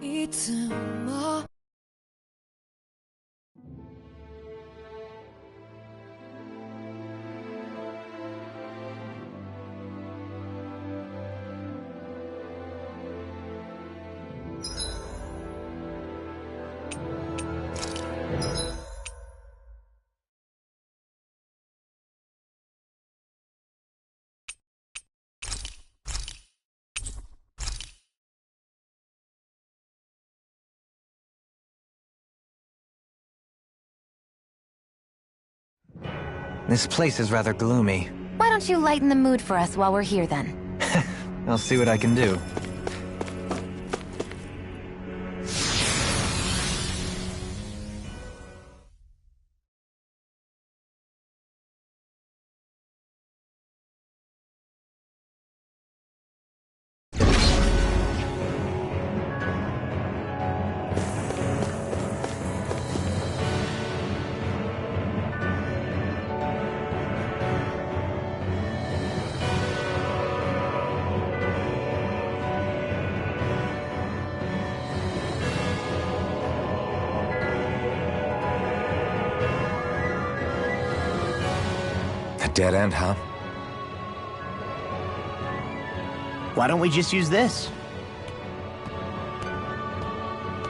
いつも This place is rather gloomy. Why don't you lighten the mood for us while we're here, then? I'll see what I can do. Dead end, huh? Why don't we just use this?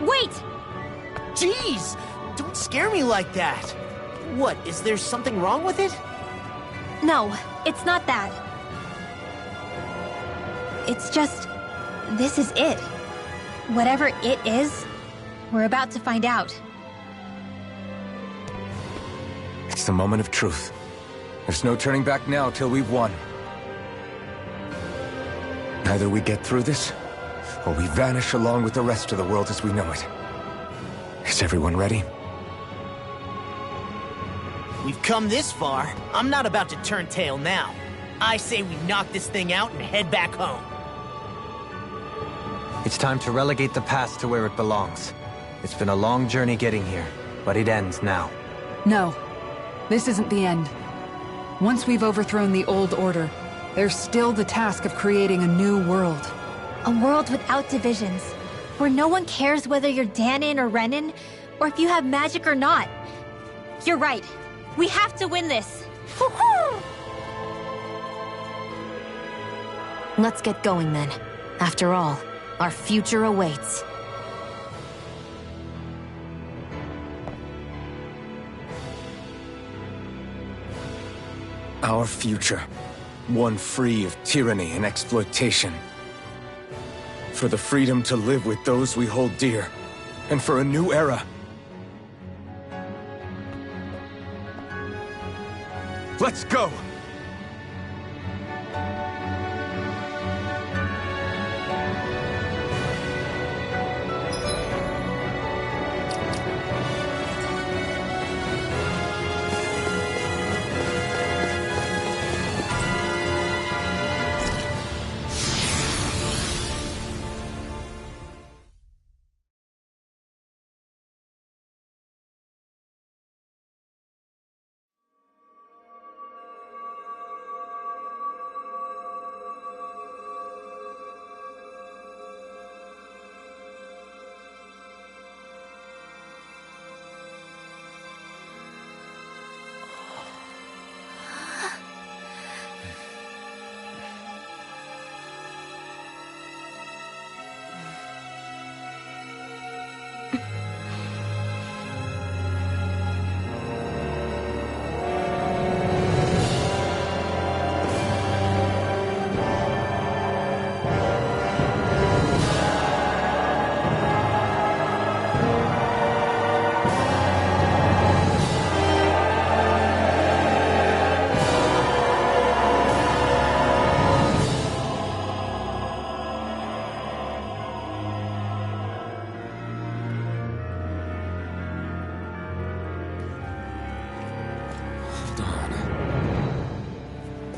Wait! Jeez! Don't scare me like that! What, is there something wrong with it? No, it's not that. It's just... this is it. Whatever it is, we're about to find out. It's the moment of truth. There's no turning back now till we've won. Either we get through this, or we vanish along with the rest of the world as we know it. Is everyone ready? We've come this far. I'm not about to turn tail now. I say we knock this thing out and head back home. It's time to relegate the past to where it belongs. It's been a long journey getting here, but it ends now. No, this isn't the end. Once we've overthrown the old order, there's still the task of creating a new world. A world without divisions, where no one cares whether you're Danon or Renan, or if you have magic or not. You're right. We have to win this. Woohoo! Let's get going, then. After all, our future awaits. Our future. One free of tyranny and exploitation. For the freedom to live with those we hold dear. And for a new era. Let's go!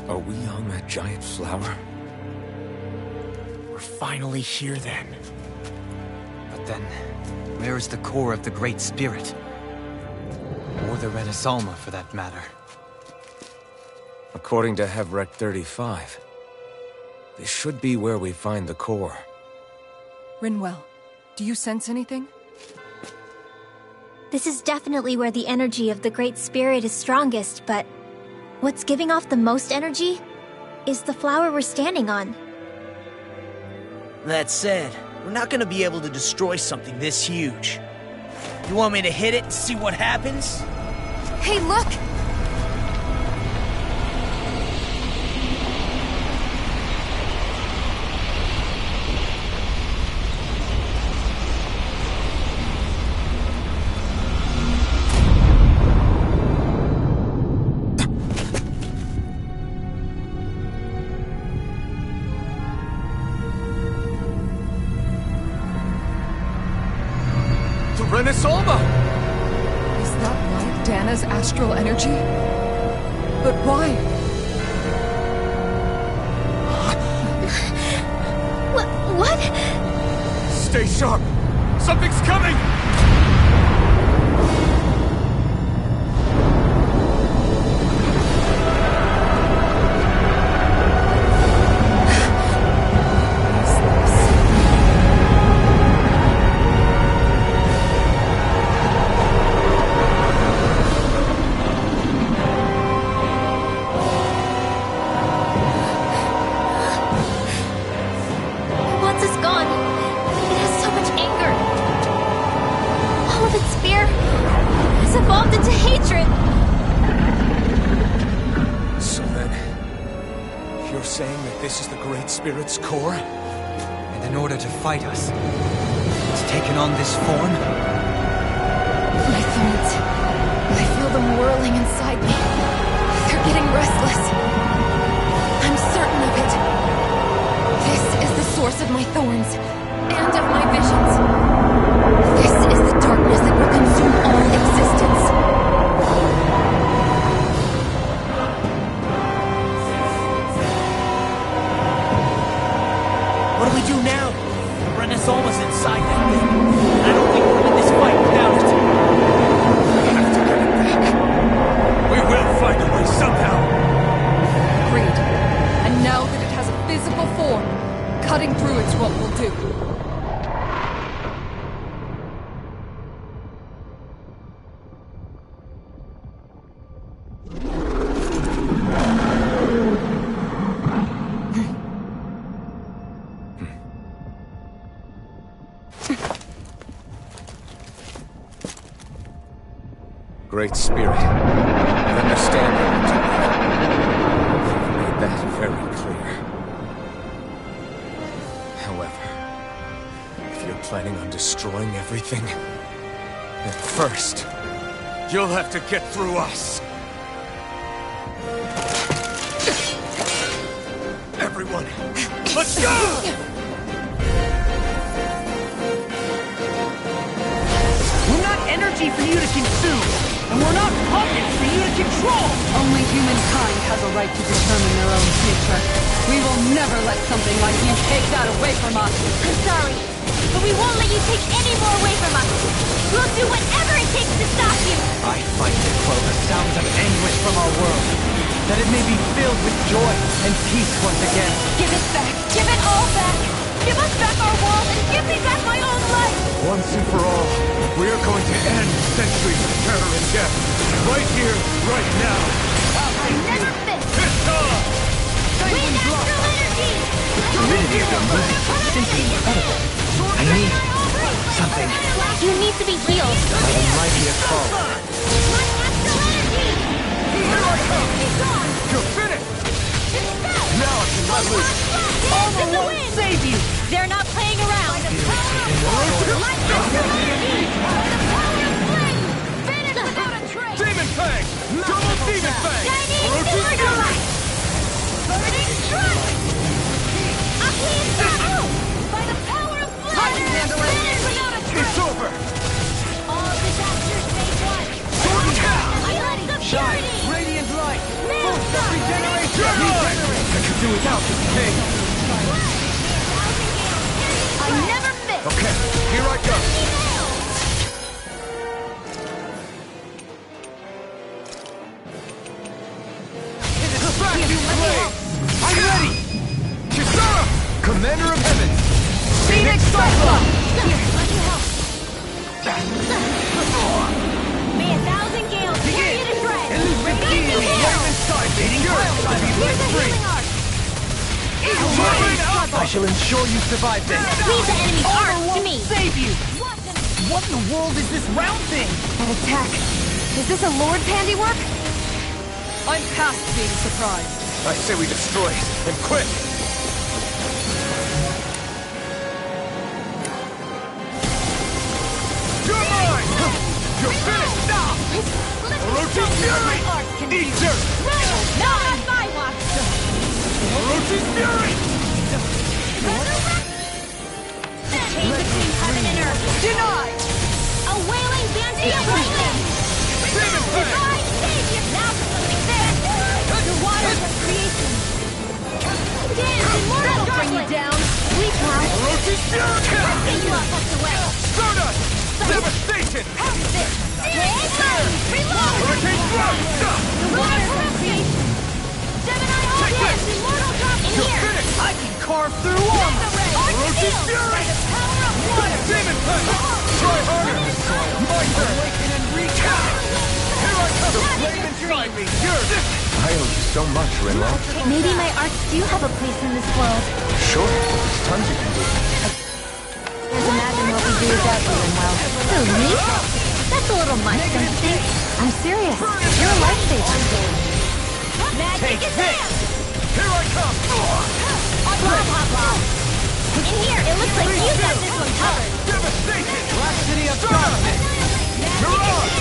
Are we on that giant flower? We're finally here then. But then, where is the core of the Great Spirit? Or the Renaissalma, for that matter? According to Hevrek 35, this should be where we find the core. Rinwell, Do you sense anything? This is definitely where the energy of the Great Spirit is strongest, but what's giving off the most energy is the flower we're standing on. That said, we're not gonna be able to destroy something this huge. You want me to hit it and see what happens? Hey, look! Renasolma! Is that like Dana's astral energy? But why? What? Stay sharp! Something's coming! Spirit's core? And in order to fight us, it's taken on this form? My thorns. I feel them whirling inside me. They're getting restless. I'm certain of it. This is the source of my thorns, and of my visions. This is the darkness that will consume all existence. What do we do now? Renasolma's inside that thing. I don't think we'll win this fight without it. We have to get it back. We will find a way somehow. Agreed. And now that it has a physical form, cutting through it's what we'll do. Great Spirit, I understand what you've made that very clear. However, if you're planning on destroying everything, then first, you'll have to get through us. Everyone, let's go! We're not energy for you to consume! And we're not puppets for you to control! Only humankind has a right to determine their own future. We will never let something like you take that away from us. I'm sorry, but we won't let you take any more away from us. We'll do whatever it takes to stop you. I fight to quell the sounds of anguish from our world, that it may be filled with joy and peace once again. Give it back. Give it all back. Give us back our world and give me back my own life. Once and for all, we are going to end centuries of terror and death. Right here, right now. I never miss. Titan Astral energy. Fluidity of your movement is simply incredible. I need something You need to be healed. by the mighty Akal. My astral energy. Be gone. You're finished! Now I can let loose. Alma won't Save you! They're not playing around. My astral energy. The power of flame. Finish without a trace. Demon Fang! Double Demon Fang! Chinese Orochi Silver Burning Strike. Aquian Shadow. By the power of flame. I can handle it. Finish without a trace. It's over! All disasters phase one. Sword down! Islands of Shine, Purity. radiant light! Maelstrom. I could do without this thing. I never miss. Okay, here I go. I'm ready! Kisara! Commander of Heaven! Phoenix Cyclone! May 1,000 gales tear you to shreds! Radiant to heal! Here's a healing arc! I shall ensure you survive this. Leave the enemy arc to me! Save you! What in the world is this round thing? An attack. Is this a Lord's handiwork? I'm past being surprised. I say we destroy it, and quick! You're mine! You're finished now! Orochi Fury! Eat dirt! Not on my watch! Orochi Fury! The chain between heaven and earth! Denied! A wailing banshee of lightning! Demon Fang! I save you! Now for something bad! The waters of creation! Dance, immortal bring you down! Sleep now! Orochi Fury! Get you up the way! Stardust! Devastation! How's this? Reload! Hurricane Thrust! The waters of creation! Gemini all dance! Immortal drop in You're here! finished! I can carve through armor! Orochi Fury! Power of water! Demon Fang! Try harder! My turn! Awaken and recap! Here I come! Flame inside me! You're I owe you so much, Rinlo. Maybe my arts do have a place in this world. Sure, there's tons you can do. Can't imagine what we do without you, Rinwell. Who, me? That's a little much, don't you think? I'm serious. You're a lifesaver. Magic is there! Here I come! Blah, blah, blah. In here, it looks like you got this one covered. Devastation! Black City of Darkness. Mirage!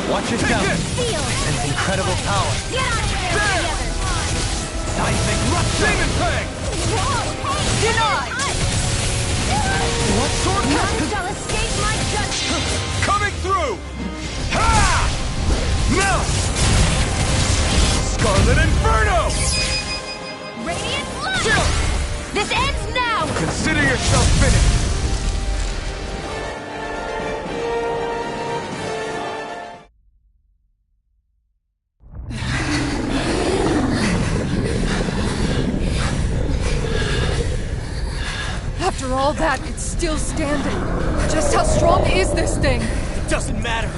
Watch it go. Feel! And incredible power. Get out of there together! Seismic rupture. Demon Fang! Denied! What sword? None shall escape my judgment! Coming through! Ha! Now! Scarlet Inferno! Radiant light! This ends now! Consider yourself finished! After all that, it's still standing. Just how strong is this thing? It doesn't matter.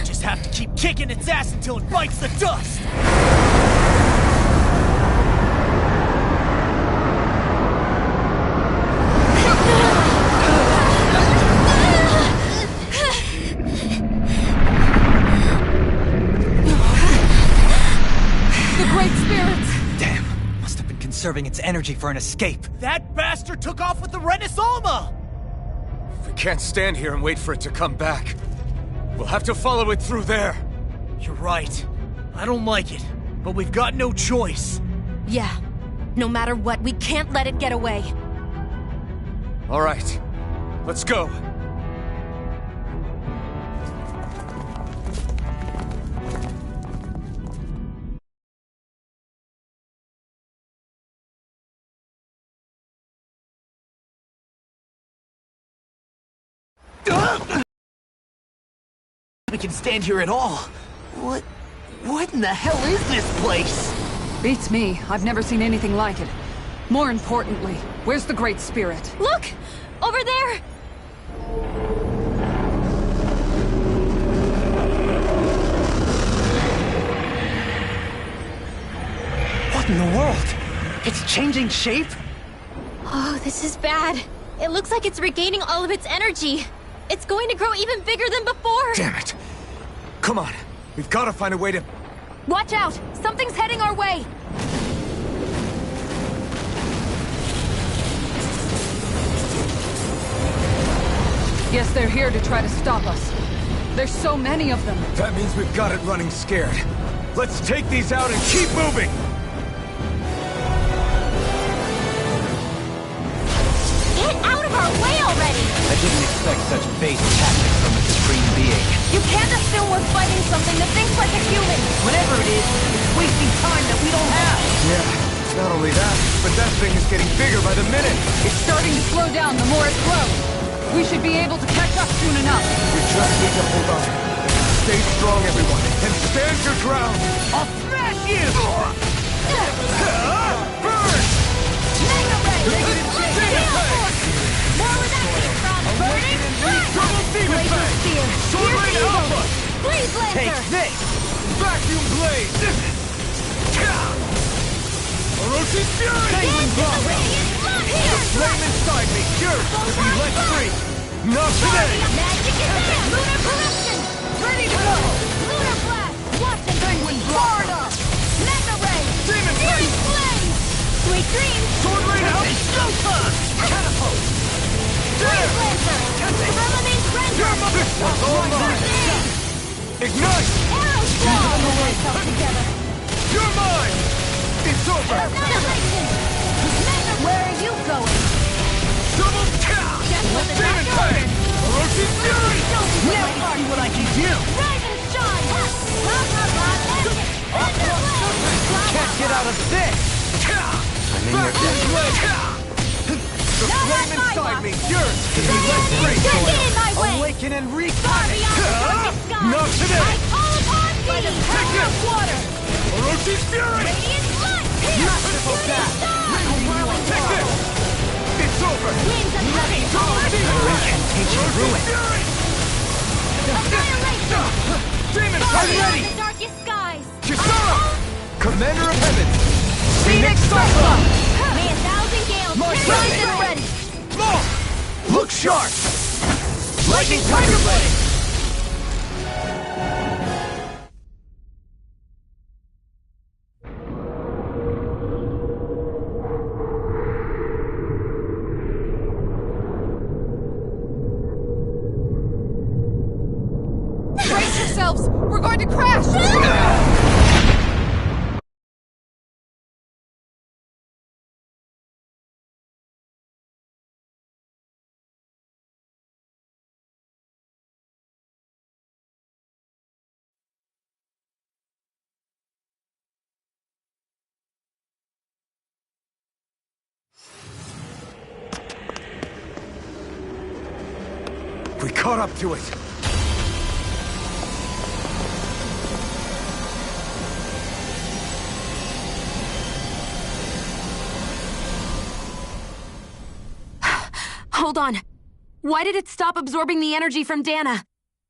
Just have to keep kicking its ass until it bites the dust. The Great Spirits! Damn. Must have been conserving its energy for an escape. That bastard took off with the Renasolma! We can't stand here and wait for it to come back. We'll have to follow it through there. You're right. I don't like it, but we've got no choice. Yeah. No matter what, we can't let it get away. All right. Let's go. We can stand here at all. What in the hell is this place? Beats me. I've never seen anything like it. More importantly, where's the Great Spirit? Look! Over there! What in the world? It's changing shape? Oh, this is bad. It looks like it's regaining all of its energy. It's going to grow even bigger than before. Damn it. Come on. We've got to find a way to... Watch out! Something's heading our way! Guess they're here to try to stop us. There's so many of them. That means we've got it running scared. Let's take these out and keep moving! Get out of our way already! I didn't expect such base tactics from a supreme being. You can't assume we're fighting something that thinks like a human! Whatever it is, it's wasting time that we don't have. Yeah, not only that, but that thing is getting bigger by the minute. It's starting to slow down the more it grows. We should be able to catch up soon enough. We just need to hold on. Stay strong, everyone, and stand your ground! I'll smash you! Mega Ray! More where that came from! Burning Double Demon Blazing Fang! Spear! Sword Rain Pierce Eagle! Alpha! Blaze Take Lancer! this! Vacuum Blade! Orochi's Fury! Dance in the radiant light! Pierce! Flame inside me, yours to be let free! Not today! Magic is there! Lunar Corruption! Ready to go! Lunar Blast! Watch and Penguin Florida! Magna Ray! Demon Fury Blade! Flame! Sweet Dreams! Sword Rain Alpha! Showtime! Catapult! Blaze Lancer! Relevant Render! Your mother! That's all mine! Ignite! Arrow Squall! All together! You're mine! It's over! Annihilation! Magna, where are you going? Double count! Just what the Demon doctor Fang! ordered! Orochi's Fury! Now see what I can do! Rise and shine! Blah, blah, blah, magic! Thunder Blade! Can't get out of this! I'm in your Vacuum debt. Blade! The Not flame on my inside watch. me, yours to be let free! Get in my way! Awaken and Far reclaim! beyond the darkest sky! Not today. I call upon thee! By the power of water! Orochi's Fury! Radiant light! Pierce! Merciful Shooting death. star! Take this! It's over! Winds of heaven! Incantation ruin! Fury! Annihilation! Demon Far Fang! beyond the darkest skies! Kisara! Commander of Heaven! Phoenix Cyclone! May 1,000 gales My pierce blade. and ready! Look sharp! Lightning Tiger Blade! Brace yourselves! We're going to crash! We caught up to it! Hold on. Why did it stop absorbing the energy from Dana?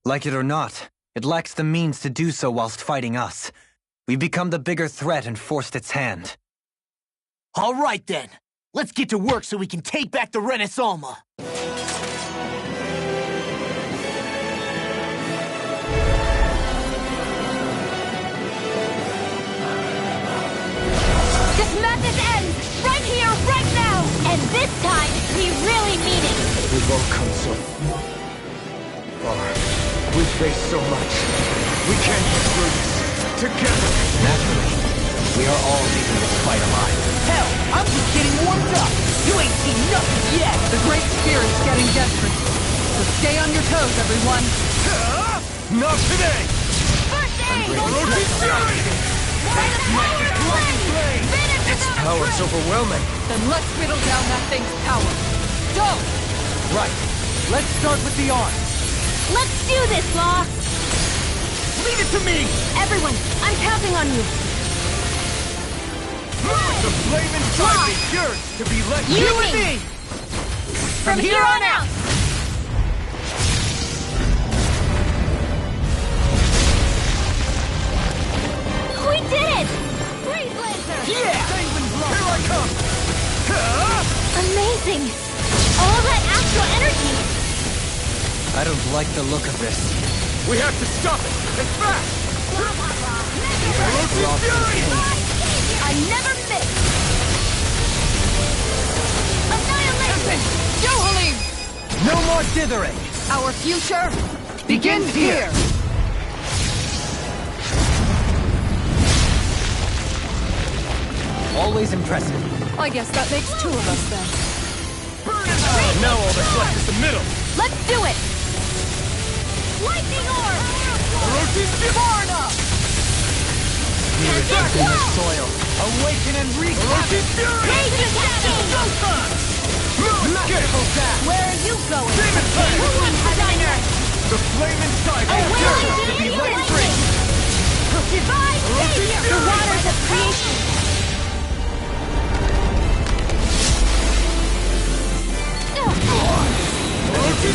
Like it or not, it lacks the means to do so whilst fighting us. We've become the bigger threat and forced its hand. All right then. Let's get to work so we can take back the Renaissance. This madness ends! Right here, right now! And this time, we really mean it! We've all come so far. We've faced so much. We can't get through this. Together! Naturally, we are all leaving this fight alive. Hell, I'm just getting warmed up. You ain't seen nothing yet. The Great Spirit's getting desperate. So stay on your toes, everyone. Not today! First aid! Orochi's Fury! By the power of flame! Finish Its without power's break! overwhelming. Then let's whittle down that thing's power. Go! Right. Let's start with the arms. Let's do this, Law! Leave it to me! Everyone, I'm counting on you. The flame inside me, yours to be let You You and and me! me! From here on out! We did it! Freeze Lancer! Yeah! Here I come! Amazing! All that astral energy! I don't like the look of this. We have to stop it! And fast! We're off to the king. I never miss! Annihilation! Go, Halim! No more dithering! Our future begins here! Always impressive. I guess that makes two of us then. Now all that's left is the middle! Let's do it! Lightning Orb! Orochi's Barna! Here is Magic in the Wall! soil. Awaken and reclaim! Orochi's Fury! Raging Cascade! Merciful death! Where are you going? Demon Fang! Who wants designer? The flame inside A me, yours willing to be let free! Divine Savior! The waters of creation! Orochi's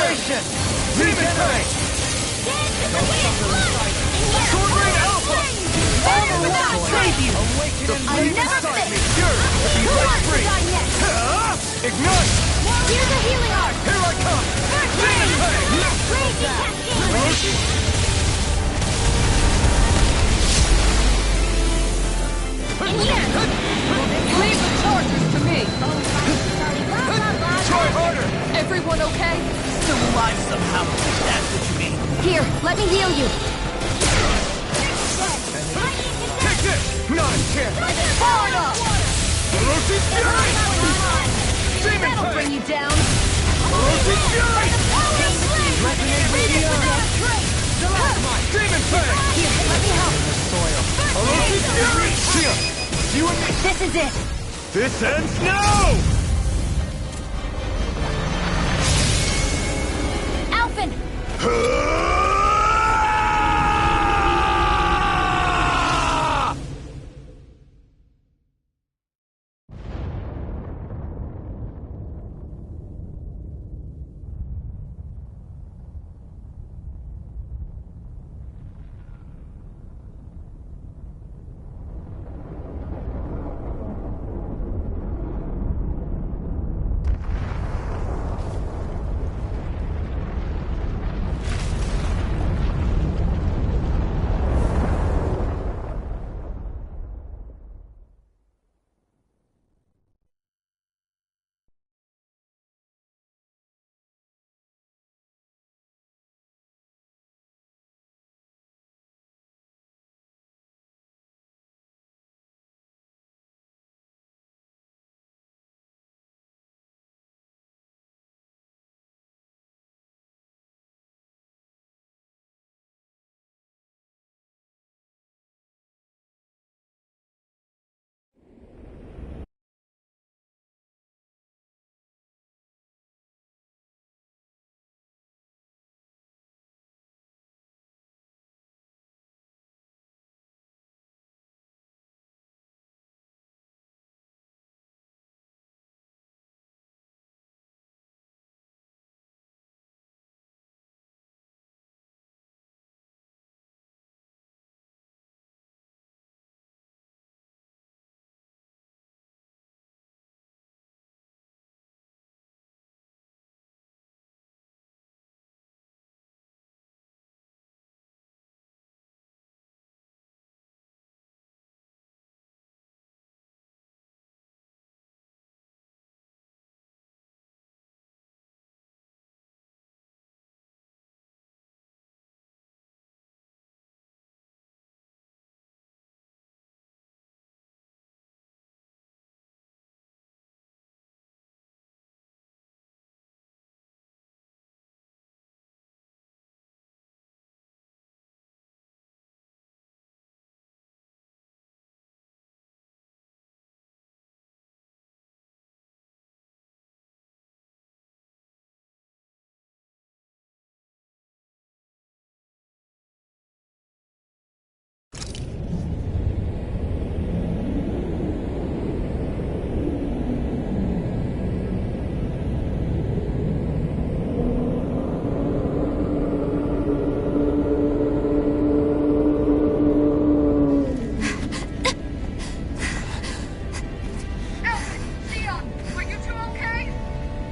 Regeneration! Demon Fang! Sword Rain Alpha! Save you! The flame inside me! Fury! Be right free! Ignite! Here's a healing arc! Here I come! Demon Fang! Raging cascade! In here! Leave the charges to me! Try harder! Everyone okay? Still alive somehow. That's what you mean. Here, let me heal you. Take this! Not a chance! Power up! Ferocious Fury! Demon That'll Fang! bring you down. Ferocious Fury! Demon Fang! Here, let me help. Ferocious Fury! Here! You and me! This is it. This ends now! Alphen!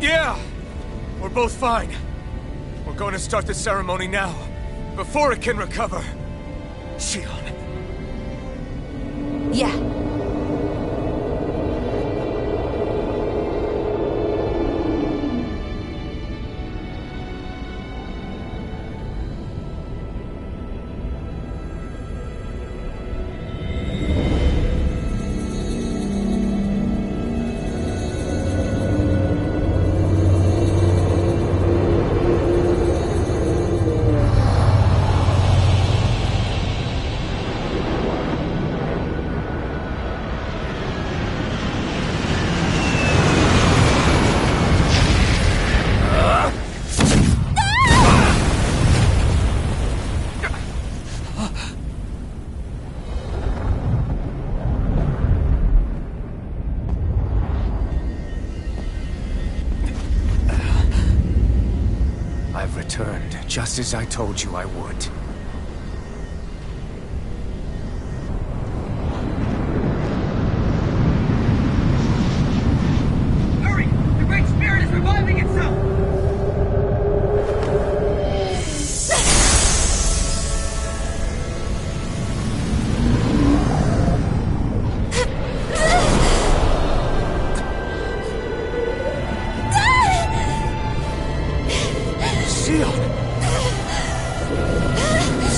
Yeah! We're both fine. We're going to start the ceremony now, before it can recover. Shion. Yeah. Just as I told you I would. Hurry! The Great Spirit is reviving itself!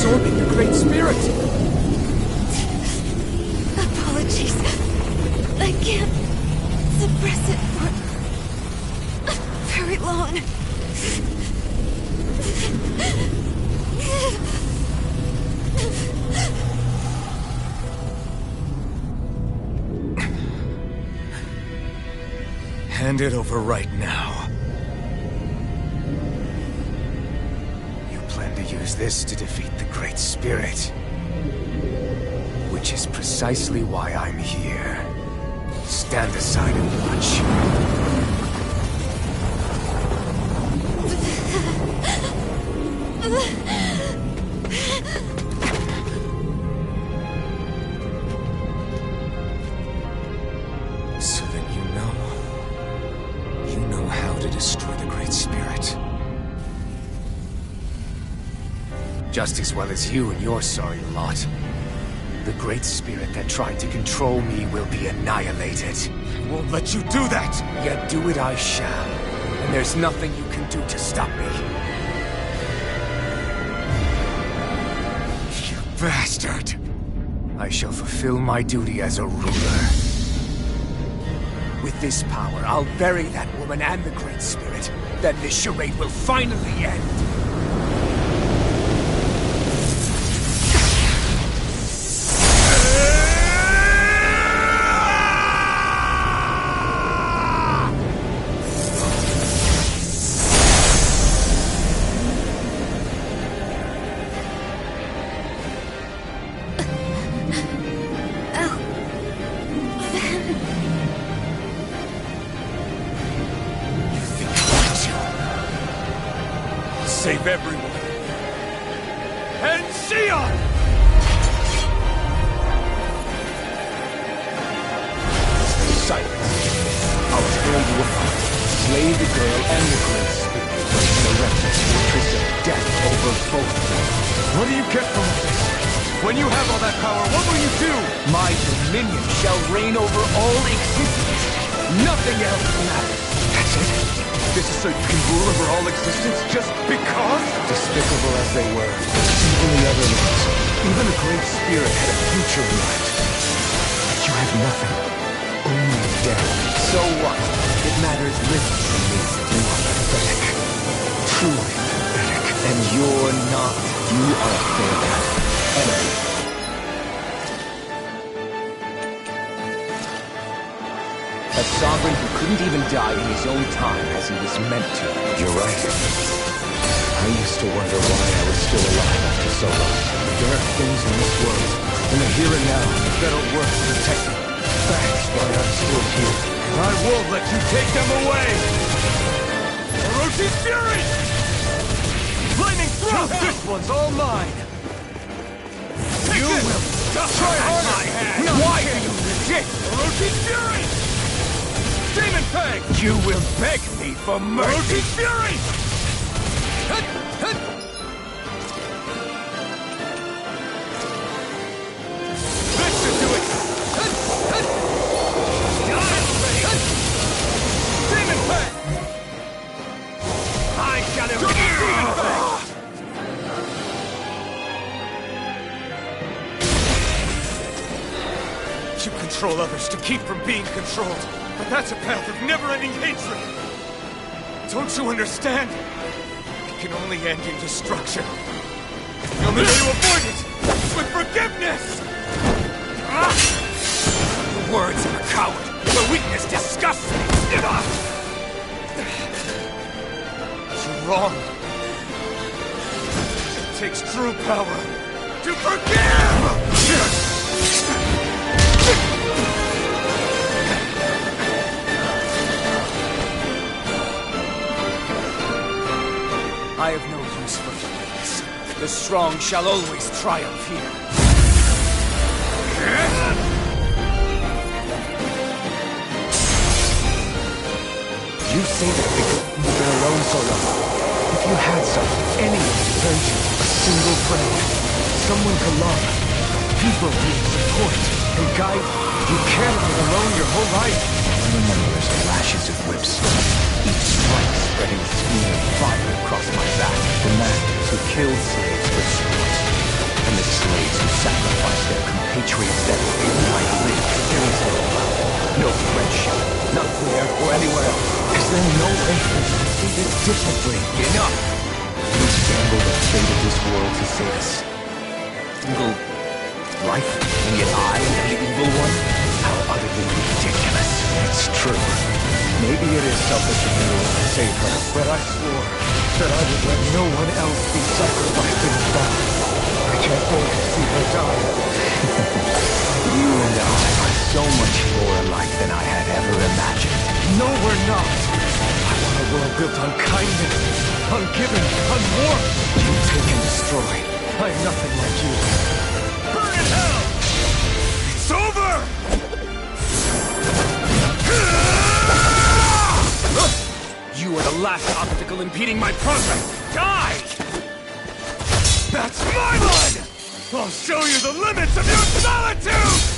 Absorbing the Great Spirit! Apologies. I can't suppress it for very long. Hand it over right now. You plan to use this to defeat the Great Spirit. Which is precisely why I'm here. Stand aside and watch. So then you know how to destroy the Great Spirit. Just as well as you and your sorry lot. The Great Spirit that tried to control me will be annihilated. I won't let you do that! Yet do it I shall. And there's nothing you can do to stop me. You bastard! I shall fulfill my duty as a ruler. With this power, I'll bury that woman and the Great Spirit. Then this charade will finally end. Save everyone. And Xion! Silence. I'll tear you apart. Slay the girl and the Great Spirit. And erect this fortress of death over both of them. What do you get from this? When you have all that power, what will you do? My dominion shall reign over all existence. Nothing else matters. That's it? This is so you can rule over all existence just because? Despicable as they were, even the other ones, even the Great Spirit had a future in mind. You have nothing, only death. So what? It matters little to me. You are pathetic. Truly pathetic. And you're not. You are a failure. Enemy. A sovereign who couldn't even die in his own time as he was meant to. You're right. I used to wonder why I was still alive after so long. There are things in this world, in the here and now, that are worth protecting. That's why I'm still here. And I won't let you take them away! Orochi Fury! Lightning Thrust! This one's all mine! You will try harder! Why are you legit? Orochi Fury! Demon Fang! You will beg me for mercy! Orochi Fury! This should do it! Demon Fang! I shall erase Demon Fang! You control others to keep from being controlled. But that's a path of never-ending hatred! Don't you understand? It can only end in destruction. The only way to avoid it is with forgiveness! The words of a coward! The weakness disgusts me! You're wrong. It takes true power to forgive! I have no use for you. The strong shall always triumph here. You say that because you've been alone so long. If you had anyone to turn to, a single friend, someone to love, people who support and guide, you can't have been alone your whole life. I remember as flashes of whips, each strike spreading a stream of fire across my back. The masters who killed slaves for sport, and the slaves who sacrificed their compatriots that they might live. There is no love, no friendship, not there or anywhere else. Is there no way for us to see this differently? Enough! We gamble the fate of this world to save us. Single life, and yet I am the evil one? How utterly ridiculous. It's true. Maybe it is selfish of me to want to save her, but I swore that I would let no one else be sacrificed in his battle. I can't wait to see her die. You and I are so much more alike than I had ever imagined. No, we're not. I want a world built on kindness, on giving, on warmth. You take and destroy. I'm nothing like you. Burn in hell! It's over! You are the last obstacle impeding my progress. Die! That's my blood! I'll show you the limits of your solitude!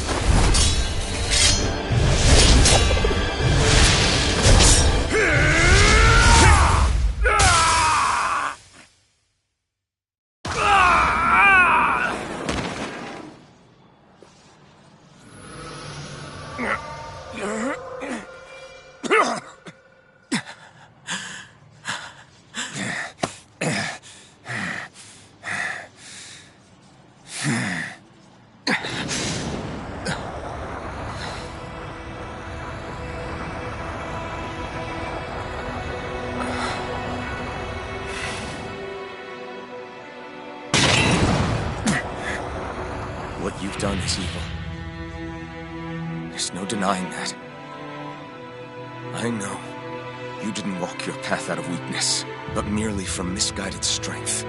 What you've done is evil. There's no denying that. I know you didn't walk your path out of weakness, but merely from misguided strength.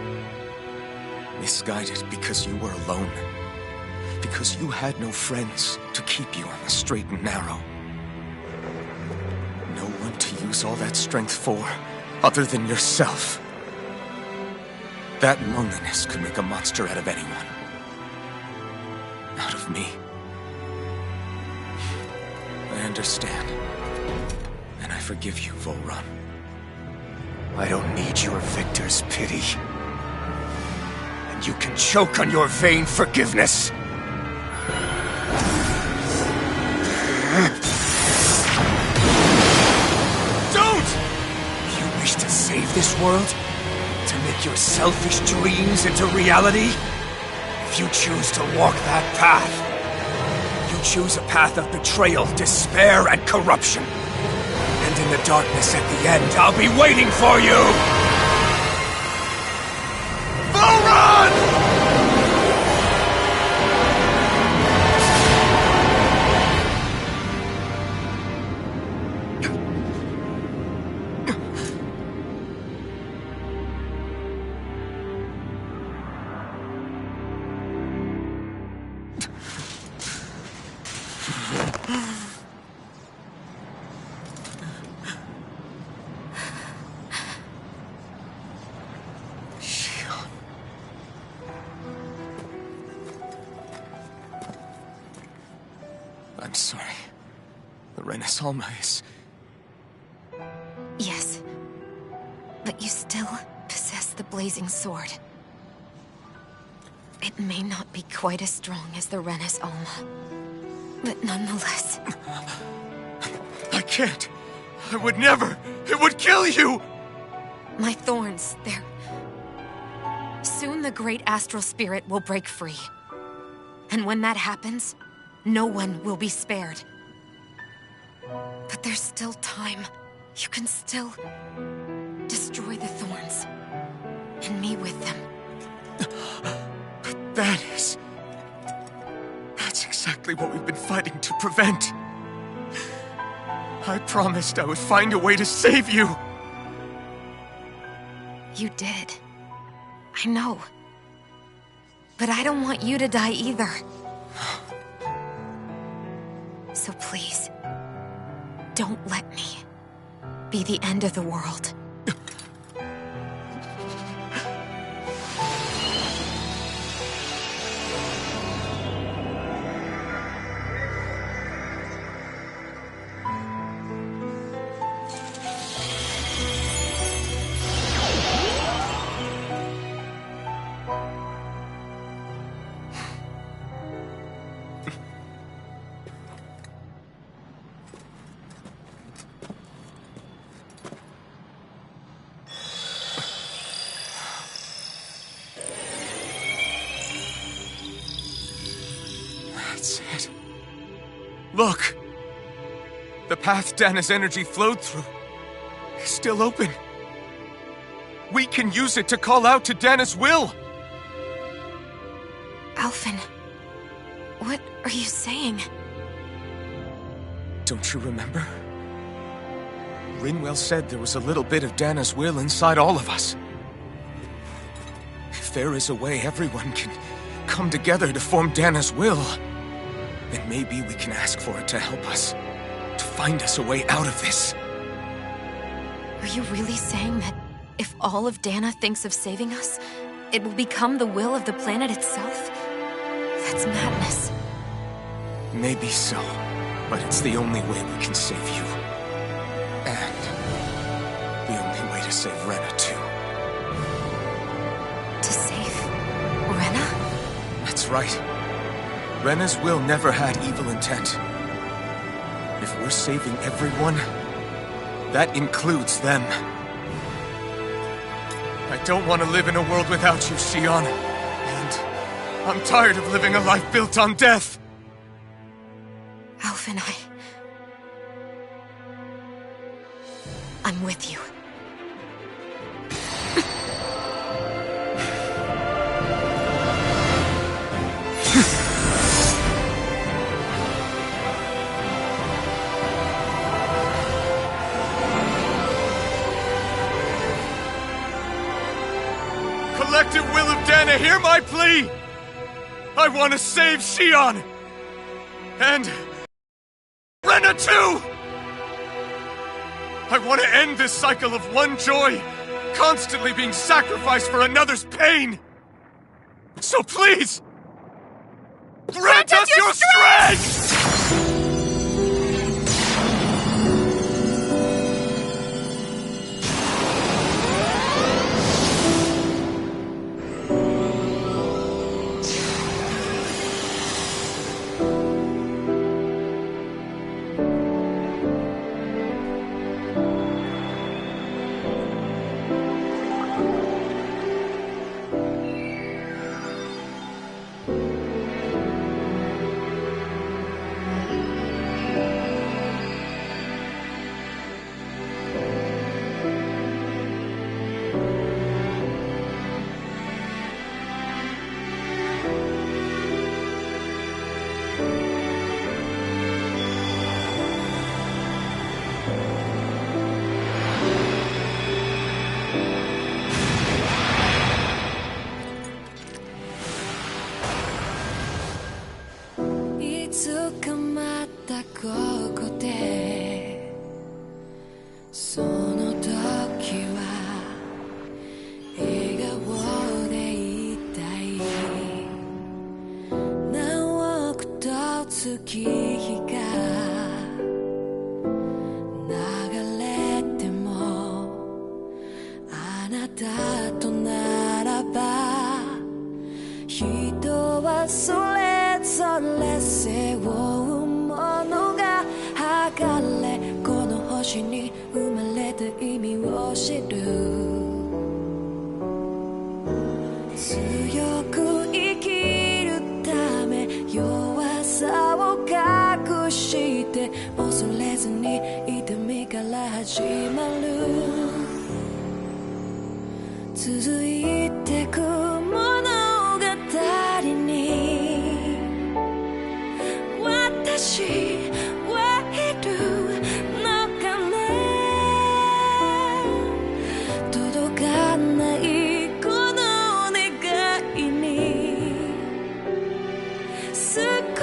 Misguided because you were alone. Because you had no friends to keep you on the straight and narrow. No one to use all that strength for, other than yourself. That loneliness could make a monster out of anyone. Out of me. I understand. And I forgive you, Volrun. I don't need your victor's pity. And you can choke on your vain forgiveness. Don't! You wish to save this world? To make your selfish dreams into reality? If you choose to walk that path, you choose a path of betrayal, despair, and corruption. And in the darkness at the end, I'll be waiting for you! Volrun! I'm sorry. The Renaissance is... Yes. But you still possess the blazing sword. It may not be quite as strong as the Renaissance, but nonetheless... I can't! I would never! It would kill you! My thorns, they're... Soon the great astral spirit will break free. And when that happens, no one will be spared. But there's still time. You can still destroy the thorns. And me with them. But that's exactly what we've been fighting to prevent. I promised I would find a way to save you. You did. I know. But I don't want you to die either. So please, don't let me be the end of the world. That's it. Look! The path Dana's energy flowed through is still open. We can use it to call out to Dana's will! Alphen, what are you saying? Don't you remember? Rinwell said there was a little bit of Dana's will inside all of us. If there is a way everyone can come together to form Dana's will, then maybe we can ask for it to help us, to find us a way out of this. Are you really saying that if all of Dana thinks of saving us, it will become the will of the planet itself? That's madness. Maybe so, but it's the only way we can save you. And the only way to save Rena, too. To save Rena? That's right. Rena's will never had evil intent. If we're saving everyone, that includes them. I don't want to live in a world without you, Xion. And I'm tired of living a life built on death. Alphen, I'm with you. Collective will of Dana, hear my plea! I want to save Xion! And Rena too! I want to end this cycle of one joy, constantly being sacrificed for another's pain! So please, grant us your strength!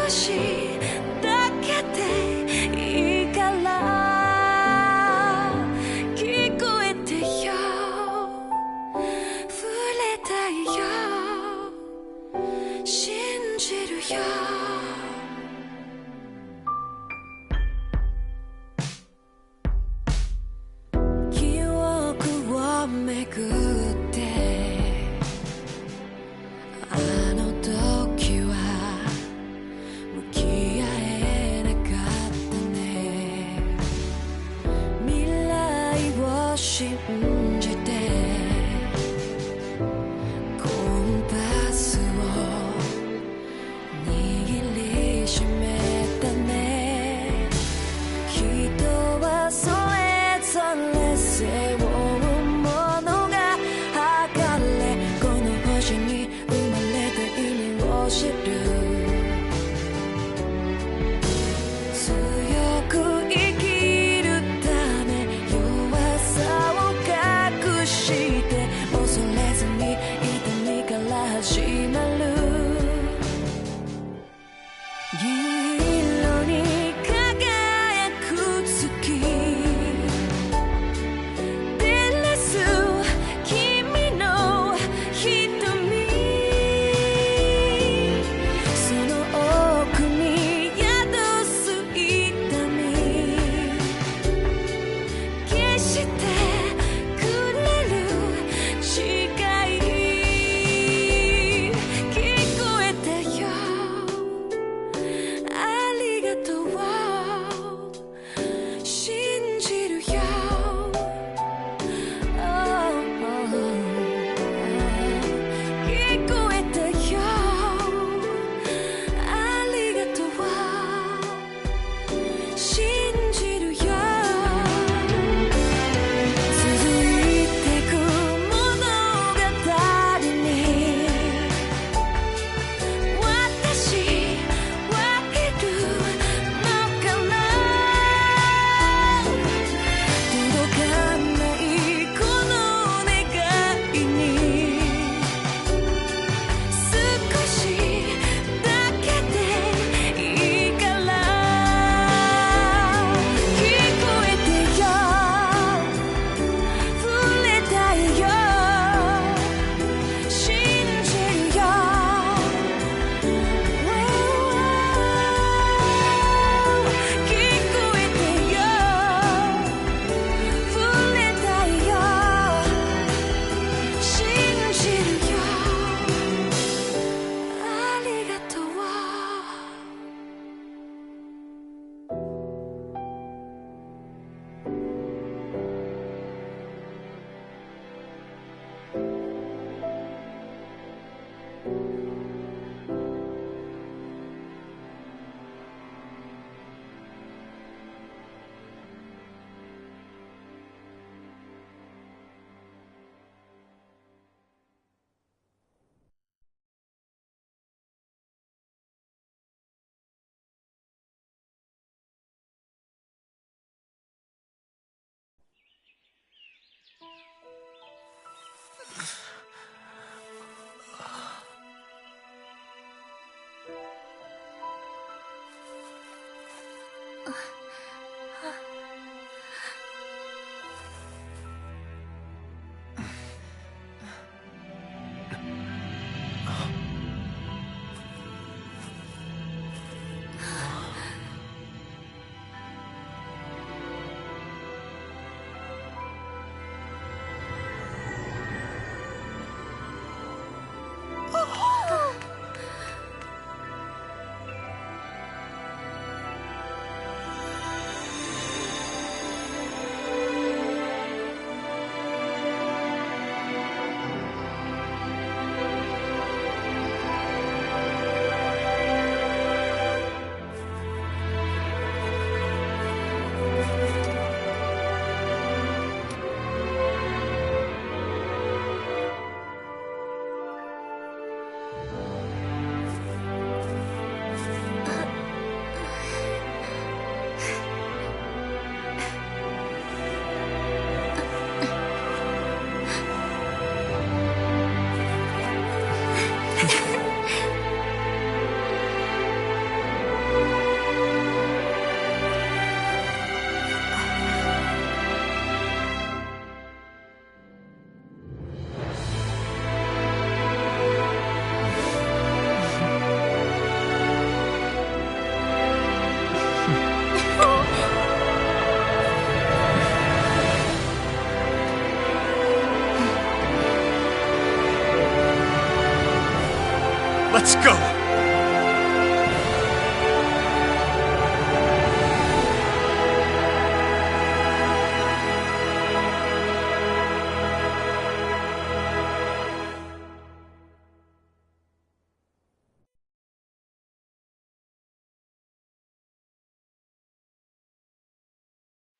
少しだけでいいから聞こえてよ触れたいよ信じるよ記憶をめぐってあの時は向き合えなかったね未来を信じてコンパスを握りしめたね人はそれぞれ背負うものが測れこの星に生まれた意味を知る強く生きるため弱さを隠して恐れずに痛みから始まる銀色に輝く月照らす君の瞳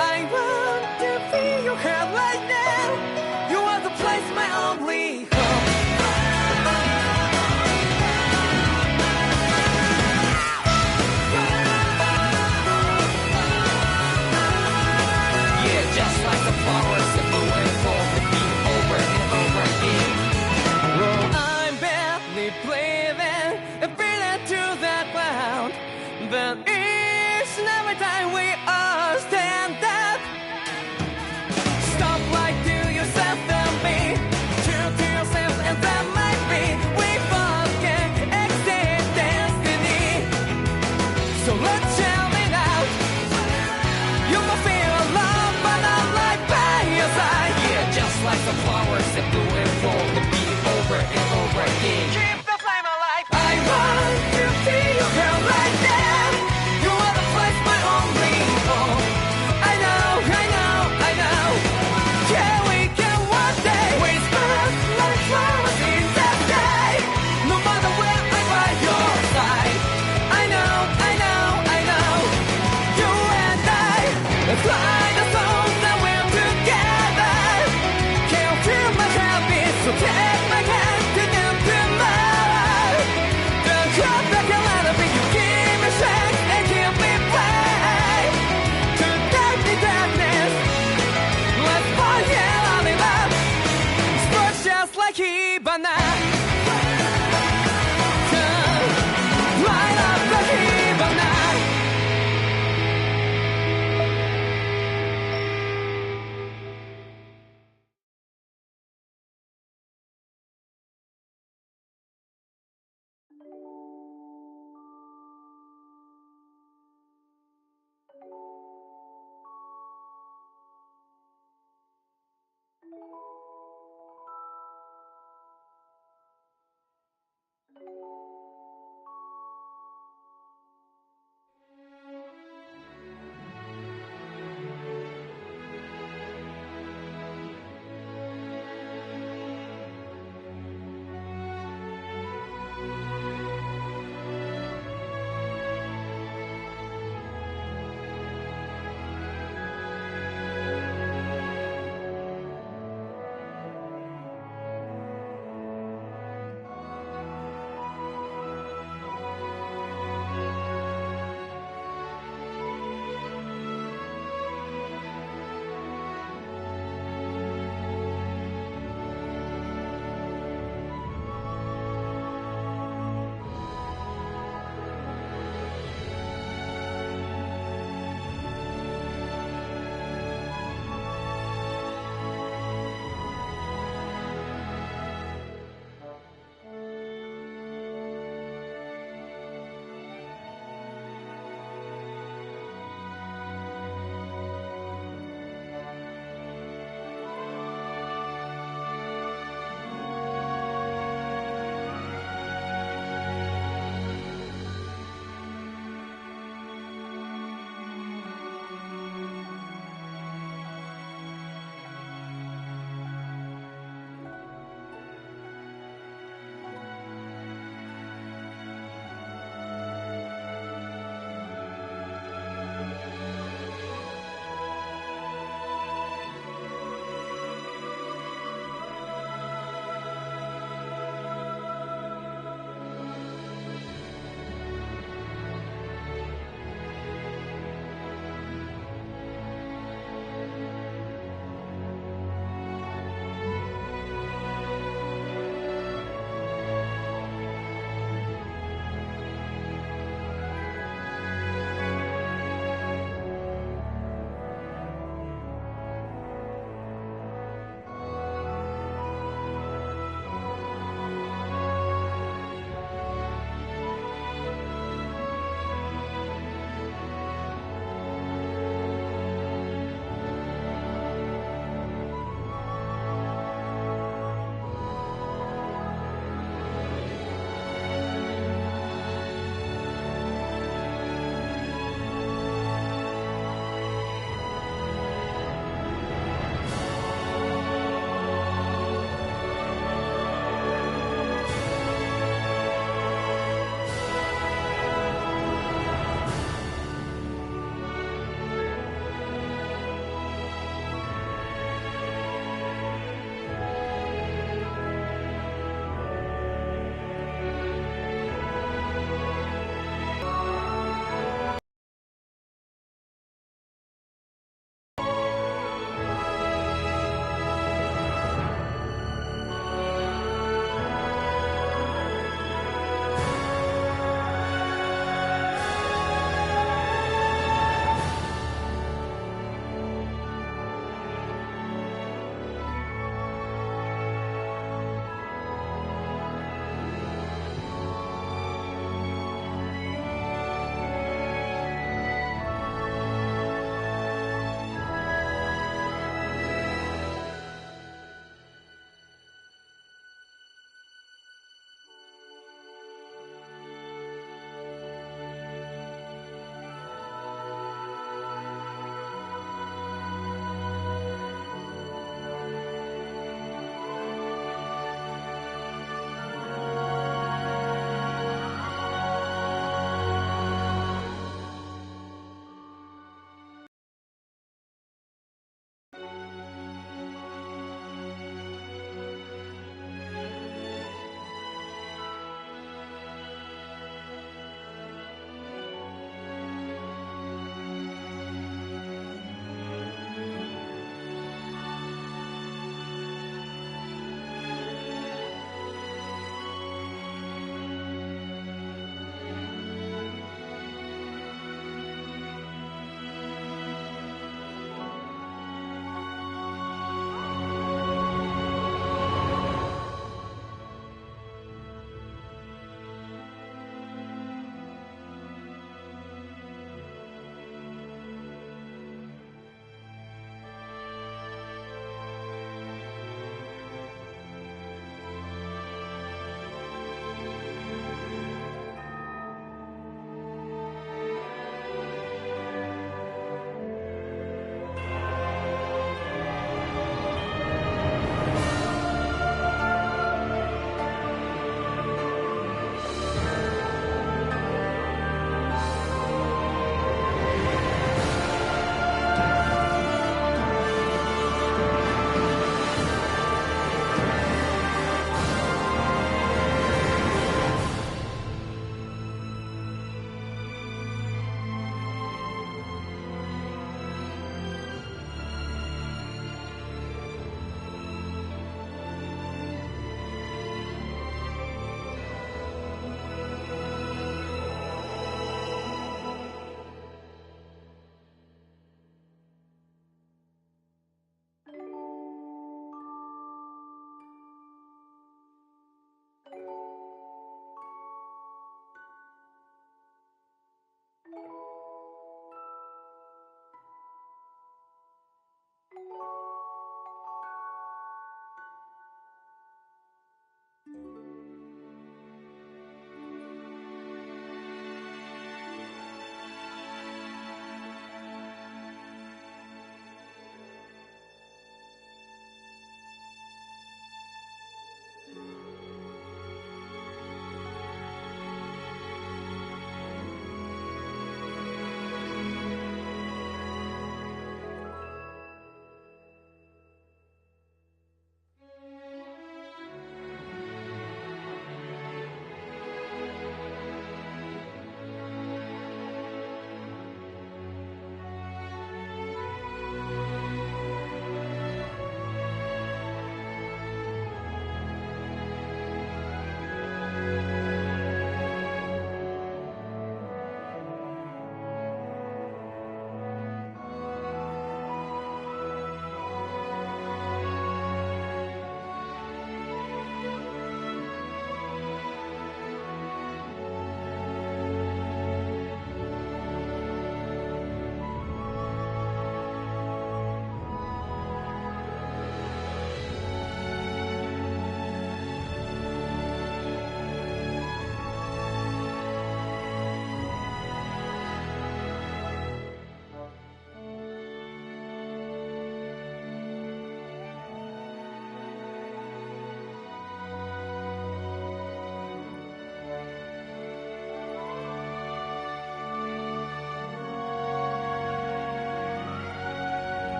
I want to feel your heart right now. You are the place, my only home. Yeah, just like the flowers that bloom and fall, repeat over and over again. I'm barely breathing and breathing to the ground, but each and every time we all stand up. Stop lying to yourself and me, true to yourself, and that might be we both can exceed destiny. So let's shout it out. You will feel alone, but I'm right by your side. Yeah, just like the flowers that bloom and fall, repeat over and over again. Keep the flame alive. I want to feel your girl right now. You are the place, my only home.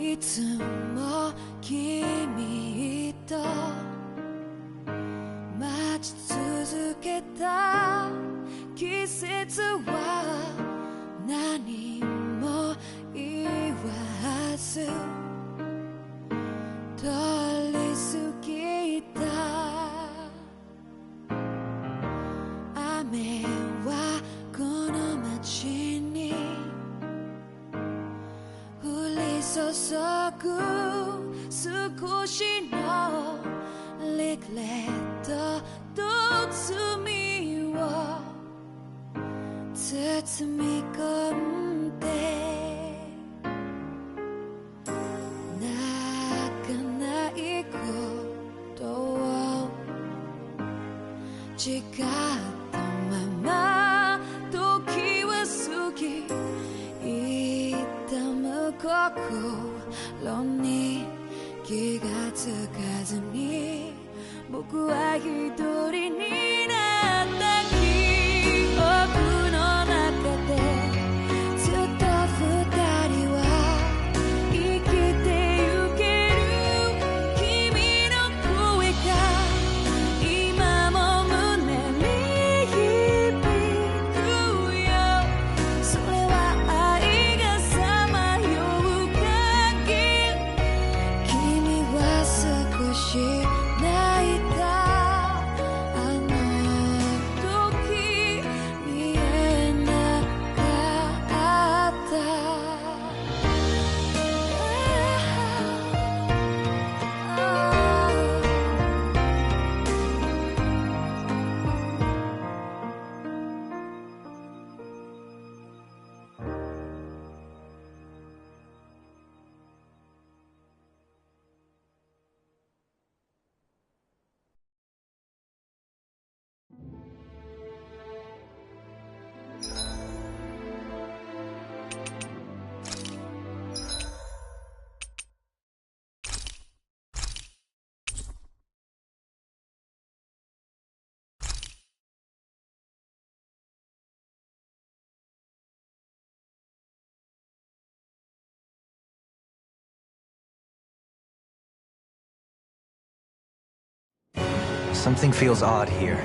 いつも君と待ち続けた季節は何も言わず通り過ぎた。雨はこの街に降り注ぐ少しのリグレットと罪を包み込んで泣かないことを誓ったまま時は過ぎ痛む心に気がつかずに僕は一人になった記憶の中でずっと二人は生きてゆける。君の声が今も胸に響くよ。それは愛がさまよう限り君は少し泣いた。あの時見えなかった。Something feels odd here.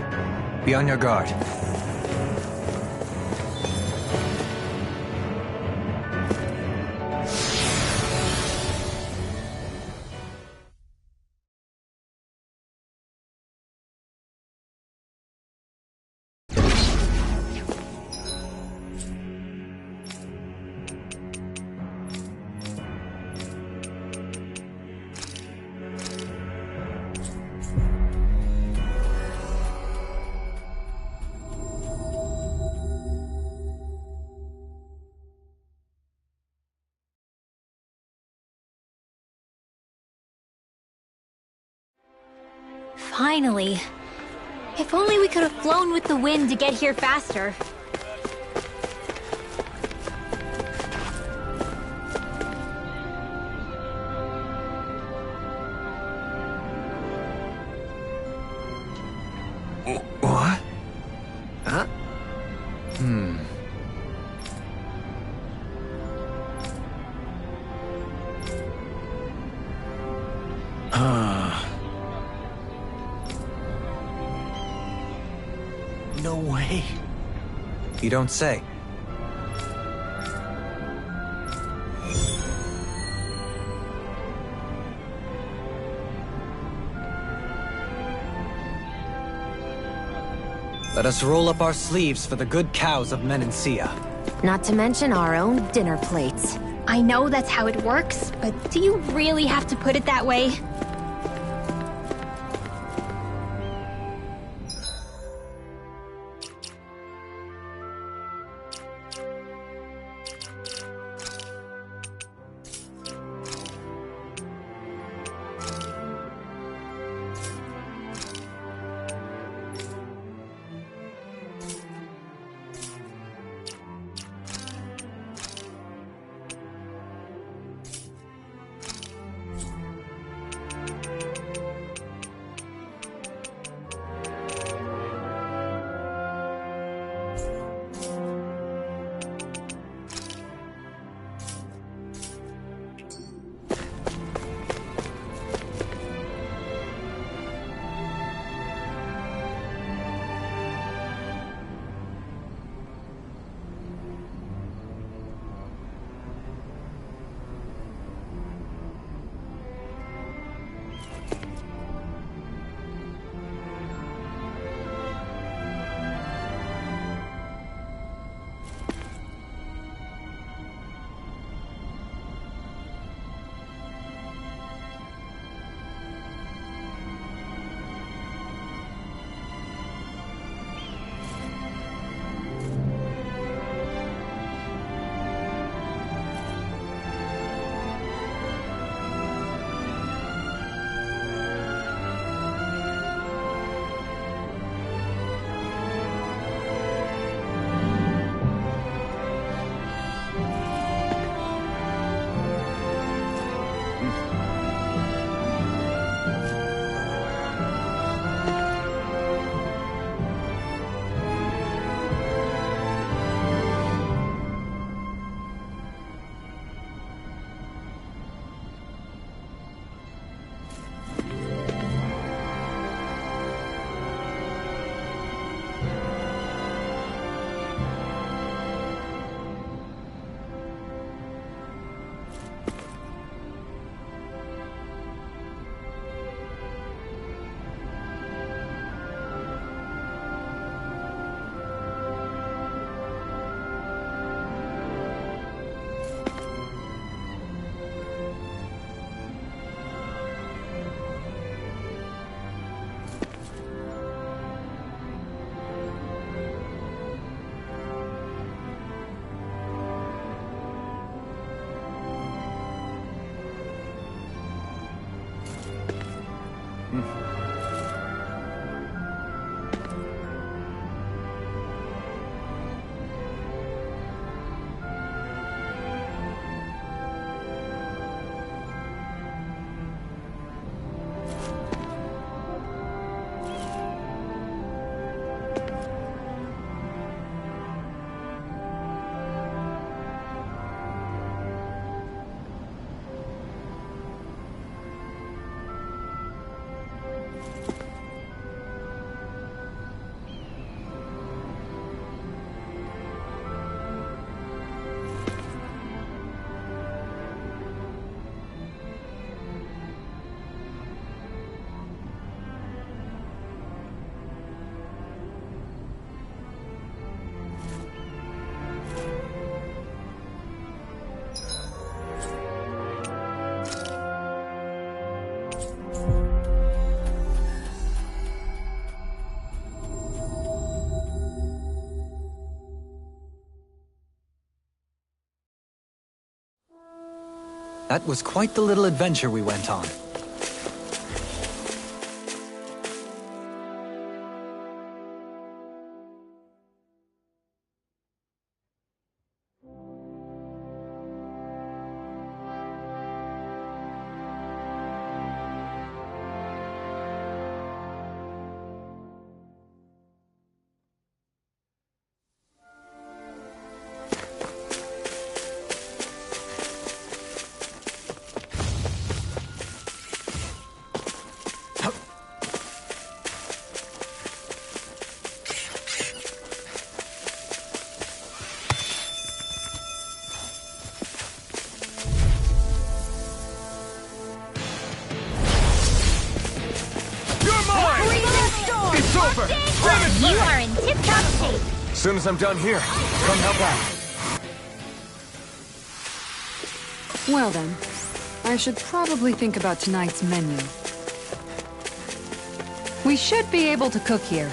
Be on your guard. Finally. If only we could have flown with the wind to get here faster. What? Huh? No way. You don't say. Let us roll up our sleeves for the good cows of Menancia. Not to mention our own dinner plates. I know that's how it works, but do you really have to put it that way? That was quite the little adventure we went on. It's over! You are in tip-top shape. As soon as I'm done here, come help out. Well then, I should probably think about tonight's menu. We should be able to cook here.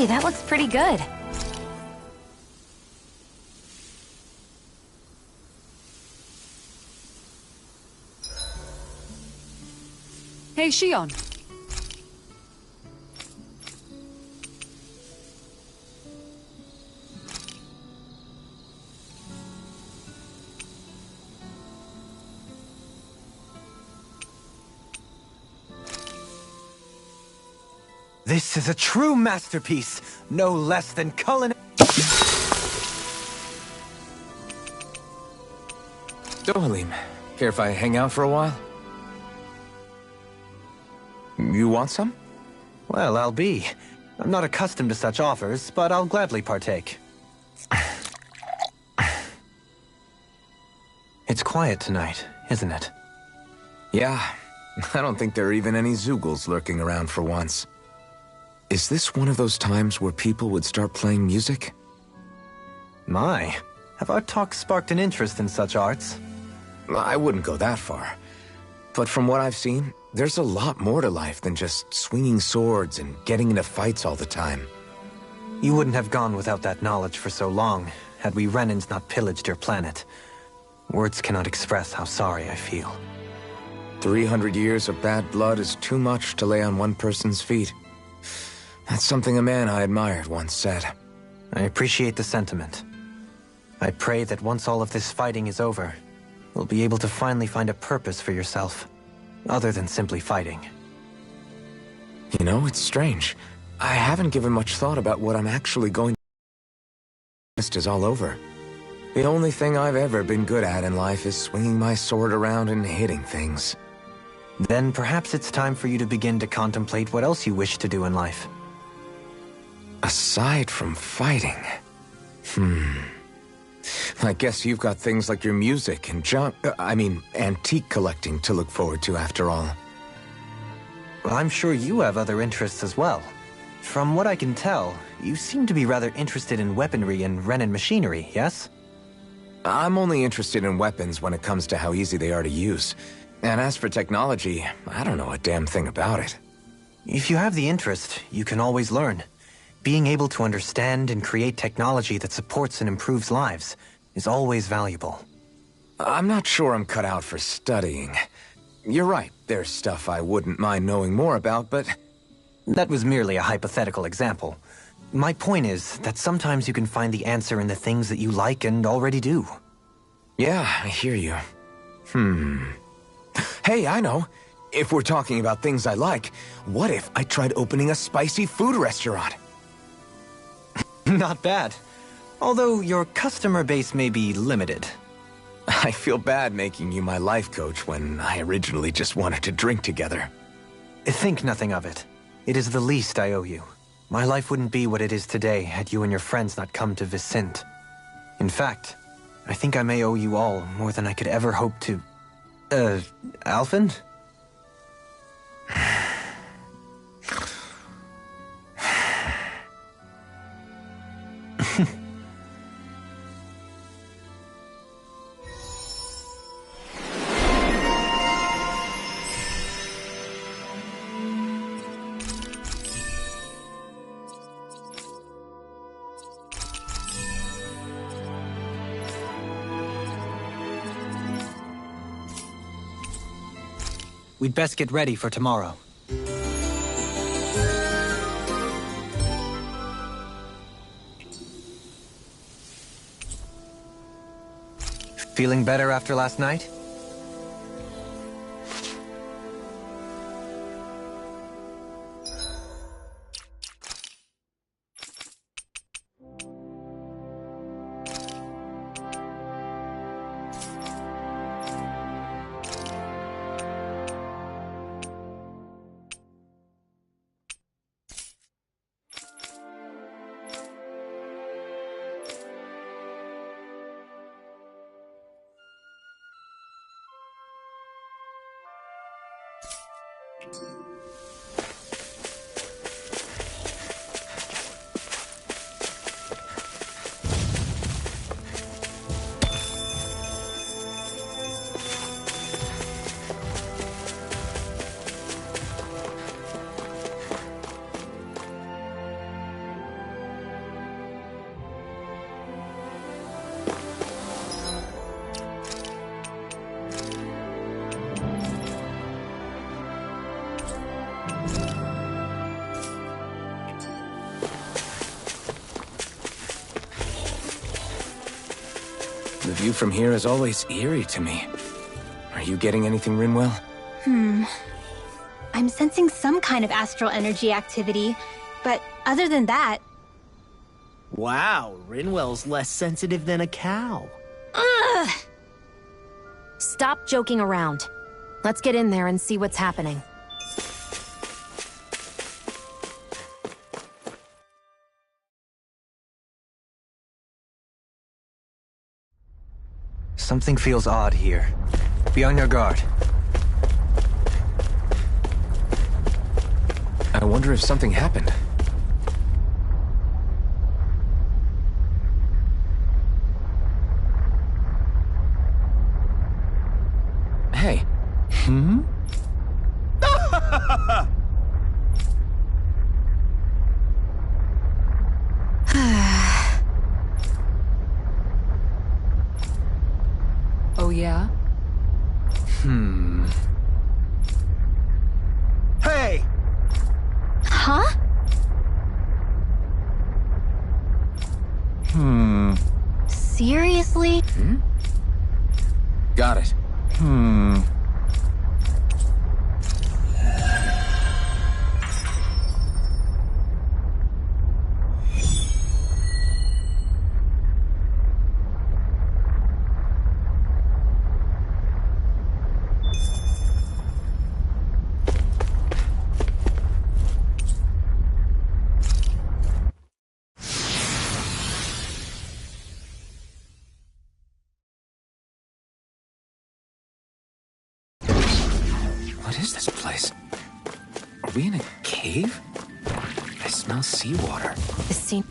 Hey, that looks pretty good. Hey, Shion. This is a true masterpiece, no less than culinary. Dohalim, care if I hang out for a while? You want some? Well, I'll be. I'm not accustomed to such offers, but I'll gladly partake. It's quiet tonight, isn't it? Yeah, I don't think there are even any Zeugles lurking around for once. Is this one of those times where people would start playing music? My, have our talks sparked an interest in such arts? I wouldn't go that far. But from what I've seen, there's a lot more to life than just swinging swords and getting into fights all the time. You wouldn't have gone without that knowledge for so long, had we Renans not pillaged your planet. Words cannot express how sorry I feel. 300 years of bad blood is too much to lay on one person's feet. That's something a man I admired once said. I appreciate the sentiment. I pray that once all of this fighting is over, you'll be able to finally find a purpose for yourself, other than simply fighting. You know, it's strange. I haven't given much thought about what I'm actually going to do when this is all over. The only thing I've ever been good at in life is swinging my sword around and hitting things. Then perhaps it's time for you to begin to contemplate what else you wish to do in life. Aside from fighting... I guess you've got things like your music and antique collecting to look forward to after all. Well, I'm sure you have other interests as well. From what I can tell, you seem to be rather interested in weaponry and Renan machinery, yes? I'm only interested in weapons when it comes to how easy they are to use. And as for technology, I don't know a damn thing about it. If you have the interest, you can always learn. Being able to understand and create technology that supports and improves lives is always valuable. I'm not sure I'm cut out for studying. You're right, there's stuff I wouldn't mind knowing more about, but... That was merely a hypothetical example. My point is that sometimes you can find the answer in the things that you like and already do. Yeah, I hear you. Hey, I know. If we're talking about things I like, what if I tried opening a spicy food restaurant? Not bad. Although your customer base may be limited. I feel bad making you my life coach when I originally just wanted to drink together. Think nothing of it. It is the least I owe you. My life wouldn't be what it is today had you and your friends not come to Vicint. In fact, I think I may owe you all more than I could ever hope to... Alphen? We'd best get ready for tomorrow. Feeling better after last night? view from here is always eerie to me. Are you getting anything, Rinwell? I'm sensing some kind of astral energy activity, but other than that... Wow, Rinwell's less sensitive than a cow. Ugh! Stop joking around. Let's get in there and see what's happening. Something feels odd here. Be on your guard. I wonder if something happened. Hey. Oh, yeah? Hey! Huh? Seriously? Got it. What is this place? Are we in a cave? I smell seawater. This scene...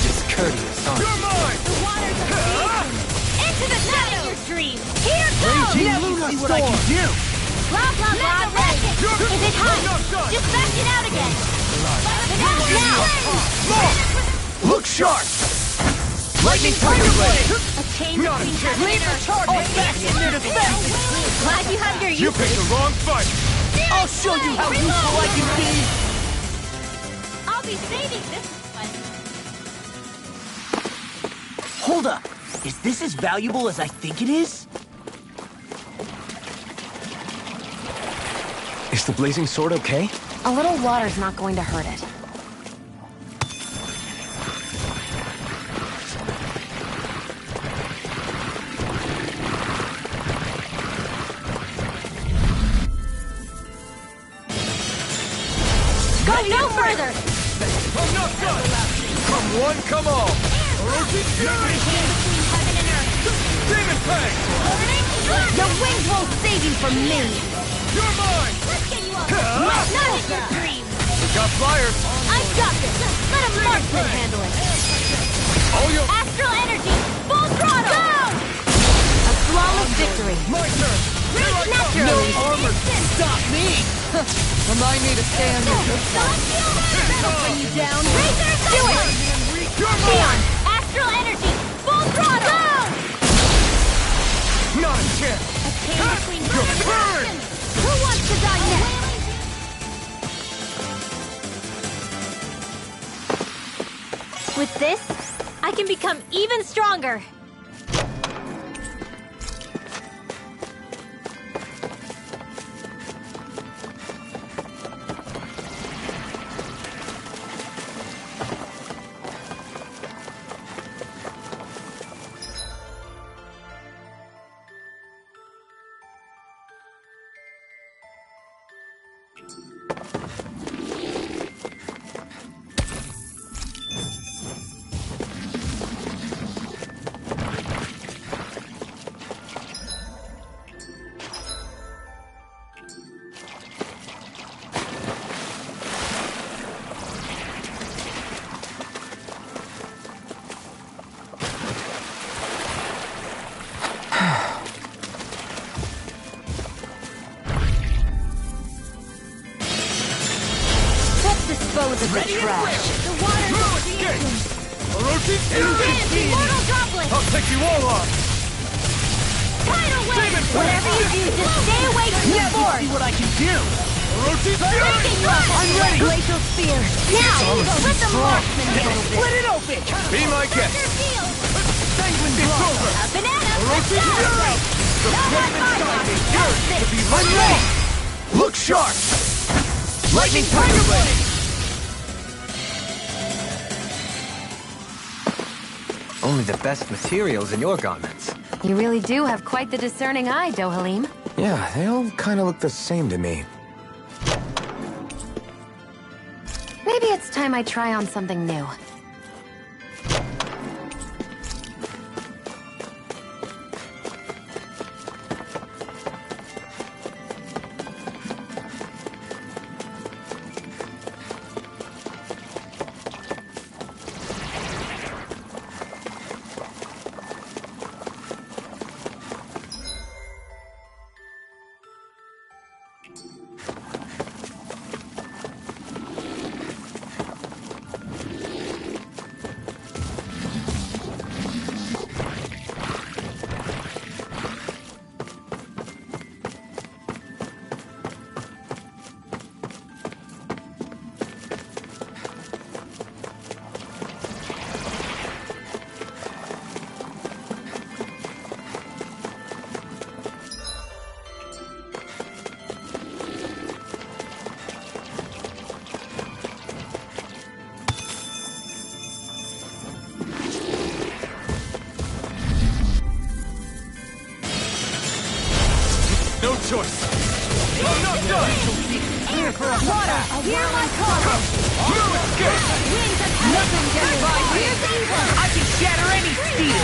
Discourteous, aren't you? The waters of freedom! Into the shadow! Your dream! Here goes! See what I can do! Blah, blah, blah, racket! Is it hot? Just back it out again! Now! Look sharp! Lightning Tiger Blade! A chain between heaven and earth! Or back in their defense! Glad you have your You uses! picked the wrong fight! I'll show you how useful I can be! I'll be saving this one! Hold up! Is this as valuable as I think it is? Is the blazing sword okay? A little water's not going to hurt it. Go no further! I'm not done! Come one, come all! Orochi Fury! Between heaven and earth! Demon Fang! Your wings won't save you from me! You're mine! Let's get you up! None of your dreams! We got flyers! I got this! Let a marksman handle it! All your... Astral energy! Full throttle! Go! A flawless victory. My turn! Here I come! Naturally! Armor can stop me! Remind me to stay on your good side. That'll bring you down! Razor! Do it! You're Leon! mine! Astral energy! Full throttle! Go! Not a chance! A chain between You're heaven and burned! earth! Who wants to die next? With this, I can become even stronger! Dispose of the trash. The water's No escape! Orochi Fury! Dance, immortal droplet! I'll take you all on! Tidal Wave! Whatever you do, just stay away from the See force! what I can do! Making you I'm ready! Glacial Spear! Now, let the marksman handle this! Split it open! Be my guest! Sanguine Blow! A banana! Orochi's Fury! The flame inside me yearns to be unleashed! Look sharp! Lightning Tiger Blade! Only the best materials in your garments. You really do have quite the discerning eye, Dohalim. Yeah, they all kind of look the same to me. Maybe it's time I try on something new. No choice! I'm not done! Here for a water! Hear my call! No escape! Wings of nothing can divide me! I can shatter any steel!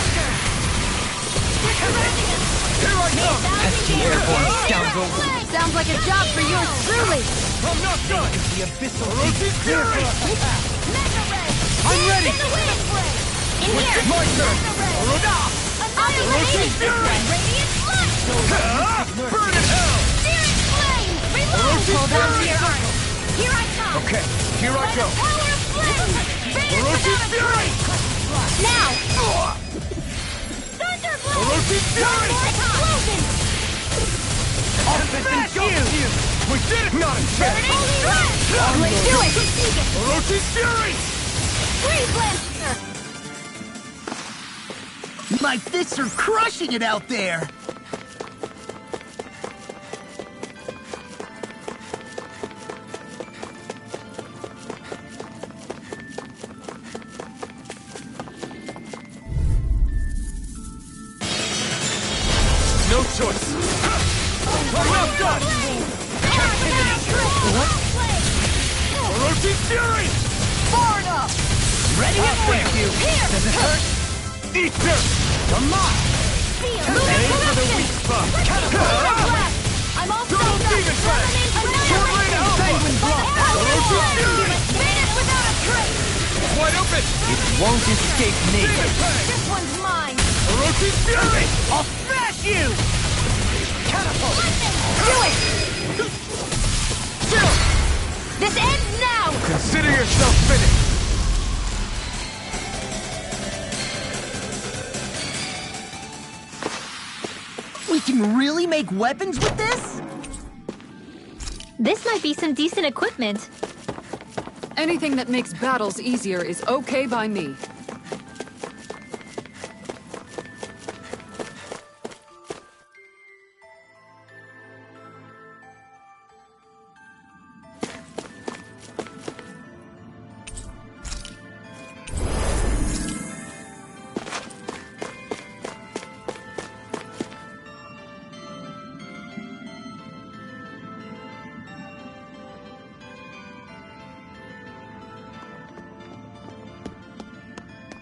Here I come! Pesky airborne scoundrel! Sounds like a job for yours truly! I'm not done! The abyssal Orochi's Fury! Mega Ray! I'm ready! In the wind! In here! My turn! Mega Ray! Annihilation! Radiant Flight! Burn in hell! Spirit Flame! Reload! Hold on to your armor! Here I come! Okay, here I go! Power of Flame! Finish Orochi's without a Fury! trace! Now! Thunderblade! Orochi's Fury! Explosion! I'll smash you! We did it! Not a chance! Holy Red! Let's do it! Orochi's Fury! Freeze Lancer! My fists are crushing it out there! No choice! I'm not done! Orochi's Fury! Far enough! Ready and thank you! Does it hurt? Eat this! Come on! Aim for the weak spot! I'm all Double Demon Blast! Short range Alpha! Sanguine Blow! Orochi's Fury! Finish without a trace! Wide open! It won't escape me! Demon Fang! This one's mine! Orochi's Fury! I'll smash you! Catapult! Do it! This ends now! Consider yourself finished! We can really make weapons with this? This might be some decent equipment. Anything that makes battles easier is okay by me.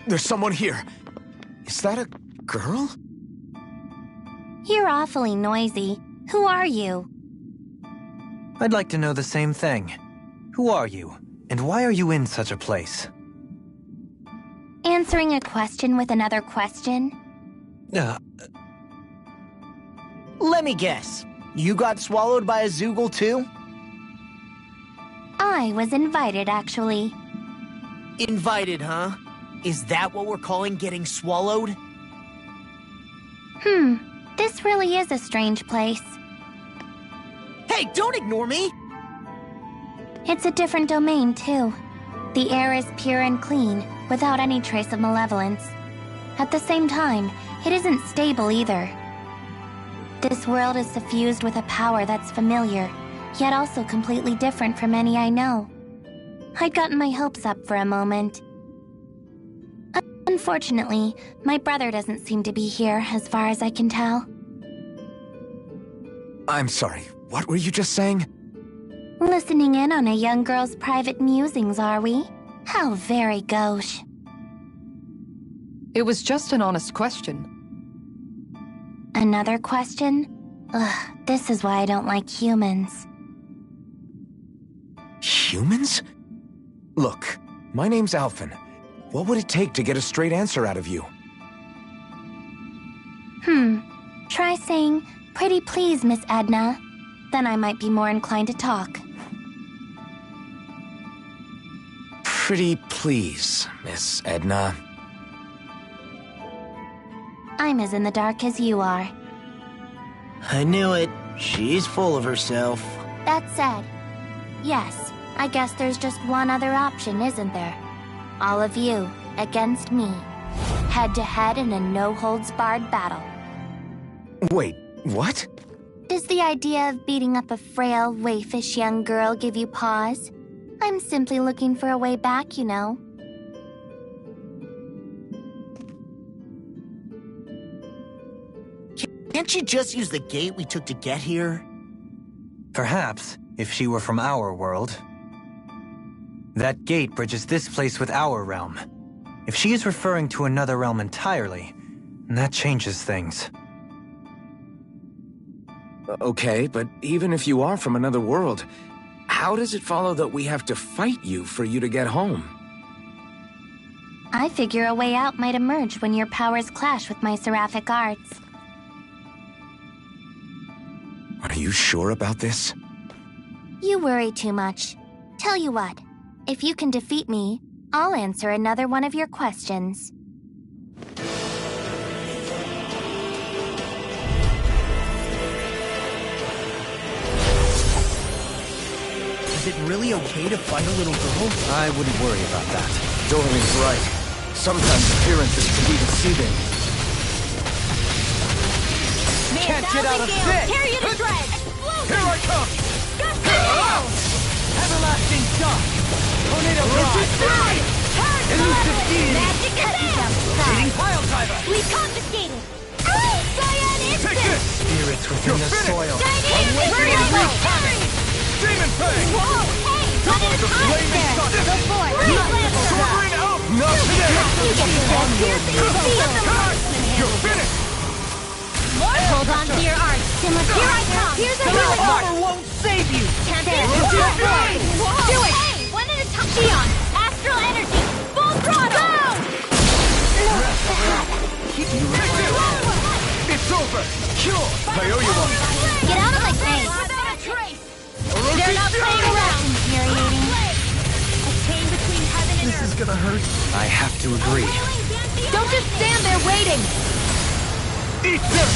There's someone here. Is that a girl? You're awfully noisy. Who are you? I'd like to know the same thing. Who are you? And why are you in such a place? Answering a question with another question? Let me guess. You got swallowed by a Zoogle too? I was invited, actually. Invited, huh? Is that what we're calling getting swallowed? This really is a strange place. Hey, don't ignore me! It's a different domain, too. The air is pure and clean, without any trace of malevolence. At the same time, it isn't stable either. This world is suffused with a power that's familiar, yet also completely different from any I know. I'd gotten my hopes up for a moment. Unfortunately, my brother doesn't seem to be here, as far as I can tell. I'm sorry, what were you just saying? Listening in on a young girl's private musings, are we? How very gauche. It was just an honest question. Another question? Ugh, this is why I don't like humans. Humans? Look, my name's Alphen. What would it take to get a straight answer out of you? Try saying, "Pretty please, Miss Edna." Then I might be more inclined to talk. Pretty please, Miss Edna. I'm as in the dark as you are. I knew it. She's full of herself. That said, yes, I guess there's just one other option, isn't there? All of you against me. Head to head in a no-holds-barred battle. Wait, what? Does the idea of beating up a frail, waifish young girl give you pause? I'm simply looking for a way back, you know. Can't she just use the gate we took to get here? Perhaps, if she were from our world. That gate bridges this place with our realm. If she is referring to another realm entirely, that changes things. Okay, but even if you are from another world, how does it follow that we have to fight you for you to get home? I figure a way out might emerge when your powers clash with my seraphic arts. Are you sure about this? You worry too much. Tell you what, if you can defeat me, I'll answer another one of your questions. Is it really okay to fight a little girl? I wouldn't worry about that. Doreen's right. Sometimes appearances can be deceiving. Can't get out of this! Tear you to shreds! Here I come! Everlasting shock! Tornado rod! Elusive beam! Magic attack! Leading pile driver! We confiscated! Cyan instant! Take this! Spirits within the soil. Demon Fang! Whoa! Hey! What is time there? The force! Sovereign out! Not today! You're finished! Hold on to your arts! Here I come! Here's a healing armor won't save you! Can't do it! Hey! One at a time! Xion! Astral energy! Full throttle! It's over! Cure! I owe you one! Get out of my face! They're not playing around! Infuriating. A chain between heaven and earth. This is gonna hurt. I have to agree. Don't just stand there waiting! Eat this!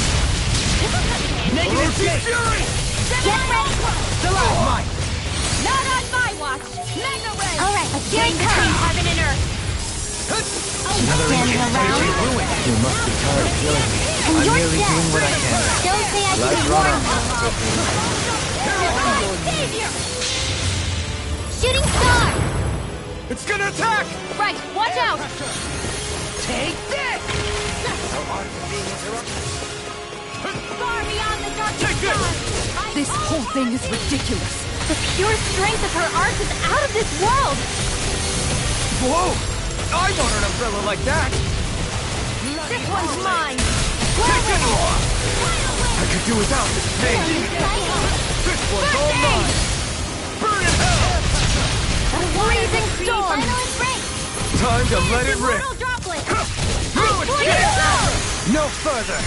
Negative Fury! Get ready! Mine! Not on my watch! Mega Ray! Alright, Here it comes! Heaven and earth! Another incantation. You must be tired of killing me. I'm merely doing what I can. Don't say I Let's didn't run warn you. Savior! Shooting star! It's gonna attack! Right, watch out! Take this! Far beyond the dark sky! This whole thing is ridiculous. The pure strength of her art is out of this world! Whoa! I want an umbrella like that! This one's mine! Take it! I could do without this thing! This one's all mine! Burn in hell! A blazing storm! Time to let it rip! Droplet! Through its gate! No further!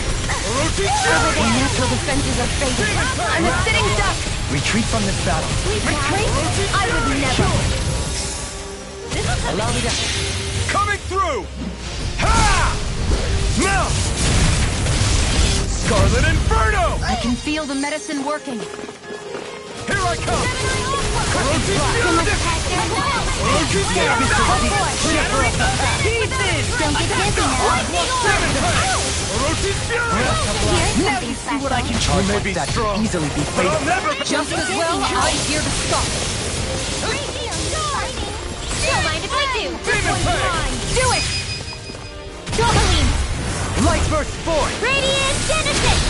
Orochi Fury! The natural defenses are fading. I'm a sitting duck! Retreat from this battle. Retreat? I would never! Allow me to... Coming through! Ha! Now! Scarlet Inferno! I can feel the medicine working. Here I come! Orochi Don't get dizzy now. Orochi Fury! Now you see What I can Charge do. like that can easily be But I'll faced. never... Just as well, I'm here to stop. Don't mind if I do. Demon Fang! Do it! Tourmaline! Light Burst Force! Radiant Genesis!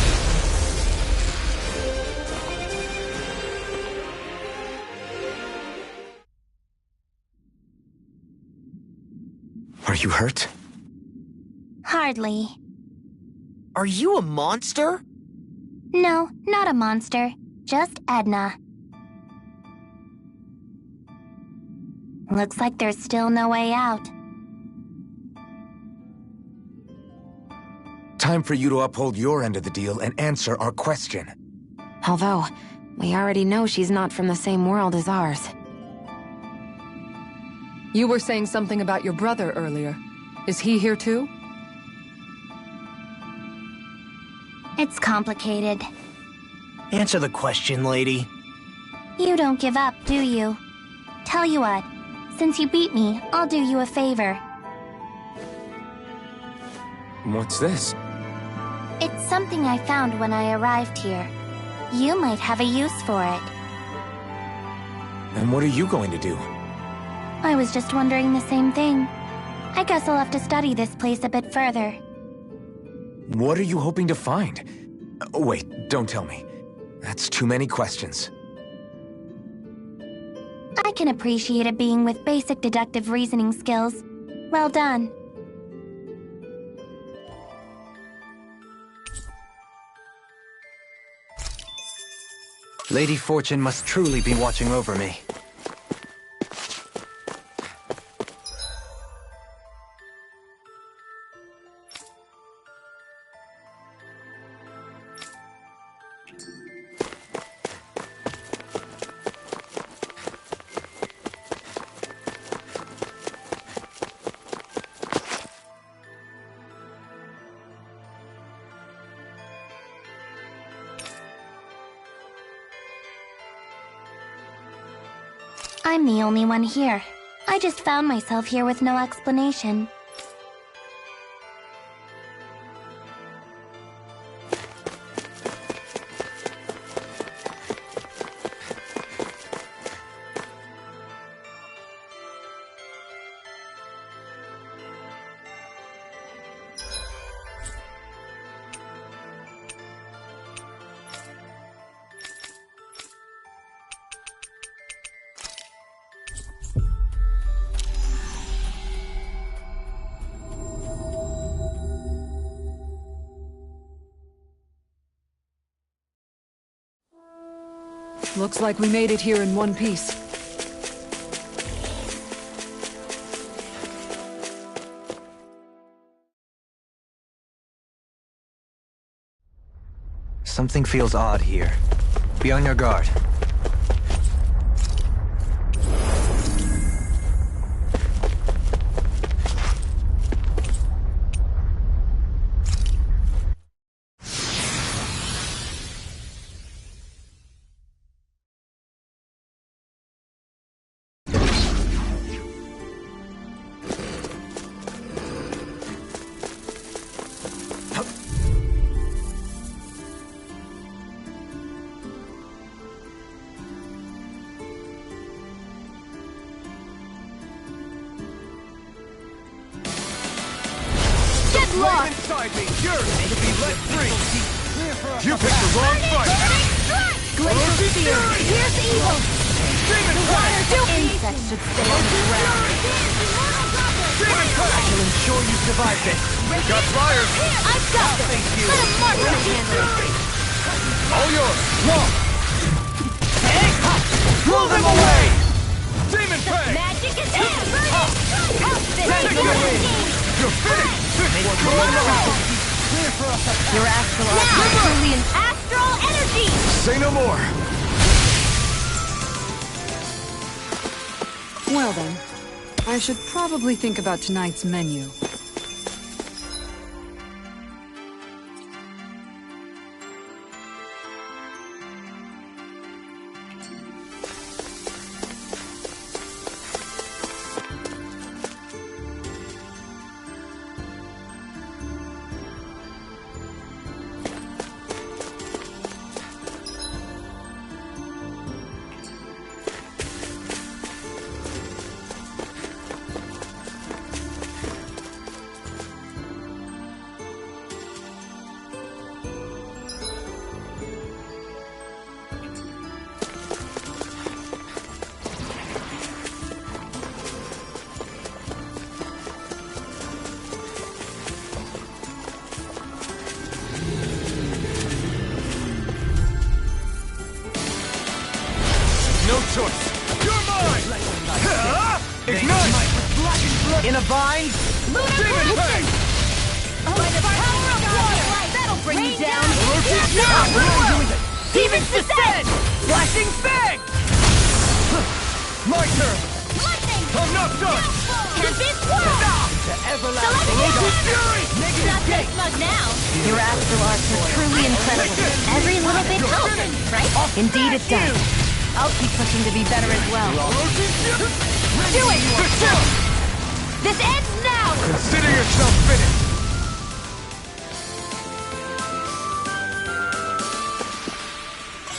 Are you hurt? Hardly. Are you a monster? No, not a monster. Just Edna. Looks like there's still no way out. Time for you to uphold your end of the deal and answer our question. Although, we already know she's not from the same world as ours. You were saying something about your brother earlier. Is he here too? It's complicated. Answer the question, lady. You don't give up, do you? Tell you what, since you beat me, I'll do you a favor. What's this? It's something I found when I arrived here. You might have a use for it. And what are you going to do? I was just wondering the same thing. I guess I'll have to study this place a bit further. What are you hoping to find? Wait, don't tell me. That's too many questions. I can appreciate a being with basic deductive reasoning skills. Well done. Lady Fortune must truly be watching over me. I'm the only one here. I just found myself here with no explanation. Looks like we made it here in one piece. Something feels odd here. Be on your guard. Flame inside me, yours to be let free. You picked the wrong fight. Glacial Spear, here's evil! Demon Fang! Insects should stay on the ground. Demon Fang! I will ensure you survive this. You got fire. I've got this! Thank you. Let him mark the handle! All yours. Long. Roll them away. Demon Fang! Magic is here! Take your win. You're finished. This one's going around. Your astral Now, is truly an astral energy! Say no more. Well then, I should probably think about tonight's menu. In a bind? Demon Fang! By the power of water! That'll bring you down! Demon's Descent! Flashing Fang! My turn! I'm not done! Can this work? To everlasting fury! Not so smug now. Your astral arts are truly incredible. Every little bit helps, right? Indeed it does. I'll keep pushing to be better as well. Do it! This ends now! Consider yourself finished!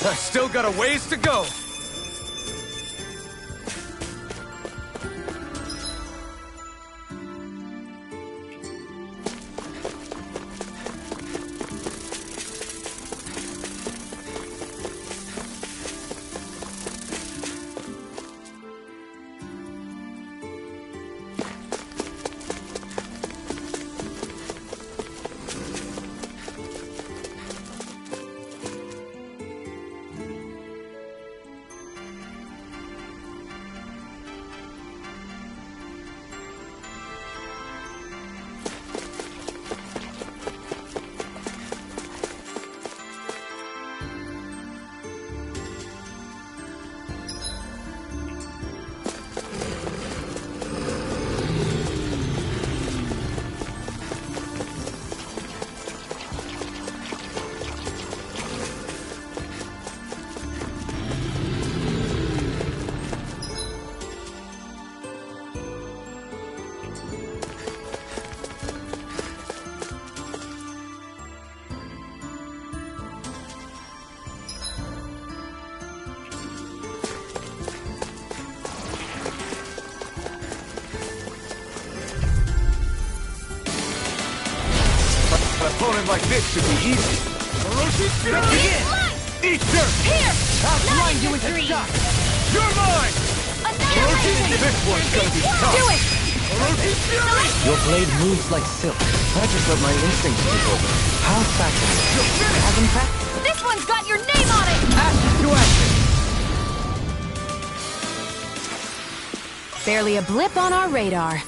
I've still got a ways to go! An opponent like this should be easy. Begin! Eat dirt! Here! I'll Not blind in you your into dreams. dust! You're mine! Annihilation! This one's gonna be tough! Do it! Your blade moves like silk. I just let my instincts take over. How fascinating. Hasn't practiced. This one's got your name on it! Ashes to action! Barely a blip on our radar.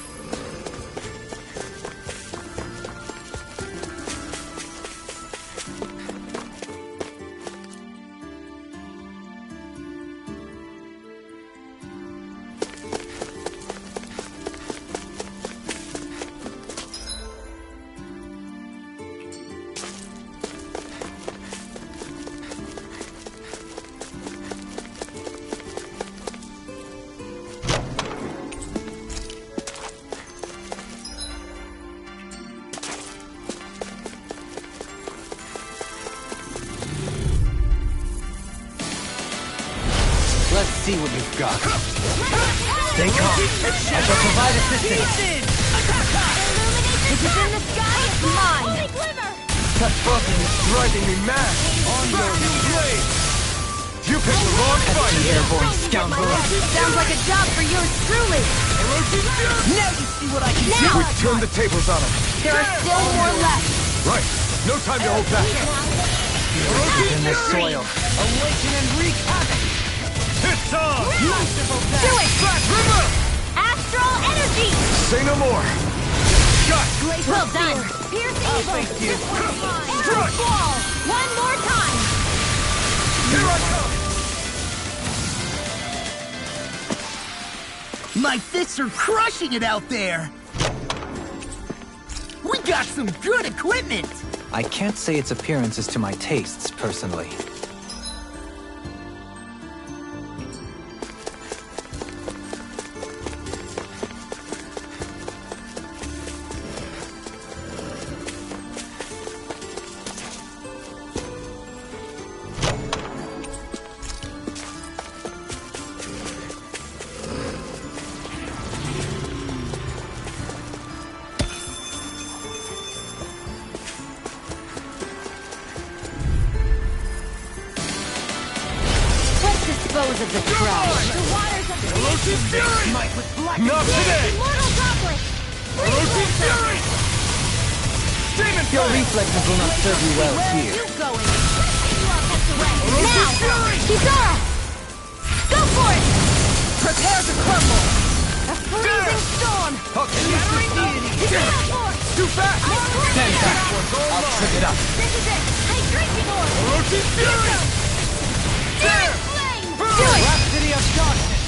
Let's see what you've got. Stay calm. I shall provide assistance. Which is in the sky is mine! That buzzing is driving me mad! On your blade! You picked the wrong fight! Airborne scoundrel. Sounds like a job for yours truly! Now you see what I can do! We've turned the tables on him! There are still more left! Right! No time to hold back! In the soil. Awaken and wreak havoc! It's on! Do it! River! Astral energy! Say no more! Shot! Well done! Pierce I'll evil! thank you! Arrow ball! One more time! Here I come! My fists are crushing it out there! We got some good equipment! I can't say its appearance is to my tastes, personally. Dispose of the trash. The waters of Ferocious Fury! Smite with black Not today! Immortal Goblet! Ferocious Fury! Demon Your Fang! reflexes will not serve you well here. You going? Now! Kisara! Go for it! Prepare to crumble! A freezing storm! Too fast! Stand back! I'll trip it up. This is it! Hydration orb! Orochi Fury! Searing flame! Do it! Rhapsody of darkness!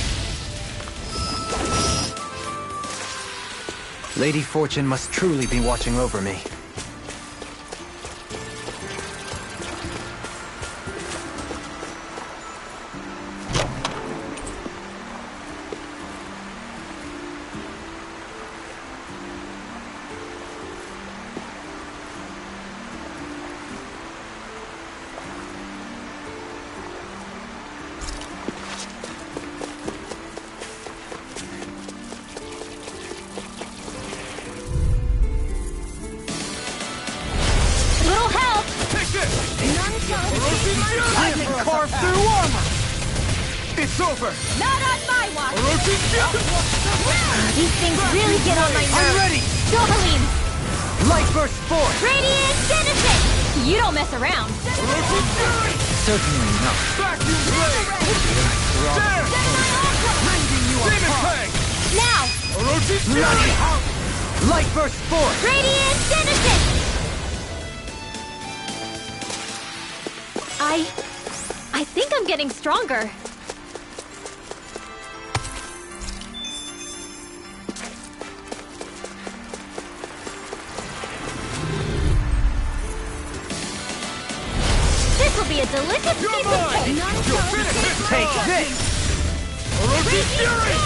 Lady Fortune must truly be watching over me. Little help! Take this! None shall Orochi escape my Fury! I can carve through armor! It's over! Not on my watch! Orochi Fury! These things really get on my I'm nerves. ready! Silverline, Light Burst Force! Radiant Genesis! You don't mess around. Orochi Fury! Certainly not. Vacuum Blade! There! Demon Fang! Now, Orochi Fury! Light Burst Force! Radiant Genesis! I think I'm getting stronger. This will be a delicious piece of cake. Take this! Orochi Fury!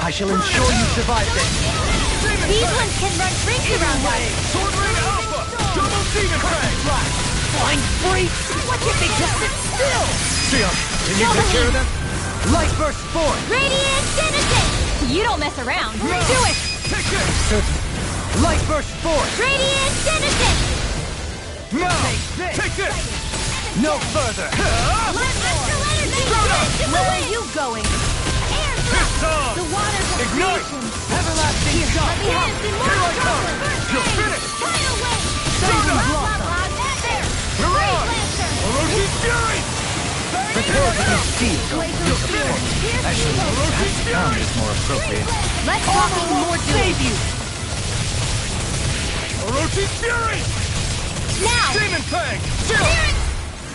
I shall ensure you survive this. These ones can run rings around us. Sword Raid Alpha! Double Demon Fang! Flying free! What if they just sit still? Sion, can you take care of them? Light Burst Force! Radiant Genesis! You don't mess around. Do it! Take this! Certain. Light Burst Force! Radiant Genesis! No! Take this! No further! Where are you going? Piss off! The waters of Ignite! creation! Everlasting shock! Let me help! Here I come! You're finished! Tidal wave! Season Blossom! There! Mirage! Lancer! Orochi Fury! Prepare to be sealed. You're finished! Actually, Orochi sound Fury! is more appropriate. Let's talk more Save you! Orochi Fury! Now! Demon Fang!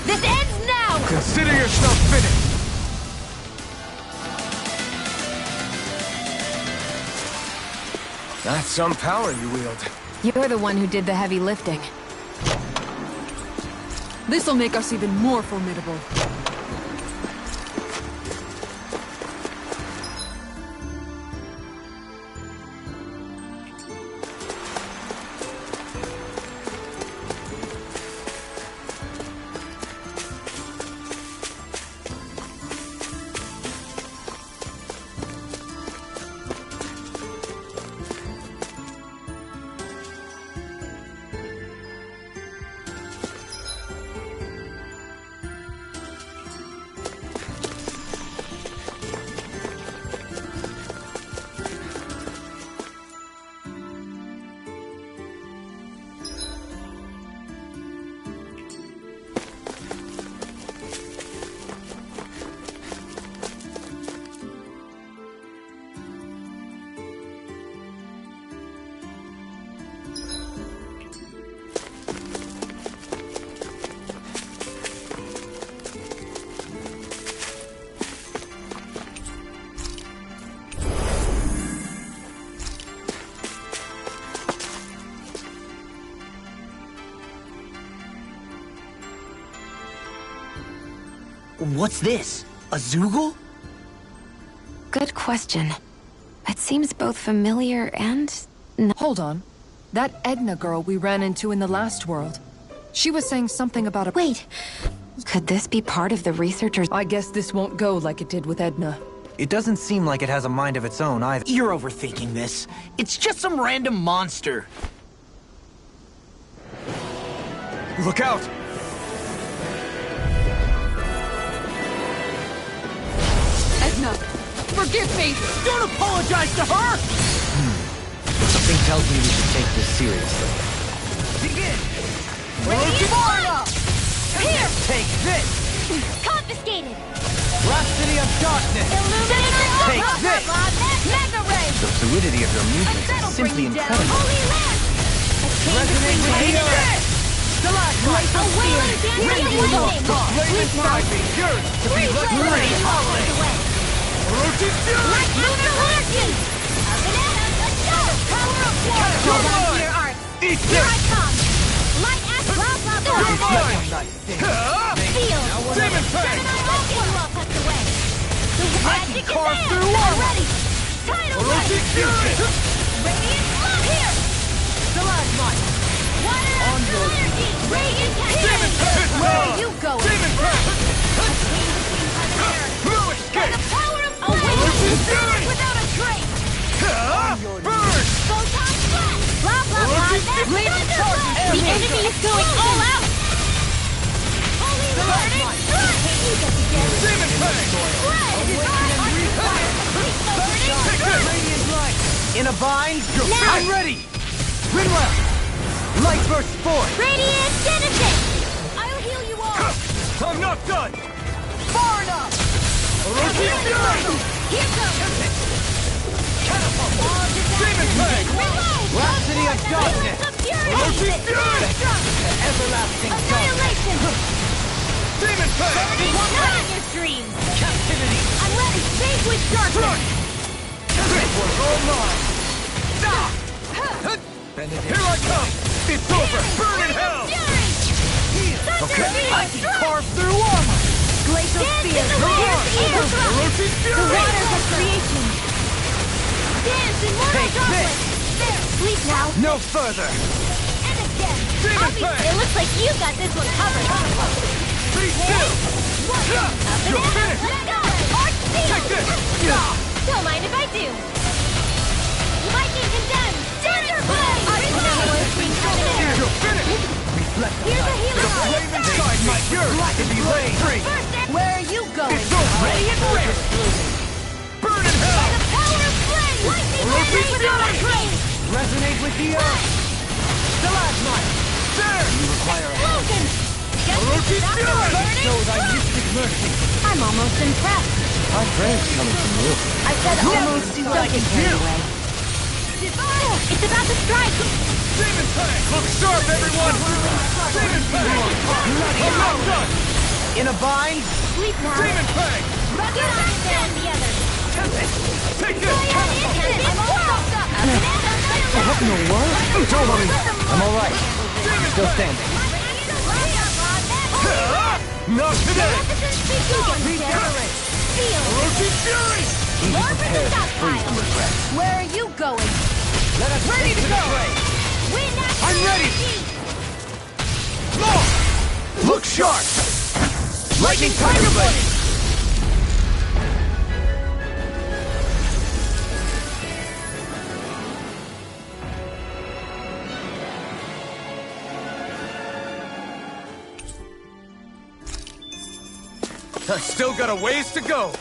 This ends now! Consider yourself finished! That's some power you wield. You're the one who did the heavy lifting. This'll make us even more formidable. What's this? A Zoogle? Good question. It seems both familiar and... Hold on. That Edna girl we ran into in the last world. She was saying something about a... Wait, Could this be part of the researchers? I guess this won't go like it did with Edna. It doesn't seem like it has a mind of its own either. You're overthinking this. It's just some random monster. Look out! Edna! Forgive me! Don't apologize to her! Something tells me we should take this seriously. Begin! Radiant Aura! Here! Take this! Confiscated! Rhapsody of Darkness! Take this! Mega Ray! The fluidity of your movement is simply incredible. Holy Lance! Resonate with the earth! Stalagmite! A wailing dance of lightning! Flame inside me yearns to be let free! Orochi's Fury! Like lunar origins! A banana, let's go! Power of water! Hold on to your arts! Eat Here I this! come! Light as blah blah blah! You're mine! Feel! Demon Fang! I'll get you all tucked away! The magic is carve in! through I'm armor. ready! Tidal Orochi's Wave! Fury! Radiant flow here! Stalagmite! Water astral energy! Radiant Demon cascade! Fang! Where are you going? Demon Fang! No By escape! the power of Orochi's flame! Fury! Without a trace! Burn! Photon flash! Blah blah blah! Orochi's That's Fury! Thunder Blast! The enemy is going all out! Holy Burning Strike! You get the guess! Demon Fang! Take this! Radiant Light! In a bind? Now! I'm ready! Rinwell! Light burst forth! Radiant Genesis! I'll heal you all! I'm not done! Far enough! Orochi's Fury! Here goes! Demon Fang! Reload! Rhapsody of Darkness! Orochi's Fury! Everlasting darkness! Annihilation! Demon Fang! Not in your dreams! Captivity! I'm ready! Save with darkness! This was all mine! Here I come! It's over! Burn in hell! Okay, I can carve through armor! Glacial Spear! Here's Evil Thrust! Orochi's The Fury! waters of creation! Dance in mortal Take droplets! There! Sleep now! No further! And again! Demon Obviously, Fang! it looks like you got this one covered! Be still! You're Banana, finished! let's go! Arch Seal! Take this! Don't mind if I do! Lightning condemned! Thunder Blade! You're finished! Here's a healing Flame inside me yearns to be let free! Where are you going? It's over! Radiant Rift! Burn in hell! The power of flame! Lightning Orochi's without a Fury! trace! Resonate with the earth! Stalagmite! There! Require a Explosion! Orochi's Fury! show thy mystic mercy! I'm almost impressed. Our prayers coming from you. I said almost do what I can do! It's about to strike! Demon Fang! Look sharp, everyone! Demon Fang! I'm not done! In a bind? Sleep now! Demon Fang! Get on down the others! Take this! What in the world? Don't worry. I'm all right. Demon Still Fang! standing. Not today! Regenerate! Feel! Orochi's Fury! More projectile! Where are you going? Let us ready to go! Win that I'm ready! energy! More! Look sharp! Lightning Tiger Blade! I still got a ways to go!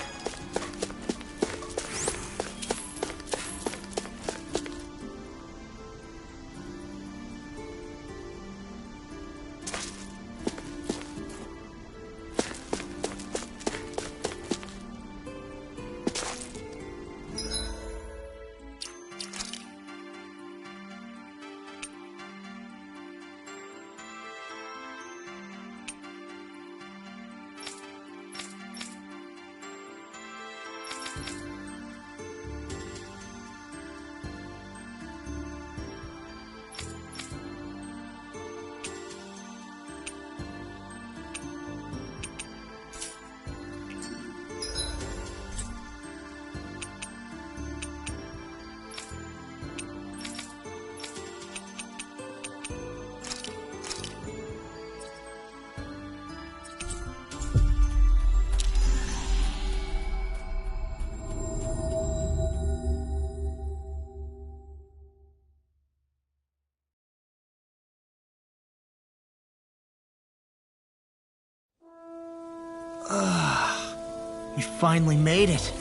We finally made it.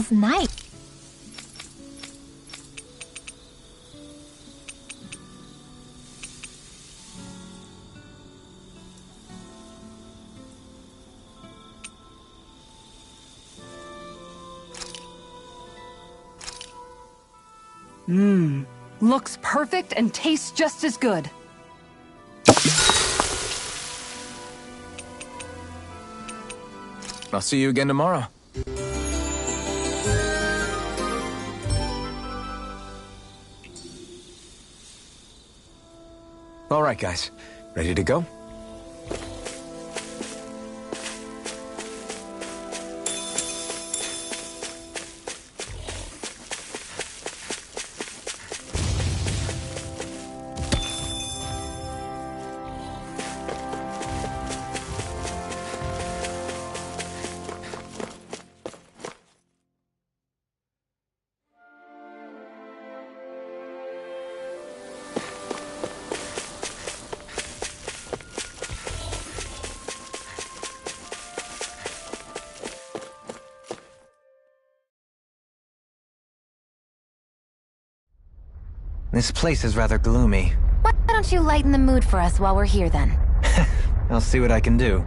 smells nice. Looks perfect and tastes just as good. I'll see you again tomorrow. All right, guys. Ready to go? This place is rather gloomy. Why don't you lighten the mood for us while we're here, then? I'll see what I can do.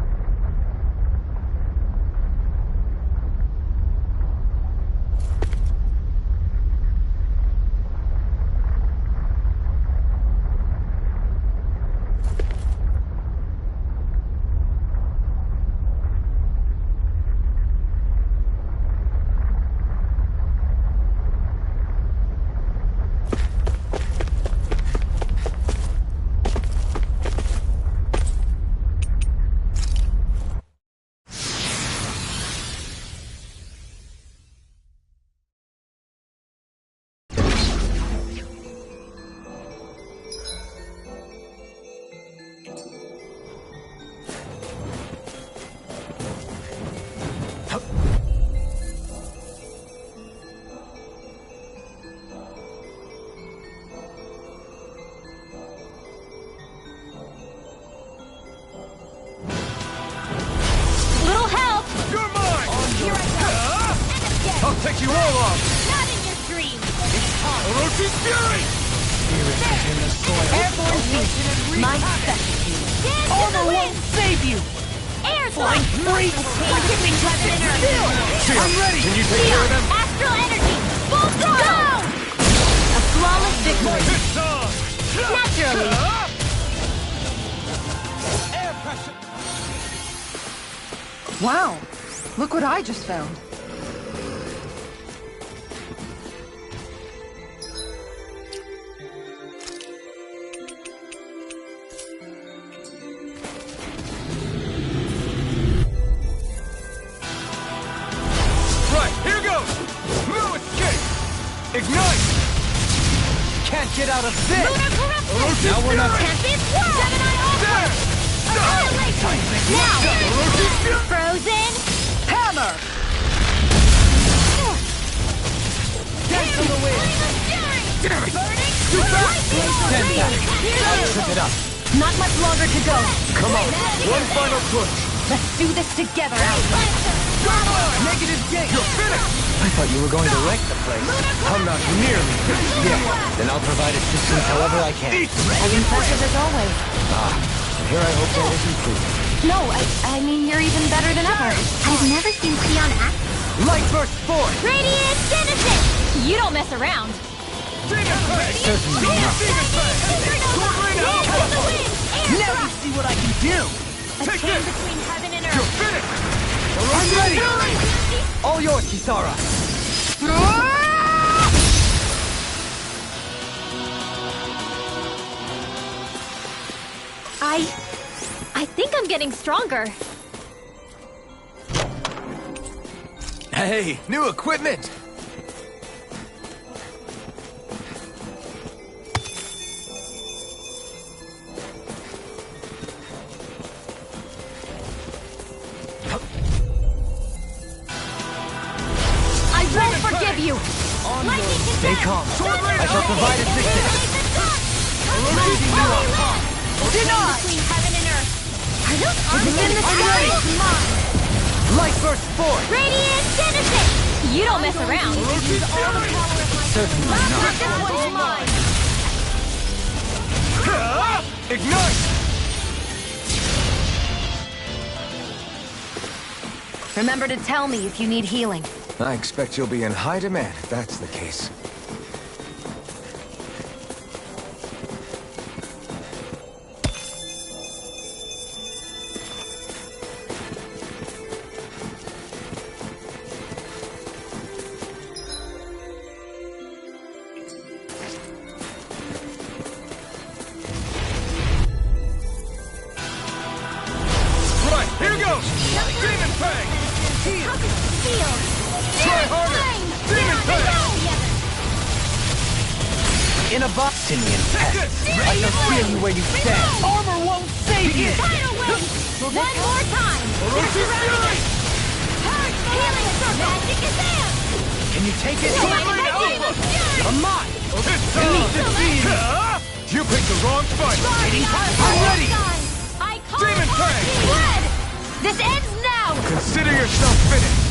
Take you all off! Not in your dreams! It's time! Orochi's Fury! Airborne fusion, my specialty. Armor won't save you! Air Flying free! Forgiving weapon energy! I'm ready! Can you take care of them? Astral energy! Full throttle! A flawless victory. Naturally! Air pressure! Wow, look what I just found. Ignite! Can't get out of this! Lunar corruption! Now we're not... Can't be swallowed! Gemini Offense! Annihilation! Now! Frozen! Hammer! Dance on the wind! Damn it! Burning! Too fast! Stand back! Trip it up! Not much longer to go. Come on! One final push! Let's do this together. Negative gate! You're finished! I thought you were going to wreck the place. I'm not nearly finished yet! Then I'll provide assistance however I can. As impressive as always. Here I hope that isn't true. No, I mean, you're even better than ever. I've never seen Xion act. Light burst forth! Radiant Genesis! You don't mess around! Certainly not. Now you see what I can do! A chain between heaven and earth! You're finished! I'm ready! All yours, Kisara! I think I'm getting stronger. Hey, new equipment! I won't forgive you. Stay calm. I shall provide assistance. Deny! Between heaven and earth! Arms in the sky. Light burst forth! Radiant Genesis! You don't mess around. Use all the power of my Certainly not. This one's mine. Ignite! Remember to tell me if you need healing. I expect you'll be in high demand if that's the case. In a Bostonian pest. I shall feel you where you stand. Armor won't save you! Final win! One more time! Healing magic is there! Can you take it? Come on! You picked the wrong fight! I'm ready! I call Demon Fang! red! This ends now! Consider yourself finished!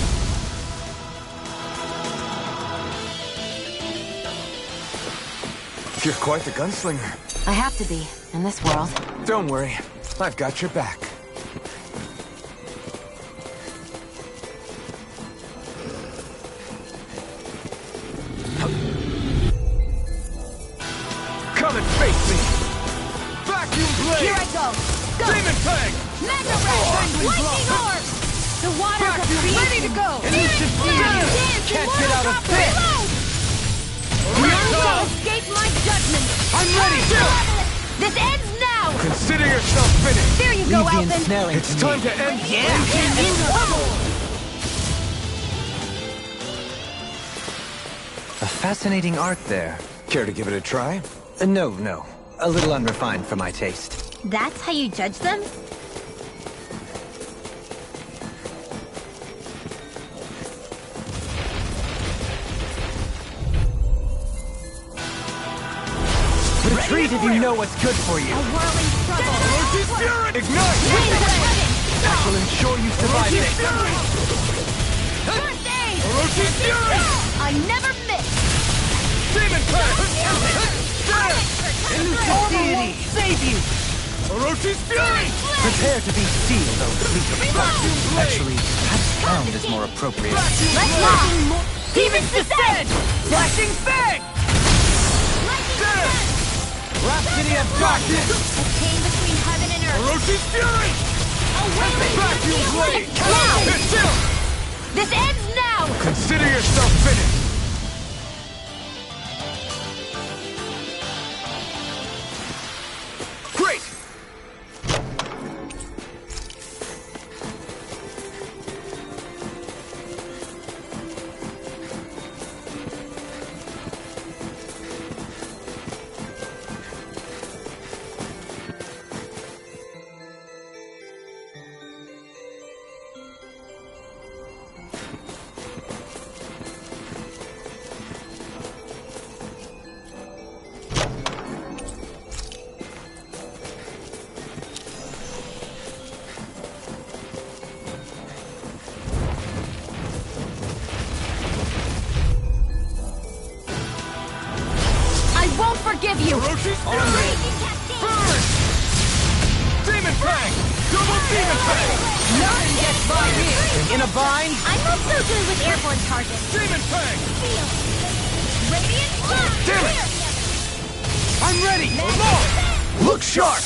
You're quite the gunslinger. I have to be, in this world. Don't worry, I've got your back. Come and face me! Vacuum blade! Here I go! Go! Demon Fang! Mega Red! Lightning Orb! The waters of creation! Ready to go! Elusive Deity! Can't get out of this! None shall escape my judgment! I'm ready! This ends now! Consider yourself finished! There you go, Leave the Elfin! ensnaring It's to time me. to end In trouble! A fascinating art there. Care to give it a try? No. A little unrefined for my taste. That's how you judge them? Retreat if you know what's good for you. A whirling trouble! Ignite! Wings of heaven! I shall ensure you survive this. First aid! Orochi's Fury! I never miss! Demon Fang! Elusive Deity, save you! Orochi's Fury! Prepare to be sealed, O fleet of fighters. Actually, perhaps found is more appropriate. Let's go! Demon's Descent! Flashing Fang! Rhapsody of Darkness! A chain between heaven and earth! Orochi's Fury! A wailing Vacuum blade! Now! It's out! This ends now! Consider yourself finished! Great! Forgive you! Orochi's Fury! Burn! Demon Fang! Double Demon Fang! Nothing gets by me! In a bind? I'm not so good with airborne targets. Demon Fang! Radiant Blast! Damn it! I'm ready! Look sharp!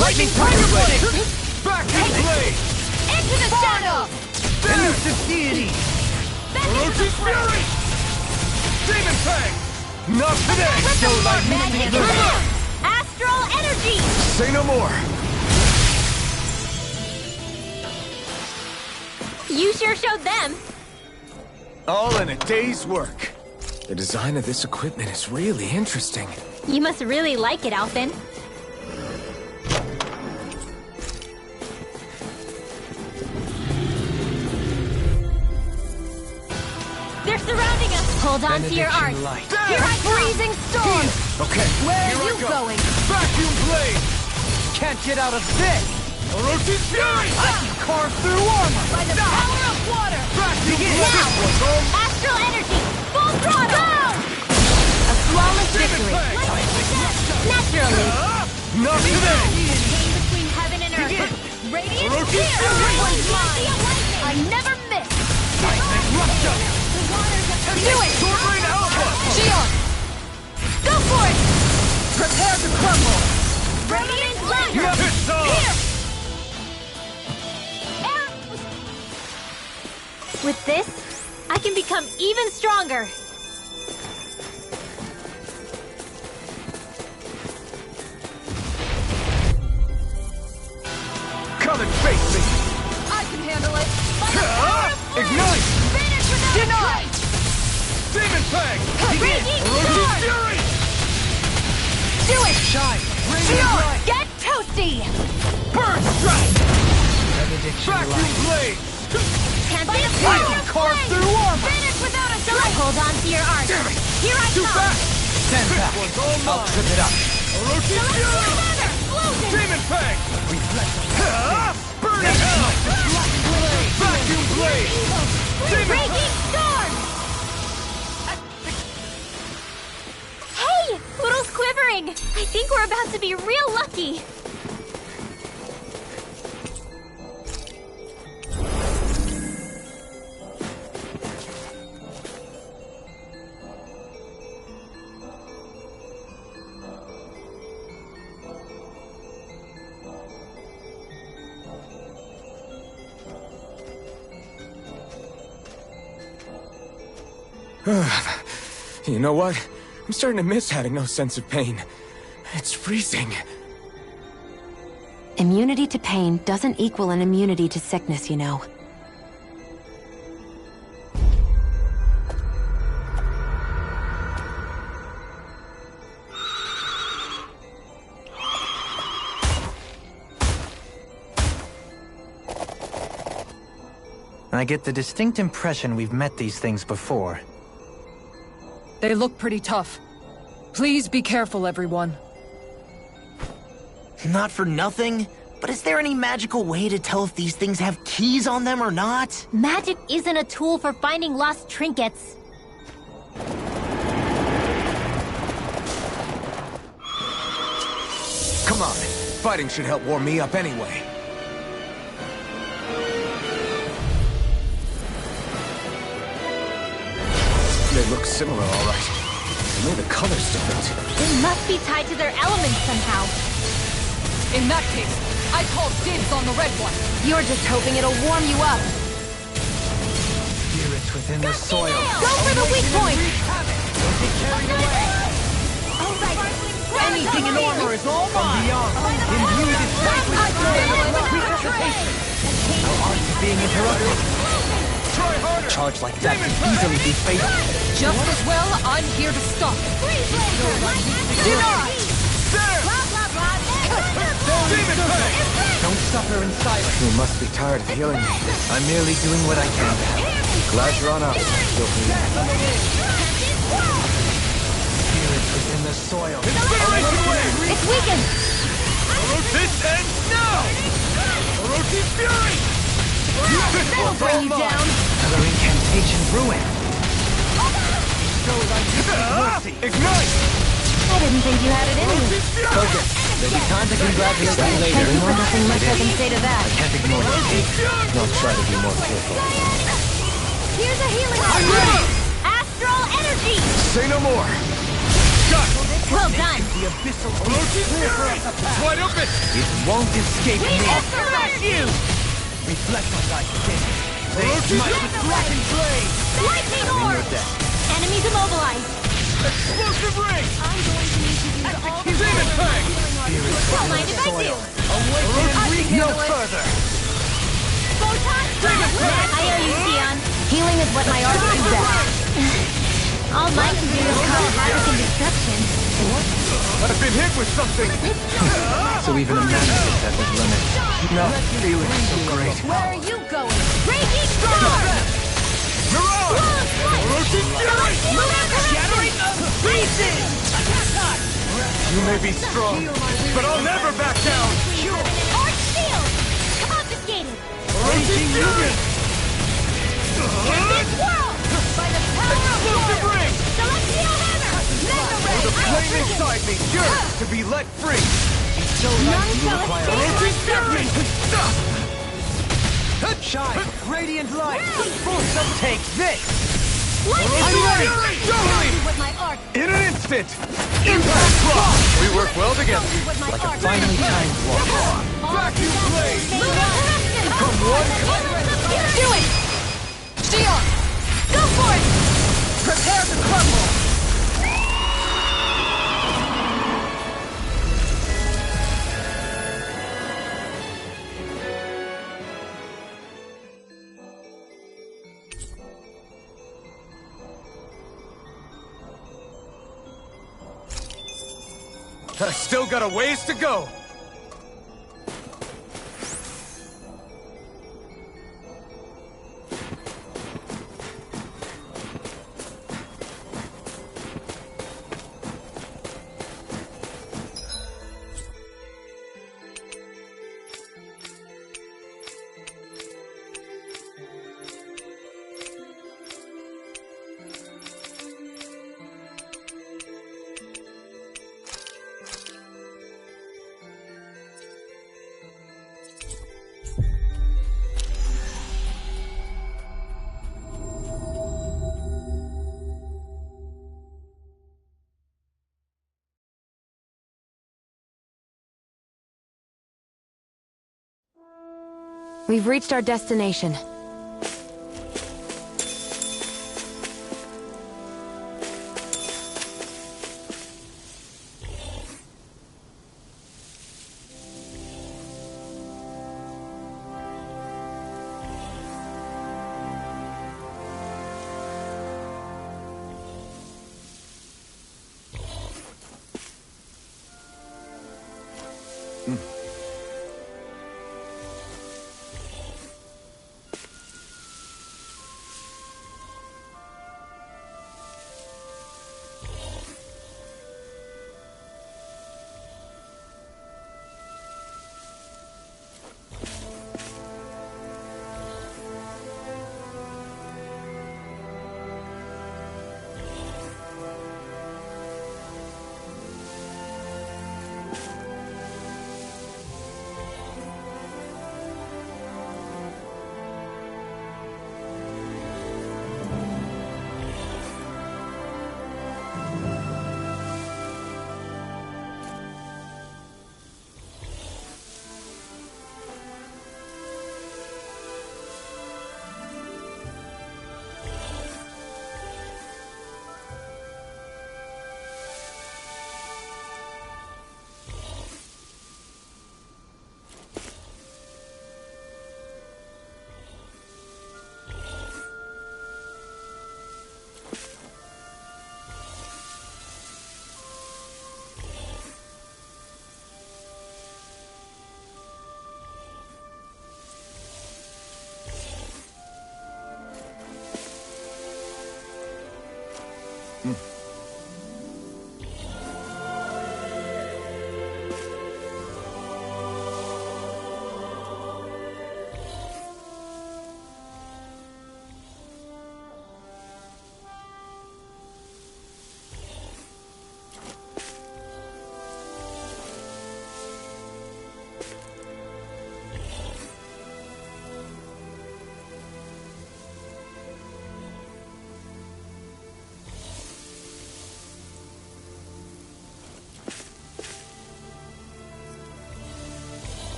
Lightning Tiger Blade! Vacuum blade! Into the shadows! Elusive Deity! Orochi's Fury! Demon Fang! Not today! So Magic! Astral Energy! Say no more! You sure showed them. All in a day's work. The design of this equipment is really interesting. You must really like it, Alphen. They're surrounding us! Hold on to your art. Light. Here I freezing storm! Okay, Where here are I you go. going? Vacuum blade! Can't get out of this! Orochi's Fury! I can carve through armor! By the power of water! Begin! Now! Astral energy! Full throttle! Go! A flawless victory! Naturally! Not today! Came between heaven and earth! Begin! Radiant Orochi's Spear! Fury! Everyone's mine! I never miss! Do it! Sword Rain Alpha! Shion! Go for it! Prepare to crumble! Radiant Lander! Piss off! With this, I can become even stronger. Come and face me! I can handle it! Ignite! Finish without Deny! a Demon Fang! Begin! Raging Orochi's Sword! Fury! Do it! Shine! Shion! Get toasty! Burn Strike! Vacuum Blade! Can't be I can carve through armor! Finish without a delay! Hold on to your art! Here I Too come! fast! Stand back. I'll trip it up. Orochi's Fury! Explosion! Demon Fang! Burn in hell! Vacuum Blade! Demon Raging Storm! Hey! Poodle's quivering! I think we're about to be real lucky! You know what? I'm starting to miss having no sense of pain. It's freezing. Immunity to pain doesn't equal an immunity to sickness, you know. I get the distinct impression we've met these things before. They look pretty tough. Please be careful, everyone. Not for nothing, but is there any magical way to tell if these things have keys on them or not? Magic isn't a tool for finding lost trinkets. Come on. Fighting should help warm me up anyway. They look similar, all right. Only the color's different. It must be tied to their elements somehow. In that case, I call dibs on the red one. You're just hoping it'll warm you up. Spirits within the soil. Go for the weak point! Anything in armor is all mine! Imbued is Our arts are being interrupted. Try harder! Charge like that could easily be fatal. Just as well, I'm here to stop it. Deny! Demon Fang! Don't suffer in silence. You must be tired of healing me. I'm merely doing what I can. Glad you're on us. Spirits within the soil. Incineration Wave! It's weakened! Orochi's ends now! Orochi's Fury! That'll bring you down! Another incantation ruined. Ignite! I didn't think you had it in you. Focus. There'll be time to congratulate you later. Thank you for nothing much I can say to that. Can't ignore this. I'll try to be more careful. Here's a healing I'm ready! Astral energy! Say no more. Well done! The abyssal Orochi's Fury! It's wide open! It won't escape me. Resurrect you! Reflect on thy sin. Orochi's Blackened blade. Lightning In orb! your death. Enemies immobilized! Explosive Ring! I'm going to need to use all the Demon Fang! Don't mind if I do! No further. Photon blast! I owe you, Sion. Healing is what my art do best. All mine can do is cause havoc and destruction. I've been hit with something! So even a magic is at his limit. No feeling so great. Where are you going? Raging Storm! Mirage! Orochi's Fury! Shattering of pieces! You may be strong, but I'll never back down! Arch Shield! Raging Union! In this world! By the power of Explosive water! ring! Celestial hammer! Mega ray! The flame inside me yearns to be let free! So None you shall require escape my fury! Shine! Radiant light! Take this! Lightning ready! Totally! with my art! In an instant! Impact block! We work well together! With my art! Finally timed walk. Vacuum blade! Come one! Do it! Shion! Go for it! Prepare to crumble! I still got a ways to go! We've reached our destination.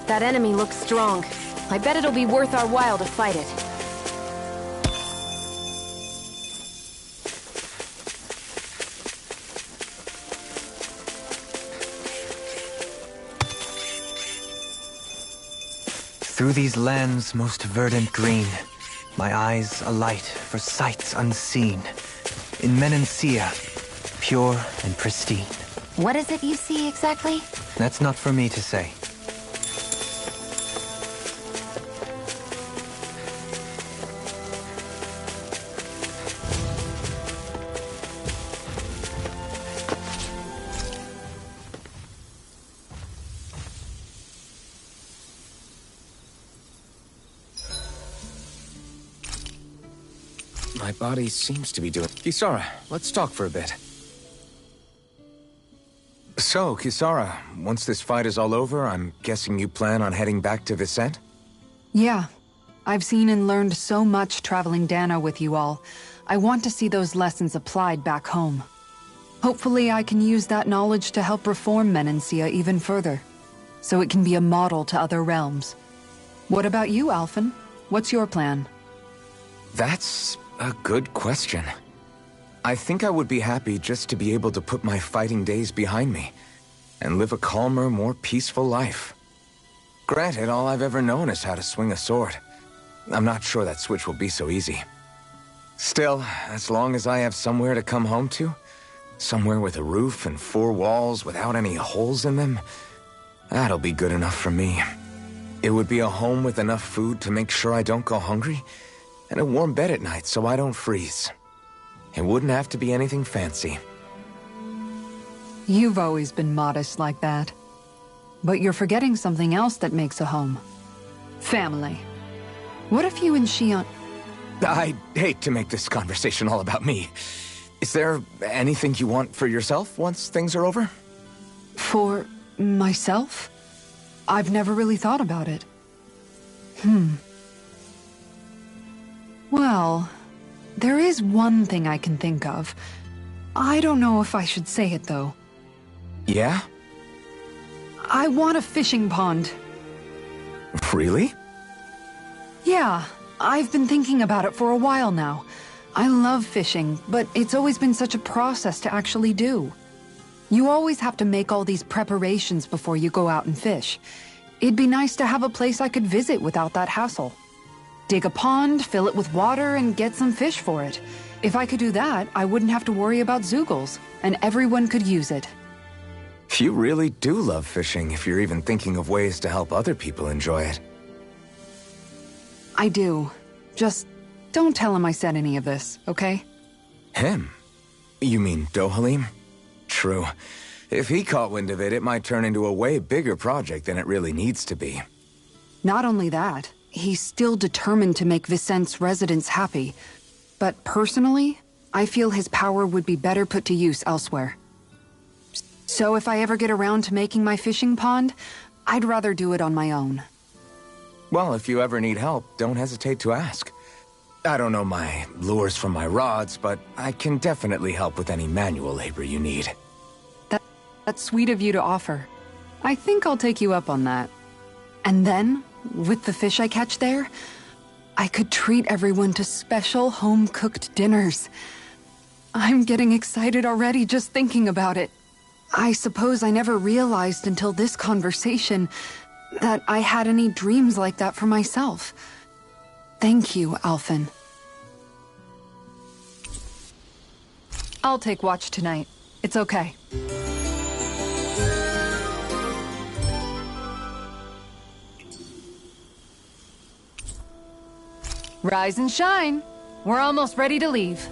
That enemy looks strong. I bet it'll be worth our while to fight it. Through these lands most verdant green, my eyes alight for sights unseen. In Menancia, pure and pristine. What is it you see exactly? That's not for me to say. My body seems to be doing... Kisara, let's talk for a bit. So, Kisara, once this fight is all over, I'm guessing you plan on heading back to Viscent? Yeah. I've seen and learned so much traveling Dano with you all. I want to see those lessons applied back home. Hopefully I can use that knowledge to help reform Menancia even further, so it can be a model to other realms. What about you, Alphen? What's your plan? That's a good question. I think I would be happy just to be able to put my fighting days behind me and live a calmer, more peaceful life. Granted, all I've ever known is how to swing a sword. I'm not sure that switch will be so easy. Still, as long as I have somewhere to come home to, somewhere with a roof and 4 walls without any holes in them, that'll be good enough for me. It would be a home with enough food to make sure I don't go hungry, and a warm bed at night so I don't freeze. It wouldn't have to be anything fancy. You've always been modest like that. But you're forgetting something else that makes a home. Family. What if you and Shion... I hate to make this conversation all about me. Is there anything you want for yourself once things are over? For myself? I've never really thought about it. Well, there is one thing I can think of. I don't know if I should say it, though. Yeah? I want a fishing pond. Really? Yeah, I've been thinking about it for a while now. I love fishing, but it's always been such a process to actually do. You always have to make all these preparations before you go out and fish. It'd be nice to have a place I could visit without that hassle. Dig a pond, fill it with water, and get some fish for it. If I could do that, I wouldn't have to worry about Zeugles, and everyone could use it. You really do love fishing if you're even thinking of ways to help other people enjoy it. I do. Just don't tell him I said any of this, okay? Him? You mean Dohalim? True. If he caught wind of it, it might turn into a way bigger project than it really needs to be. Not only that, he's still determined to make Viscent's residents happy. But personally, I feel his power would be better put to use elsewhere. So if I ever get around to making my fishing pond, I'd rather do it on my own. Well, if you ever need help, don't hesitate to ask. I don't know my lures from my rods, but I can definitely help with any manual labor you need. That's sweet of you to offer. I think I'll take you up on that. And then, with the fish I catch there, I could treat everyone to special home-cooked dinners. I'm getting excited already just thinking about it. I suppose I never realized until this conversation that I had any dreams like that for myself. Thank you, Alphen. I'll take watch tonight. It's okay. Rise and shine. We're almost ready to leave.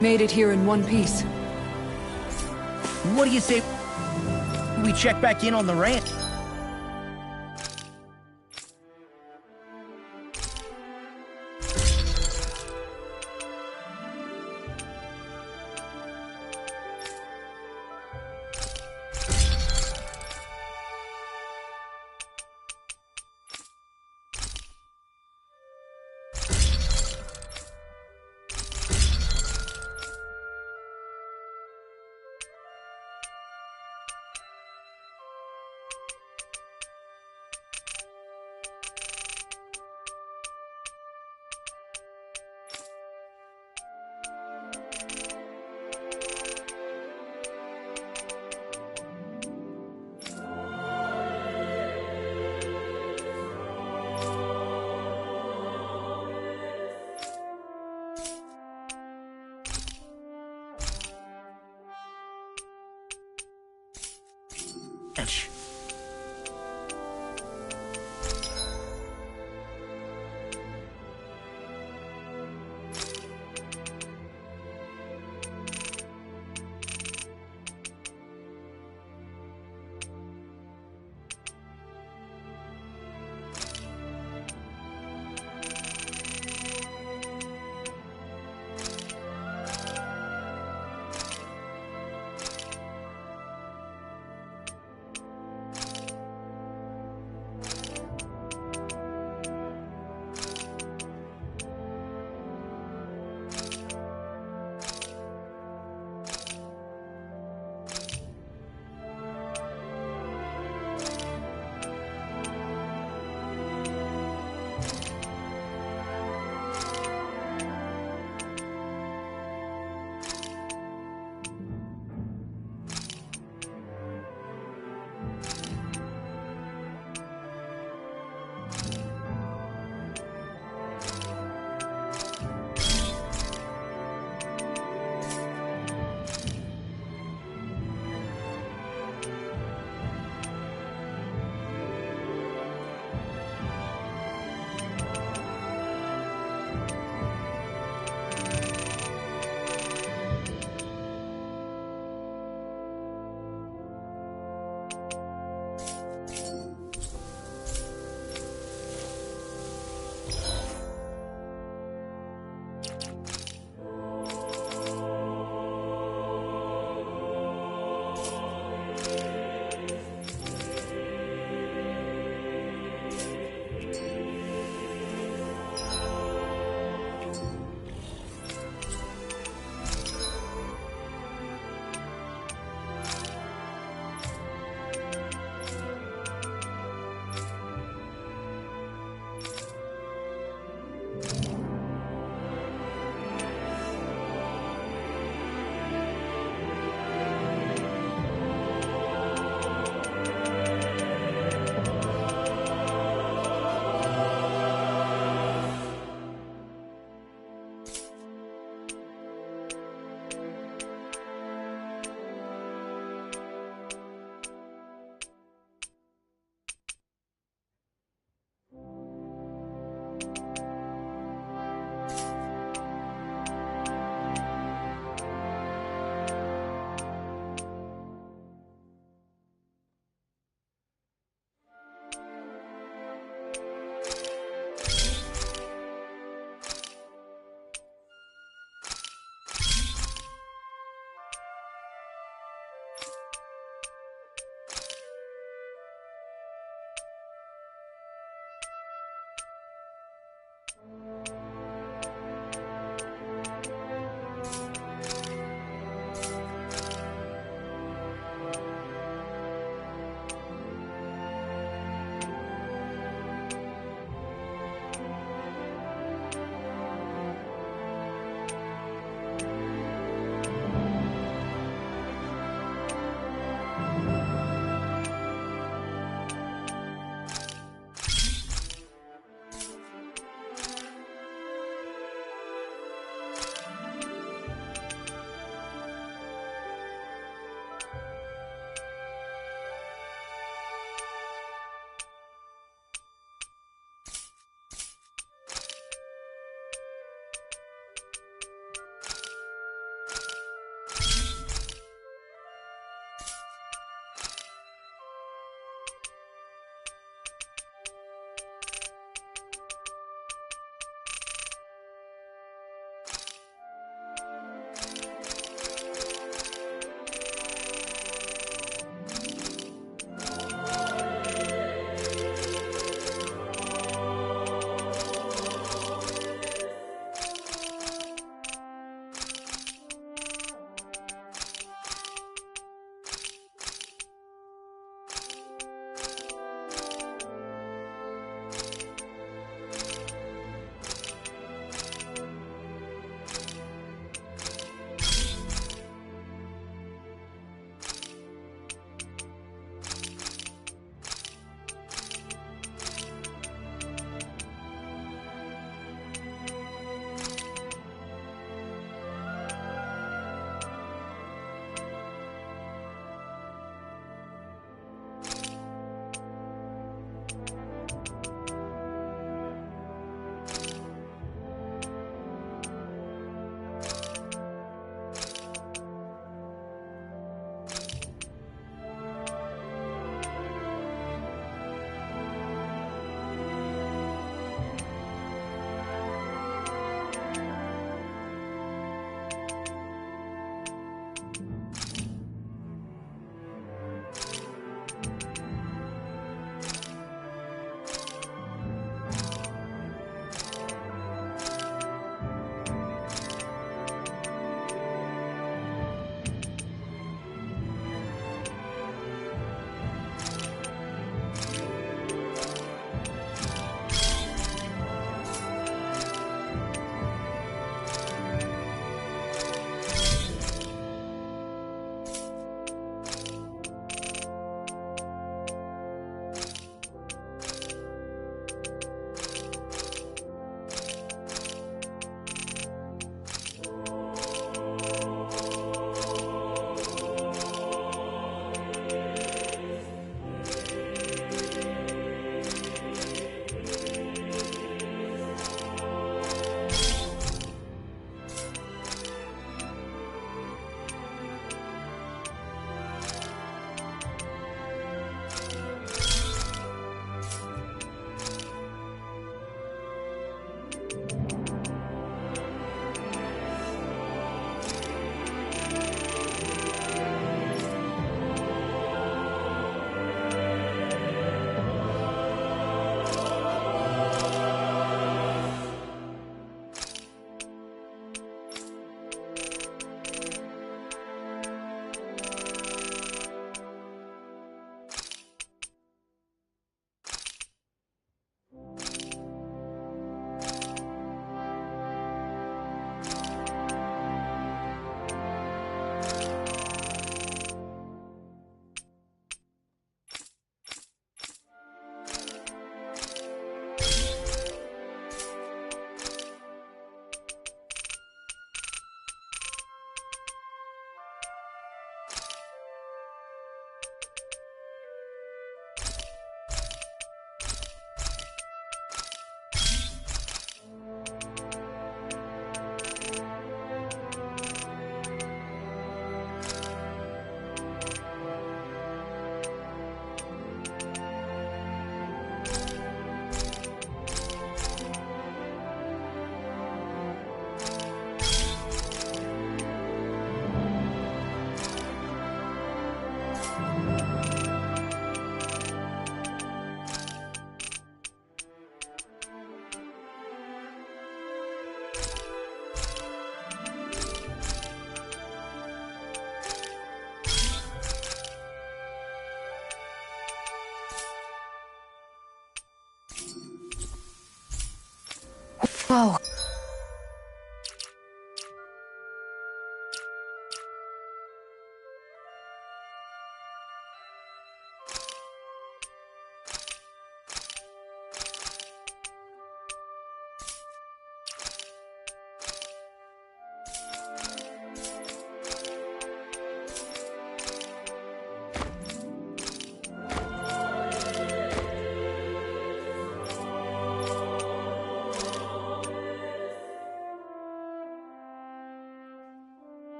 Made it here in one piece. What do you say we check back in on the ranch?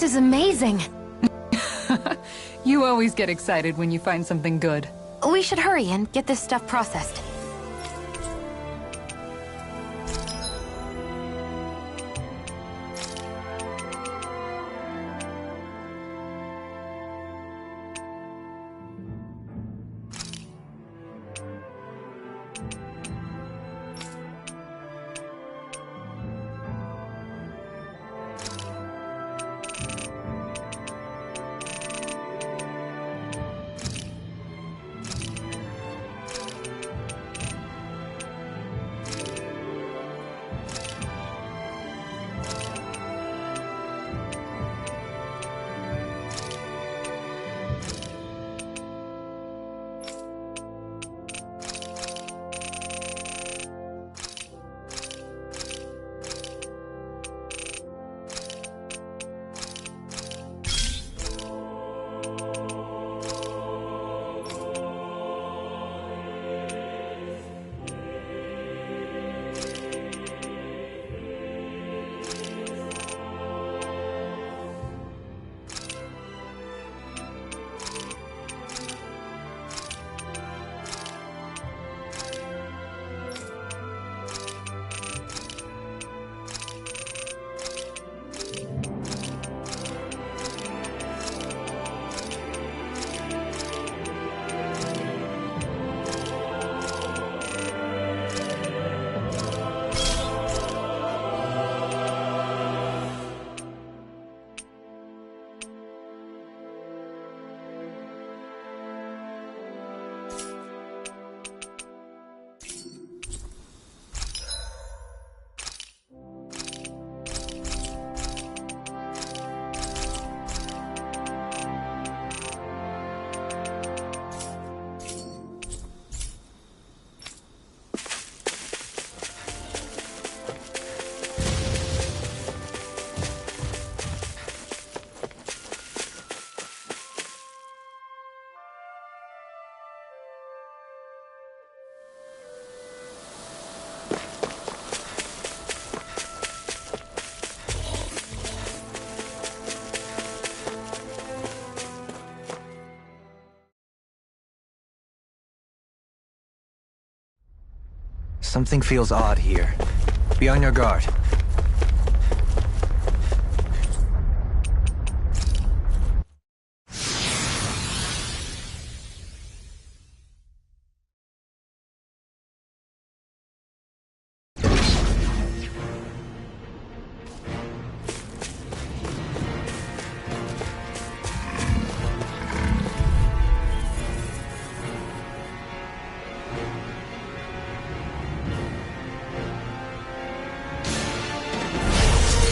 This is amazing. You always get excited when you find something good. We should hurry and get this stuff processed. Something feels odd here. Be on your guard.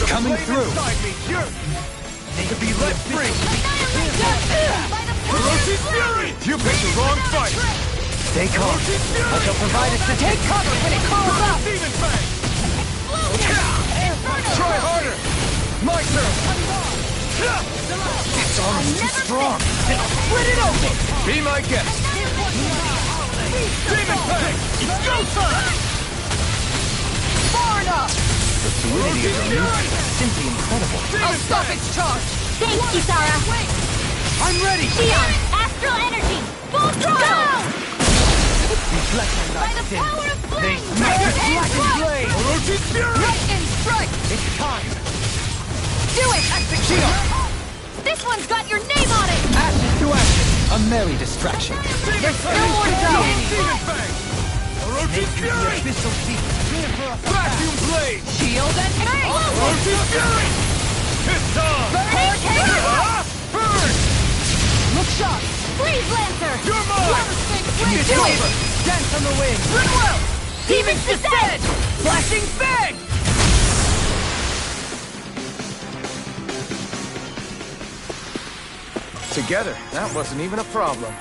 Coming through! They could be let free! Ferocious Fury! You picked the wrong fight! Stay calm. I shall provide assistance. Take cover when it calls up! Demon Fang! Try harder! My turn! This arm is too strong. Then I'll split it open! Be my guest! Demon Fang! It's go time! Far enough! The fluidity of your movement is simply incredible. I'll stop its charge! Thanks, Kisara. I'm ready! Xion, astral energy, full throttle! Reflect on By thy the sins. power of They flame! smack Fire it and black and blood! blade. Ferocious Fury! Lightning strike! It's time. Do it! Execute! This one's got your name on it! Ashes to ashes. A merry distraction. There's still more to go! Demon Fang! Ferocious Fury! Abyssal deep. Vacuum Blade! Shield and bang! Ferocious Fury! It's on! Burning Tail! Burn! Look sharp! Freeze Lancer! You're mine! Water Sphinx Blade! It's Do it! over. Dance on the wind. Goodwill! Demon's Descent! Flashing Fang! Together, that wasn't even a problem.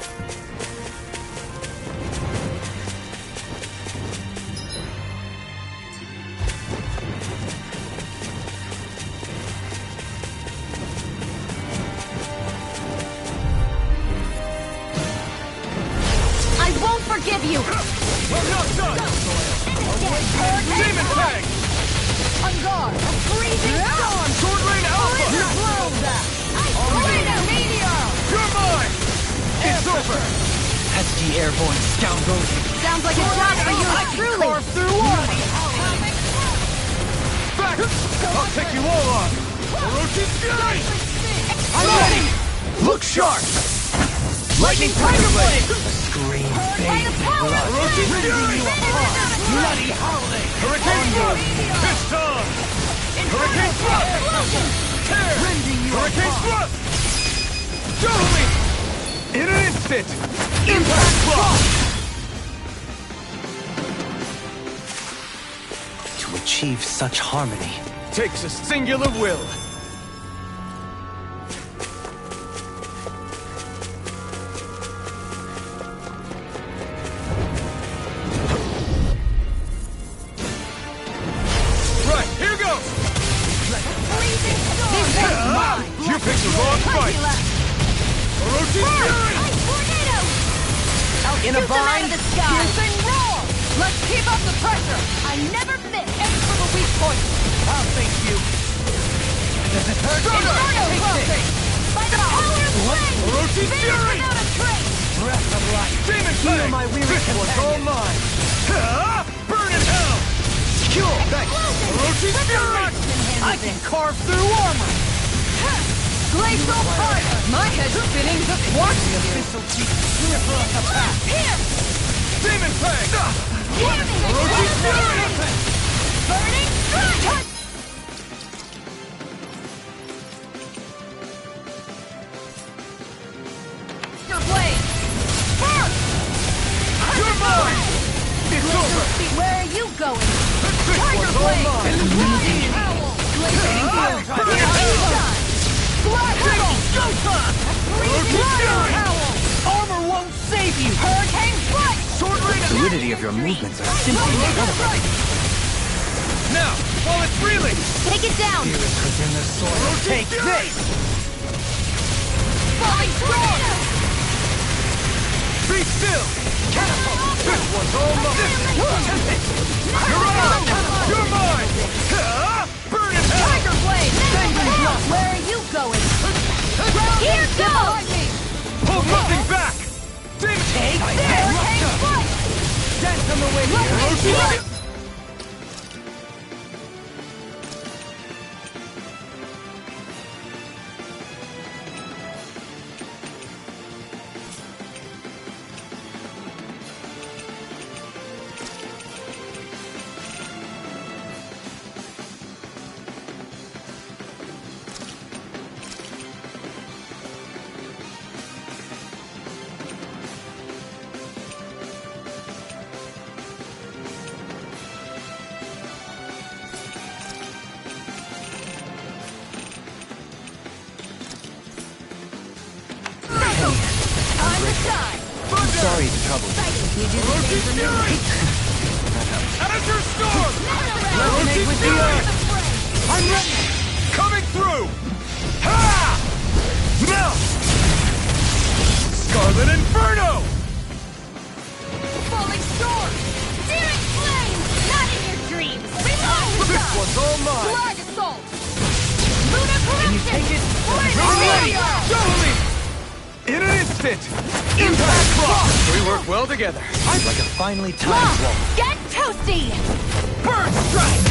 I won't forgive you! We're not done! Demon Fang! On guard! A freezing storm! Sword Rain Alpha! Blizzard blow! airborne scoundrels! Sounds like a job for you, truly! Carve through one! Back! I'll take you all on! Orochi's Fury! I'm ready! Look sharp! Lightning Tiger Blade! Scream By the power of Orochi's Fury! Bloody Howling! Hurricane Thrust! Piston! Hurricane Thrust! Tear! Hurricane Thrust! Double me! In an instant! Impact Block! To achieve such harmony. Takes a singular will. Right, here goes! You picked the wrong fight! Orochi's Fury! In a bind, piercing roar! Let's keep up the pressure! I never miss! Aim for the weak point! I'll thank you! Does it hurt? Inferno crossing! By the power of flame! Orochi's Fury! Without a trace! Breath of life! Demon Heal Fang! my weary This one's all companion. mine! Burn in hell! Cool, thanks! Orochi's Fury! I can carve through armor! Glacial fire! My head's spinning, just watch The abyssal teeth sliver up the path! Here! Demon Fang! Orochi's Fury! Burning strike! Your blade! First! You're mine! It's over! Where are you going? This Tiger one's all blade! mine! Flying howl! Blazing fire! Burn in hell! Black Hole! Showtime! Freezing fire howl! Armor won't save you! Hurricane flight! Sword The rain of fluidity of your movements are simply incredible. Now, while it's reeling! Take it down! Spirit within the soil. Take this! Falling storm! Be still! Catapult! This one's all mine! You're on! You're mine! Burn in hell! Tiger blade! Where are you going? Here goes! Hold nothing back! Demon! Take this! Hurricane flight! Dance on the way Lightning here! strike! I'm sorry to trouble you. Orochi's Fury! Azure Storm! Resonate with the earth! I'm ready! Coming through! Ha! Now! Scarlet Inferno! Falling storm! Searing flame! Not in your dreams! Reload! This one's all mine! Flag assault! Lunar corruption! You take it? Double me! In an instant! Impact Block! We work well together. Like a finely timed wall. Get toasty! Burn Strike!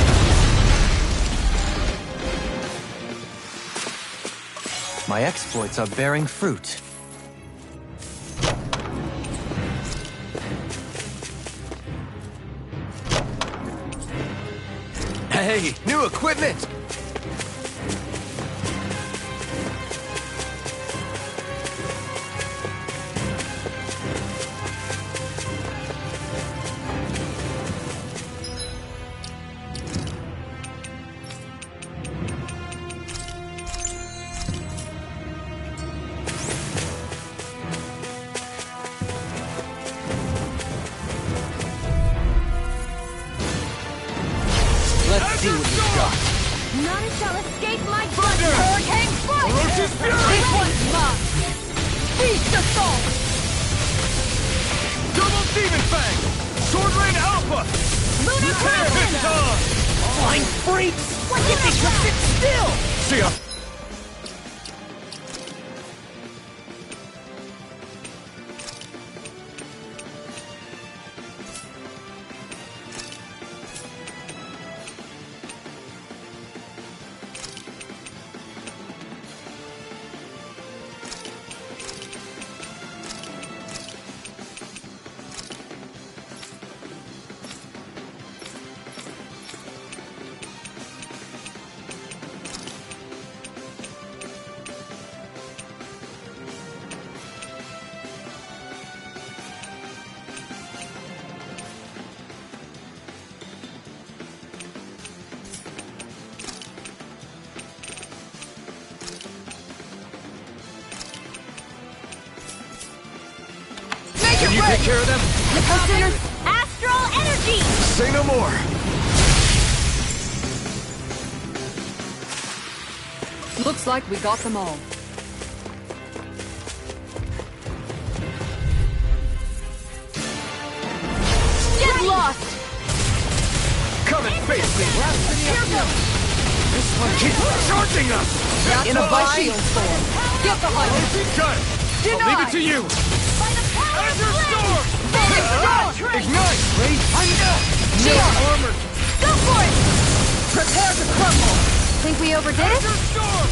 My exploits are bearing fruit. Hey, new equipment! Let's see what you've got. None shall escape my thunder! Hurricane flight! Orochi's Fury! This one's mine! Beast assault! Double Demon Fang! Sword Rain Alpha! Lunar corruption! Piston! Flying freaks! What's in Get that? sit still! See ya! take care of them? Astral energy! Say no more. Looks like we got them all. Get lost! Come and face me. Here goes! This one keeps charging us. That's In a what my bind. shield's for. Get behind me! Got it. I'll leave it to you. By the power of Azure flame! Storm! Phoenix Storm! Ignite! I'm Shield! armored. Go for it! Prepare to crumble! Think we overdid it? Azure Storm!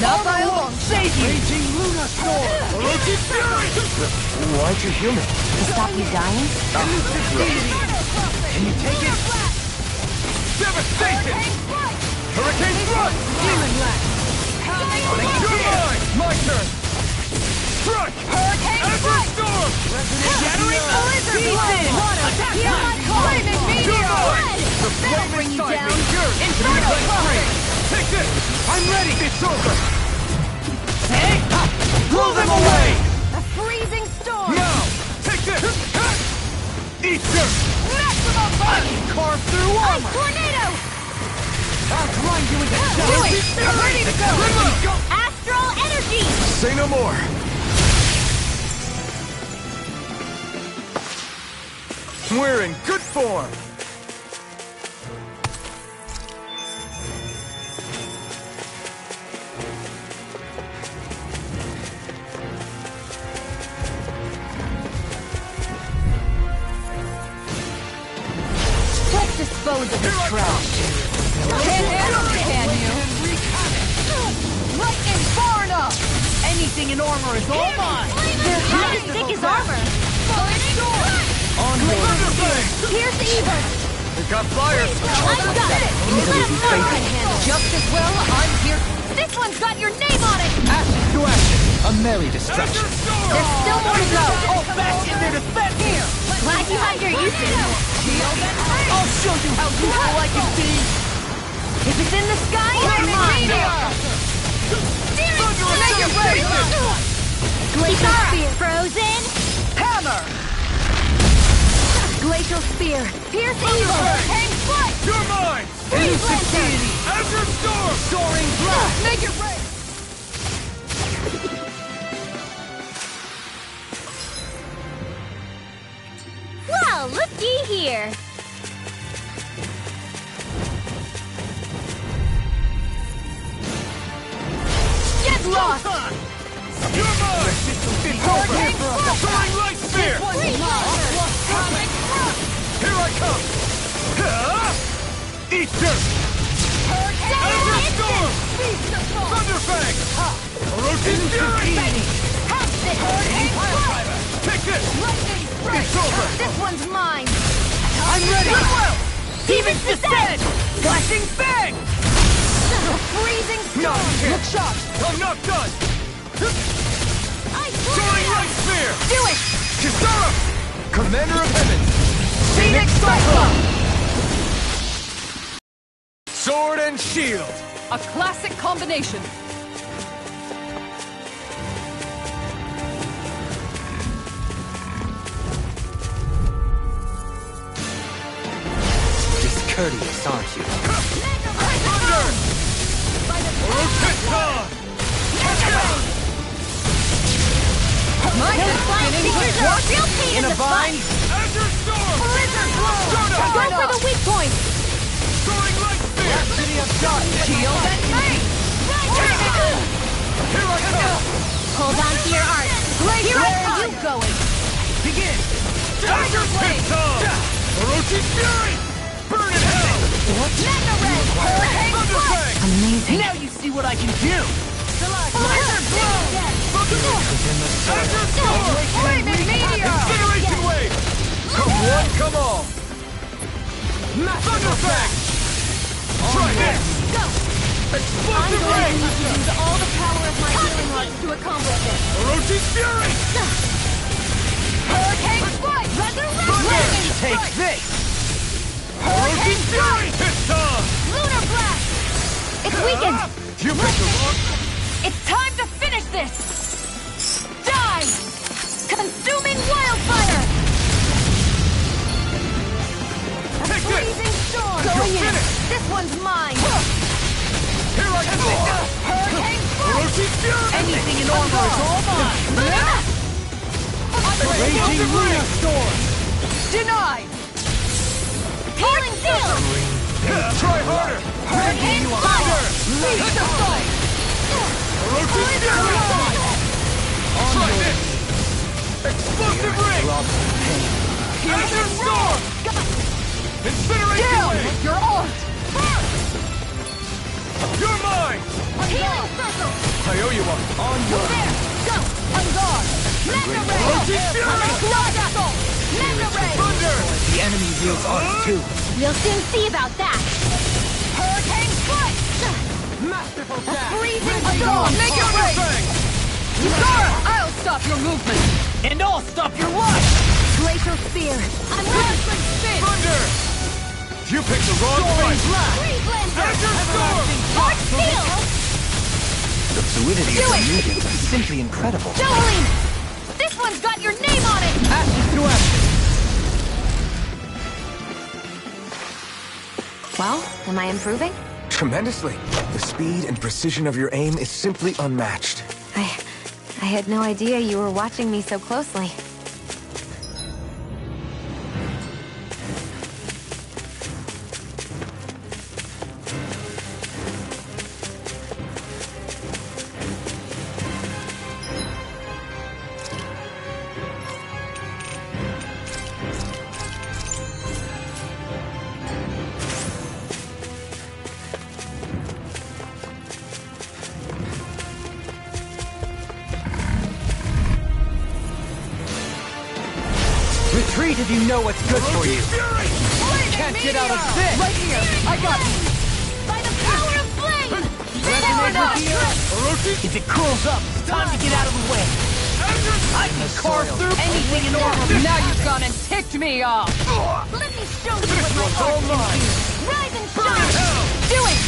Not by a long shot! Save you! Raging Luna Storm! Orochi Fury! Why'd you heal me? To stop you dying? Can you take it? Devastation! Hurricane Thrust! Demon Blast! You're mine! My turn! Strike! Hurricane Azure Storm! Shattering Blizzard Blast! Attack! Flaming Meteor! The That'll flame bring you inside down! me yearns to be Inferno let free! Prophet! Take this! I'm ready! It's over! Hey! Blow them away! A freezing storm! Now! Take this! Eat dirt! Maximum burn! Carve through Ice armor! Tornado! I'll grind you into Do dust! it! I'm ready to go! Ready, go! Astral energy! Say no more! We're in good form! Let's dispose of this trash. Can't handle it, can you? Like Inferno! Anything in armor is all mine! They're hot as thick as armor! Pierce Evil! We got fire! I've got it! Let mine handle just as well. I'm here. This one's got your name on it! Ashes to ashes. A merry destruction. There's still more to go. All back in there to defend here! Glad you had your uses. I'll show you how useful I can be! If it's in the sky, it's mine. Make it ready. Glacial Spear. Frozen. Hammer! Glacial Spear. Pierce Evil. Hang Foot. You're mine! Freeze Lantern. Azure Storm! Soaring blast! Make it rain! Well, looky here. Get lost. You're mine! It's over! Soaring Light Spear! Here I come! Eat dirt! Azure Storm! Thunderfang! Orochi Fury! Take this! It's over! This one's mine. I'm ready! Demon's Descent! Flashing Fang! Freezing Not storm. a chance! I'm not done! Soaring Light Spear! Do it. Kisara! Commander of Heaven! Phoenix Cyclone! Sword and shield! A classic combination. Discourteous, aren't you? Thunder! Orochiton! My In a bind! Azure Storm! Blizzard Blow. Stardust! Go for the weak point. Soaring Light Spear! Shield and mace! Here I come! Hold on to your art. Here I come. You going? Begin! Azure Piston! Orochi Fury! Burn in hell! Magna Red. Thunderfang! Amazing! Now you see what I can do! Blizzard Blow. Azure Storm! Flaming Meteor. Incineration Wave! Come one, come all! Thunderfang! Try this! Go. I'm Explosive going to Ray! need to use all the power of my healing arts to accomplish this. Orochi Fury! Hurricane Strike. Resurrection. Take this! Orochi Fury! Piston! Lunar Blast. It's weakened. You picked the wrong... It's time to finish this. Die. Consuming Wildfire. Raging Luna Storm! Denied! Healing Field! Try harder! Hurricane Thunder! Laser Sight! Try this! Explosive ring! Azure Storm! Incineration wave! You're on! You're mine! Healing Circle! I owe you one. On your... There! Go! On guard! Mega Ray! Rotate Fury! Colossal! Mega Ray! Thunder! The enemy wields ours too. We'll soon see about that. Hurricane Strike! Masterful A dash! freezing storm! Make it rain! Zara! I'll stop your movement! And I'll stop your life! Glacial Spear. I'm Wrestling Spin! Thunder! You picked the wrong fight! Freeze Lancer! Azure Storm! Dark Steel! The fluidity Do of the it! medium is simply incredible. Jolene! This one's got your name on it! Ashes to ashes! Well, am I improving? Tremendously. The speed and precision of your aim is simply unmatched. I had no idea you were watching me so closely. Retreat if you know what's good for you. Can't get out of this! Right here! I got you! By the power of flame! If it cools up, it's time to get out of the way. I can carve through anything in the world. Now you've gone and ticked me off! Let me show you what my all art mine. can do! Rise and shine! Do it!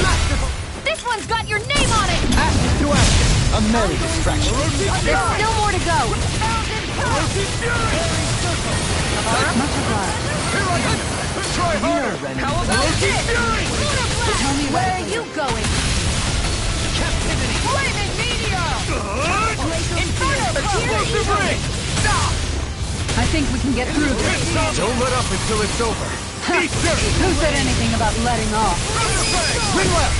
Masterful! This one's got your name on it! Ashes to ashes! A merry distraction. There's still more to go! Much obliged. Try harder! How about this? Tell me where are you going? Captivity! Flaming Meteor! Inferno! Explosive ring! I think we can get through this. Don't let up until it's over. Who said anything about letting off? Swing left!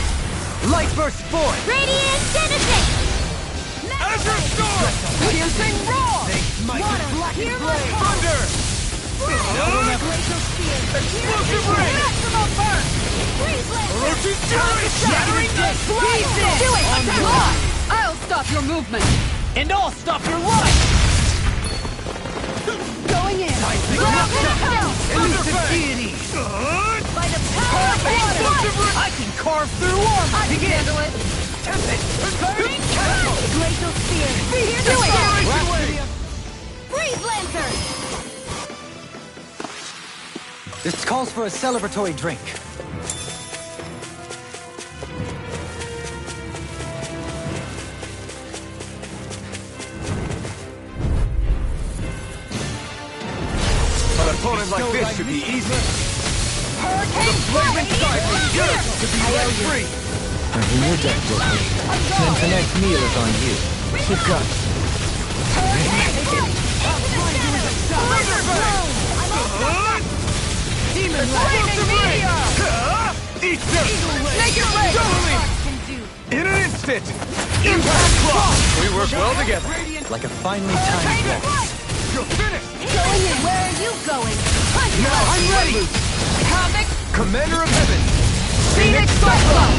Light burst forth! Radiant Genesis! Azure Storm! Piercing Roar! Thunder! Explosive ring! Maximal Burst! Orochi Fury! Shattering the pieces! Do it! Come! I'll stop your movement! And I'll stop your life! Going in! Elusive deity! By the power of water! I can carve through armor! I can handle it! Tempest! Glacial Spear. Do it! Way! Freeze Lancer! This calls for a celebratory drink. An opponent like this should be easy. Hurricane Flaming Sky is yours to be let free. I'm in your debt, Brooklyn. Then tonight's meal is on you. Keep going. Demon Flaming Meteor! Eat this! Make it rain! In an instant! Impact Clock! We work well together. Like a finely timed waltz. You're finished! Going in! Where are you going? Now I'm ready! Havoc! Commander of Heaven! Phoenix Cyclone!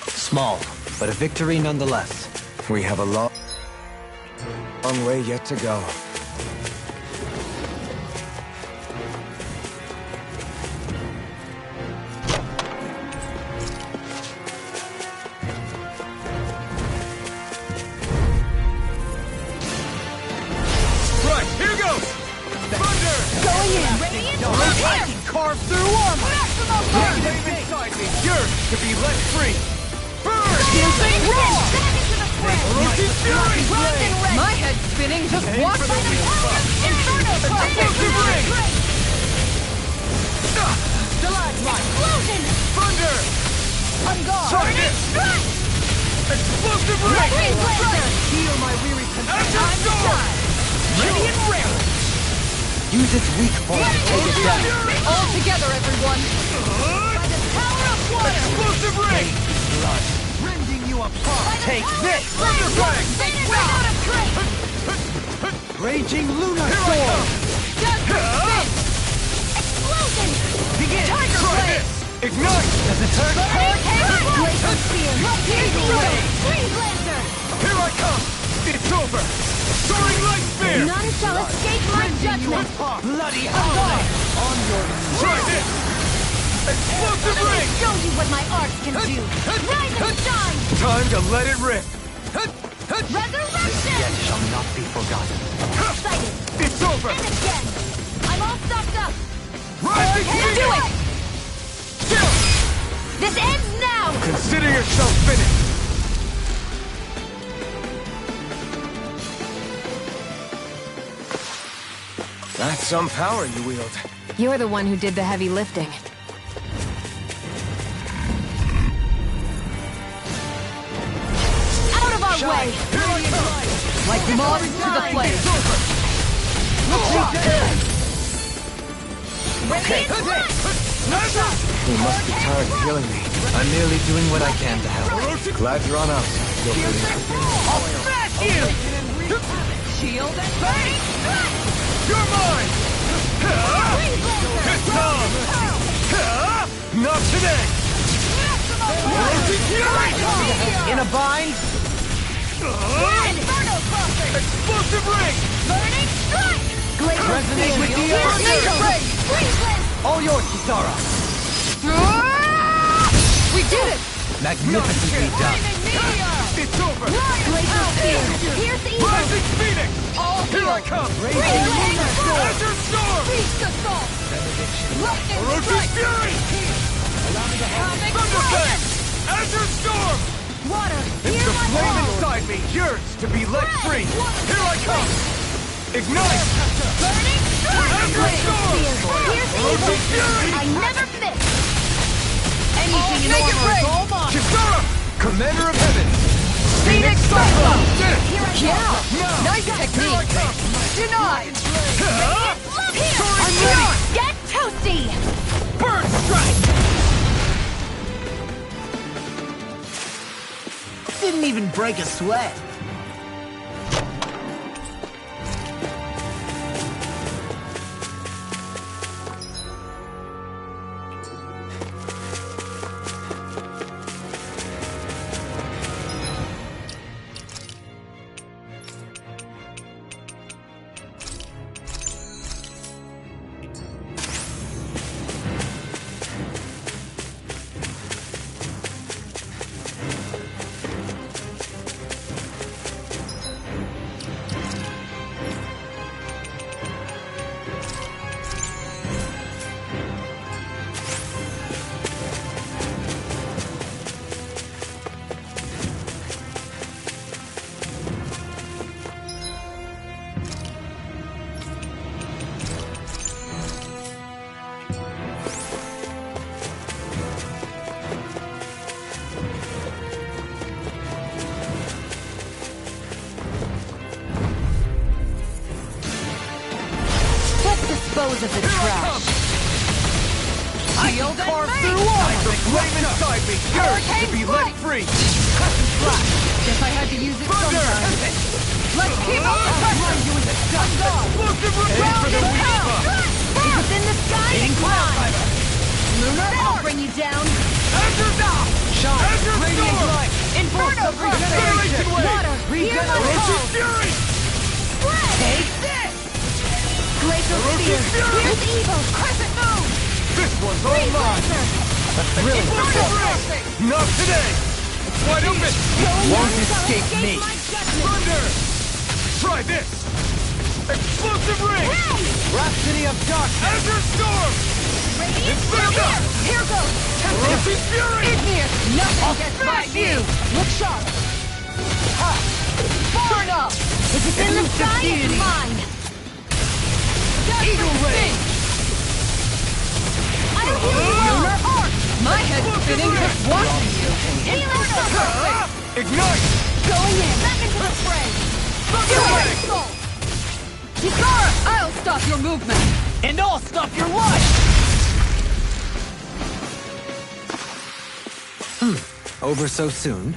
Small, but a victory nonetheless. We have a long way yet to go. Right, here goes! Thunder! Going in! I can carve through armor! Maximal Live Burst! inside me! Yours to be let free! Burn! Piercing Roar! Orochi Fury! My head's spinning, just watch by the power! Inferno! Explosive ring! Explosion! Thunder! On guard! Try this! Explosive ring! Freeze Lancer! Heal my weary condition. Azure this weak point. Take it down. All together, everyone! By the power of water! Explosive ring! Blood, rending you apart. Take this! Thunderfang! Finish right out of crate! Raging Lunar Here I Storm. come! Spin! Explosion! Begin. Tiger Try Blade! this! Ignite! Does it turn? Glacial Spear! Piercing Ray! Freeze Lancer! Here I come! It's over! Soaring Light Spear! None shall escape my judgment! Bloody hell! On your knees. Try this! Explosive I'm ring! gonna show you what my art can do! Rise and shine! Time to let it rip! Resurrection! Yet shall not be forgotten. Excited! It's over! And again! I'm all stocked up! Rising Let's do it! Still! This ends now! Consider yourself finished! That's some power you wield. You're the one who did the heavy lifting. Out of our way! Here I come! Like moth to the flame! Radiant Blast! You must be tired of healing me. I'm merely doing what I can to help. Glad you're on out. I'll smash you! Shield and bang! You're mine! It's time! Not today! In a bind? Inferno Crosser! Explosive ring! Burning Strike! Glacial Resonate Spear! with the Piercing earth. Ray! Freeze Lance! All yours, Kisara. We did it! Magnificently done. It's over! Glacial Spear! Pierce Evil! Rising Phoenix! All Here I come! Freeze Lance! Azure Storm! Beast Assault! Lightning Orochi's Strike! Fury! Atomic Thunderfang! Fire! Azure Storm! Water! It's Hear the my flame call! inside me, yours to be let free! Here I come! Ignite! Burning Strike! Azure Storm! Pierce Orochi's Evil! Fury! I never miss! Anything in Make it armor is break! all mine! Kisara! Commander of Heaven! Phoenix Cyclone! Cyclone! Did it! Yeah! Now! Nice Here I technique! come! Denied! I'm ready! Get toasty! Bird Strike! Didn't even break a sweat. Dispose of the trash. Shield carve through all! The flame inside me, yours to be let free! Guess I had to use it sometime. Let's keep up the pressure! Explosive Round repeat and pound! Is it in the sky? Climb! Lunar, I'll bring you down! Azure Down! Shine. Azure Radiant Storm! light. Inferno Regeneration Wave! Water! Hear my Orochi's call! Fury! Take this! Glacial Orochi's Spear! Fury! Here's evil! Crescent Moon! This one's all Freeze mine! Lancer! Really? Explosive ring! Not today! It's wide open! Won't escape me. My judgment! Thunder! Try this! Explosive ring! Rhapsody of Darkness. Azure Storm! Radiant Inferno! Here goes! Orochi's Fury! Igneous! Nothing gets by smash you! you! Look sharp! Ha! Far enough! Is it in the Elusive sky? deity. It's mine! Eagle Ray! I don't hear you! Lunar Arc! My head's spinning just watching you! Inferno Crosser! Ignite! Going in! Back into the fray! Thunder Do Ring! it! Soul! Kisara! I'll stop your movement! And I'll stop your life! Over so soon?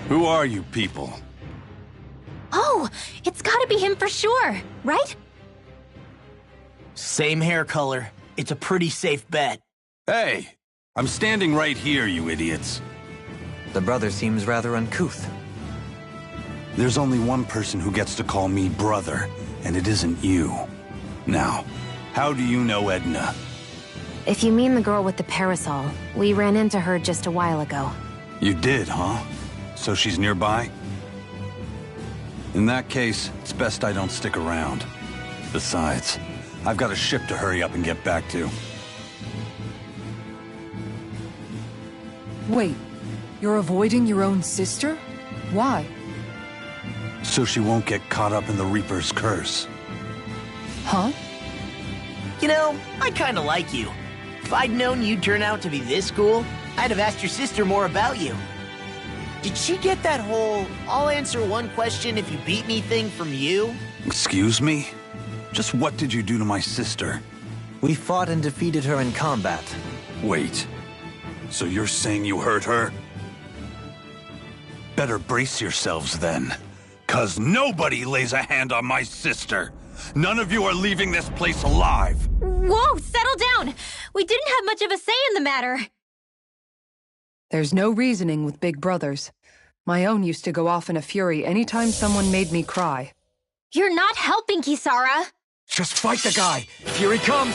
Who are you people? Oh, it's gotta be him for sure, right? Same hair color. It's a pretty safe bet. Hey! I'm standing right here, you idiots. The brother seems rather uncouth. There's only one person who gets to call me brother, and it isn't you. Now, how do you know Edna? If you mean the girl with the parasol, we ran into her just a while ago. You did, huh? So she's nearby? In that case, it's best I don't stick around. Besides, I've got a ship to hurry up and get back to. Wait, you're avoiding your own sister? Why? So she won't get caught up in the Reaper's curse. Huh? You know, I kinda like you. If I'd known you'd turn out to be this cool, I'd have asked your sister more about you. Did she get that whole, I'll answer one question if you beat me thing from you? Excuse me? Just what did you do to my sister? We fought and defeated her in combat. Wait. So you're saying you hurt her? Better brace yourselves then. 'Cause nobody lays a hand on my sister. None of you are leaving this place alive. Whoa, settle down! We didn't have much of a say in the matter. There's no reasoning with big brothers. My own used to go off in a fury anytime someone made me cry. You're not helping, Kisara. Just fight the guy! Here he comes!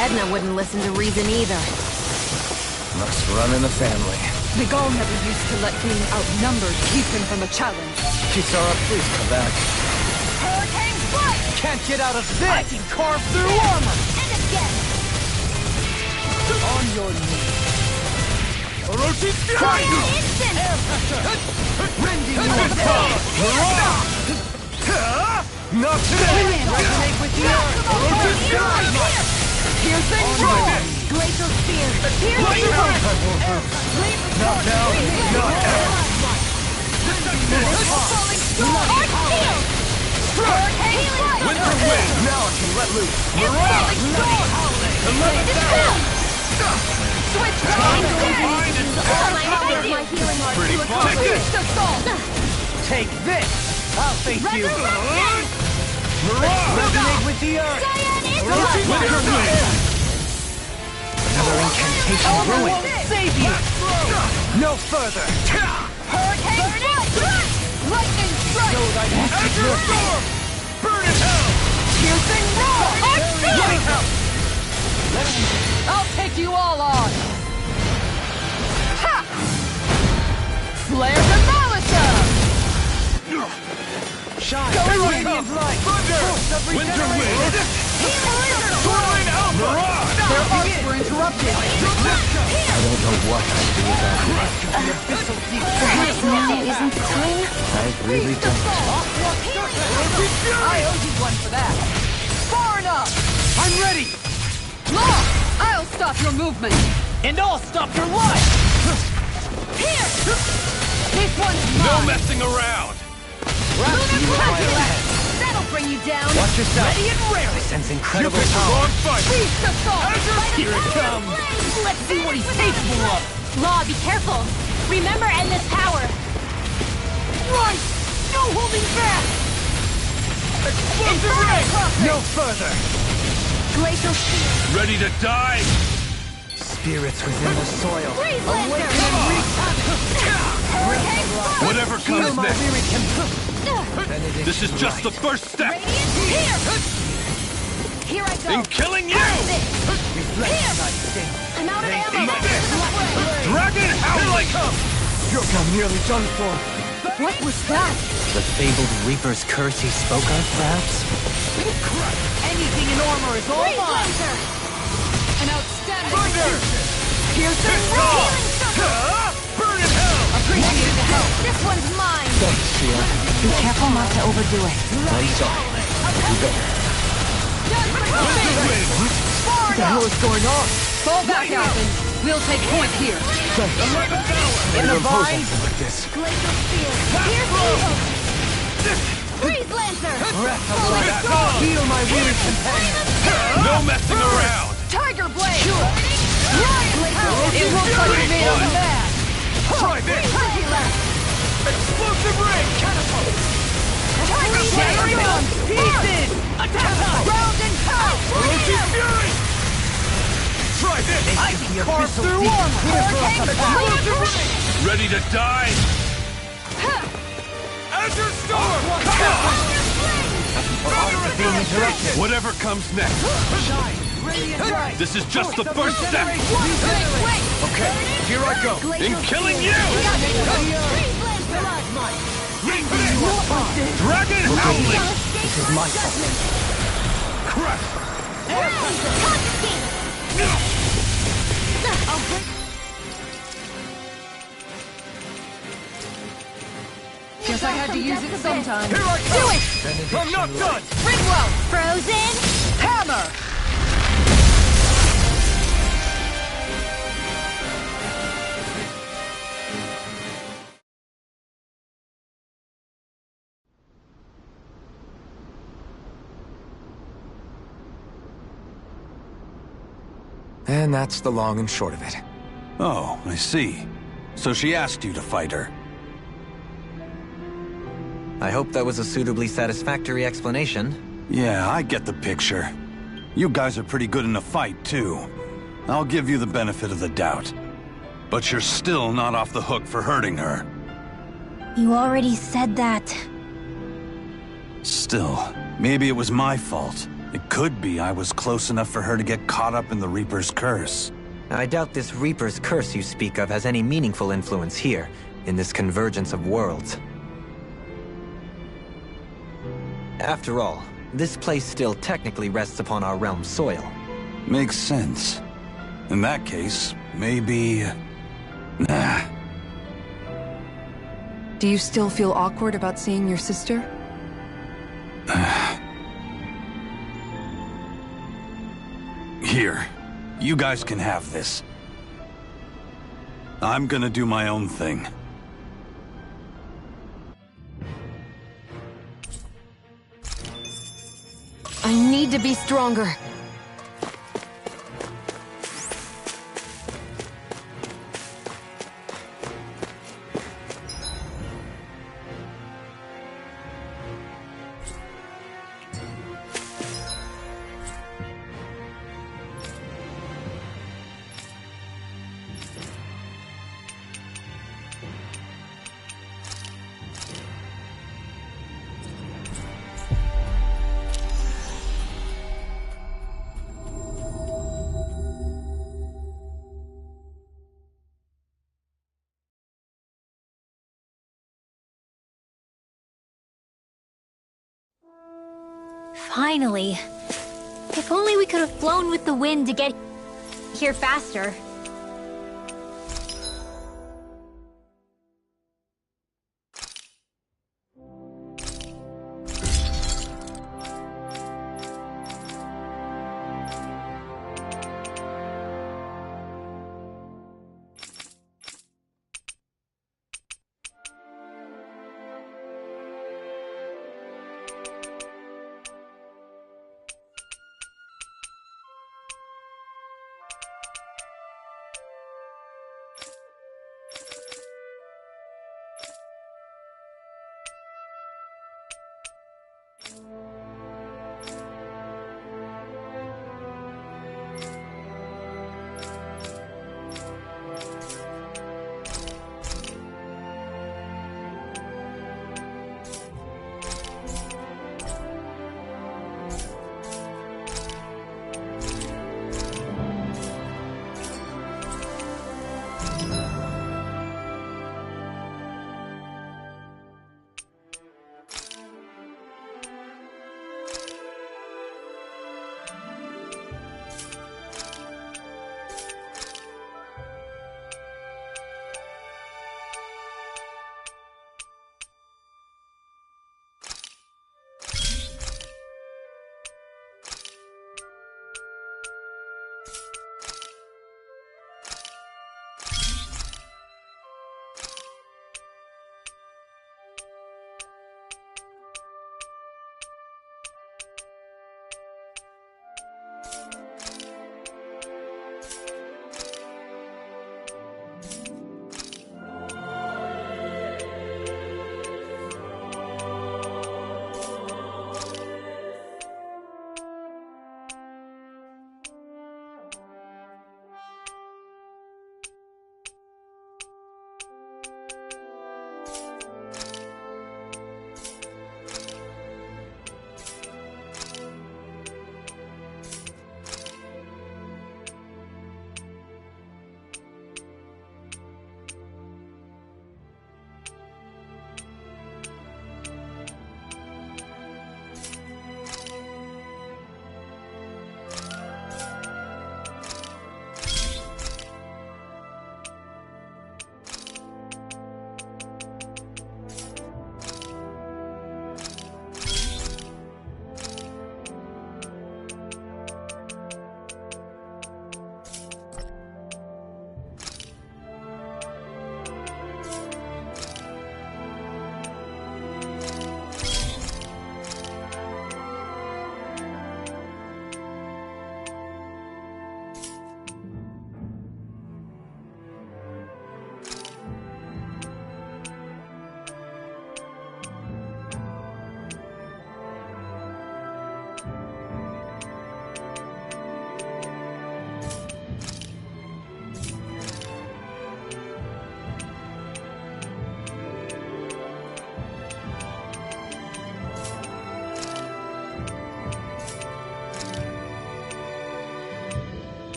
Edna wouldn't listen to reason either. Must run in the family. Miguel never used to let being outnumbered keep him from a challenge. Kisara, please come back. Hurricane Strike! Can't get out of this! I can carve through armor! And again! On your knees. Orochi instant! Rending your power! Not today! Resonate with the earth! Orochi Sky! Piercing roar! Glacial spear! Piercing roar! Not now! Not ever! Falling storm! Arch shield! Hurricane strike! Winter wind! Now I can let loose! Falling storm! Dispel! Switch round! My healing art to accomplish the assault! Take this! I'll face you! Resonate with the earth! Winter wind! Another incantation ruined! Save you! No further! Hurricane strike! Lightning strike! Know thy Azure Storm! Burn in hell! Piercing roar! Arch shield! I'll take you all on! Ha! Flare the Malisa! Shine! Radiant light! Thunder! Winter wind! Swirling Alpha! Their arcs were interrupted! I don't know what I'd do without you. Perhaps now isn't the time? I really don't. I owe you one for that! Far enough! I'm ready! Law! I'll stop your movement! And I'll stop your life! Here! This one's No mine! messing around! That'll bring you down! Watch yourself! Ready and I raring! sense You incredible picked the power! wrong fight! Beast assault! Here it comes! Let's see what he's capable of! Law, be careful! Remember Edna's power! Right! No holding back! No further! Glacial Spear! Ready to die? Spirits within the soil. Freeze Lancer! Whatever comes next. Benedict This is just the first step Radiant, here I go! in killing you! I'm out of ammo! Dragon Howling! You're nearly done for. What was that? The fabled Reaper's curse he spoke of, perhaps? Anything in armor is all mine! An outstanding Here's the healing circle! Burn in hell! Appreciate the help! This one's mine! Thanks, Shield. Be careful not to overdo it. I'm sorry. I'll do better. What the hell is going on? Fall back, Athens. We'll take point here. In a vine? Like this. Glacial Spear! Here's Eagle! Freeze Lancer! Heal my weary companion. No messing around! Tiger Blade! It looks like you made us mad! Try this! Explosive ring! Catapult! Tiger Blade! Pieces! Attack! Round and pound! Fury! Try this! I can carve through armor! Hurricane Blade! Ready to die? Azure Storm! Whatever comes next. This is just the first step. Okay, here I go. In killing you! Dragon Howling! This is my fault. Crush! Guess I had to use it sometime. Here I Do come! it! I'm not done! Ringwell! Frozen! Hammer! And that's the long and short of it. Oh, I see. So she asked you to fight her. I hope that was a suitably satisfactory explanation. Yeah, I get the picture. You guys are pretty good in a fight, too. I'll give you the benefit of the doubt. But you're still not off the hook for hurting her. You already said that. Still, maybe it was my fault. It could be I was close enough for her to get caught up in the Reaper's curse. I doubt this Reaper's curse you speak of has any meaningful influence here, in this convergence of worlds. After all, this place still technically rests upon our realm's soil. Makes sense. In that case, maybe... Nah. Do you still feel awkward about seeing your sister? Here, you guys can have this. I'm gonna do my own thing. I need to be stronger. Finally. If only we could have flown with the wind to get here faster.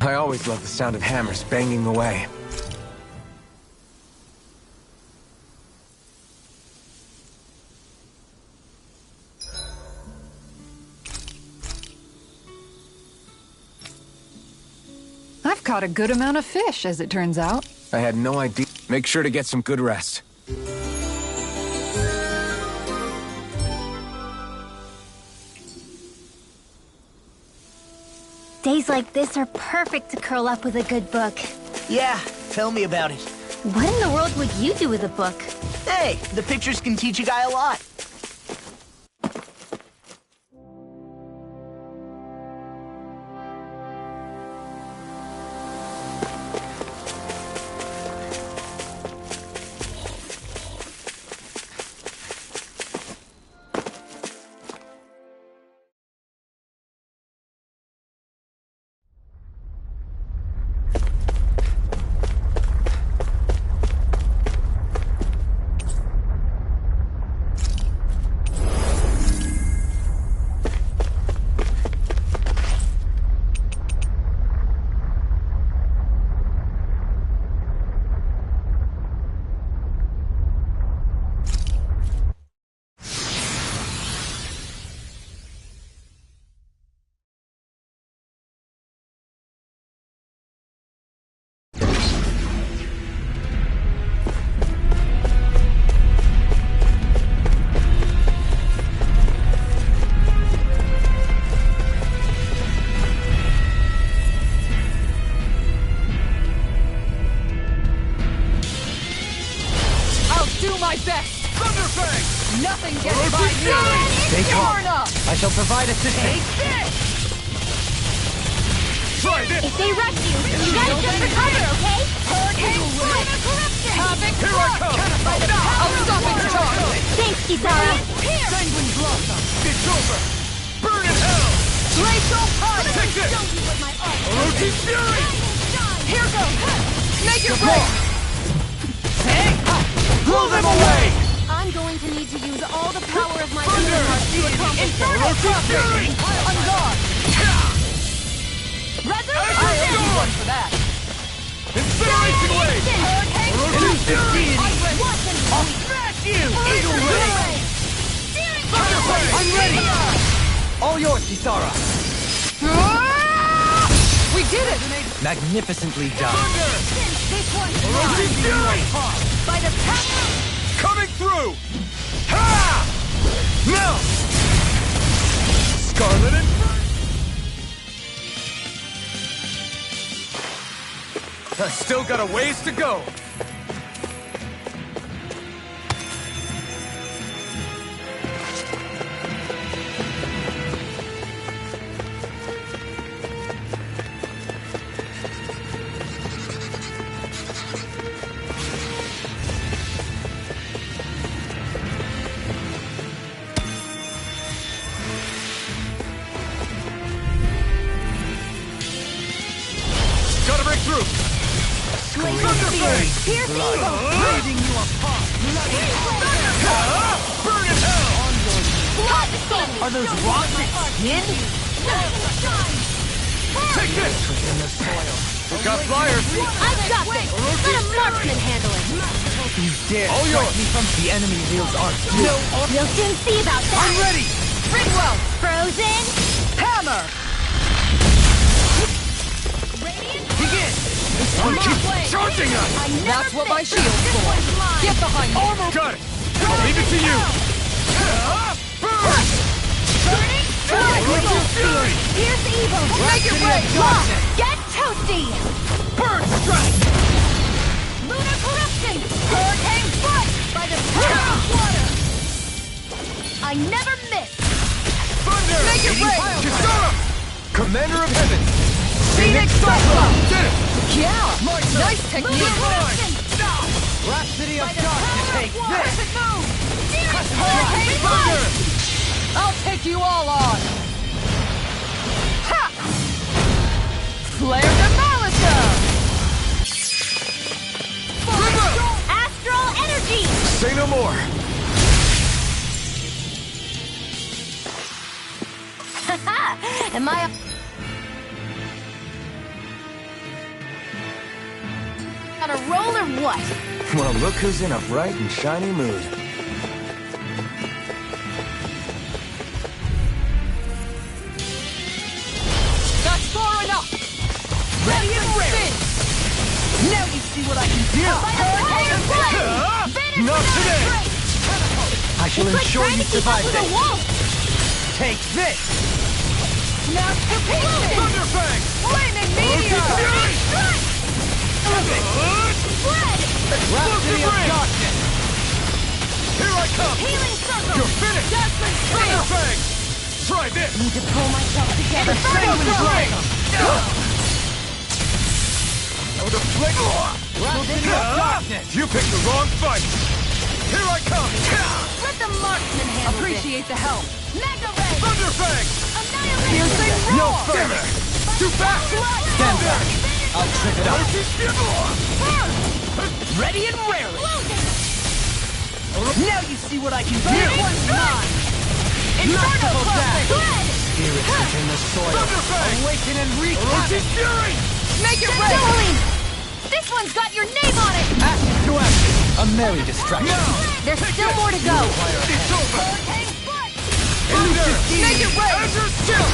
I always love the sound of hammers banging away. I've caught a good amount of fish, as it turns out. I had no idea. Make sure to get some good rest. Days like this are perfect to curl up with a good book. Yeah, tell me about it. What in the world would you do with a book? Hey, the pictures can teach a guy a lot. Nothing gets by you! Stay calm. Enough. I shall provide assistance. Try this! If they rush you, you gotta jump for cover, okay? Hurricane Foot! Havoc Here I come! I'll stop its charge! Thanks, Kisara. Sanguine Blossom! It's over! Burn in hell! Glacial Pile! Take this! Orochi Fury! Here goes! Make it rain! Blow them away! I'm going to need to use all the power of my Thunder! inner heart to accomplish Inferno Fury! On guard! Resurrection! One for that! Incineration Blade! Orochi Fury! I'll smash you! Eagle Ray! Thunder Blade! I'm ready! All yours, Kisara. We did it! Magnificently done. Orochi Fury! By the power! Coming through! Ha! Now! Scarlet Inferno! Still got a ways to go. Gotta break through! Thunder Blade! Pierce evil! Leading you apart! Burn in hell! Are those rocks that skin? Take this! We got flyers! I've got this! Let a marksman handle it! You dare All strike yours. me from the enemy wields arts. We'll soon see about that. I'm ready! Ringwell! Frozen. Hammer! Begin! This one keeps charging us! That's what my shield's for! Get behind me! Armor! Got it! I'll leave it to you! Burn! Orochi Fury! Pierce evil. Make it rain! Get toasty. Burn strike! Lunar corruption. Hurricane foot. By the power of water. I never miss. Thunder! Make it rain! Kisara! Commander of Heaven! Phoenix Cyclone! Did it! Yeah! Nice technique! Rhapsody of Darkness, take this! Hurricane Thunder! I'll take you all on! Ha! Flare Demolitor! Astral energy. Say no more! Am I? on a roll or what? Well, look who's in a bright and shiny mood. That's far enough! Ready and ready! Now you see what I can do! Not today! I shall ensure you survive this. Take this! Masterpiece! Thunderfang! Flaming meteor! Fled! Rhapsody of Darkness! Here I come! Healing circle! You're finished! Judgment Spell! Thunderfang! Try this! Need to pull myself together. Sanguine Blade! Rhapsody of Darkness! You picked the wrong fight! Here I come! Let the marksman handle Appreciate the help. Mega Ray! Thunderfang! Piercing No roar! further! Too fast! Stand back. I'll trip it up. Ready and raring! Now you see what I can do! This one's mine! Inferno Cluster! Fled! Spirits within the soil. Thunderfang! Awaken and wreak Orochi's havoc. Fury! Make it rain! Dohalim! This one's got your name on it! Action to action. A merry distraction. There's still more to go! It's over! Make it rain! Azure Chill!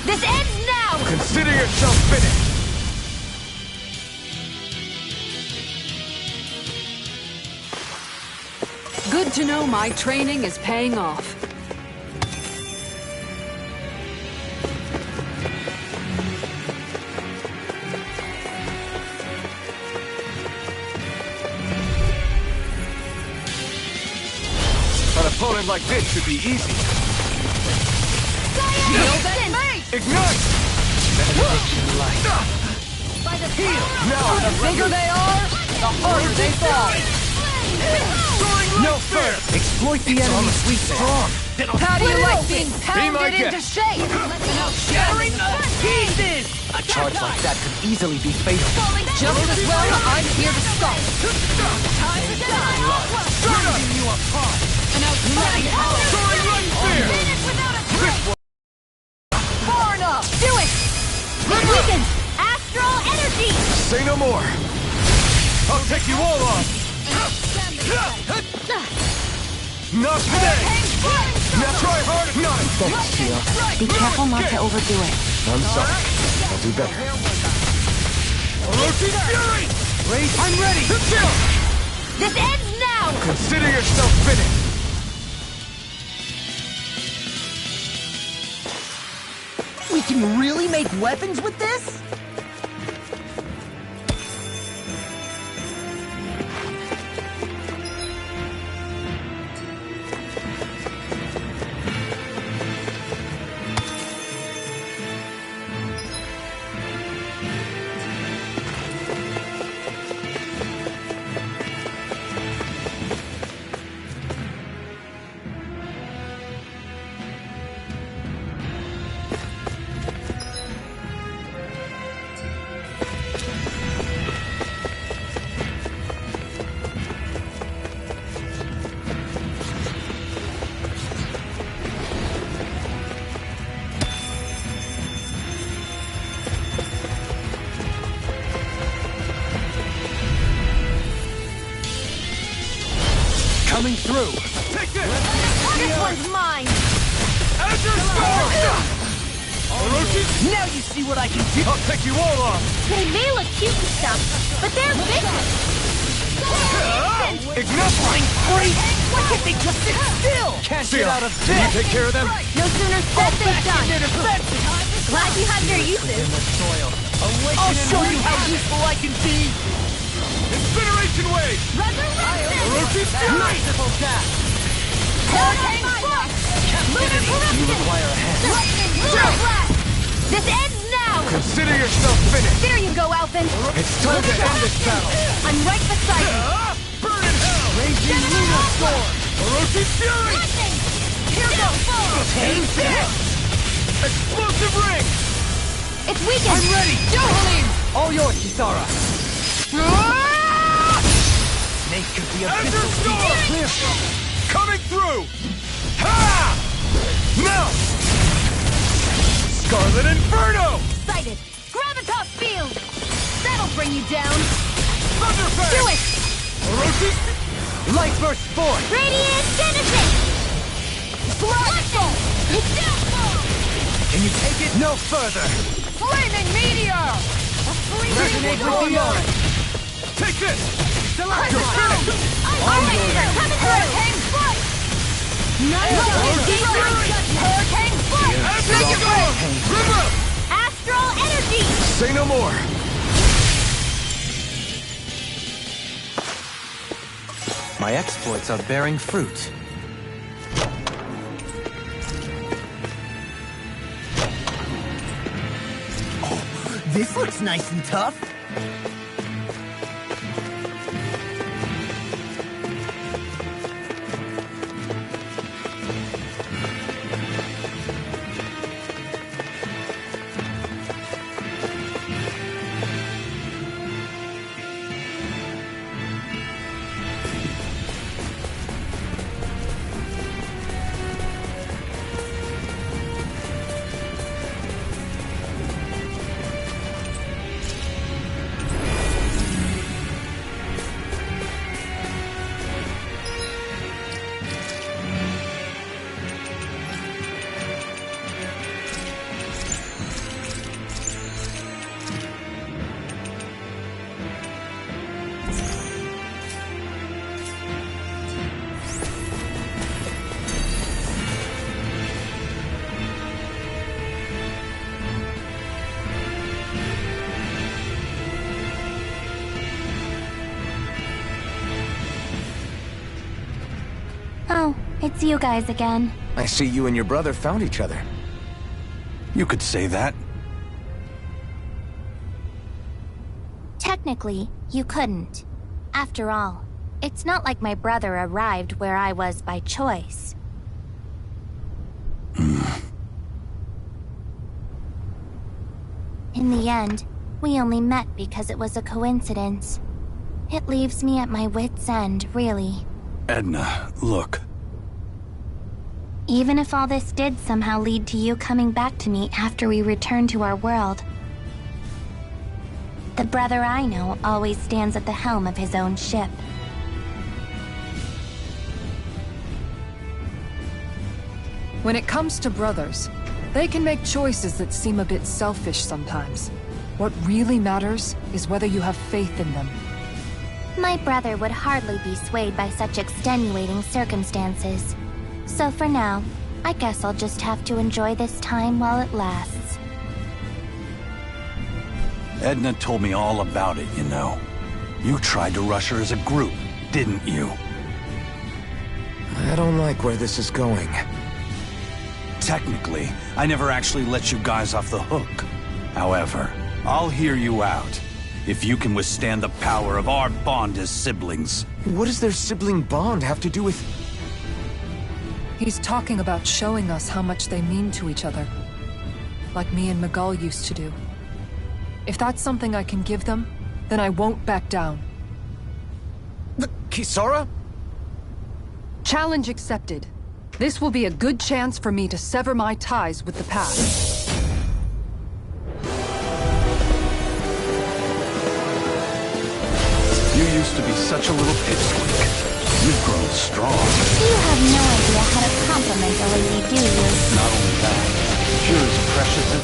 This ends now! Consider yourself finished! Good to know my training is paying off. An opponent like this should be easy. Ignite! Benediction light. By the Heal! Now The bigger they are, the harder they fall. no fair! Exploit the enemy's weakness. How do you like being my pounded into guest. shape? Shattering the pieces! A charge like that could easily be fatal. Just as well, I'm here to stop. Tearing you apart! An outstanding power. Soaring Light Spear! Far enough! Do it! Weaken! Astral energy! Say no more! I'll take you all on! Not today! Now try hard at not! Thanks, Gio. Be careful not to overdo it. I'm sorry. I'll do better. Orochi's Fury! I'm ready! Chill! This ends now! Consider yourself finished! We can really make weapons with this? Coming through. Take this! This one's mine! Azure Storm! Orochi's... Now you see what I can do! I'll take you all on! They may look cute and stuff, but they're vicious! Ignite! Great! Why can't they just sit still? Can't See get ya. out of Did you this. take care of them? No sooner said than done! Glad you have your uses! In the soil. I'll show you how useful I can be! Incineration Wave! Resurrection! Orochi's Fury! Merciful death. Hurricane Blast! Lunar You Corruption! require a hand. Lightning Lunar Blast! This ends now! Consider yourself finished! There you go, Alphen! It's time to end this battle! I'm right beside you! Burn in hell! Raging Lunar Storm! Orochi's Fury! Lightning! Here goes! Take this! Explosive Ring! It's weakened! I'm ready. Dohalim! All yours, Kisara. Snake of the Azure abyssal Storm! clear. Coming through! Ha! Now! Scarlet Inferno! Excited! Gravitas Field! That'll bring you down! Thunder Light burst forth! Radiant Genesis! Blast! Can you take it no further? Flaming meteor! Resonate with the earth! Take this! Hurricane foot! Hurricane foot! Take it off! River! Astral energy! Say no more! My exploits are bearing fruit. This looks nice and tough. Oh, it's you guys again. I see you and your brother found each other. You could say that. Technically, you couldn't. After all, it's not like my brother arrived where I was by choice. In the end, we only met because it was a coincidence. It leaves me at my wit's end, really. Edna, look. Even if all this did somehow lead to you coming back to me after we return to our world, the brother I know always stands at the helm of his own ship. When it comes to brothers, they can make choices that seem a bit selfish sometimes. What really matters is whether you have faith in them. My brother would hardly be swayed by such extenuating circumstances. So for now, I guess I'll just have to enjoy this time while it lasts. Edna told me all about it, you know. You tried to rush her as a group, didn't you? I don't like where this is going. Technically, I never actually let you guys off the hook. However, I'll hear you out. If you can withstand the power of our bond as siblings. What does their sibling bond have to do with... He's talking about showing us how much they mean to each other. Like me and Miguel used to do. If that's something I can give them, then I won't back down. Kisara? Challenge accepted. This will be a good chance for me to sever my ties with the past. You used to be such a little pipsqueak. You've grown strong. You have no idea how to compliment a lady, do you? Not only that, you're as precious as...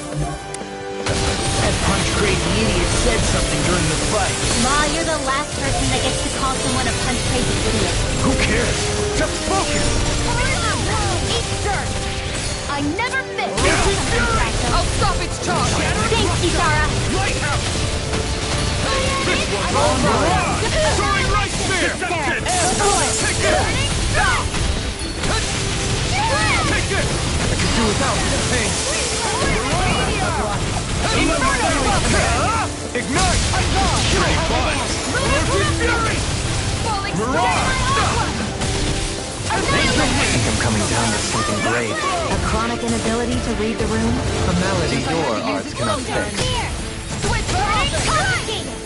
That punch-crazy idiot said something during the fight. Ma, you're the last person that gets to call someone a punch-crazy idiot. Who cares? Just focus! Eat dirt! I never miss! I'll stop its charge! Thanks, Kisara. Lighthouse! This one's on Mirage! Soaring Light Spear! Take it! Take it! I could do without this pain. Ignite! Pretty fun! Emerging Fury! Mirage! I think I'm coming down to something great. A chronic inability to read the room? A malady your arts cannot fix.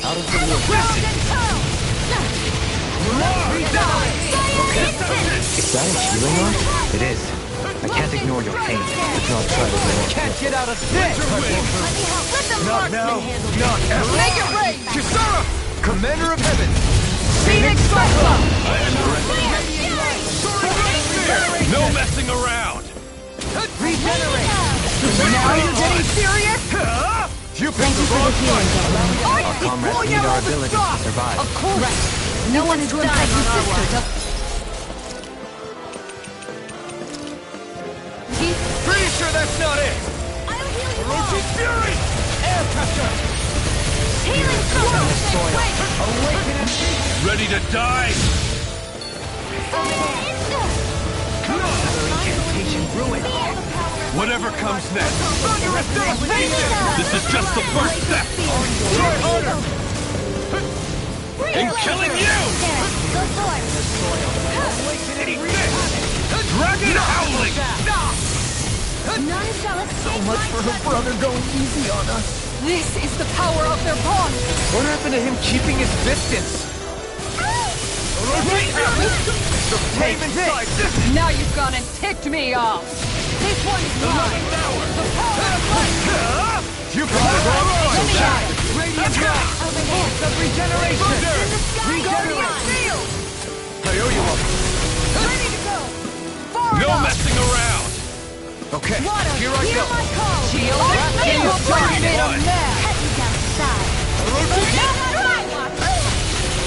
Out of the woods. Is that a healing art? It is. I can't ignore your pain. Do not try to ignore it. Can't get out of this! Not now, not ever! Make it rain! Kisara! Commander of Heaven! Phoenix Cyclone! No messing around! Regenerate! Now you're getting serious? You picked the wrong fight! Our comrades need our ability to survive. Of course! No one is going to your sister. Pretty sure that's not it! Orochi's Fury! Air pressure! Healing soil! Awaken and ready to die! Whatever comes next. This is just the first step. Try harder. In killing you. Dragon howling. So much for her brother going easy on us. This is the power of their bond! What happened to him keeping his distance? Take this. Now you've gone and ticked me off! This one's mine! The power of light! You got the wrong Let me fight. at it! Radiant light! Force of regeneration! Regenerate. I owe you one. Ready to go! Forward No up! messing around. Okay, Water, here I hear go. my call! Shield, shield, made him mad!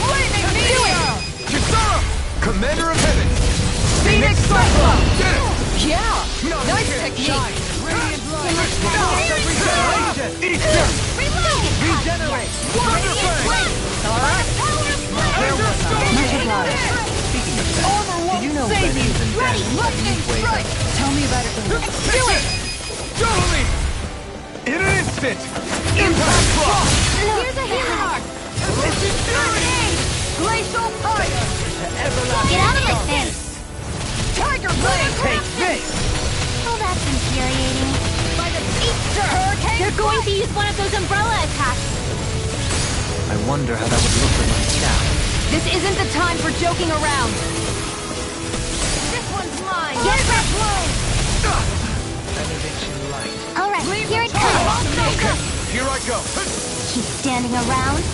Flaming meteor! Kisara! Commander of Heaven! Phoenix Cyclone! Get it! Yeah! Nice technique! Radiant light! Easter! Regenerate! Thunderfang! Armor won't save you! Ready! Lightning strike! Tell me about it. Do it! Totally! In an instant! Impact Frost! Here's a healer! Glacial fire! Get out of my face! Tiger blade! Take this! Oh, that's infuriating. By the Easter hurricane! They're going to use one of those umbrella attacks. I wonder how that would look with my staff. This isn't the time for joking around! This one's mine! Get that blow! All right, here it comes. Okay, here I go. Keep standing around,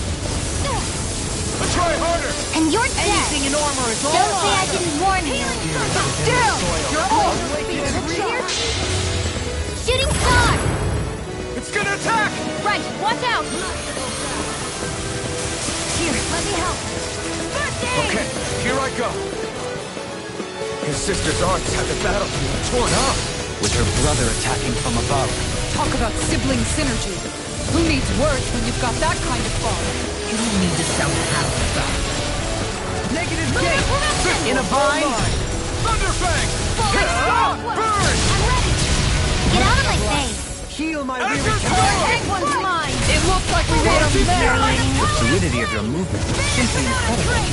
Try harder! and you're dead. Anything in armor is all Don't say I didn't warn you. Still! You're all Shooting star! It's gonna attack! Right, watch out! Here, let me help. Okay, here I go. His sister's arms have the battlefield torn up. With her brother attacking from above. Talk about sibling synergy. Who needs words when you've got that kind of bond? You don't need to sound half about it. Negative gate! In a bind! Thunderfang! Burn! Get out of my face. Heal my Enter weary Storm! Big one's mine! It looks like we made a mess! The fluidity of your movement is simply incredible.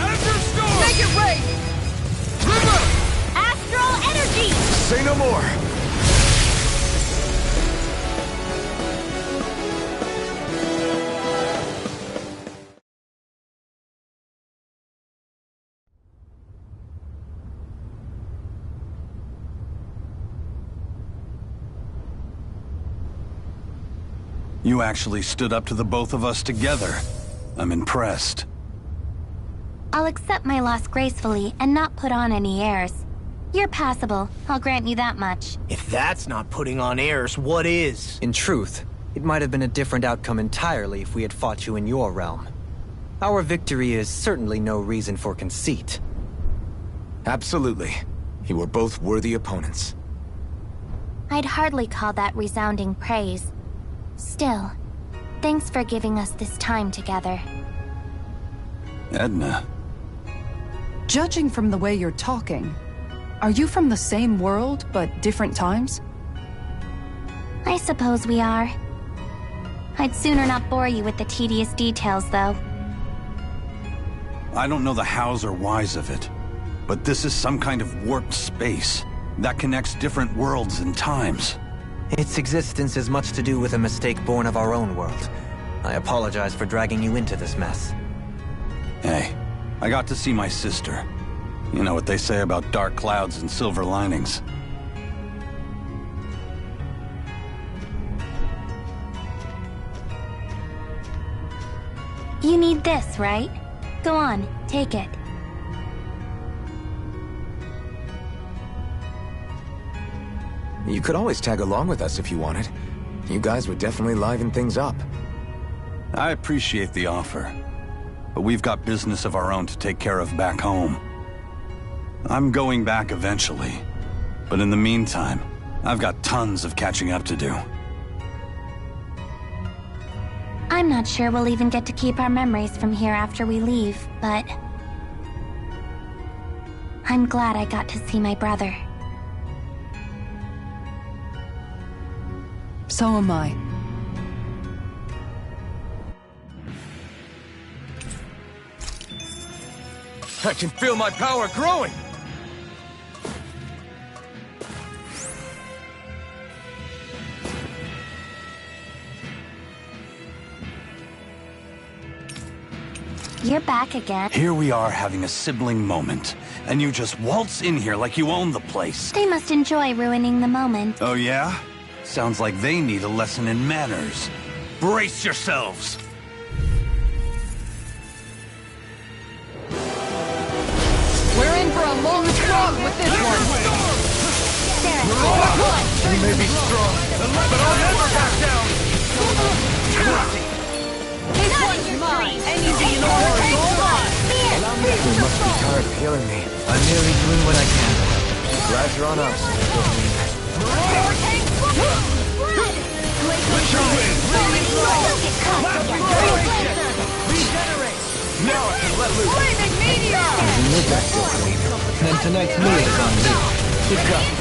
Enter Storm! Make it rain! River! Astral energy! Say no more. You actually stood up to the both of us together. I'm impressed. I'll accept my loss gracefully and not put on any airs. You're passable, I'll grant you that much. If that's not putting on airs, what is? In truth, it might have been a different outcome entirely if we had fought you in your realm. Our victory is certainly no reason for conceit. Absolutely. You were both worthy opponents. I'd hardly call that resounding praise. Still, thanks for giving us this time together. Edna. Judging from the way you're talking, are you from the same world, but different times? I suppose we are. I'd sooner not bore you with the tedious details, though. I don't know the hows or whys of it, but this is some kind of warped space that connects different worlds and times. Its existence is much to do with a mistake born of our own world. I apologize for dragging you into this mess. Hey, I got to see my sister. You know what they say about dark clouds and silver linings. You need this, right? Go on, take it. You could always tag along with us if you wanted. You guys would definitely liven things up. I appreciate the offer, but we've got business of our own to take care of back home. I'm going back eventually, but in the meantime, I've got tons of catching up to do. I'm not sure we'll even get to keep our memories from here after we leave, but... I'm glad I got to see my brother. So am I. I can feel my power growing! You're back again. Here we are having a sibling moment, and you just waltz in here like you own the place. They must enjoy ruining the moment. Oh yeah? Sounds like they need a lesson in manners. Brace yourselves! We're in for a long slog with this one. You may be strong, but I'll never back down! This one's mine. You must be tired of healing me. I'm merely doing what I can. Glad you're on us. Now I can let loose! You made that so clean. Then tonight's meal is on me. Keep going.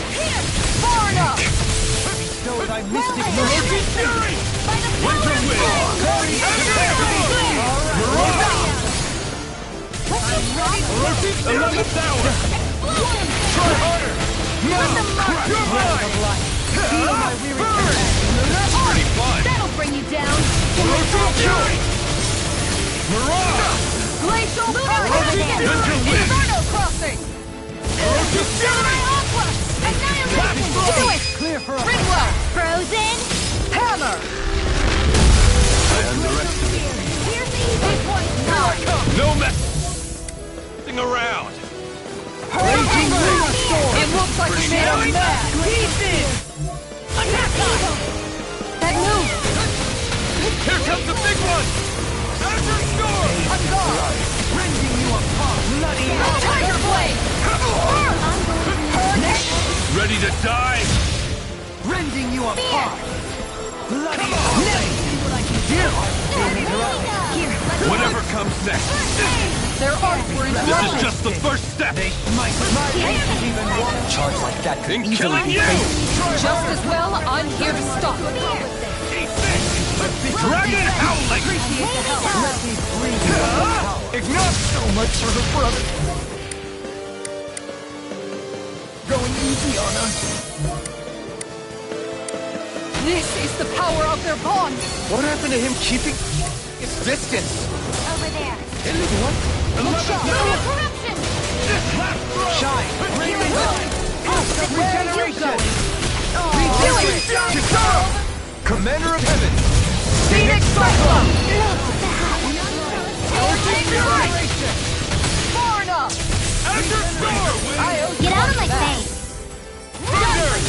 Far enough. Bestow thy mystic mercy! Fury! Winter wind! 11th hour! Try harder! You're mine! Feel my weary spirit! That's pretty fun! That'll bring you down. Fury! Mirage! Glacial Fire! Winter wind! Inferno crossing! Fury! Annihilation! Do it! Clear for us! Ringwell! Frozen? Hammer! I underestimated. This one's mine! No messing around! Raging Lunar Storm! It looks like we made a mess! Pieces! That move! Here comes the big one! Azure Storm! On guard! Rending you apart! Bloody Tiger Blade! Ready to die? Rending you apart! Bloody Whatever comes next. Their arms were This interrupted! is just the first step. Charge like that could In easily killing be you! fatal. Just as well, I'm here to stop it! Dragon Howling! Ignite! So much for the brother. Going easy on us. This is the power of their bond! What happened to him keeping its distance? Over there. Corruption! Shine! Regeneration! Commander of Heaven! Phoenix Cyclone! Far enough! Get out of my face!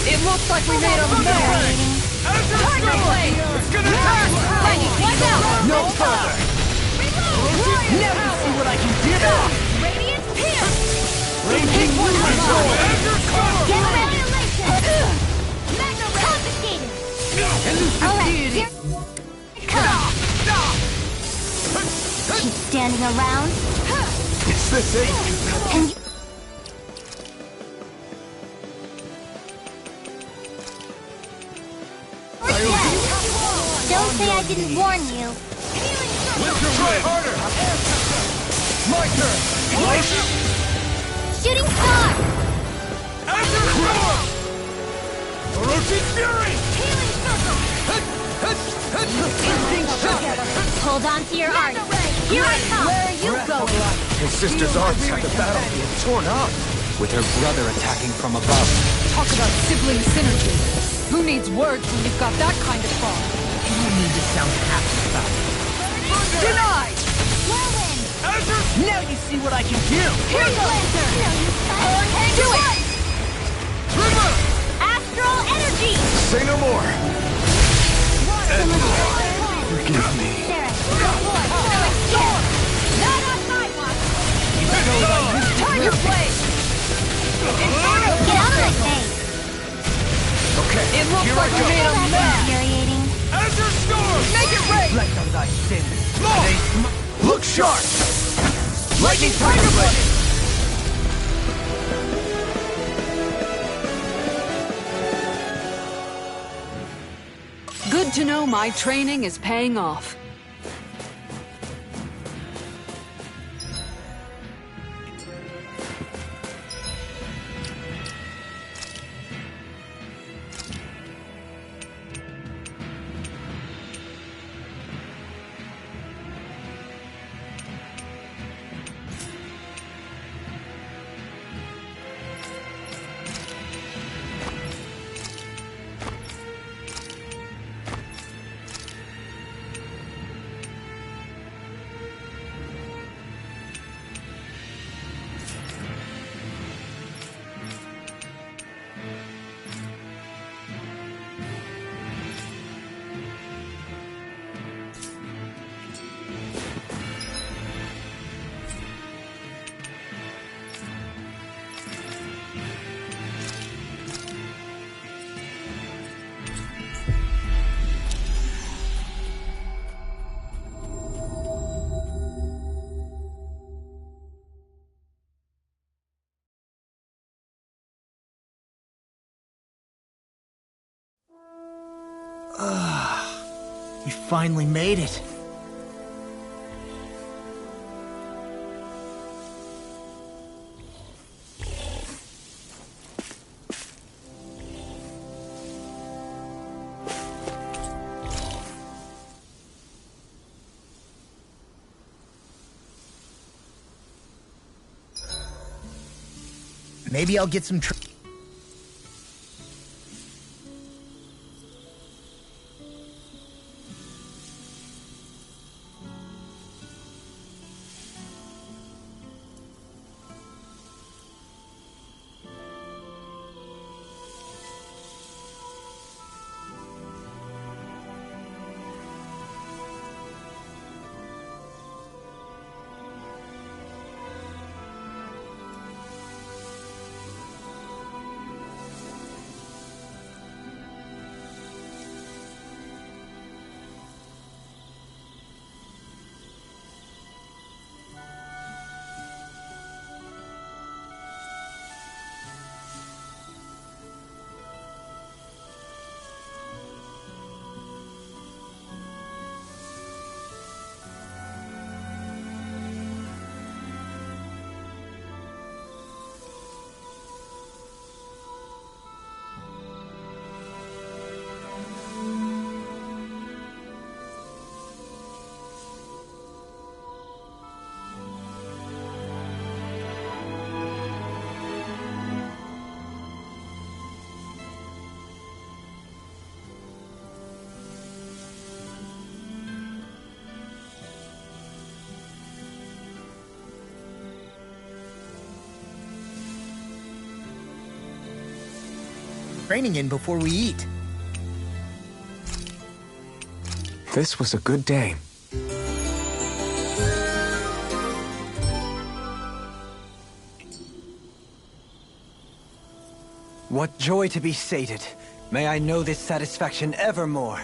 It looks like we made a mess! Tiger Blade! It's gonna hurt! Watch out! No further! Never see what I can do! Radiant Pierce! Raging Lunar Storm! Azure Storm! Get annihilation! Magna confiscated! Alright, here it comes! Keep standing around? It's the same. Can you... Don't say I didn't warn you. Winter wind! Harder! My turn! Shooting star! Azure Storm! Orochi Fury! Hold on to your art. Here I come. Where are you going? His sister's arms had the battlefield torn up, with her brother attacking from above. Talk about sibling synergy. Who needs words when you've got that kind of bond? You need to sound happy about it. Denied! Azure Now you see what I can do! Here you go! Do it! Astral energy! Say no more! Forgive me. Not on my watch! Time to play! Get out of my face! Okay, It looks here like I we go. made a That's mess! infuriating. Azure Storm! Make it rain! Reflect on thy sins. Look sharp! Lightning Tiger Blade! Good to know my training is paying off. You finally made it. Maybe I'll get some training in before we eat. This was a good day. What joy to be sated. May I know this satisfaction evermore.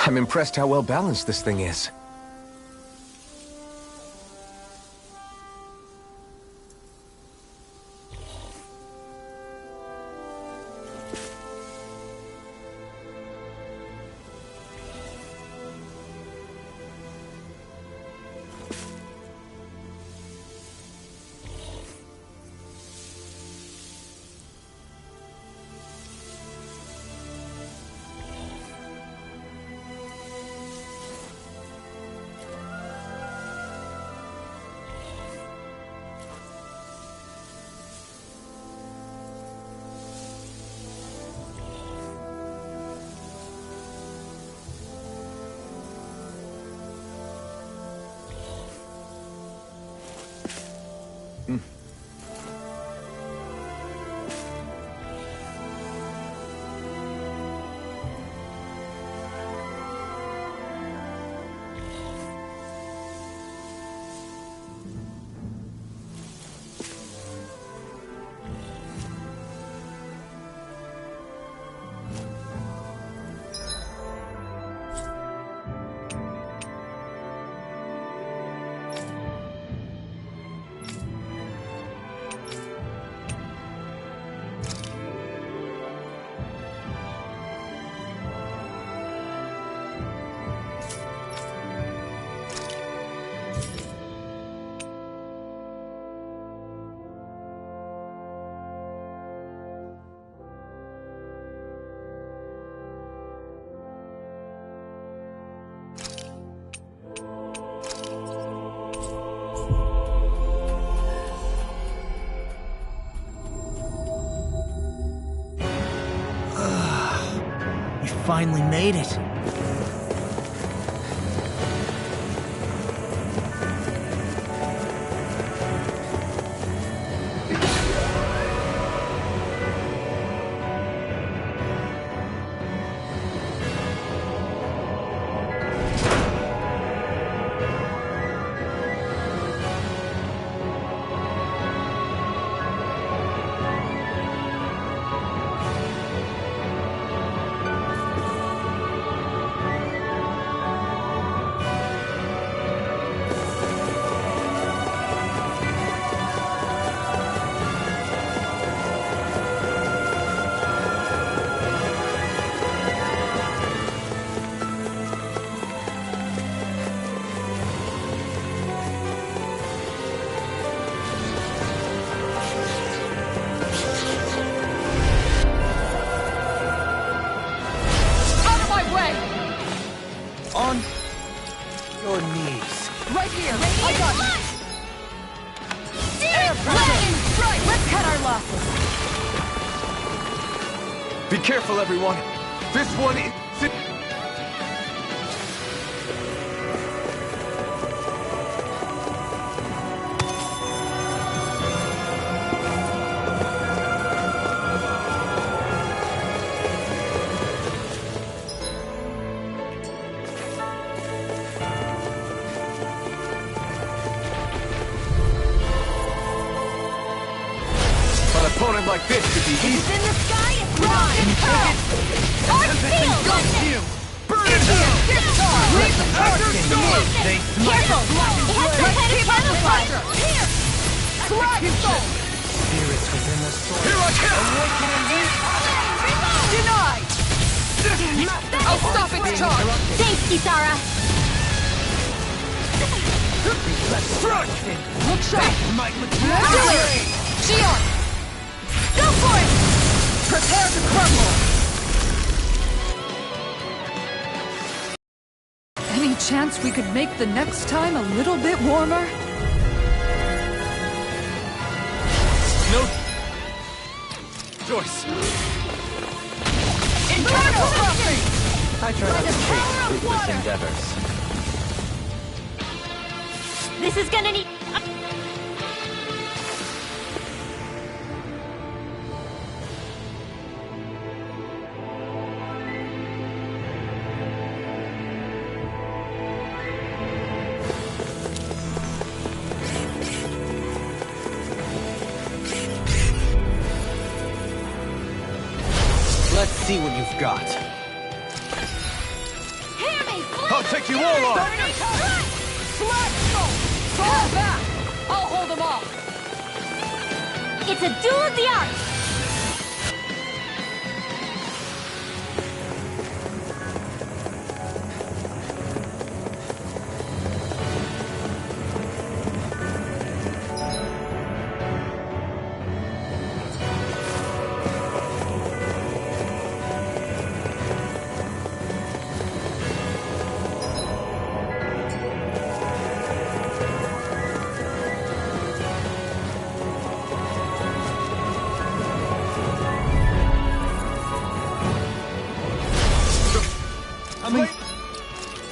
I'm impressed how well balanced this thing is. Finally made it. On your knees. Right here! I got you! Air pressure! Right! Let's cut our losses! Be careful, everyone. This one is... An opponent like this could be easy. It's in the sky! It's wrong! It's hurl! Our shield! Burn it down! Leave the force! They Careful! It has some kind of camouflage! Here! Crush soul! spirits within the soul. Here I come! Denied! I'll stop its charge! Thanks, Kisara. Struck! Look sharp! Do it! Shion! Go for it! Prepare to crumble! Any chance we could make the next time a little bit warmer? No... Joyce! Inferno crossing! I try not to chase fruitless endeavors. This is gonna need... Let's see what you've got. Here! I'll take you all on! Fall back! I'll hold them off! It's a duel of the arts!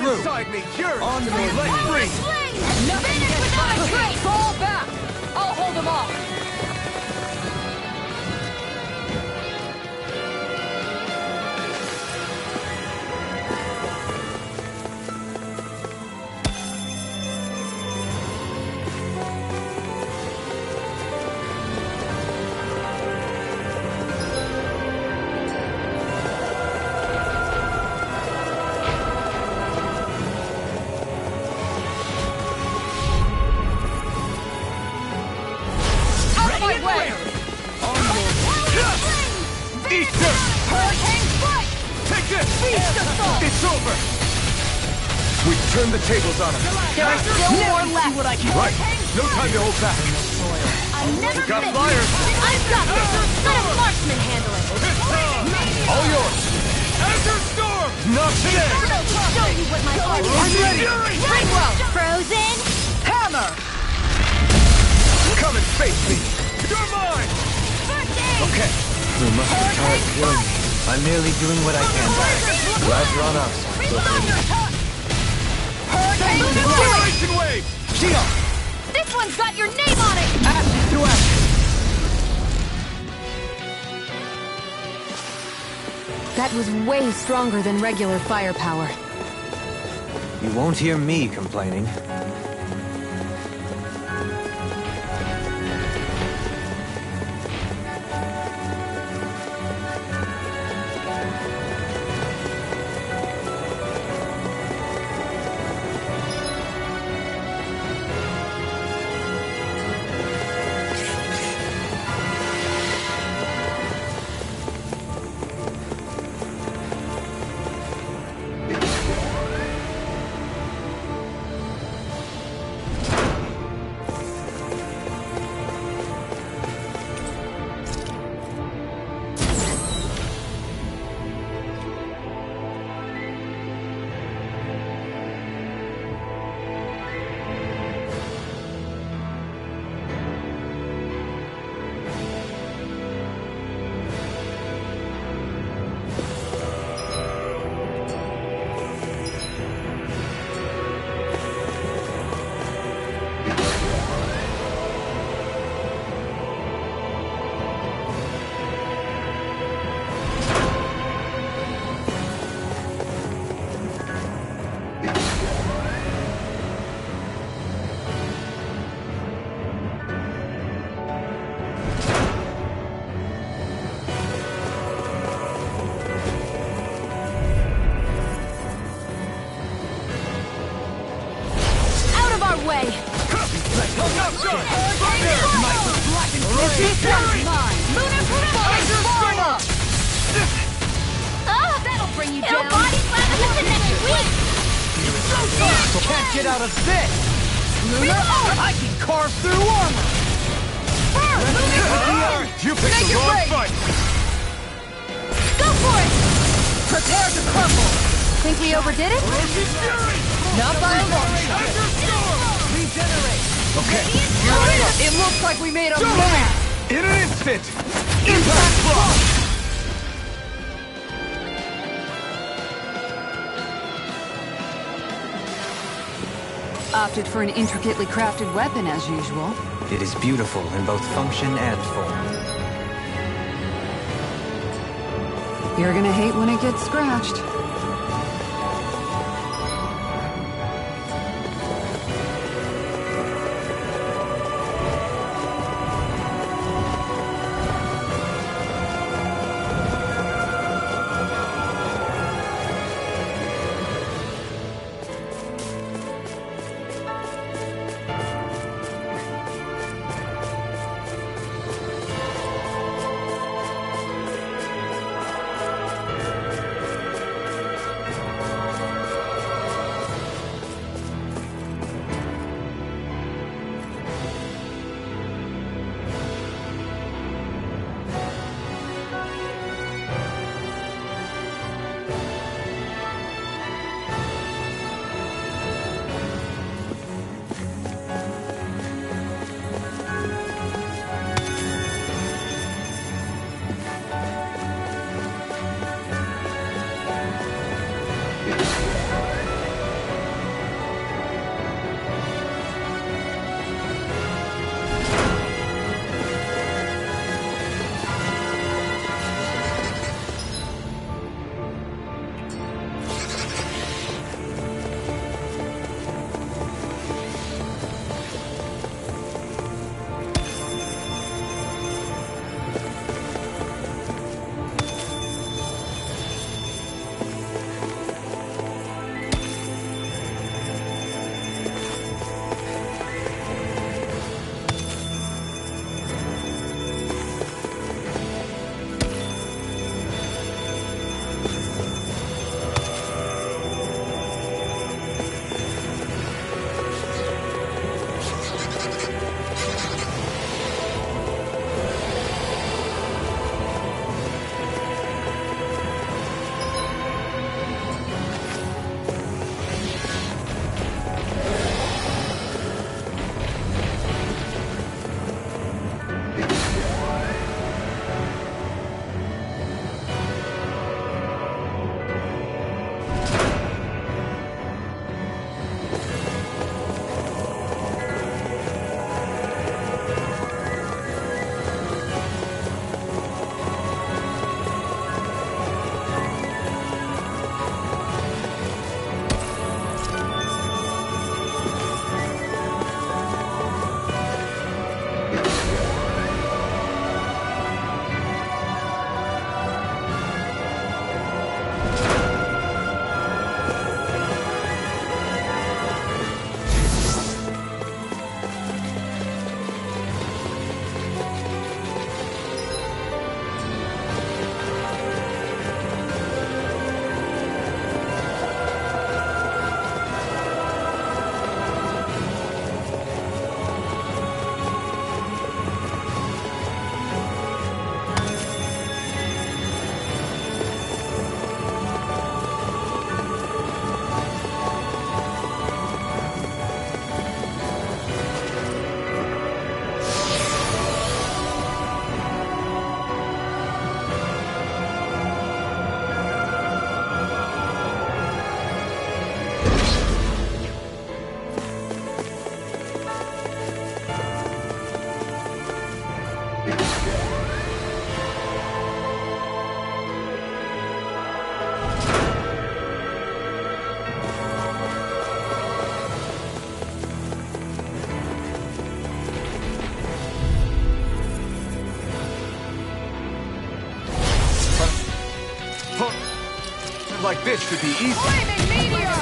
Inside me, you're on me, let free! Nothing gets without a trace! Fall back! I'll hold them off! It's over! We've turned the tables on him. There are still more left! What I can Right! No time to hold back! I'm never Got finished! flyers! I've got this! Let a marksman handle it! All yours! Azure Storm! Not today! Show you what my heart is! I'm ready! Ringwell! Frozen? Hammer! Come and face me! You're mine! Okay. You must be tired of killing me. I'm merely doing what I can. Glad you're on our side. Acceleration wave! Shield! This one's got your name on it! Acid to action! That was way stronger than regular firepower. You won't hear me complaining. Can't get out of this! I can carve through armor! You picked the wrong fight! Go for it! Prepare to crumble! Think we overdid it? Not by a long shot. Regenerate! Okay, It looks like we made a mess! in an instant! Impact block! Opted for an intricately crafted weapon as usual. It is beautiful in both function and form. You're gonna hate when it gets scratched. Like this should be easy. Flaming meteor!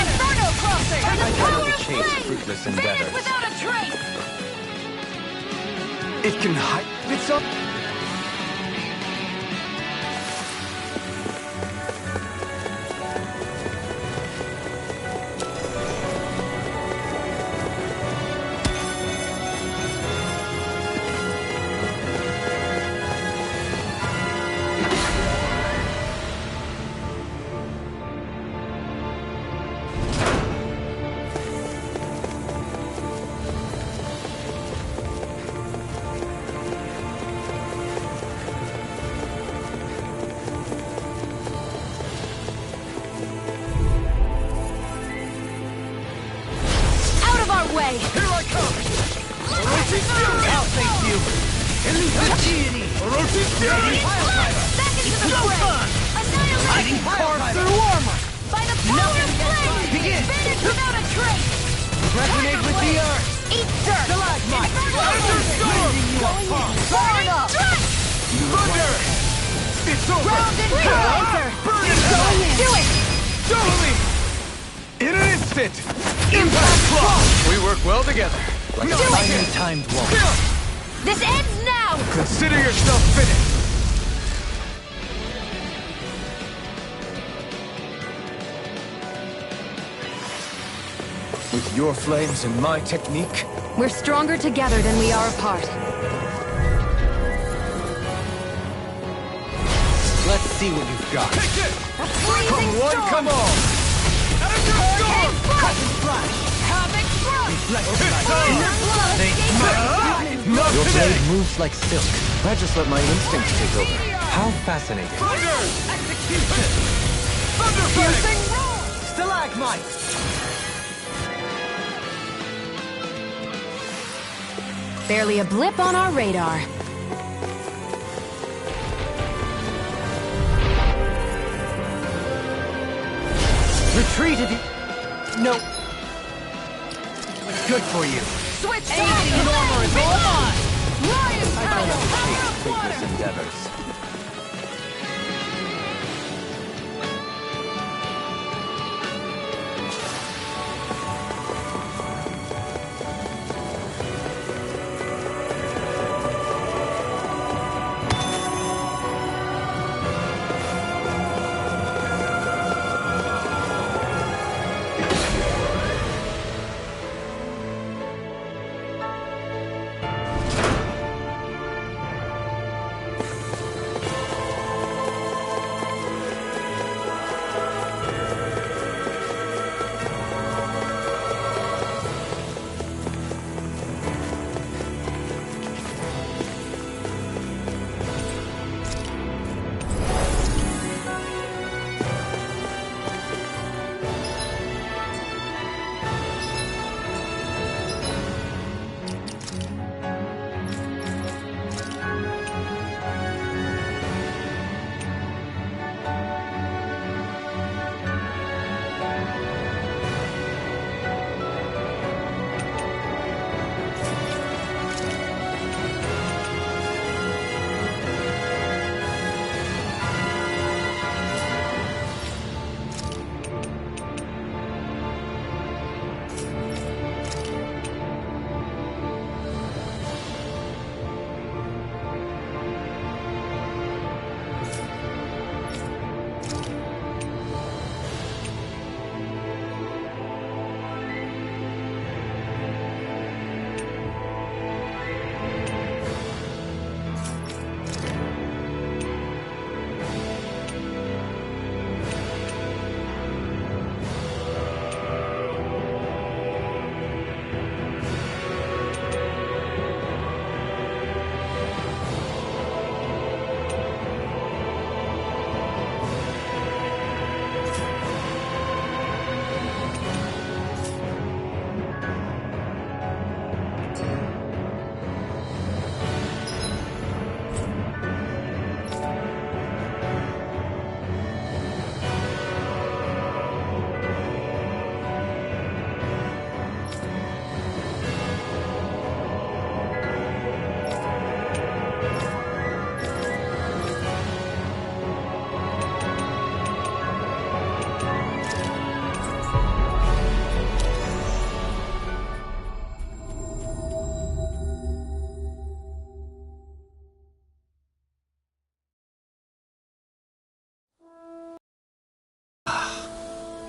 Inferno crossing! I try not to chase fruitless endeavors. Without a trace! It can hide itself. Way. Here I come! I'll thank you! Elucidity! Back into the fray! Hiding car through armor! By the power of flame! Begin! Vanish without a trace! Resonate with the earth! Eat dirt! Stalagmite! Thunderstorm! Blending you apart! Burn up! Thunder! It's over! Ground and paralyzer! Burn it! Do it! Totally! In an instant! Impact Claw! We work well together. Like Do a it! finely timed wall. This ends now! Consider yourself finished! With your flames and my technique, We're stronger together than we are apart. Let's see what you've got. take it! Freezing Come one, storm! come all! Out of your storm! Flash! Havoc thrust! This time! Not Your today! blade moves like silk. I just let my instincts take over. How fascinating. Thunder! Execution! Thunder Fang! might! Barely a blip on our radar. Retreat if you... No. Good for you. Switch Anything in armor is all mine! Lion's I Power! don't Power appreciate of fruitless water! endeavors.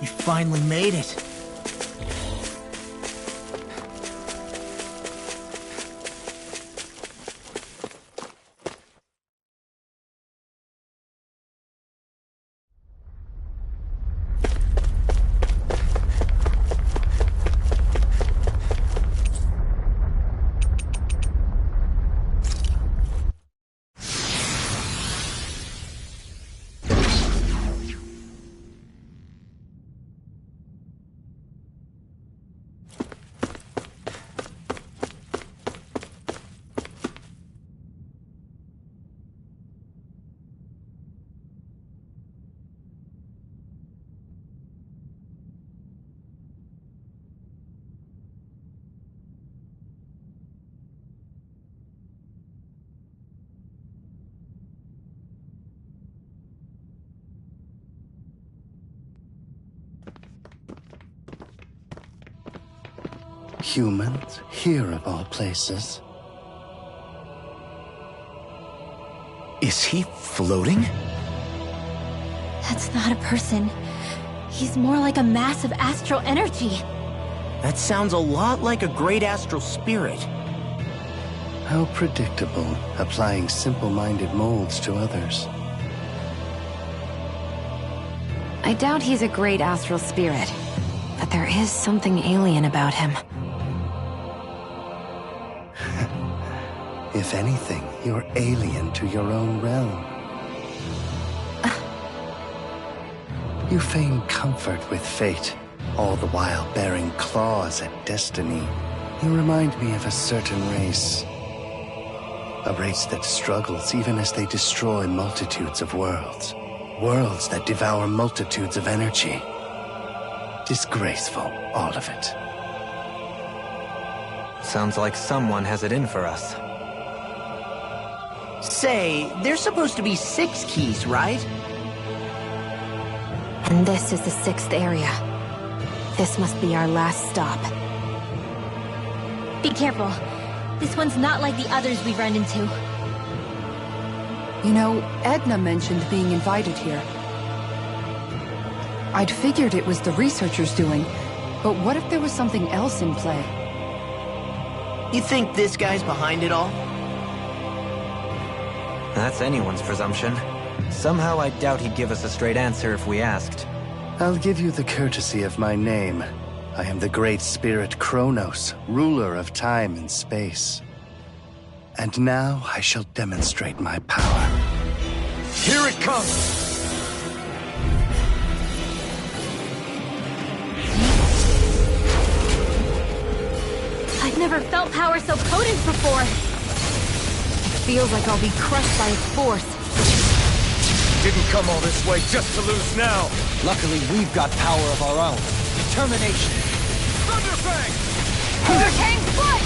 You finally made it. Humans? Here of all places. Is he floating? That's not a person. He's more like a mass of astral energy. That sounds a lot like a great astral spirit. How predictable, applying simple-minded molds to others. I doubt he's a great astral spirit, but there is something alien about him. If anything, you're alien to your own realm. You feign comfort with fate, all the while bearing claws at destiny. You remind me of a certain race. A race that struggles even as they destroy multitudes of worlds. Worlds that devour multitudes of energy. Disgraceful, all of it. Sounds like someone has it in for us. Say, there's supposed to be 6 keys, right? And this is the 6th area. This must be our last stop. Be careful. This one's not like the others we've run into. You know, Edna mentioned being invited here. I'd figured it was the researchers doing, but what if there was something else in play? You think this guy's behind it all? That's anyone's presumption. Somehow I doubt he'd give us a straight answer if we asked. I'll give you the courtesy of my name. I am the great spirit Kronos, ruler of time and space. And now I shall demonstrate my power. Here it comes! I've never felt power so potent before. It feels like I'll be crushed by its force. Didn't come all this way just to lose now! Luckily, we've got power of our own. Determination. Thunderfang! Hurricane Flight!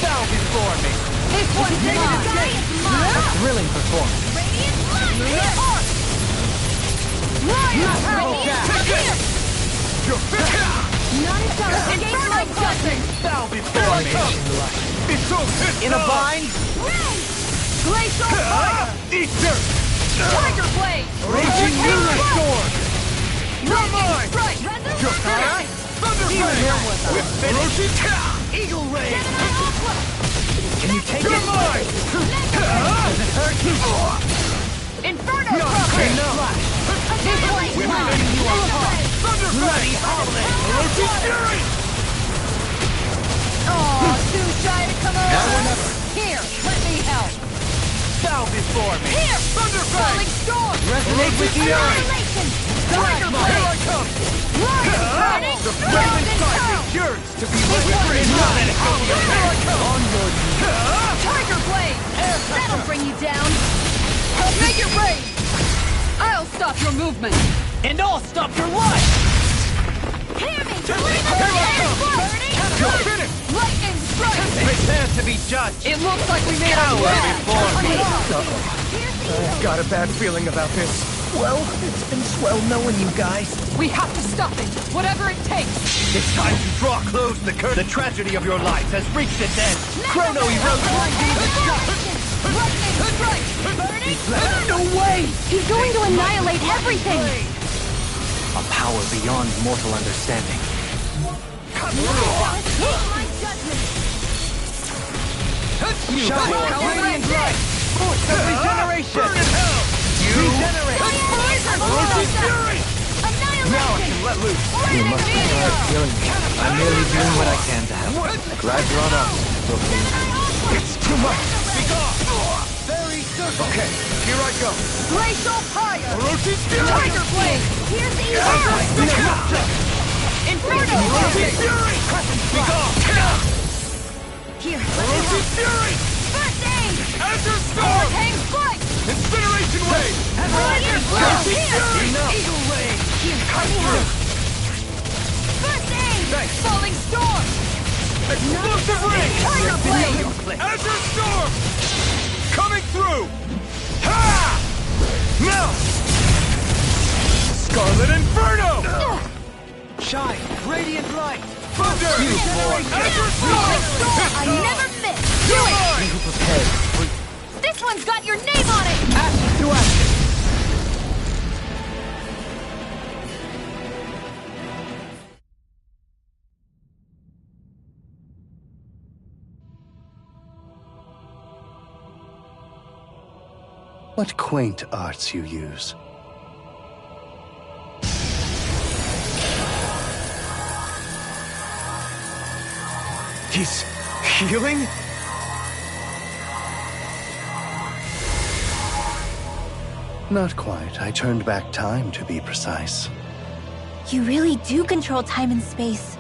Bow before me! This one's mine! A thrilling performance. Radiant Light! You're Not a dust! Inferno Judgment! Bow before me! In a bind? Glacial Fire! Eat dirt! Tiger Blade! Raging Lunar Storm! You're mine! Strike! Thunderfang! Eagle Ray! Can you take You're it? mine! Does it hurt? Inferno No, Prophet! enough! This one's mine! Thunderfang! Orochi Fury! Oh, too shy to come over! Here, let me help! Bow before me! Here! Falling Storm! Resonate with the earth! Annihilation! Tiger Here Blade! I come! Lion Burning! The flame inside me yearns to be lit free! Here I come! Onward! Tiger Blade! That'll bring you down! Make it rain! I'll stop your movement! And I'll stop your life! Hear me! You're finished! Lightning strike! Prepare to be judged! It looks like we made a Power bad before me! I've got a bad feeling about this. Well, it's been swell knowing you guys. We have to stop it, whatever it takes! It's time to draw close the curtain. The tragedy of your life has reached its end. Chrono erosion! Lightning strike! Burning! No way! He's going to annihilate everything! A power beyond mortal understanding. My judgment! Shine! Radiant light! Force of regeneration! Burn in hell! Regenerate! Now I can let loose. You must be killing me. I'm merely doing what I can to help. Glad you're on us. It's too much. Speak off. Very certain! Okay, here I go. Glacial Fire! Orochi Fury! Tiger Blade! Here's the Inferno Orochi Prophet! Fury! Speak off. Here, Orochi Fury! first aid! Azure Storm! Hurricane Flight! Incineration Wave! Radiant Blade! Orochi Here! Fury! Eagle Ray! Here, let me help! First aid! Thanks. Falling Storm! Explosive Ray! Tiger Blade! Azure Storm! Coming through! Ha! Now! Scarlet Inferno! Shine! Radiant light! Thunder! Azure Falling Storm! Storm! I never miss! Do it! Who prepared? This one's got your name on it! Ashes to ashes! What quaint arts you use. He's healing? Not quite. I turned back time, to be precise. You really do control time and space.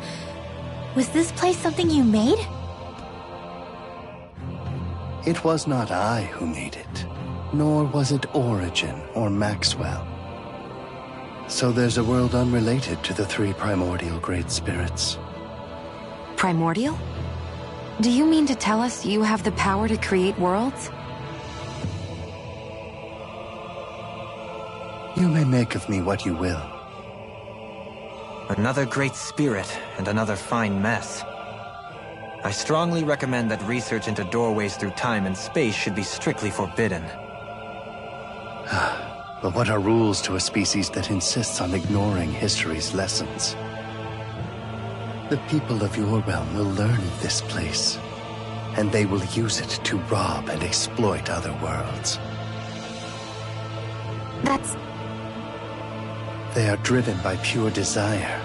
Was this place something you made? It was not I who made it, nor was it Origin or Maxwell. So there's a world unrelated to the 3 primordial great spirits. Primordial? Do you mean to tell us you have the power to create worlds? You may make of me what you will. Another great spirit and another fine mess. I strongly recommend that research into doorways through time and space should be strictly forbidden. But what are rules to a species that insists on ignoring history's lessons? The people of your realm will learn of this place, and they will use it to rob and exploit other worlds. They are driven by pure desire.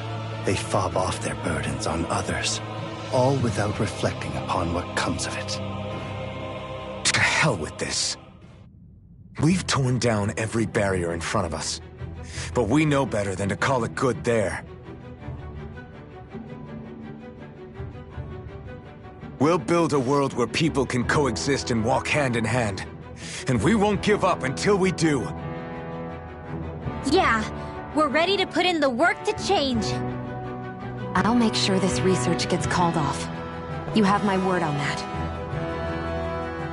They fob off their burdens on others, all without reflecting upon what comes of it. To hell with this. We've torn down every barrier in front of us, but we know better than to call it good there. We'll build a world where people can coexist and walk hand in hand, and we won't give up until we do. Yeah, we're ready to put in the work to change. I'll make sure this research gets called off. You have my word on that.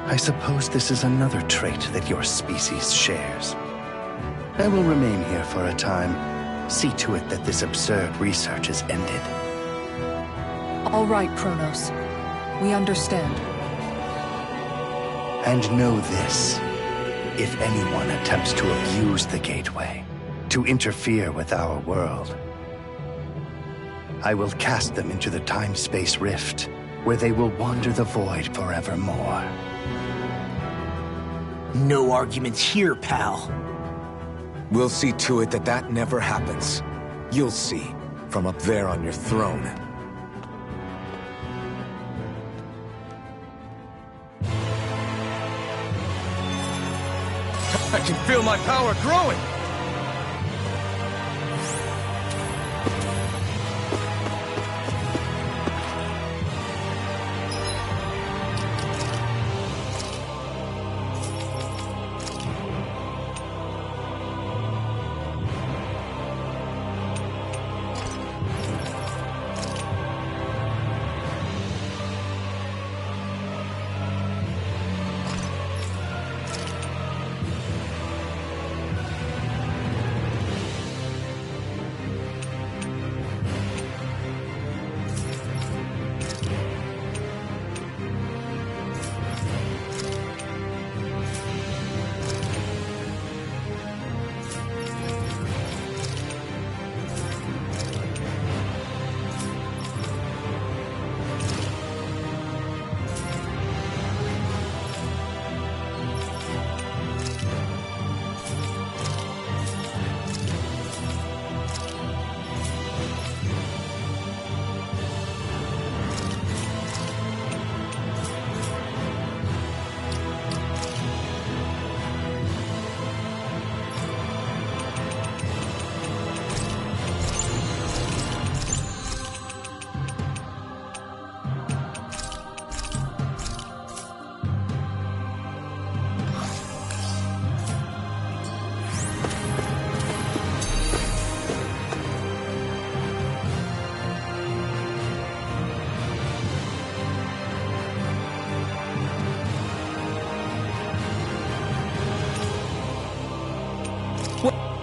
I suppose this is another trait that your species shares. I will remain here for a time. See to it that this absurd research is ended. All right, Kronos. We understand. And know this. If anyone attempts to abuse the Gateway, to interfere with our world, I will cast them into the time-space rift, where they will wander the void forevermore. No arguments here, pal. We'll see to it that that never happens. You'll see, from up there on your throne. I can feel my power growing!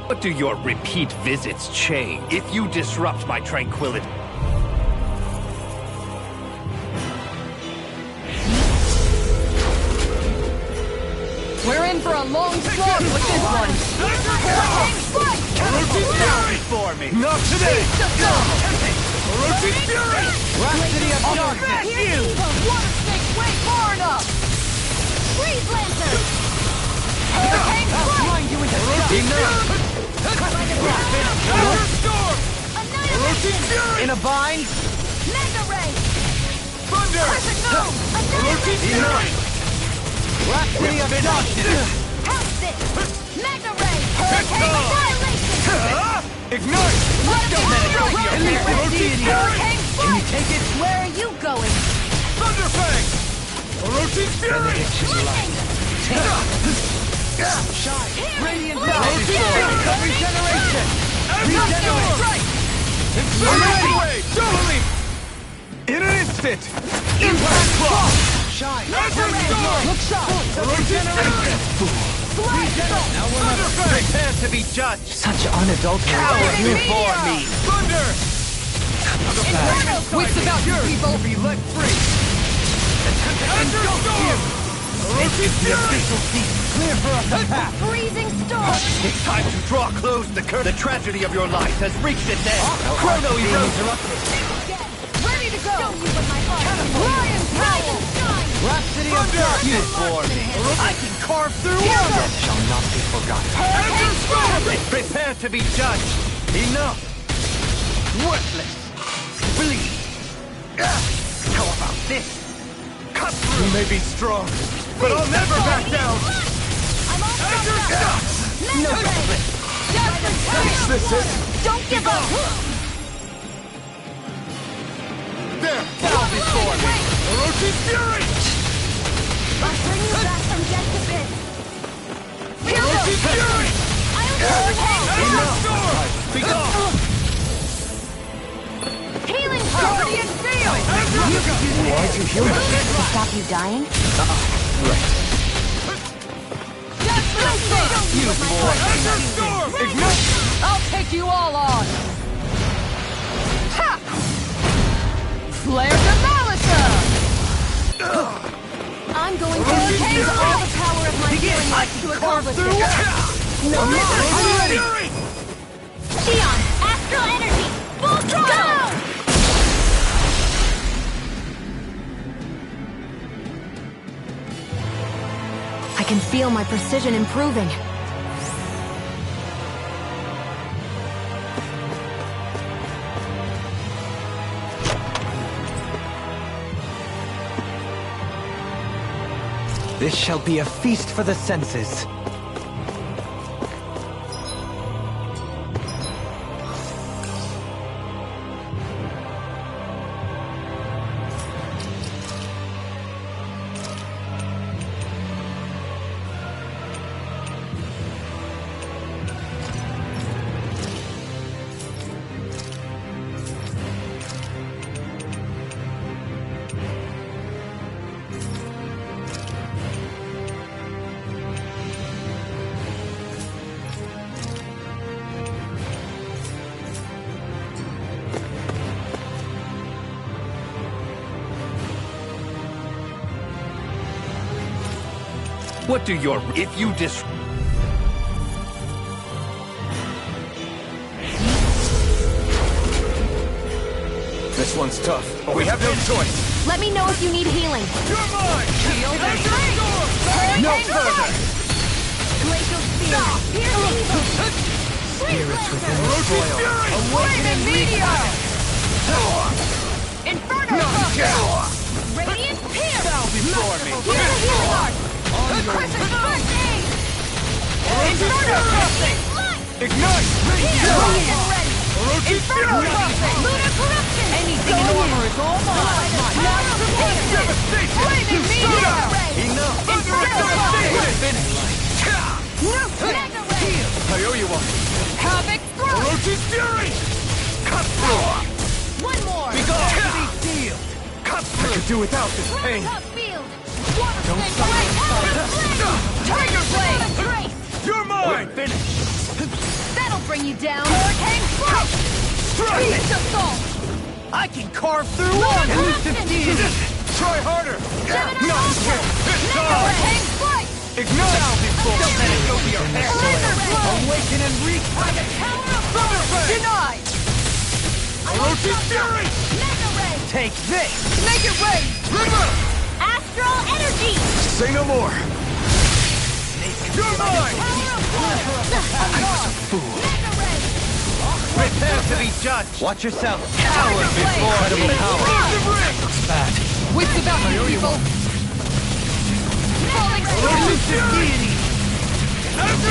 What do your repeat visits change if you disrupt my tranquility? We're in for a long slog with this one. Orochi's down before me! Not today! Orochi's fury! Rhapsody of Darkness! You! Water snake, wait far enough! Freeze Lancer! Hurricane Strike! Blind you into Enough! Storm! Orochi's fury! In a bind? Mega Ray! Thunder! Perfect move! Orochi's fury! Rhapsody of Darkness! House it! Mega Ray! Hurricane Annihilation! Ignite! Let's go! Can you take it? Where are you going? Thunderfang! Orochi's Fury! Benedict's light. Shine! Radiant Regeneration! Regeneration! Totally! In an instant! Impact Claw! Shine! Look sharp! Regeneration! Now we're not prepared to be judged. Such unadulterated. Coward before me. Thunder! Wits about you, people! Be let free! Thunderstorm! Orochi's Fury! Clear for us a path. Freezing storm! It's time to draw close the curse. The tragedy of your life has reached its end. Chrono erosion. Ready to go! Show you what my heart is. Lion power! Rhapsody of darkness for me. I can carve through armor. Shall not be forgotten. Prepare to be judged. Enough. Worthless. Bleed. How about this? Cut through. You may be strong, but I'll never back down! I'm all Azure set up! Shock! No way! Just Finish this it! Don't give up! There! Bow before me! Orochi's Fury! I'll bring you back from death to bit! Orochi's Fury! I'll overtake! Thunderstorm! Be gone. Healing Guardian Field! Why do you To stop you dying? Just listen! You boy. Thunderstorm! Ignite! I'll take you all on! Ha! Flare Demolisher! I'm going to use all the power of my healing light to accomplish this. No more! I'm ready! Xion, astral energy, full throttle! I can feel my precision improving. This shall be a feast for the senses. What do your... If you This one's tough, but we have no choice. Let me know if you need healing. You're mine! Shield and Thunderstorm! No further! Glacial Spear! Pierce evil! Spirits within the Orochi's soil. Fury! Awakening Meteor! Inferno Focus! Radiant Pierce! bow before me. Here's the healing art! Crescent First Aid! Inferno Crossing! Ignite! Locked and ready! Orochi's Inferno Fury! Crossing! Lunar Corruption! Anything in armor is all mine! Now prepared! Devastation! Flaming Meteor! Enough. Inferno Crossing! Finish. Mega Ray! I owe you one! Havoc Thrust! Orochi's Fury! Cut through! One more! Be gone. Be sealed. Cut through! I could do without this pain! Top Field! Water Snake Blade! Tiger Blade! You're mine! Finish. That'll bring you down! Hurricane Strike! Strike! Beast Assault! I can carve through Lunar armor. Corruption! Try harder! Gemini No! Ultra! It's Mega on! Hurricane Strike! Ignite! Don't let it go to your head. Laser Blade! Awaken and reach. By the power of Thunderfang! Denied! Orochi's Fury! Mega Ray! Take this. Make it rain! River! Astral energy! Say no more! You're mine! Power of blood! Mega Ray! Prepare to be judged. Watch yourself. Coward before Incredible me. power. Ring! Bad. Wits about you, people! Falling Orochi's Fury!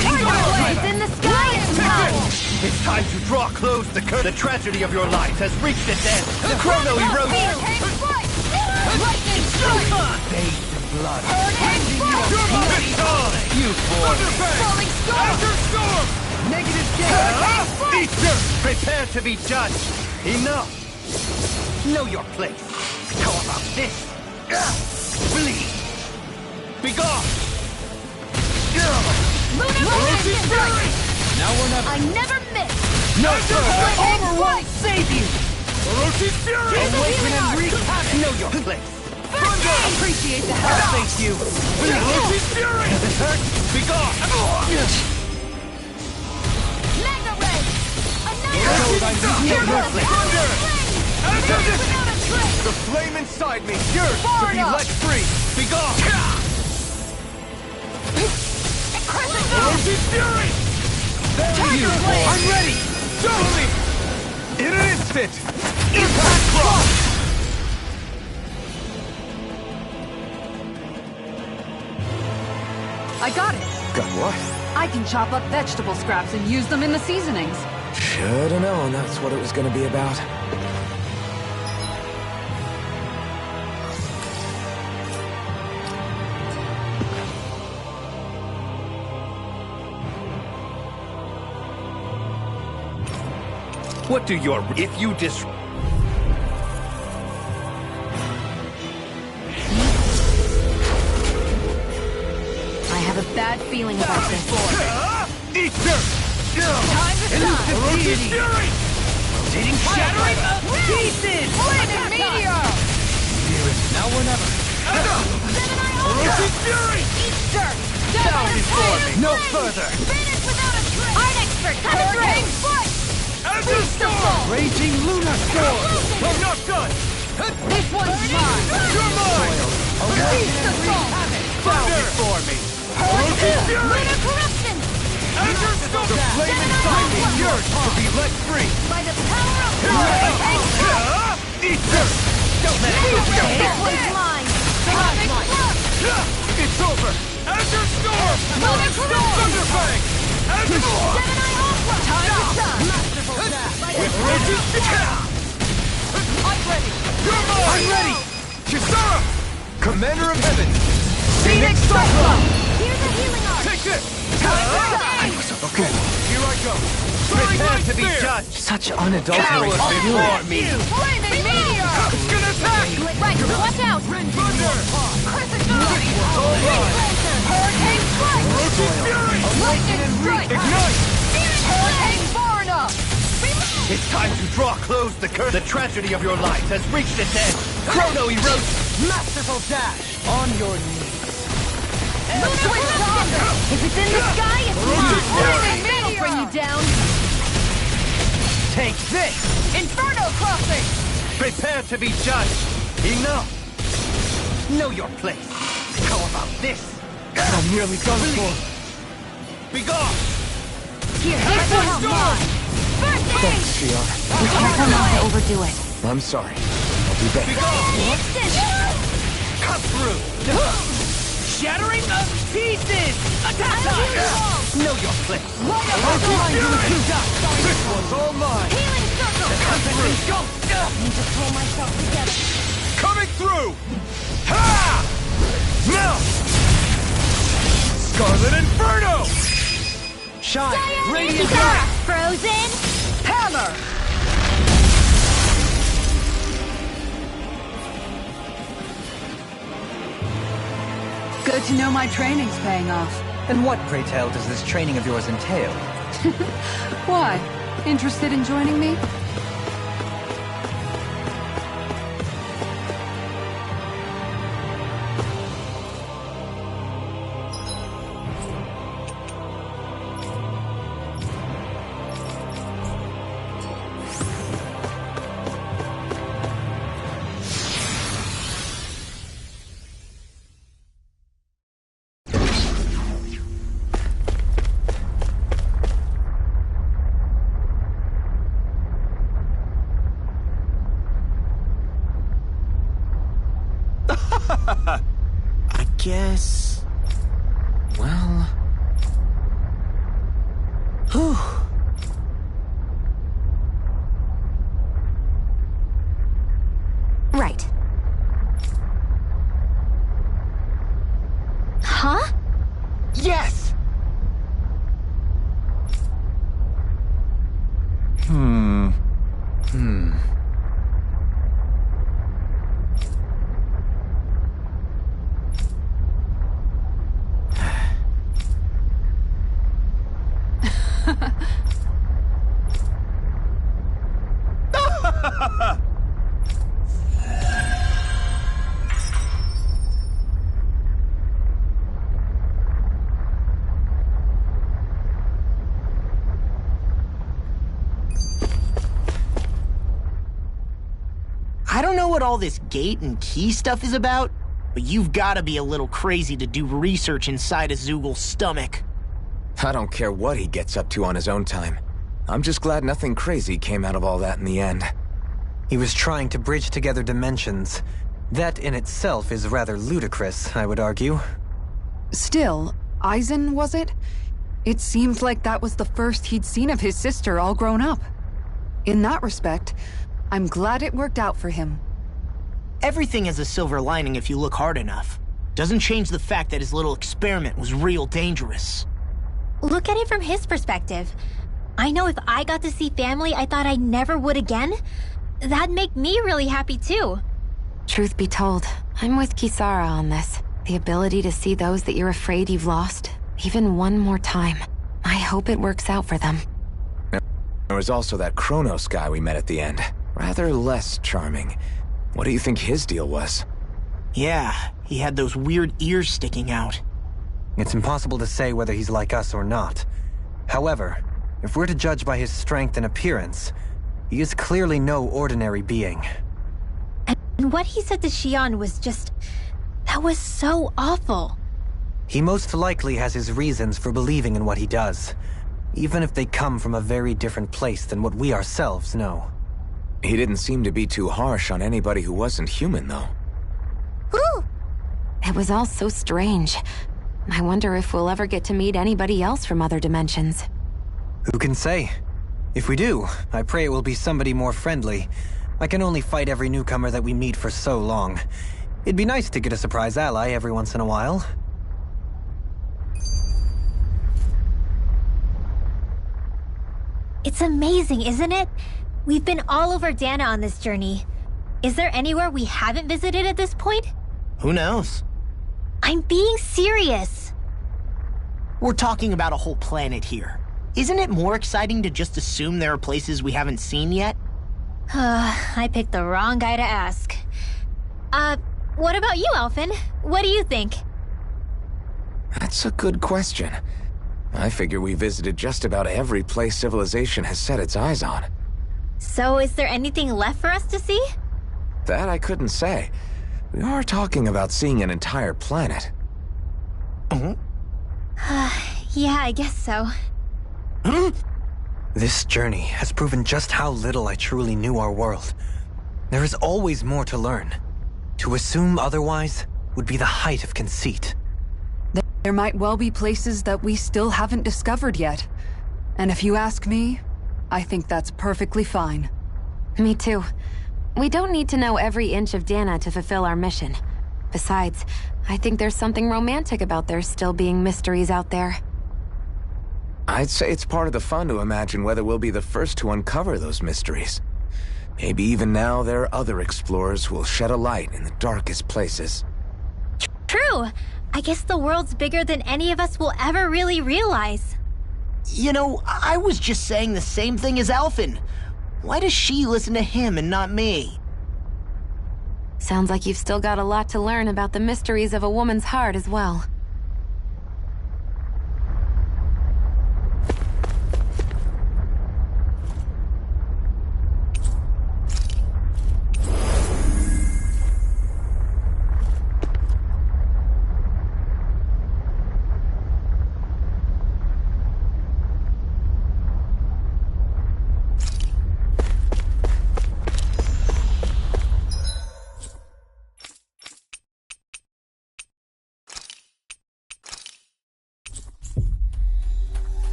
Tiger Blade! In the sky is power! It's time to draw close the curtain. The tragedy of your life has reached its end. The chrono erosion. Lightning strike! Bathed in blood. Hurricane You bore me. Falling storm! Negative Hurricane Eat dirt! Prepare to be judged. Enough. Know your place. How about this? Bleed. Be gone. Now or never. I never miss! No further. Armor won't save you. Orochi's Fury! Awaken and wreak havoc. Know your place. Thunder! Appreciate the help. Thank you. Orochi's Fury! This hurt. Be gone. Mega Ray! The flame inside me, yours to be let free. Be gone. Orochi's Fury! There you are. I'm ready. Show me. In an instant. Impact Cross. I got it. Got what? I can chop up vegetable scraps and use them in the seasonings. Should've known that's what it was gonna be about. What do your... If you I have a bad feeling about this. Eat dirt! Time to shine! Orochi's Fury! Rotating shattering pieces! Flaming meteor! Now or never. Orochi's Fury! Eat dirt! Down before me! No further! Finish without a trace! Art expert, coming through! Strike! Ender Storm! Raging Lunar Storm! I'm not done! This one's mine! You're mine! Release the storm! Down before me! Orochi's Fury! Lunar corruption! Ender Storm! The flame inside me yearns to be let free! By the power of Hurricane! Eat dirt! Don't let it go! This one's mine! Cosmic Flux! It's over! Ender Storm! Lunar corruption! Thunderfang! Ender Storm! Gemini Aqua! Time to shine! Masterful dash! With Orochi's Fury! I'm ready! You're mine! I'm ready! Kisara! Commander of Heaven! Phoenix Cyclone! Here's a healing arc! Take this! Time to shine! Okay, here I go! Prepare to be judged! Such unadulterated Coward feeling. before me! Flaming meteor! It's gonna attack! Right, watch out! Thunder! Crescent Moon! Hurricane Strike! Orochi's Fury! Lightning Strike! Ignite! Hurricane Foreigner! It's time to draw close the curtain. The tragedy of your life has reached its end. Chrono erosion! Masterful dash! On your knees. Lunar corruption! If it's in the sky, it's mine! Flaming meteor! Bring you down! Take this! Inferno Crossing! Prepare to be judged! Enough! Know your place! How about this? I'm nearly done for. Be gone! Here, This one's mine! First aid! Thanks, Shion. Be careful not to overdo it. I'm sorry. I'll do Be better. gone! Instant! Cut through! Shattering of pieces! Attack time! Know your place! This one's all mine! Healing Circle! Cut through! Need to pull myself together. Coming through! Ha! Now! Scarlet Inferno! Shine! Radiant Black! Frozen! Hammer! Good to know my training's paying off. And what, pray tell, does this training of yours entail? Why? Interested in joining me? I guess... Well... Whew. right. Huh? Yes! I don't know what all this gate and key stuff is about, but you've gotta be a little crazy to do research inside a Zeugel's stomach. I don't care what he gets up to on his own time. I'm just glad nothing crazy came out of all that in the end. He was trying to bridge together dimensions. That in itself is rather ludicrous, I would argue. Still, Aizen, was it? It seemed like that was the first he'd seen of his sister all grown up. In that respect, I'm glad it worked out for him. Everything has a silver lining if you look hard enough. Doesn't change the fact that his little experiment was real dangerous. Look at it from his perspective. I know if I got to see family I thought I never would again, that'd make me really happy too. Truth be told, I'm with Kisara on this. The ability to see those that you're afraid you've lost, even one more time. I hope it works out for them. There was also that Kronos guy we met at the end. Rather less charming. What do you think his deal was? Yeah, he had those weird ears sticking out. It's impossible to say whether he's like us or not. However, if we're to judge by his strength and appearance, he is clearly no ordinary being. And what he said to Xion was just... that was so awful. He most likely has his reasons for believing in what he does, even if they come from a very different place than what we ourselves know. He didn't seem to be too harsh on anybody who wasn't human, though. Woo! It was all so strange. I wonder if we'll ever get to meet anybody else from other dimensions. Who can say? If we do, I pray it will be somebody more friendly. I can only fight every newcomer that we meet for so long. It'd be nice to get a surprise ally every once in a while. It's amazing, isn't it? We've been all over Dana on this journey. Is there anywhere we haven't visited at this point? Who knows? I'm being serious. We're talking about a whole planet here. Isn't it more exciting to just assume there are places we haven't seen yet? I picked the wrong guy to ask. What about you, Alphen? What do you think? That's a good question. I figure we visited just about every place civilization has set its eyes on. So is there anything left for us to see? That I couldn't say. We are talking about seeing an entire planet. Yeah, I guess so. This journey has proven just how little I truly knew our world. There is always more to learn. To assume otherwise would be the height of conceit. There might well be places that we still haven't discovered yet. And if you ask me, I think that's perfectly fine. Me too. We don't need to know every inch of Dana to fulfill our mission. Besides, I think there's something romantic about there still being mysteries out there. I'd say it's part of the fun to imagine whether we'll be the first to uncover those mysteries. Maybe even now there are other explorers who will shed a light in the darkest places. True! I guess the world's bigger than any of us will ever really realize. You know, I was just saying the same thing as Alphen. Why does she listen to him and not me? Sounds like you've still got a lot to learn about the mysteries of a woman's heart as well.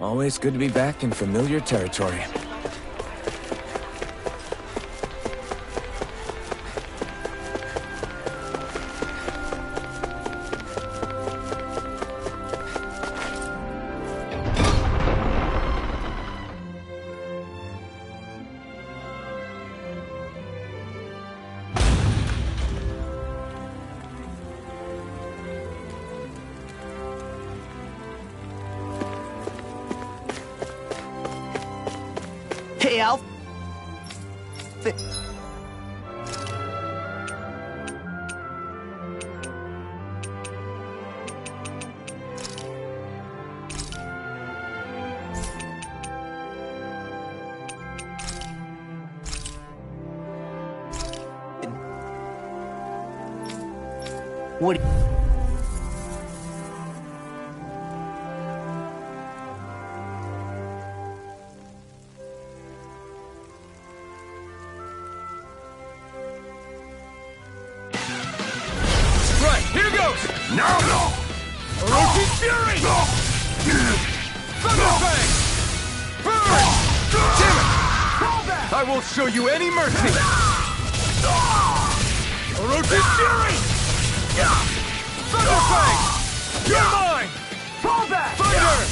Always good to be back in familiar territory. Hey, Alf. What? Right, here goes! No! Orochi's Fury! Thunderfang! Burn! Damn it! I won't show you any mercy! Orochi's Fury! Thunderfang! You're mine! Fall back! Thunder!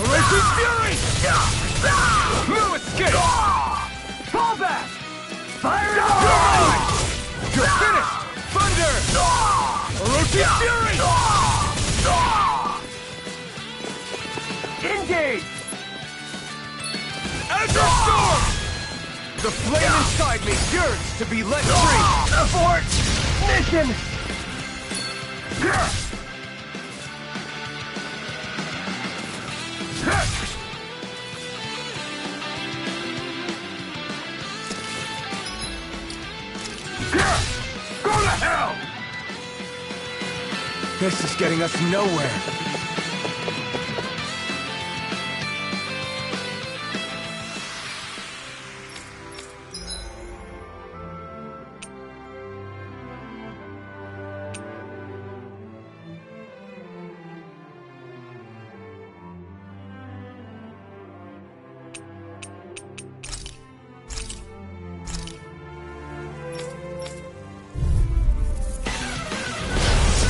Orochi's Fury! No escape! Fall back! Fire it up! You're mine! You're finished! Thunder! Orochi's Fury! Engage! Azure Storm! The flame inside me yearns to be let free! Abort! Mission! Go to hell! This is getting us nowhere.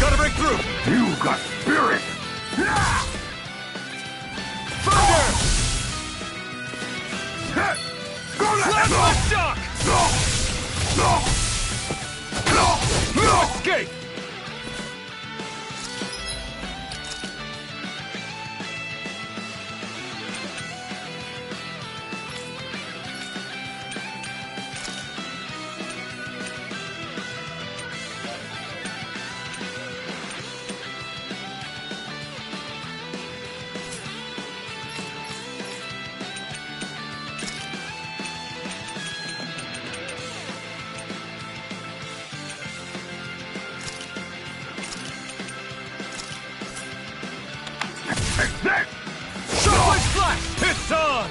Gotta break through! You got spirit! Thunder! Go to Plasma Shock! No escape! Shockwave Flash! It's on!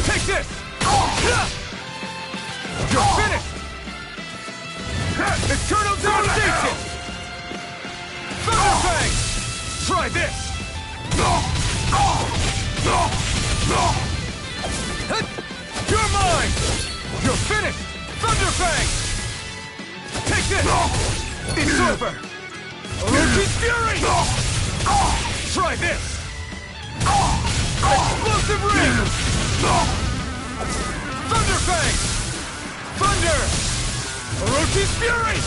Take this! You're finished! Eternal Devastation! Thunderfang! Try this! You're mine! You're finished! Thunderfang! Take this! It's over! Orochi's Fury! Try this! Explosive Ring! Thunderfang! Thunder! Orochi's Fury!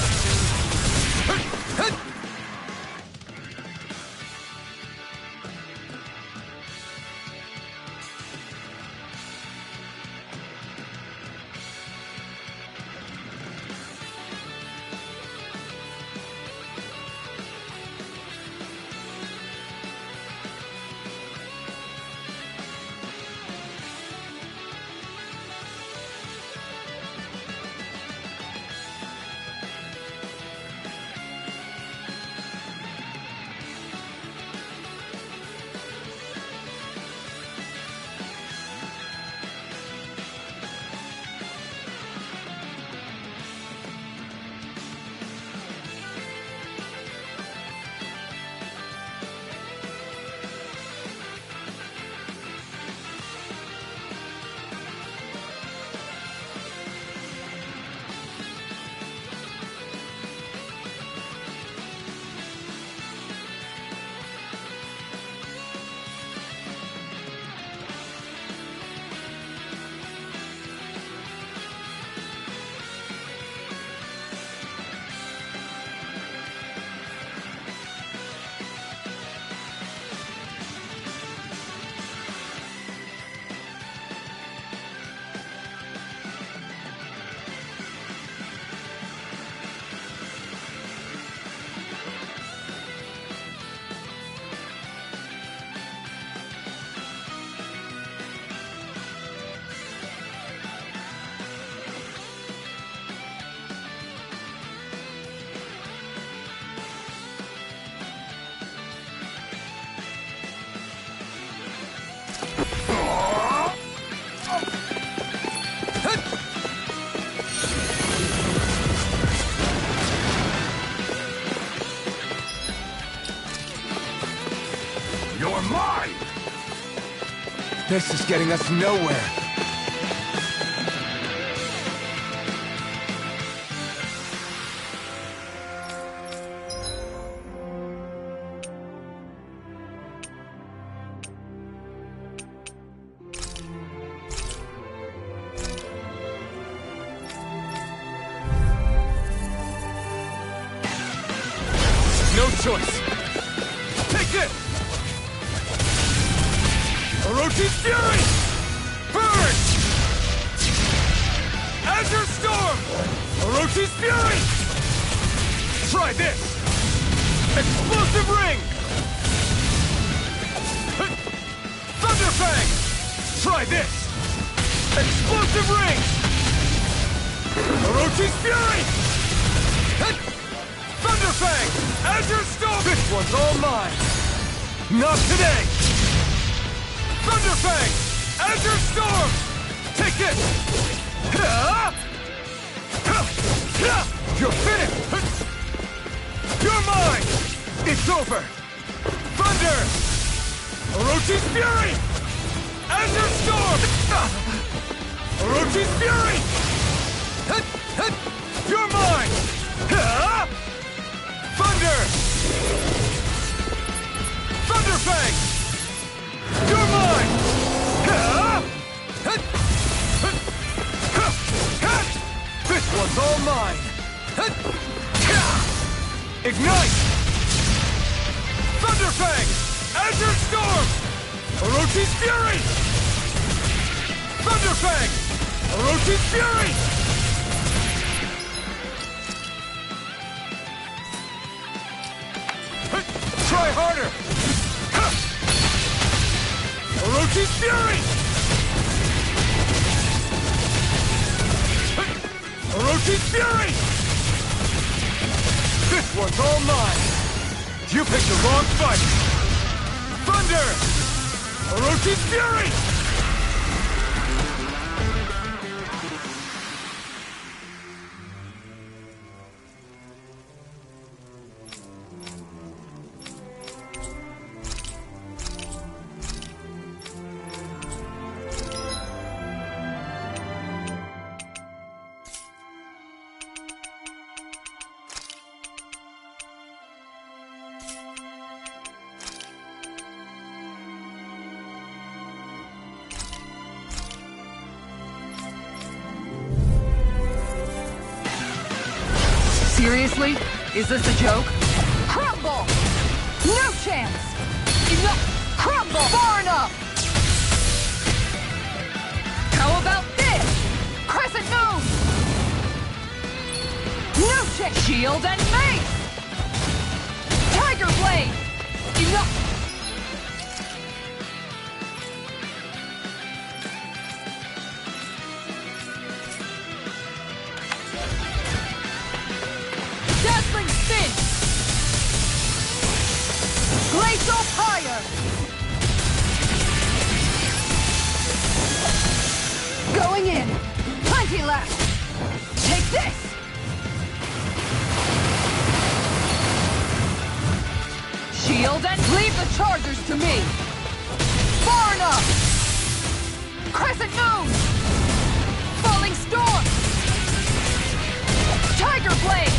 This is getting us nowhere. No choice. Take it! Orochi's Fury! Burn! Azure Storm! Orochi's Fury! Try this! Explosive Ring! Thunder Fang! Try this! Explosive Ring! Orochi's Fury! Thunder Fang! Azure Storm! This one's all mine! Not today! Thunder Fang! Azure Storm! Take it! You're finished! You're mine! It's over! Thunder! Orochi's Fury! Azure Storm! Orochi's Fury! You're mine! Thunder! Thunder Fang! You're mine! This one's all mine! Ignite! Thunder Fang! Azure Storm! Orochi's Fury! Thunder Fang! Orochi's Fury! Try harder! Orochi's Fury! Orochi's Fury! This one's all mine! You picked the wrong fight! Thunder! Orochi's Fury! Seriously? Is this a joke? Crumble! No chance! Enough! Crumble! Far enough! How about this? Crescent Moon! No chance! Shield and Mace! Tiger Blade! Enough! Dazzling Spin! Glacial Fire! Going in! Plenty left! Take this! Shield and leave the chargers to me! Far enough! Crescent Moon! Falling Storm! Tiger Blade!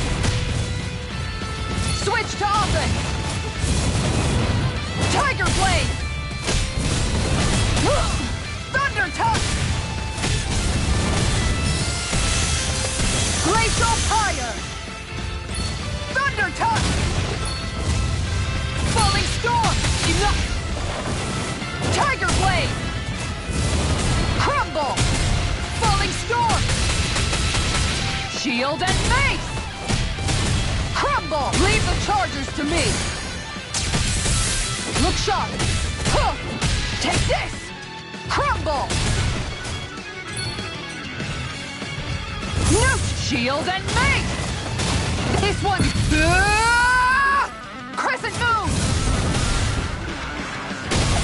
Switch to offense! Tiger Blade! Thunder Touch! Glacial Fire! Thunder Touch! Falling Storm! Enough! Tiger Blade! Crumble! Falling Storm! Shield and Mace! Crumble! Leave the chargers to me! Look sharp! Huh. Take this! Crumble! No! Shield and Mace! This one! Crescent Moon!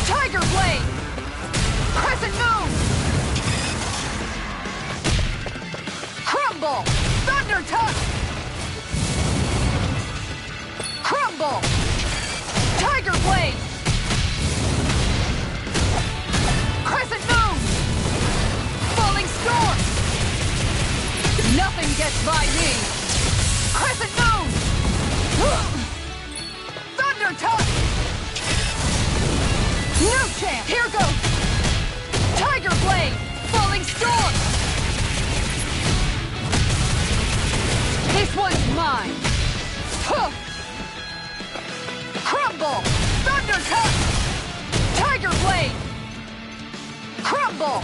Tiger Blade! Crescent Moon! Crumble! Thunder Touch! Crumble! Tiger Blade! Crescent That's by me! Crescent Moon! Thunder Touch! No chance! Here goes! Tiger Blade! Falling Storm! This one's mine! Huh. Crumble! Thunder Touch! Tiger Blade! Crumble!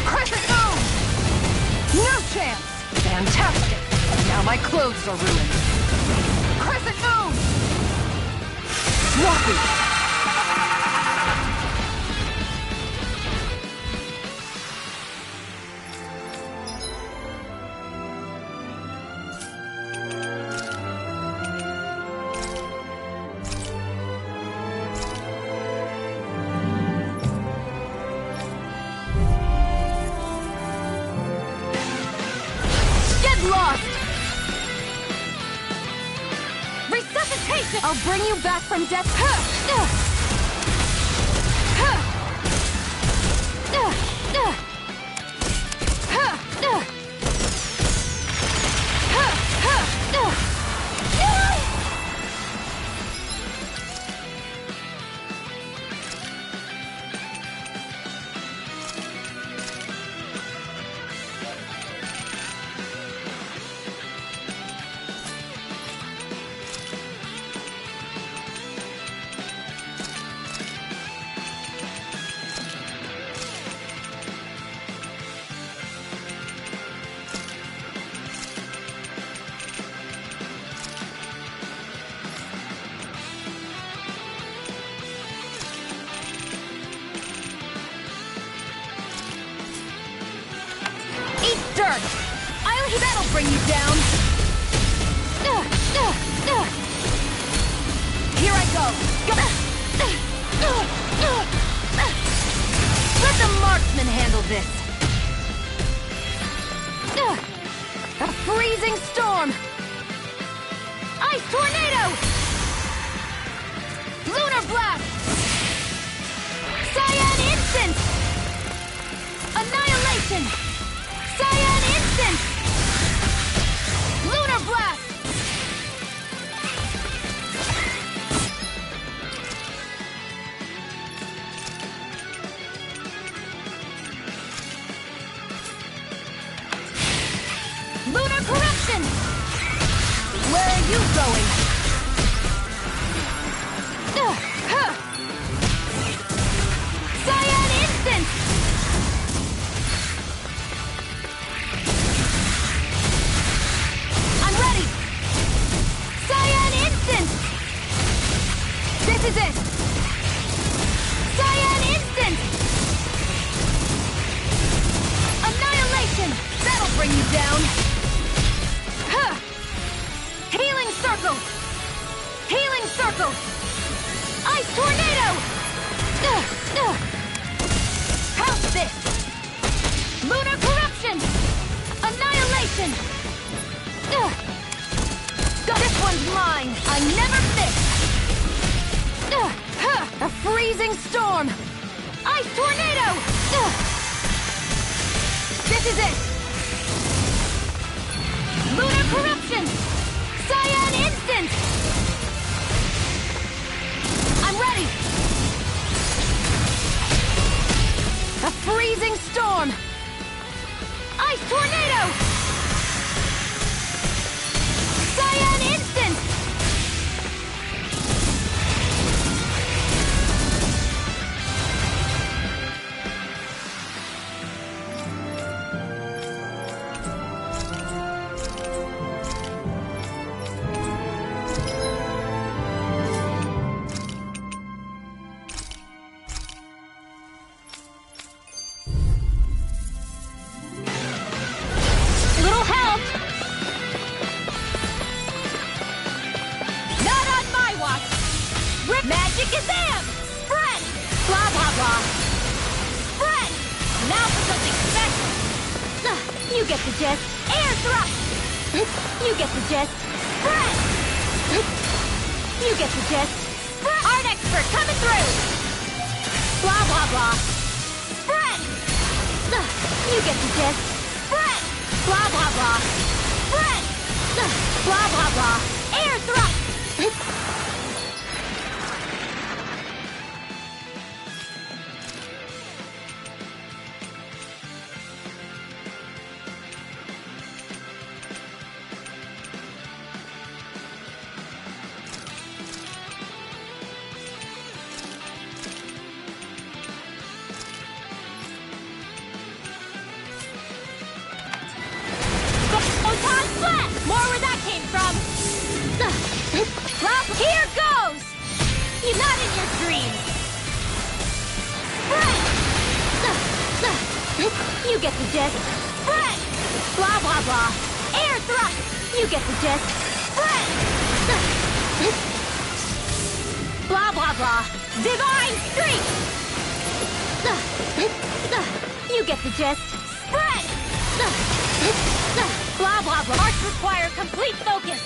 Crescent Moon! No chance! Fantastic! Now my clothes are ruined. Crescent Moon! Sloppy! Lost! Resuscitation! I'll bring you back from death. Dirt! That'll bring you down! Here I go! Let the marksman handle this! A freezing storm! Ice tornado! Lunar blast! Cyan instant! Annihilation! Cyan instant! Lunar blast! Lunar corruption! Where are you going? Cyan instant! I'm ready! Cyan instant! This is it! Cyan instant! Annihilation! That'll bring you down! Healing circle! Healing circle! Ice tornado! How's this? Lunar corruption! Annihilation! This one's mine! I never miss! A freezing storm! Ice tornado! This is it! Lunar corruption! Cyan instant! I'm ready! A freezing storm! Ice tornado! Cyan instant! Little help! Not on my watch! Rip magic is am! Spread! Blah blah blah! Spread! Now for something special! You get the gist. Air thrust! You get the gist. Spread! You get the gist. Spread! Art expert coming through! Blah blah blah! Spread! You get the gist. Spread! Blah blah blah! Spread! Blah, blah, blah. Air thrust! Photon blast! More where that came from! Well, here goes! You're not in your dreams! Spread! You get the gist. Spread! Blah, blah, blah. Air thrust! You get the gist. Spread! Blah, blah, blah. Divine streak! You get the gist. Spread! Blah, blah, blah. Arts require complete focus.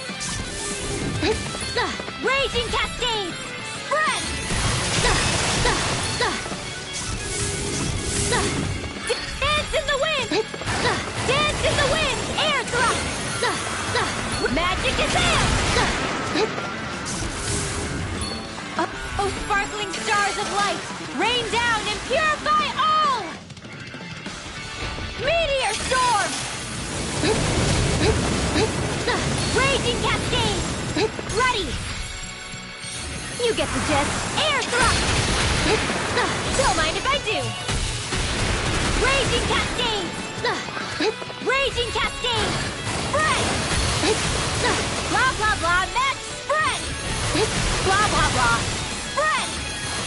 Raging cascades. Spread! Dance in the wind! Dance in the wind! Air thrust! Magic is there! Oh, sparkling stars of light! Rain down and purify all! Meteor storm! Raging cascade! Ready! You get the gist. Air thrust! Don't mind if I do! Raging cascade! Raging cascade! Spread! Blah, blah, blah, match spread! Blah, blah, blah, spread!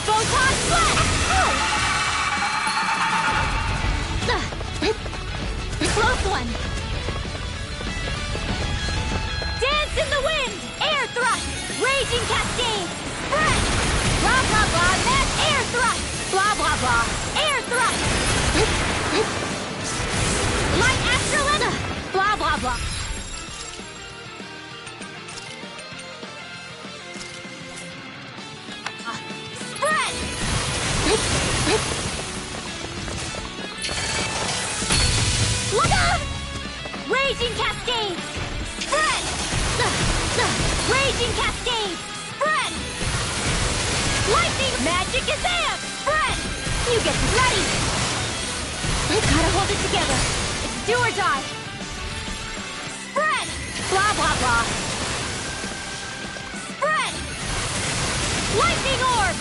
Photon blast! Close one! Dance in the wind! Air thrust! Raging cascade! Spread! Blah, blah, blah, match air thrust! Blah, blah, blah, air thrust! Light astrolina! Blah, blah, blah. Spread! Look out! Raging cascade! Spread! Raging cascade! Spread! Lightning! Magic is there! Spread! You get ready! Gotta hold it together. It's do or die. Spread! Blah, blah, blah. Spread! Lightning orb!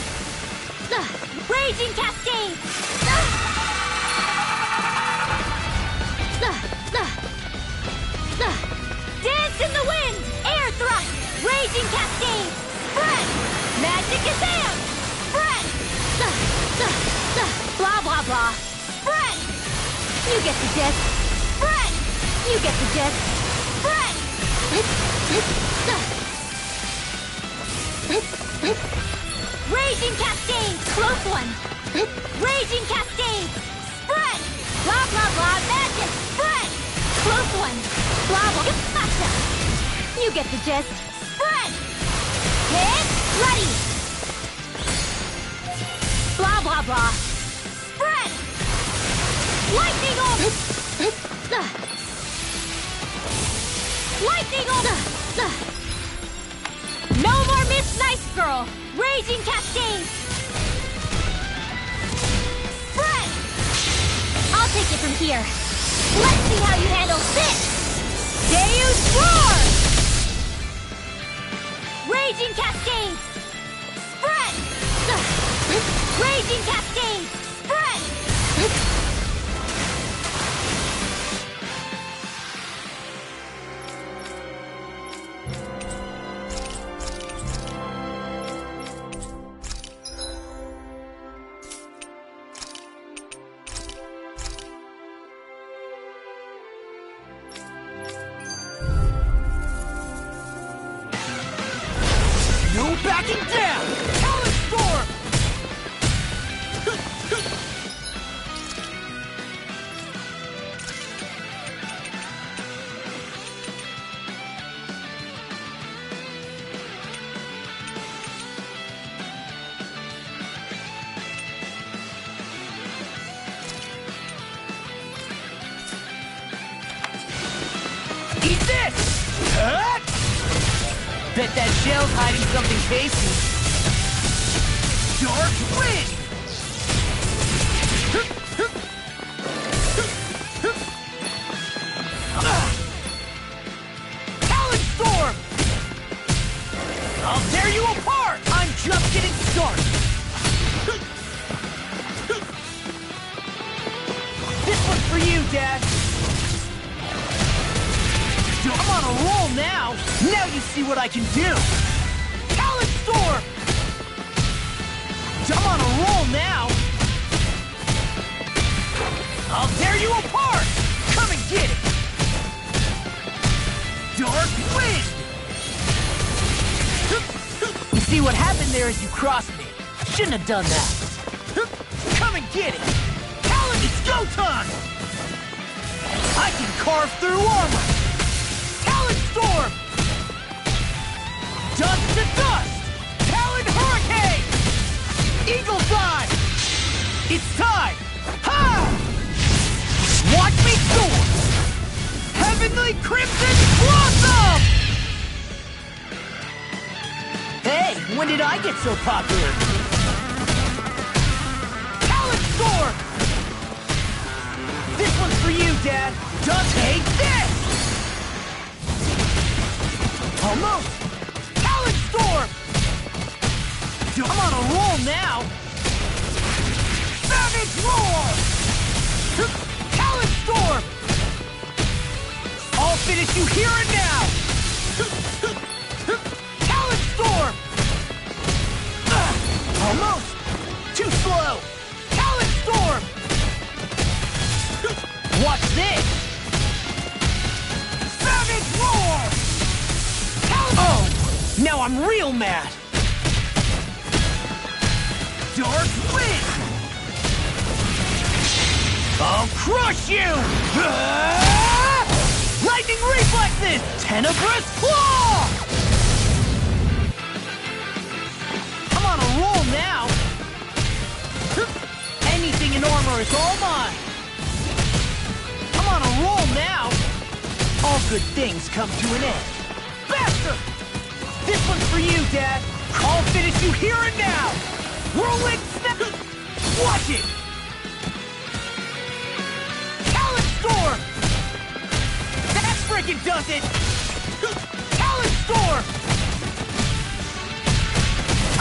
Raging cascade! Dance in the wind! Air thrust! Raging cascade! Spread! Magic is there! Spread! Blah, blah, blah. Spread! You get the gist. Spread! You get the gist. Spread! Raging cascade! Close one! Raging cascade! Spread! Blah, blah, blah, magic! Spread! Close one! Blah, blah, gotcha! You get the gist. Spread! Hit! Ready! Blah, blah, blah. Spread! Lightning orb! Lightning orb! No more Miss Nice Girl! Raging cascade! Spread! I'll take it from here. Let's see how you handle this! Deus Roar! Raging cascade! Spread! Raging cascade! Spread! No backing down! Talon Storm! Eat this! Huh? Bet that shell's hiding something tasty. Dark Wind! Talon Storm! I'll tear you apart! I'm just getting started! This one's for you, Dad! I'm on a roll now! Now you see what I can do! Talon Storm! I'm on a roll now! I'll tear you apart! Come and get it! Dark Wind! You see what happened there is you crossed me. Shouldn't have done that. Come and get it! Talon, it's go time! I can carve through armor! Talon Storm! Dust to dust! Talon Hurricane! Eagle's Eye! It's time! Ha! Watch me soar! Heavenly Crimson Blossom! Hey, when did I get so popular? Talon Storm! This one's for you, Dad! Just take this! Almost! Talon Storm! I'm on a roll now! Savage Roar! Talon Storm! I'll finish you here and now! Talon Storm! Almost! Too slow! Talon Storm! Watch this! Savage Roar! Oh! Now I'm real mad! Dark Wind! I'll crush you! Lightning Reflexes! Tenebrous Claw! I'm on a roll now! Anything in armor is all mine! I'm on a roll now! All good things come to an end. Faster! This one's for you, Dad! I'll finish you here and now! Whirlwind Snap! Watch it! Talon Storm! That freaking does it! Talon Storm!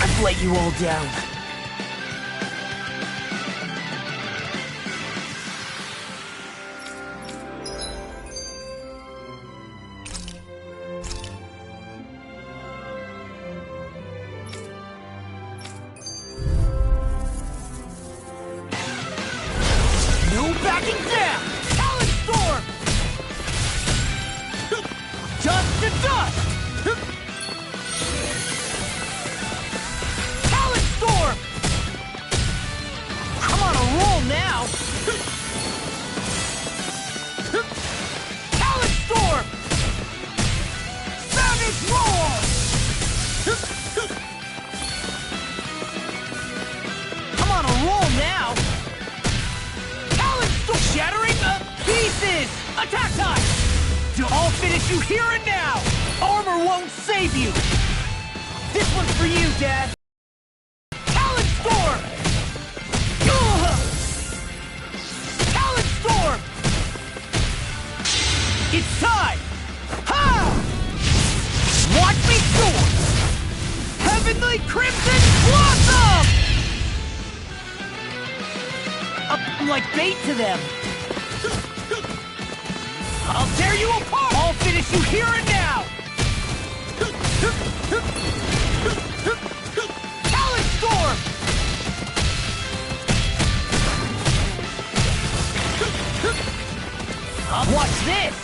I've let you all down. I'll finish you here and now! Armor won't save you! This one's for you, Dad! Talon Storm! Talon Storm! It's time! Ha! Watch me soar! Heavenly Crimson Blossom! I'm like bait to them! I'll tear you apart! I'll finish you here and now! Talon Storm! Watch this!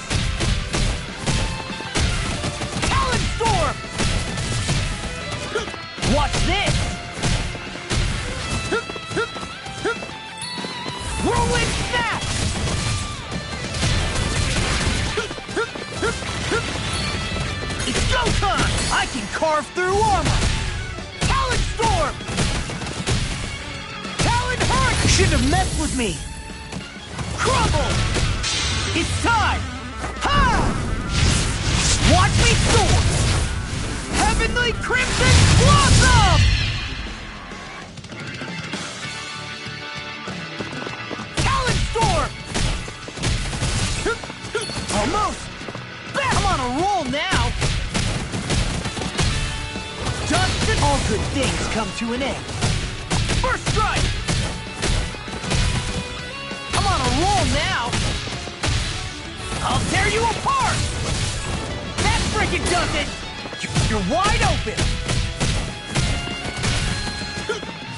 Talon Storm! Watch this! Whirlwind Snap! It's go time! I can carve through armor! Talon Storm! Talon Hurricane! You shouldn't have messed with me! Crumble! It's time! Ha! Watch me soar! Heavenly Crimson Blossom! Talon Storm! Almost! I'm on a roll now! Dustin! All good things come to an end. First strike! I'm on a roll now! I'll tear you apart! That freaking does it! You're wide open!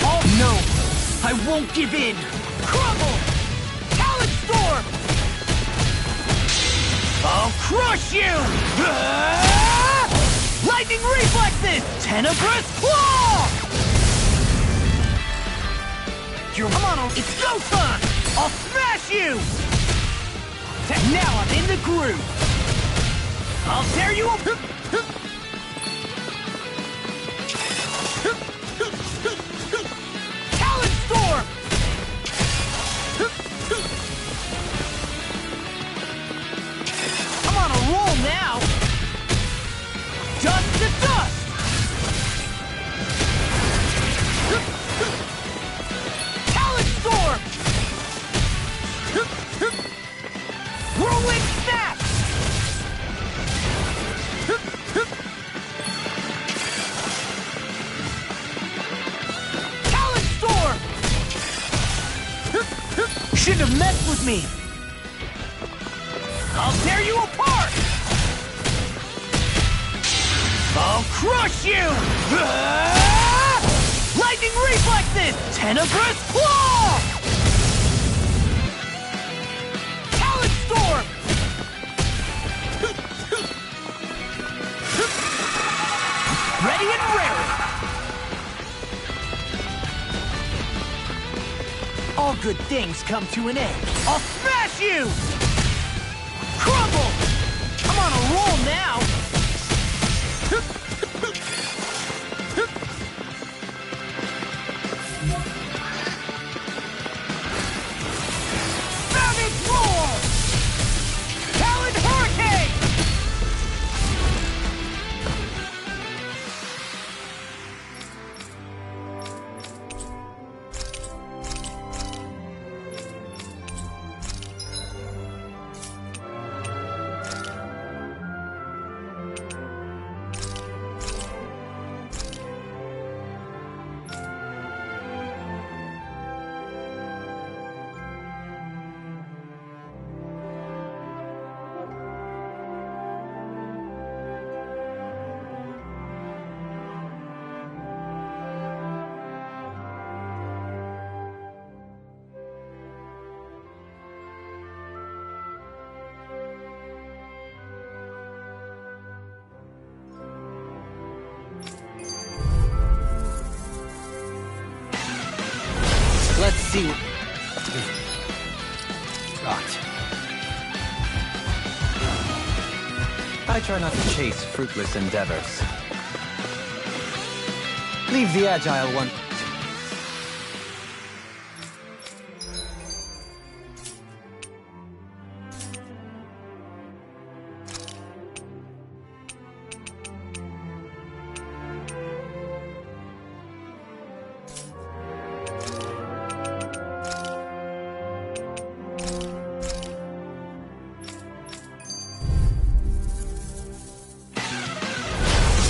Oh no! I won't give in! Crumble! Talon Storm! I'll crush you! Ah! Lightning Reflexes! Tenebrous Claw! I'm on a... It's go time! I'll smash you! Now I'm in the groove! I'll tear you up! Talon Storm! I'm on a roll now! Dust to dust! Talon Storm! Whirlwind Snap! Talon Storm! Shouldn't have messed with me! I'll tear you apart! I'll crush you! Ah! Lightning Reflexes! Tenebrous Claw! Talon Storm! Ready and raring! All good things come to an end. I'll smash you! Crumble! I'm on a roll now! Savage Roar! Talon Hurricane! Let's see what got. I try not to chase fruitless endeavors. Leave the agile one.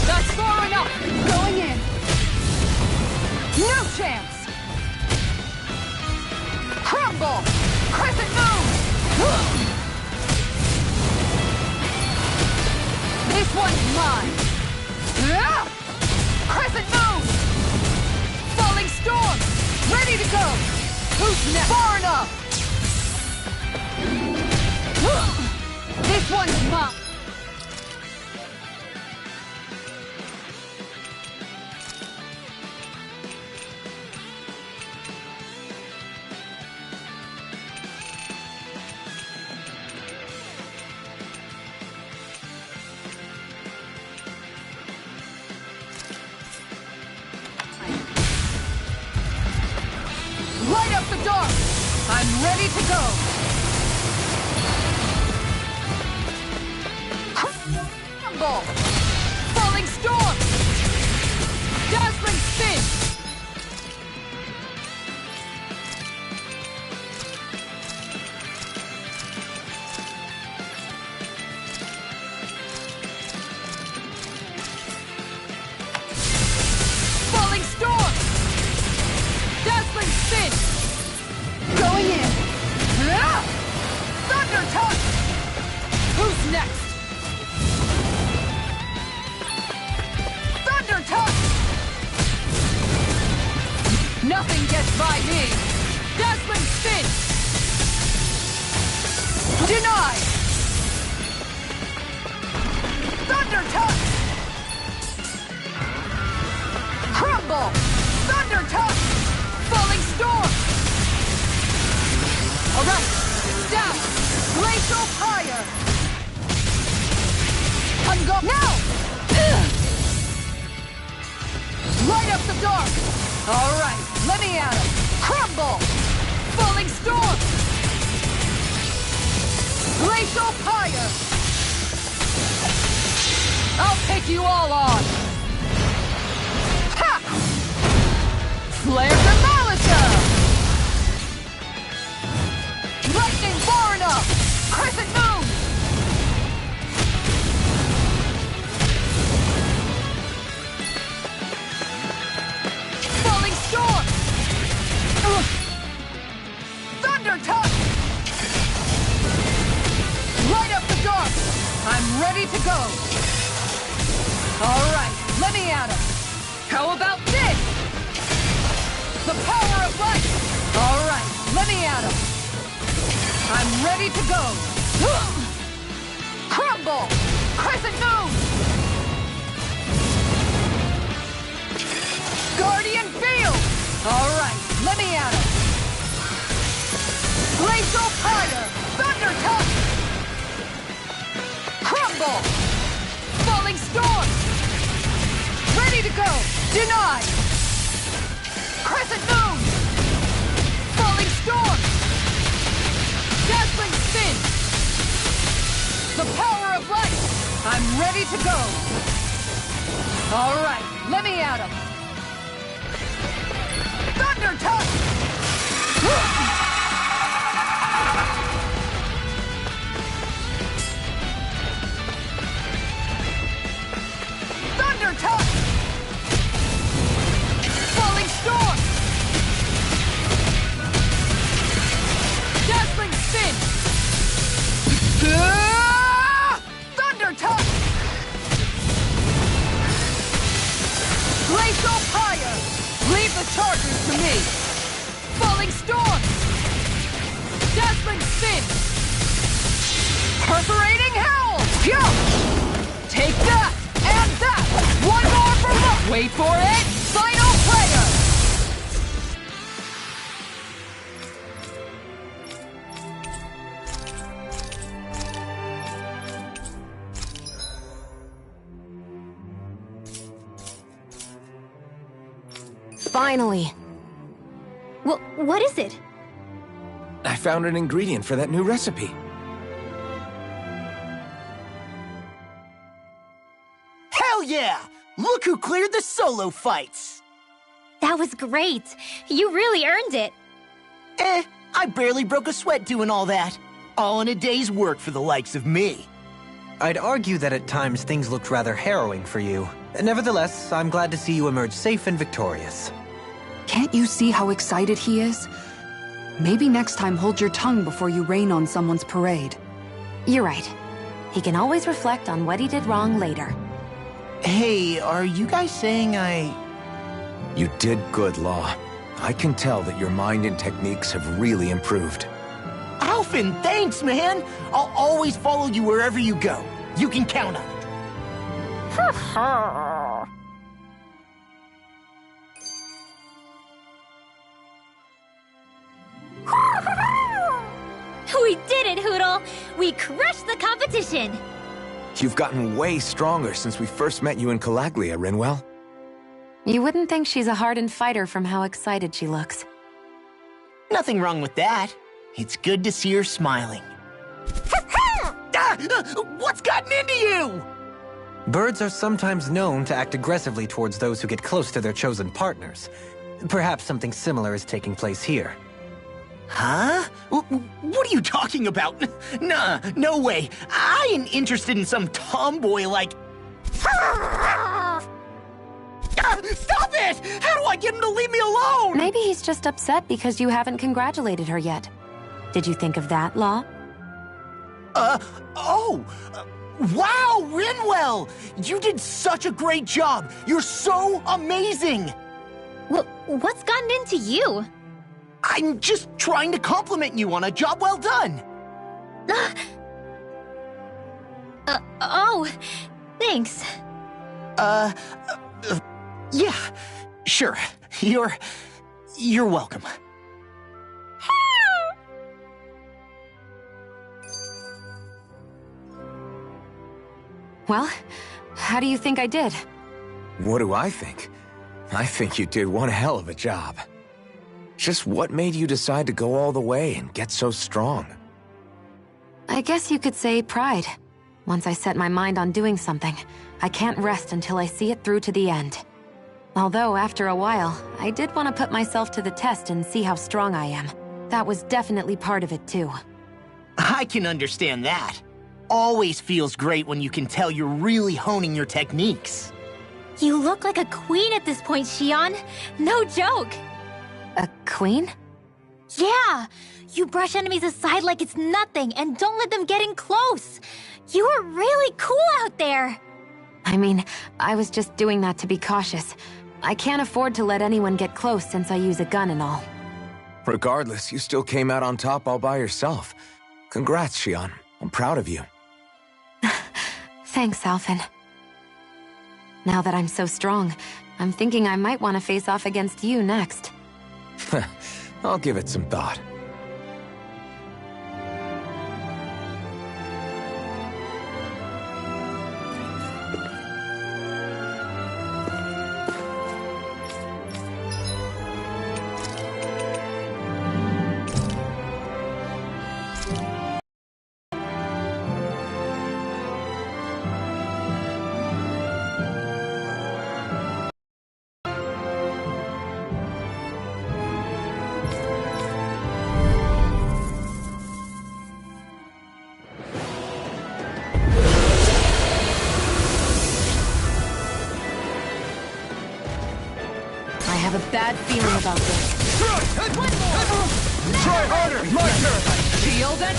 That's far enough! Going in! No chance! Crumble! Crescent Moon! This one's mine! Ah! Crescent Moon! Falling Storm! Ready to go! Who's next? Far enough! This one's mine! Light up the dark! I'm ready to go! Crumble! Falling Storm! gets by me! Dazzling spin! Denied! Thunder touch! Crumble! Thunder touch! Falling storm! Alright! Down! Glacial fire! Ungo now! Light up the dark! Alright, let me at him! Crumble! Falling storm! Glacial fire! I'll take you all on! Ha! Flare Demolisher! Lightning Varna! Crescent Moon! Falling Storm! Thunder Touch! Light up the dark! I'm ready to go! Alright, let me at him! How about this? The power of light! Alright, let me at him! I'm ready to go! Crumble! Crescent Moon! Guardian Field! Alright, let me at him! Glacial Fire! Thunder Touch! Crumble! Falling Storm! Ready to go! Denied! Crescent Moon! Falling Storm! Dazzling Spin! The power of light! I'm ready to go! Alright, let me at him! Thunder Touch! Thunder Touch! Falling Storm! Dazzling Spin! Thunder Touch! Glacial Fire! Leave the chargers to me! Falling Storm! Dazzling Spin! Perforating Howl! Jump! Take that! And that! One more for luck! Wait for it! Final player! Finally. What is it? I found an ingredient for that new recipe. Hell yeah! Look who cleared the solo fights! That was great. You really earned it. I barely broke a sweat doing all that. All in a day's work for the likes of me. I'd argue that at times things looked rather harrowing for you. Nevertheless, I'm glad to see you emerge safe and victorious. Can't you see how excited he is? Maybe next time hold your tongue before you rain on someone's parade. You're right. He can always reflect on what he did wrong later. Hey, are you guys saying You did good, Law. I can tell that your mind and techniques have really improved. Alphen, thanks, man! I'll always follow you wherever you go. You can count on it. We did it, Hootle! We crushed the competition! You've gotten way stronger since we first met you in Calaglia, Rinwell. You wouldn't think she's a hardened fighter from how excited she looks. Nothing wrong with that. It's good to see her smiling. What's gotten into you? Birds are sometimes known to act aggressively towards those who get close to their chosen partners. Perhaps something similar is taking place here. Huh? What are you talking about? Nah, no way. I ain't interested in some tomboy like... Stop it! How do I get him to leave me alone? Maybe he's just upset because you haven't congratulated her yet. Did you think of that, Law? Wow, Rinwell! You did such a great job! You're so amazing! What's gotten into you? I'm just trying to compliment you on a job well done. Oh, thanks. Yeah, sure. You're welcome. Well, how do you think I did? What do I think? I think you did one hell of a job. Just what made you decide to go all the way and get so strong? I guess you could say pride. Once I set my mind on doing something, I can't rest until I see it through to the end. Although, after a while, I did want to put myself to the test and see how strong I am. That was definitely part of it, too. I can understand that. Always feels great when you can tell you're really honing your techniques. You look like a queen at this point, Xion. No joke. A queen? Yeah! You brush enemies aside like it's nothing and don't let them get in close. You are really cool out there. I mean, I was just doing that to be cautious. I can't afford to let anyone get close since I use a gun and all. Regardless, you still came out on top all by yourself. Congrats, Xion. I'm proud of you. Thanks, Alphen. Now that I'm so strong, I'm thinking I might want to face off against you next. I'll give it some thought. I have a bad feeling about this. Try harder! My turn! Shield and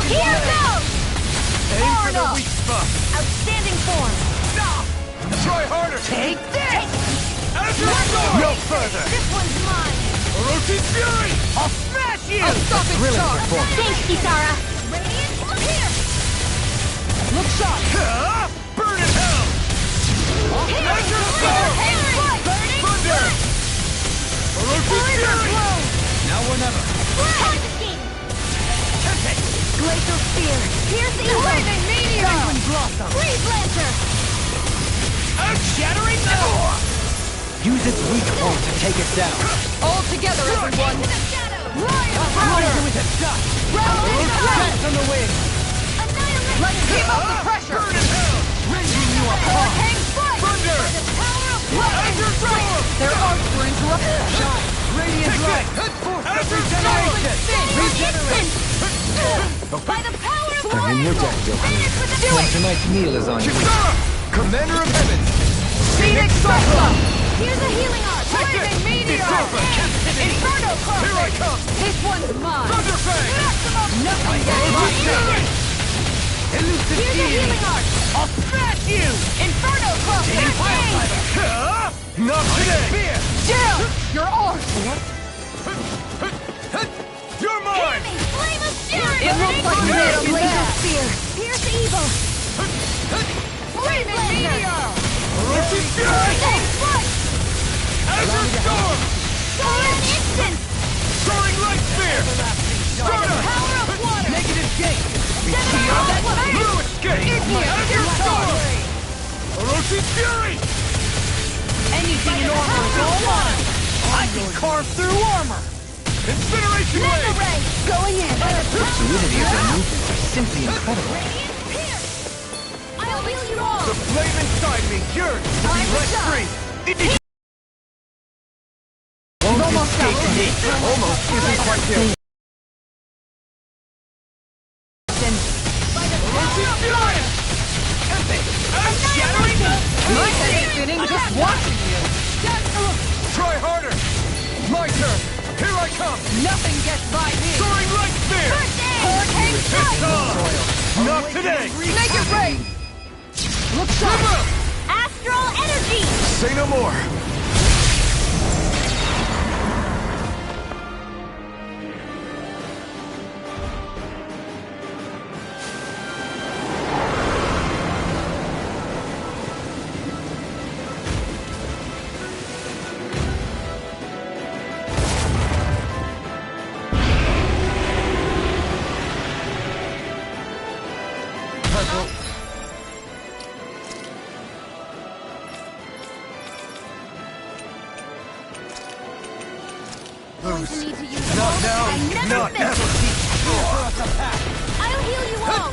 Here goes! Aim for the weak spot! Outstanding form! Try harder! Take this! No further! This one's mine! Orochi Fury! I'll smash you! I'll stop it sharp! Thanks, Kisara! Radiant, here! Look sharp! Burn in hell! Measure storm! Thunder! Orochi Fury! Now or never. Glacial Spear! Here's the Lightning Meteor! Freeze Lancer! Earth-shattering Use its weak point to take it down. All together, everyone! Powder with a dust. Jets on the wing. Let's keep up the pressure! Burn in hell! Ranging you apart. Hang strike! Thunder! Lightning strike! Their arms were interrupted! Shine. Radiant light. Force of regeneration. By the power of I'm in your deck, Goku. Tonight's meal is on you. Commander of Heavens! Phoenix Cyclone! Here's a healing arc! Lightning Meteor! Inferno Carpet! Here I come! This one's mine! Thunder Fang! Nothing gets by me! Elusive Here's a healing arc! I'll smash you! Inferno Carpet! Not today! Jill! Your arm! You're mine! Flame of Fury! It looks like you made a laser Spear! Pierce evil! Flaming Meteor! Orochi Fury! Azure Storm! Fire Instant! Soaring Light Spear! Strata! Power of water! Negative gate. Blue Escape! Azure Storm! Orochi Fury! Anything in armor is all mine! I can carve through armor! Incineration Wave! Going in! The fluidity of their movements are simply incredible. I'll heal you all! The flame inside me yearns to be let free! Almost Almost isn't quite there. Orochi Fury! Shattering! My head is spinning just watching you! Try harder! My turn! Here I come! Nothing gets by me! Soaring Light Spear! Hurricane It's strike! on! Not today! Make it rain! Look sharp! Astral energy! Say no more! going to need to use Not now, and never not miss. ever. I'll heal you all.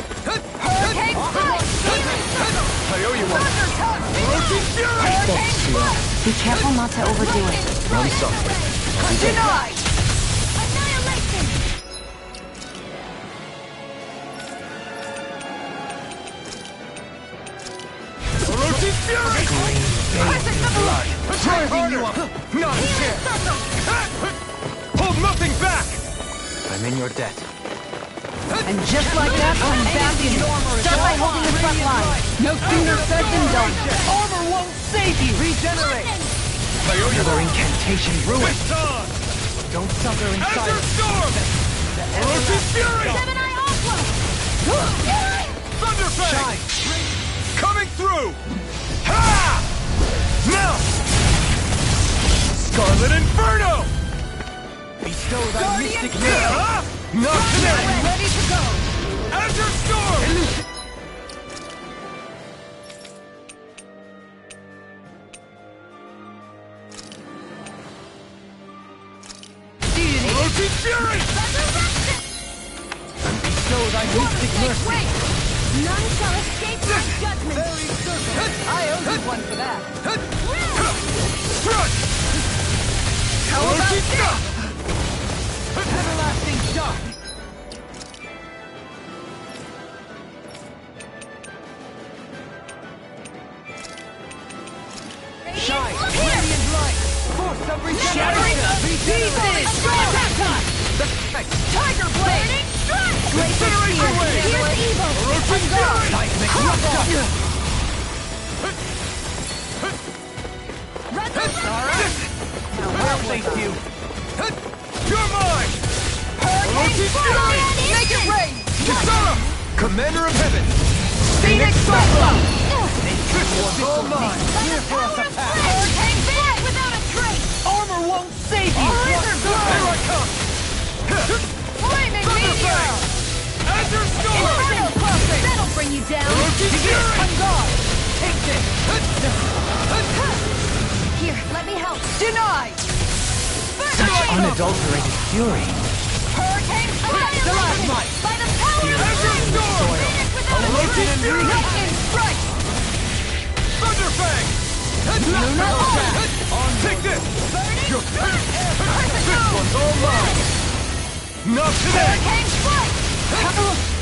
Hurricane Strike! Healing Circle! I owe you one. Thunder Touch! Orochi Fury! Hurricane Strike! Be careful not to overdo it. I'm sorry. Denied! Annihilation! Orochi Fury! Crescent Blood! Try harder! Not a chance! Hold nothing back! I'm in your debt. And just like that, I'm back in. Start by holding the front line. No sooner said than done. Armor won't save you! Regenerate! I owe you Another incantation ruined. on! Don't suffer in Azure silence. Storm! Orochi Fury! Gemini Aqua! Thunder Fang! Coming through! Ha! Now! Scarlet Inferno! Bestow thy Guardian mystic Field! mirror. Huh? Not today! Ready to go! Azure Storm! Orochi Fury! And bestow thy mystic mercy. None shall escape my judgment! I owe you one for that. Thrust! How about Orochi this? Everlasting Shock! Shine! Radiant light! Force of Shattering regeneration! pieces! Tiger Blade! Incinerate your way! Here's evil! Orochi Fury! Seismic rupture. Resurrection! I'll face you! You're mine! Orochi Fury! Make it rain! Kisara! Commander of Heaven! Phoenix Cyclone! This one's all mine! Here for us a path! Hurricane Flash without a trace! Armor won't save you! Razor Blow! Here I come! Flaming Meteor! Azure Storm! Inferno Crossing! That'll bring you down! Orochi Fury! On guard! Take this! Here, let me help! Denied! Such unadulterated fury. Hurricane Annihilation! By the power of Azure Flame! Storm! Finish without a Orochi trace! Fury! Lightning Strike! Thunder Fang! Lunar Attack! Take this! Burning This Crescent one's all mine! Not today! Hurricane Strike!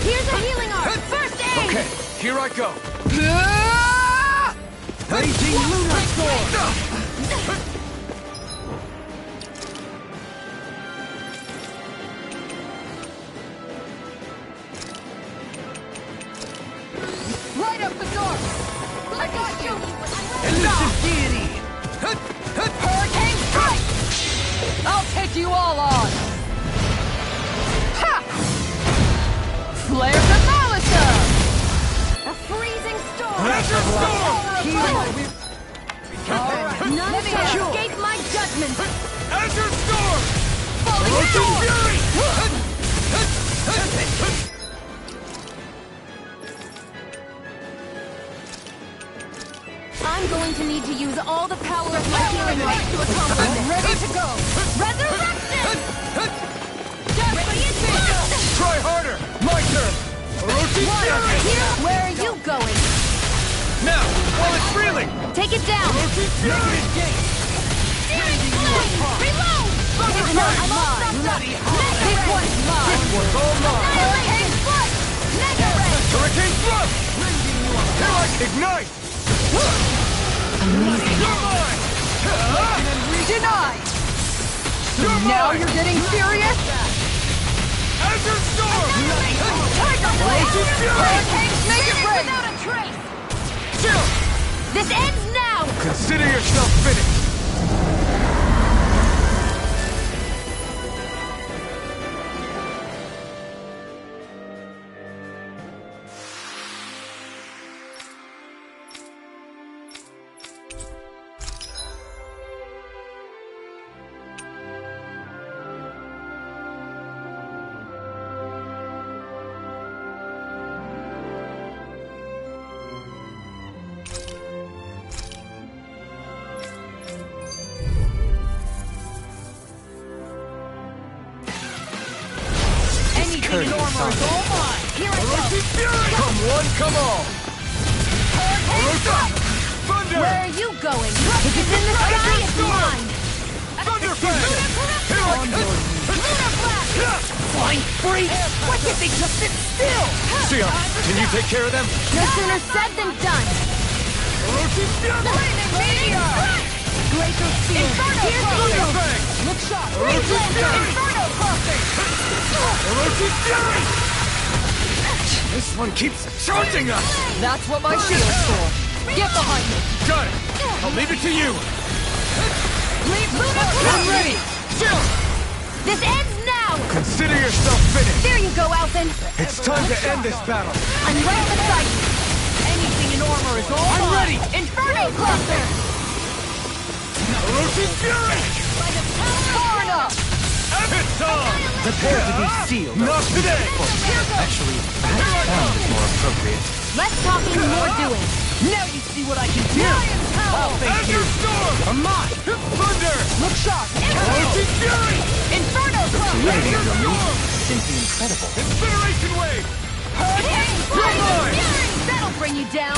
Here's a healing arm! First aid! Okay, here I go! Raging lunar storm. Light up the dark! I got you! Elusive deity! Hurricane Strike! I'll take you all on. Ha! Flare Demolition! A freezing storm! Azure Storm! None shall escape my judgment! Azure Storm! Falling Orochi storm! Fury! I'm going to need to use all the power of my healing light to accomplish this. Ready to go! Resurrection! Try harder! My turn! Orochi Fury! Here, where are you going? Now, while it's reeling! Take it down! Orochi Fury! Reload! Thunder I'm Fang! all stopped up! This one's mine! This one's all mine! Hurricane Strike! Mega Ray! Hurricane Thrust! Here I ignite! Amazing. You're mine! Denied! So You're now mine! you're getting serious? Azure Storm! Tiger Blade! Orochi Fury! Hurricane Make it rain! without a trace! Chill! This ends now! Consider yourself finished! courteous armor son. is all mine! Here I go! Come one, come all! Thunder! Where are you going? If it's in the sky, it's mine! Thunder Fang! Here I come! Lunar Blast! Flying freak! Why can't they just sit still? Sion, can you take care of them? No sooner said than done! Flaming Meteor! Glacial Spear! Inferno Here's Crossing! Eagle! Look shot! Inferno Crossing! This one keeps charging us! That's what my shield's for! Get behind me! Got it! I'll leave it to you! Leave Luna I'm ready! Sion! This ends now! Consider yourself finished! There you go, Alphen! It's time to end this battle! I'm right beside you! Anything in armor is all I'm mine. ready! Inferno Cluster! Orochi's Fury! Far enough! It's on! Prepare to be sealed. Not today! Actually, perhaps found is more appropriate. Less talking, more doing. Now you see what I can do! I'll thank you! Storm! I'm mine! Thunder! Look sharp! Orochi's Fury! Inferno Fluidity of your Crossing! movement. Simply incredible. Incineration Wave! Hurricane Fire! That'll bring you down!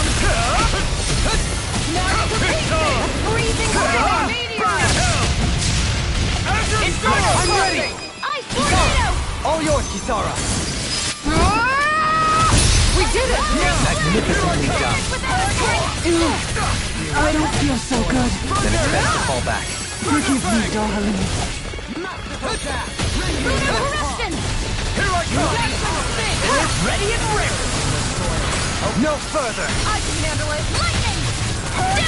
Now It's repeat! on! Freezing Flaming Meteor! Azure Inferno Storm! I'm ready! Ice Tornado! All yours, Kisara. We did it! Magnificently done. I don't feel so good. Then it's best to fall back. Forgive me, darling. Lunar Corruption! Here I come! Ready and ready! No further! I can handle it! Lightning!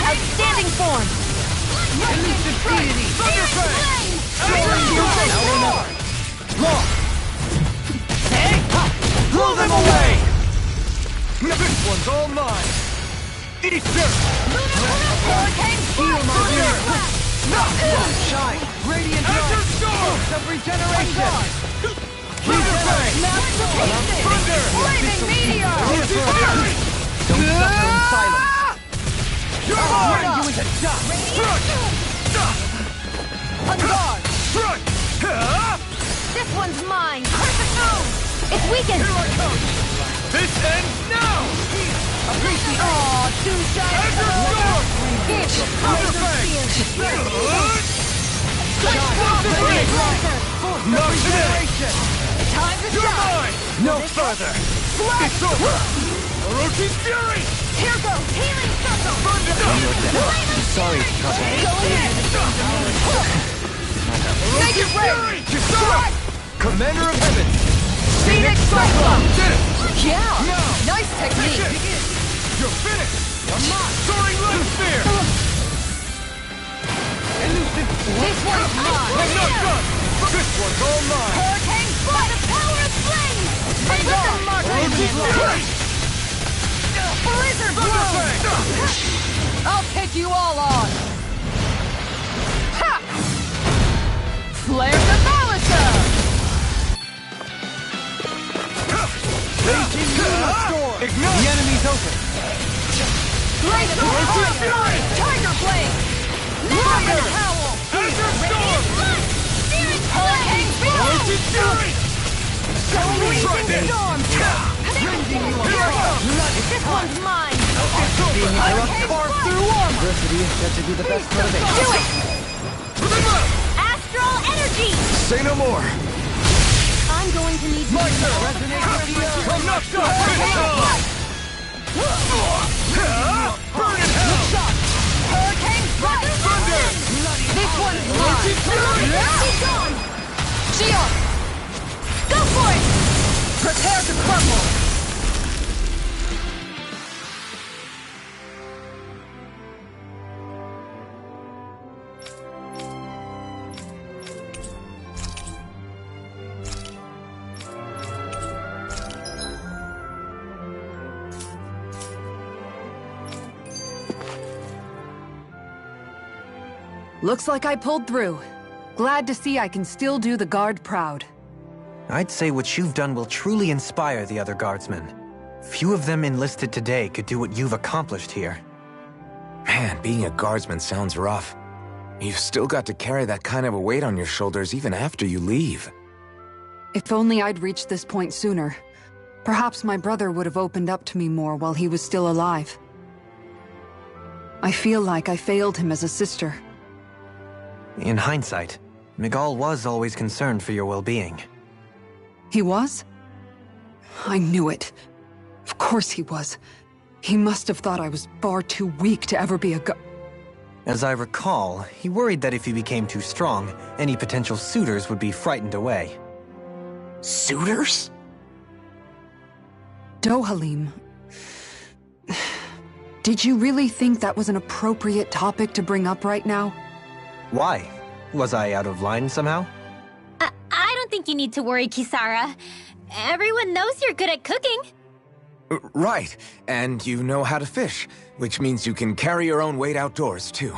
Outstanding form! Elusive deity! Thunder Fang! Now or never. Law! Hey! Blow them away! This one's all mine! Eat dirt! Hurricane Fire! Shine! Radiant Azure light! Storm! Of regeneration! Thunder Fang! Thunder! Flaming Meteor! Don't suffer in silence! You're Turn mine! you into dust! On guard! This one's mine! Crescent Moon! It's weakened! Here I come! This ends now! Aw, two shots! Azure Storm! Thunder Fang! Not today! Time to You're shine! mine! No further! It's over! Orochi's Fury! Here goes healing circle! I'm sorry to trouble you. Go ahead! Make it rain! Kisara! Commander of Heaven! Phoenix Cyclone! Did it! Yeah! Now! Nice technique! You're finished! I'm not! Soaring Light Sphere! This one's mine! I'm not done! This one's all mine! Hurricane By the power of flames! Put the mark on Orochi's Fury! Blizzard Thunder Blow! Fang! I'll take you all on! Ha! Flare the Malisa! Raging Lunar Storm! Ignite! The enemy's open! Blaze of Fire! Tiger Blade! Fire Howl! Azure Storm! Hurricane Orochi's Fury! Freezing Storm! This one's mine! Being interrupted. Far through armor! Adversity is said to be the best motivation. Do it! Astral Energy! Say no more! I'm going to need My turn! I'm not done! Finish on! Burn in hell! Hurricane Thunder! This one's mine! Orochi's Fury! She's gone! Shion! Go for it! Prepare to crumble! Looks like I pulled through. Glad to see I can still do the guard proud. I'd say what you've done will truly inspire the other guardsmen. Few of them enlisted today could do what you've accomplished here. Man, being a guardsman sounds rough. You've still got to carry that kind of a weight on your shoulders even after you leave. If only I'd reached this point sooner. Perhaps my brother would have opened up to me more while he was still alive. I feel like I failed him as a sister. In hindsight, Miguel was always concerned for your well-being. He was? I knew it. Of course he was. He must have thought I was far too weak to ever be a As I recall, he worried that if you became too strong, any potential suitors would be frightened away. Suitors? Dohalim. Did you really think that was an appropriate topic to bring up right now? Why? Was I out of line somehow? I don't think you need to worry, Kisara. Everyone knows you're good at cooking. Right, and you know how to fish, which means you can carry your own weight outdoors, too.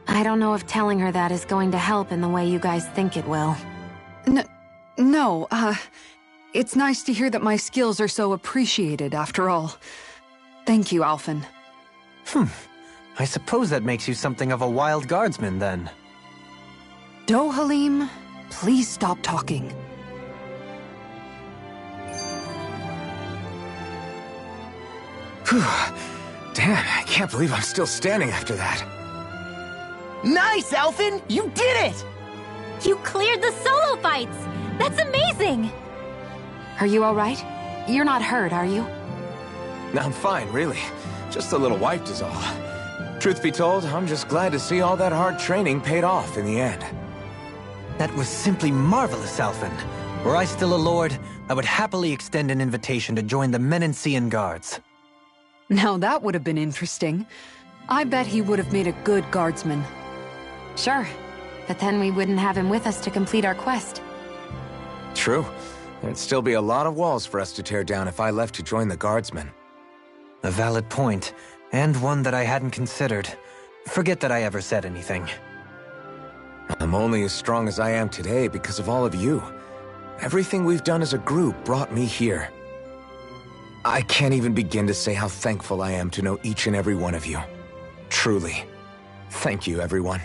I don't know if telling her that is going to help in the way you guys think it will. No, it's nice to hear that my skills are so appreciated, after all. Thank you, Alphen. I suppose that makes you something of a wild guardsman, then. Dohalim, please stop talking. Whew. Damn, I can't believe I'm still standing after that. Nice, Alphen! You did it! You cleared the solo fights! That's amazing! Are you alright? You're not hurt, are you? I'm fine, really. Just a little wiped is all. Truth be told, I'm just glad to see all that hard training paid off in the end. That was simply marvelous, Alphen. Were I still a lord, I would happily extend an invitation to join the Menancian Guards. Now that would have been interesting. I bet he would have made a good guardsman. Sure, but then we wouldn't have him with us to complete our quest. True. There'd still be a lot of walls for us to tear down if I left to join the Guardsmen. A valid point, and one that I hadn't considered. Forget that I ever said anything. I'm only as strong as I am today because of all of you. Everything we've done as a group brought me here. I can't even begin to say how thankful I am to know each and every one of you. Truly. Thank you, everyone.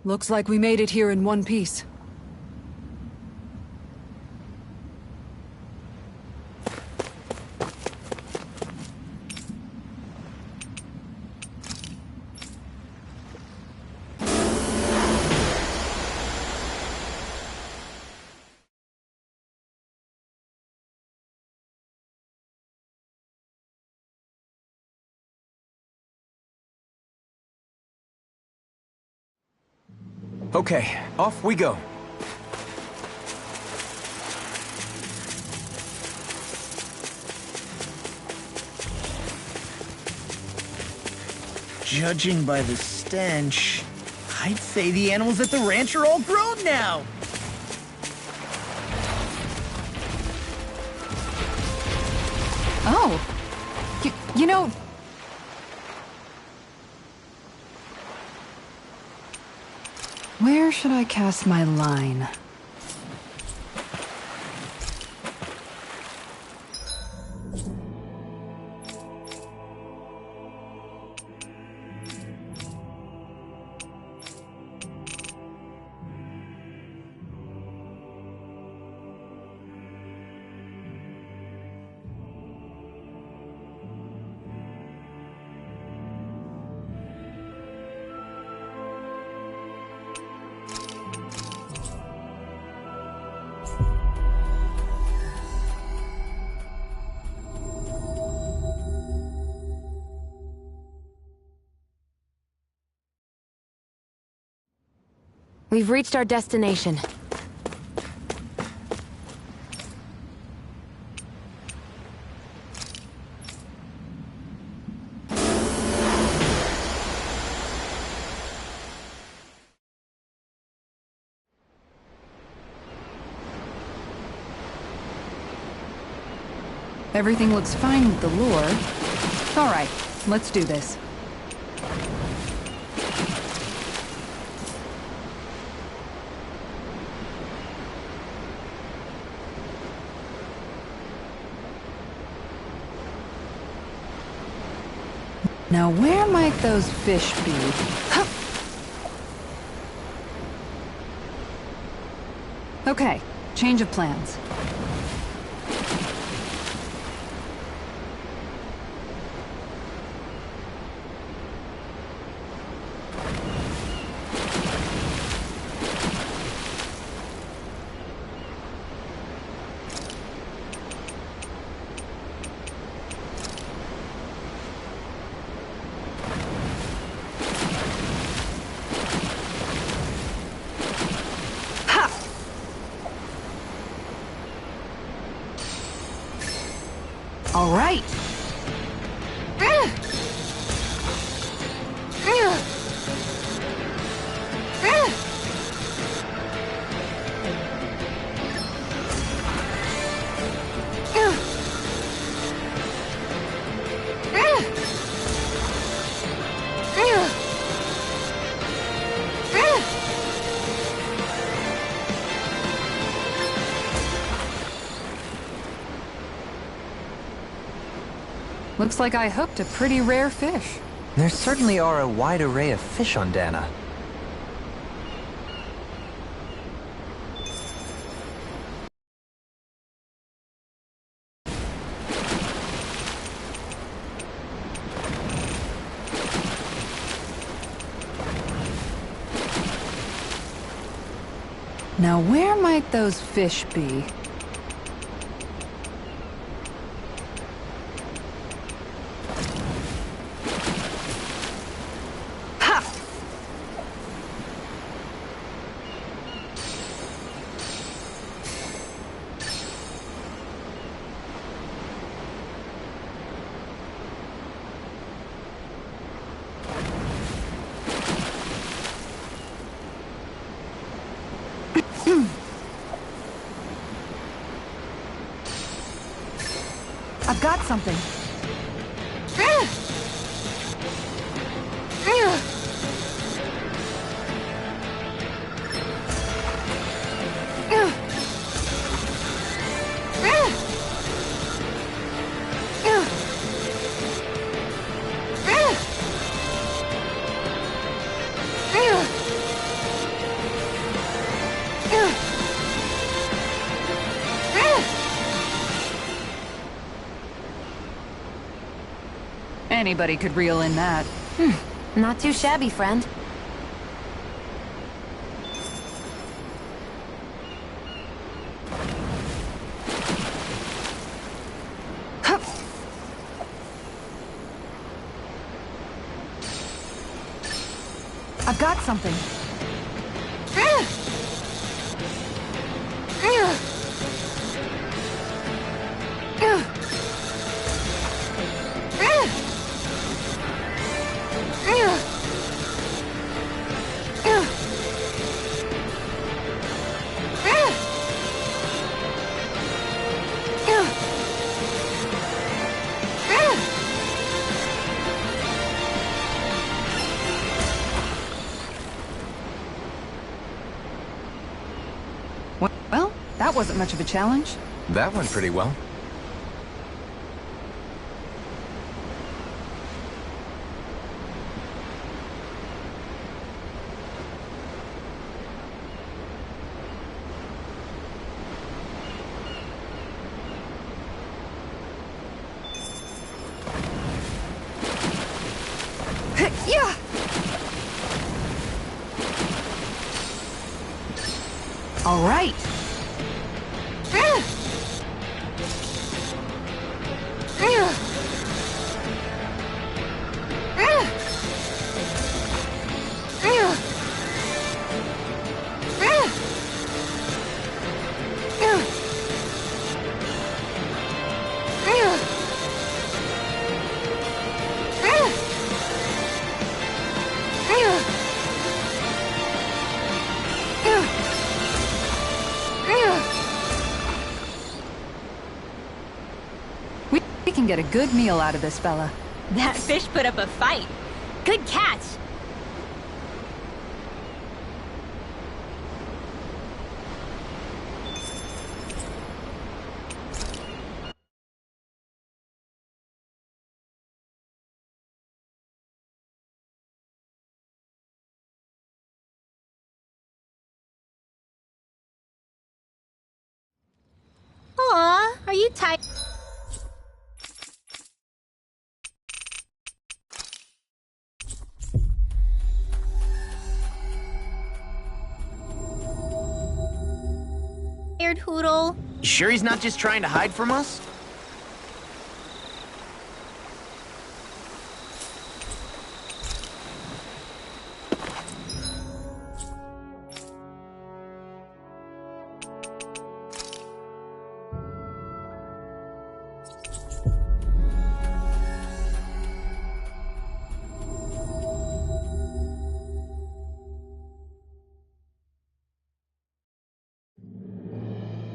Looks like we made it here in one piece. Okay, off we go. Judging by the stench, I'd say the animals at the ranch are all grown now. Oh! You know... Where should I cast my line? We've reached our destination. Everything looks fine with the lure. All right, let's do this. Now, where might those fish be? Huh. Okay, change of plans. All right. Looks like I hooked a pretty rare fish. There certainly are a wide array of fish on Dana. Now, where might those fish be? I've got something. Anybody could reel in that. Not too shabby, friend. I've got something. Well, that wasn't much of a challenge. That went pretty well. Yeah. All right. We can get a good meal out of this fella. That fish put up a fight. Good catch. Aw, are you tired? Hoodle. You sure he's not just trying to hide from us?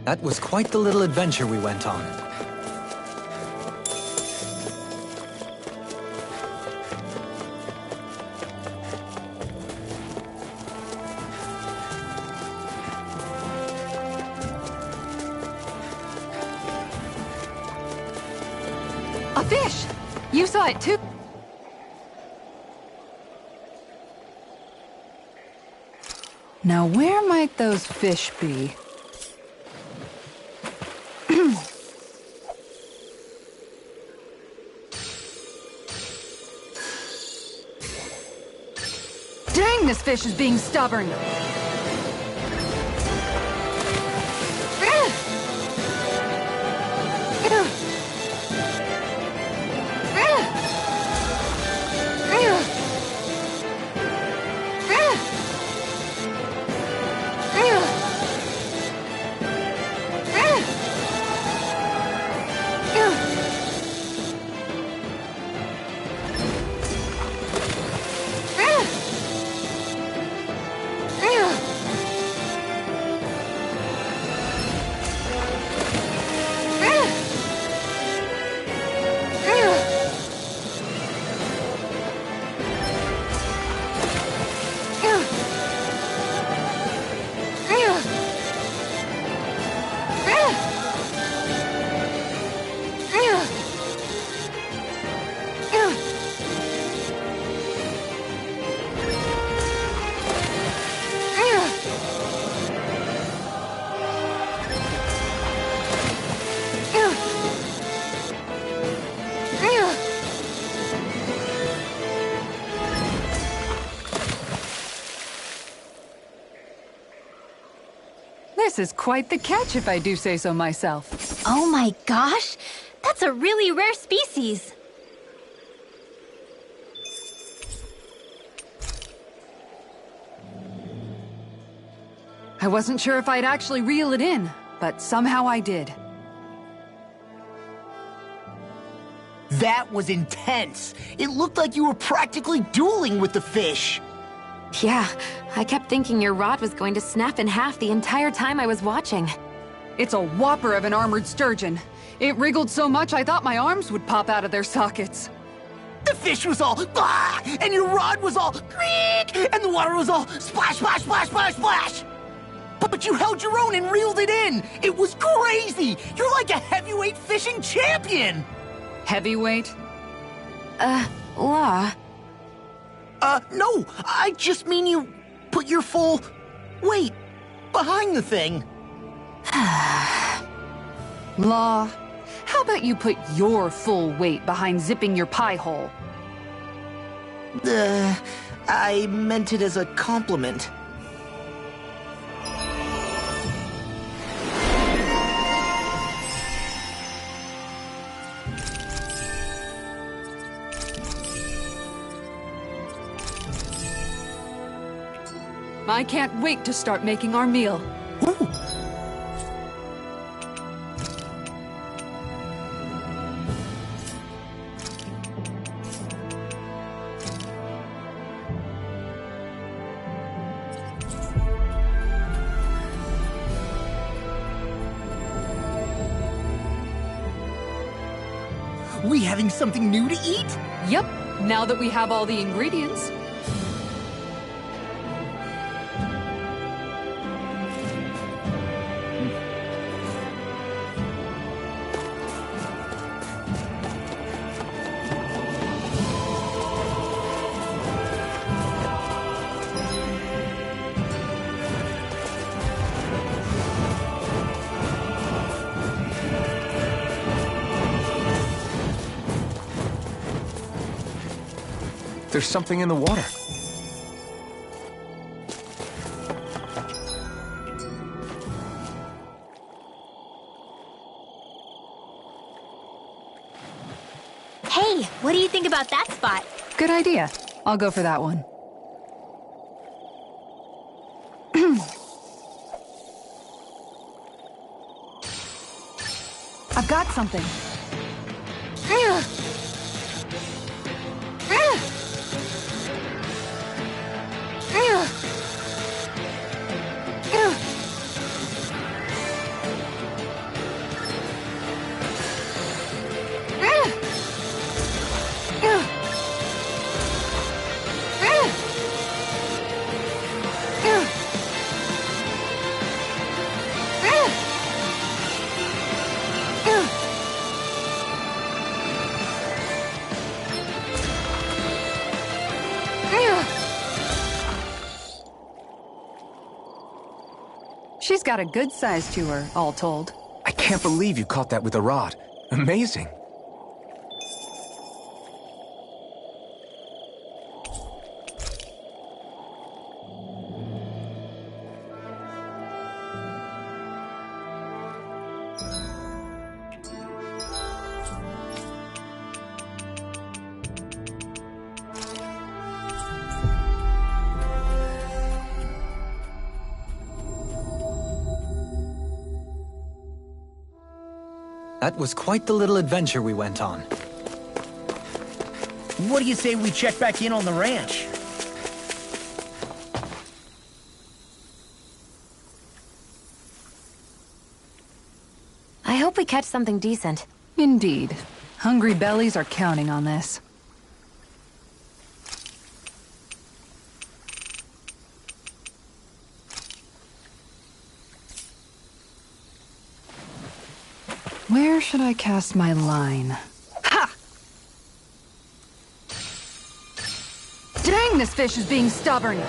That was quite the little adventure we went on. A fish! You saw it too. Now where might those fish be? Dang, this fish is being stubborn! is quite the catch, if I do say so myself. Oh my gosh! That's a really rare species! I wasn't sure if I'd actually reel it in, but somehow I did. That was intense. It looked like you were practically dueling with the fish. Yeah, I kept thinking your rod was going to snap in half the entire time I was watching. It's a whopper of an armored sturgeon. It wriggled so much I thought my arms would pop out of their sockets. The fish was all bah, and your rod was all creak, and the water was all splash, splash, splash, splash, splash. But you held your own and reeled it in. It was crazy. You're like a heavyweight fishing champion. Heavyweight? Law. No, I just mean you put your full weight behind the thing. Law, how about you put your full weight behind zipping your pie hole? I meant it as a compliment. I can't wait to start making our meal. Ooh. We having something new to eat? Yep, now that we have all the ingredients. There's something in the water. Hey, what do you think about that spot? Good idea. I'll go for that one. I've got something. She's got a good size to her, all told. I can't believe you caught that with a rod. Amazing. That was quite the little adventure we went on. What do you say we check back in on the ranch? I hope we catch something decent. Indeed. Hungry bellies are counting on this. Where should I cast my line? Ha! Dang, this fish is being stubborn!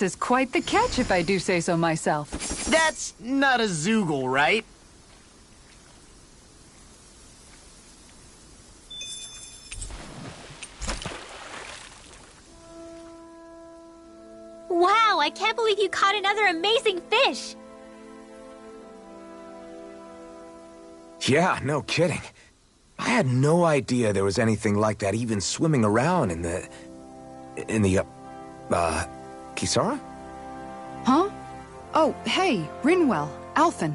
This is quite the catch, if I do say so myself. That's not a Zoogle, right? Wow, I can't believe you caught another amazing fish! Yeah, no kidding. I had no idea there was anything like that even swimming around in the... Kisara? Huh? Oh, hey, Rinwell, Alphen.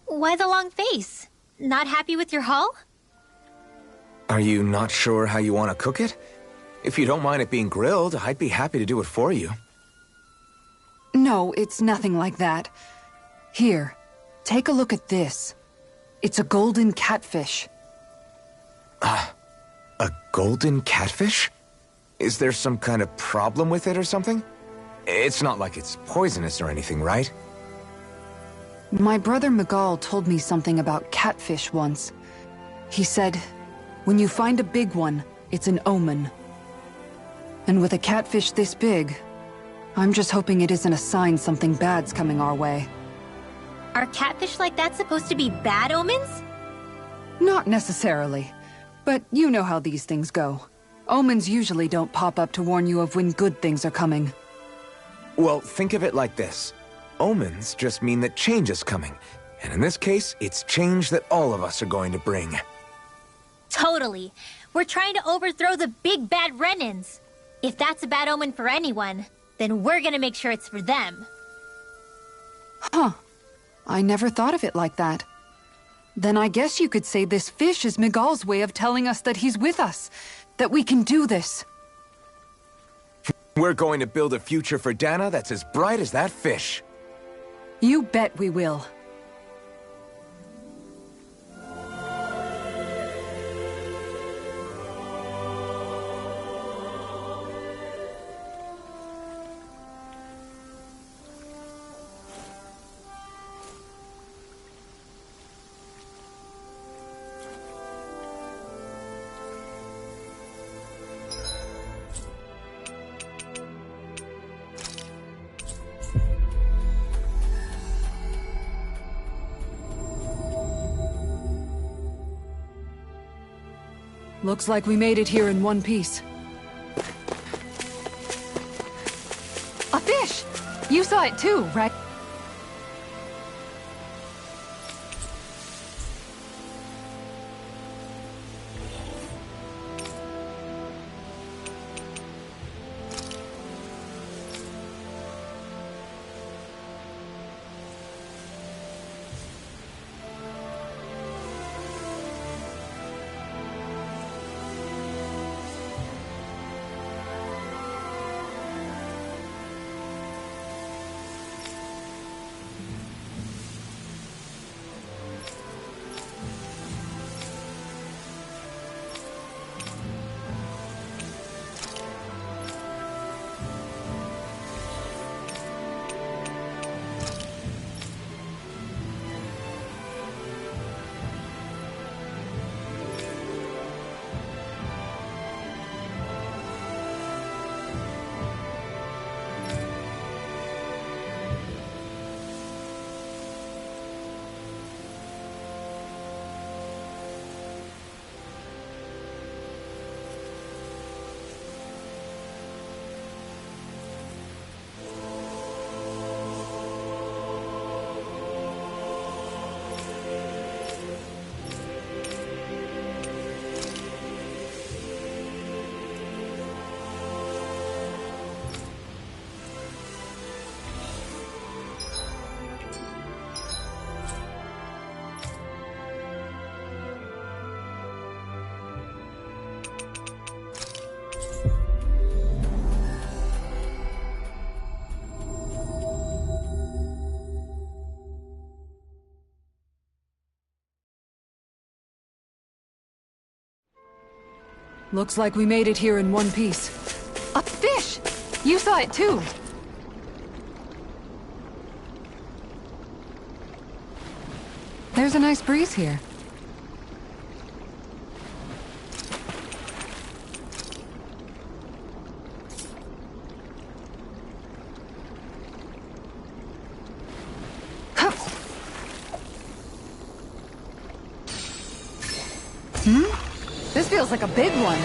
Why the long face? Not happy with your haul? Are you not sure how you want to cook it? If you don't mind it being grilled, I'd be happy to do it for you. No, it's nothing like that. Here, take a look at this. It's a golden catfish. A golden catfish? Is there some kind of problem with it or something? It's not like it's poisonous or anything, right? My brother Miguel told me something about catfish once. He said, when you find a big one, it's an omen. And with a catfish this big, I'm just hoping it isn't a sign something bad's coming our way. Are catfish like that supposed to be bad omens? Not necessarily, but you know how these things go. Omens usually don't pop up to warn you of when good things are coming. Well, think of it like this. Omens just mean that change is coming. And in this case, it's change that all of us are going to bring. Totally. We're trying to overthrow the big bad Renins. If that's a bad omen for anyone, then we're gonna make sure it's for them. Huh. I never thought of it like that. Then I guess you could say this fish is Miguel's way of telling us that he's with us. That we can do this. We're going to build a future for Dana that's as bright as that fish. You bet we will. Looks like we made it here in one piece. A fish! You saw it too, right? Looks like we made it here in one piece. A fish! You saw it too! There's a nice breeze here. This feels like a big one.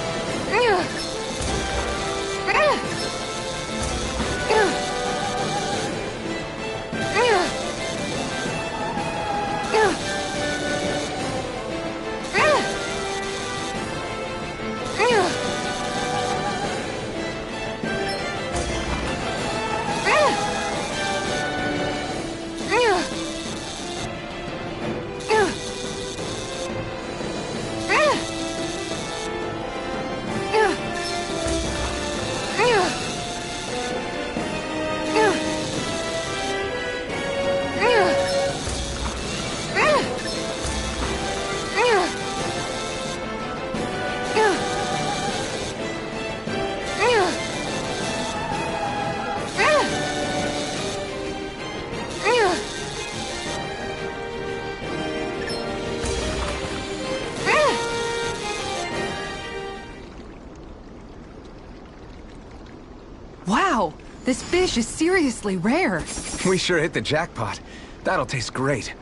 Wow, this fish is seriously rare. We sure hit the jackpot. That'll taste great.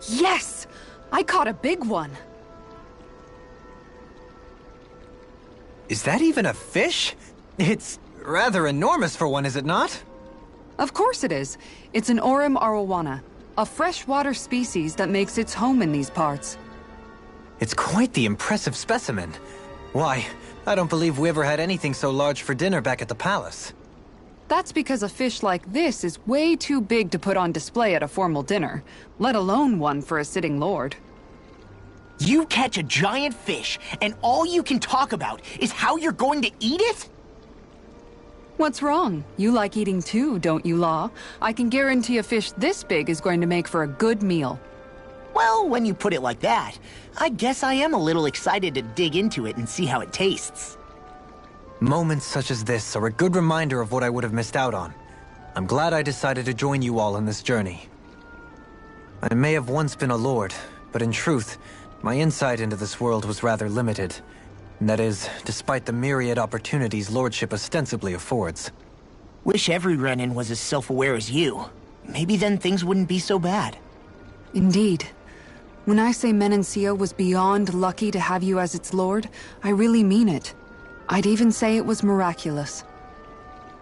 Yes! I caught a big one. Is that even a fish? It's rather enormous for one, is it not? Of course it is. It's an Orem arowana, a freshwater species that makes its home in these parts. It's quite the impressive specimen. Why, I don't believe we ever had anything so large for dinner back at the palace. That's because a fish like this is way too big to put on display at a formal dinner, let alone one for a sitting lord. You catch a giant fish, and all you can talk about is how you're going to eat it? What's wrong? You like eating too, don't you, Law? I can guarantee a fish this big is going to make for a good meal. Well, when you put it like that, I guess I am a little excited to dig into it and see how it tastes. Moments such as this are a good reminder of what I would have missed out on. I'm glad I decided to join you all on this journey. I may have once been a lord, but in truth, my insight into this world was rather limited. And that is, despite the myriad opportunities lordship ostensibly affords. Wish every Renin was as self-aware as you. Maybe then things wouldn't be so bad. Indeed. When I say Menancia was beyond lucky to have you as its lord, I really mean it. I'd even say it was miraculous.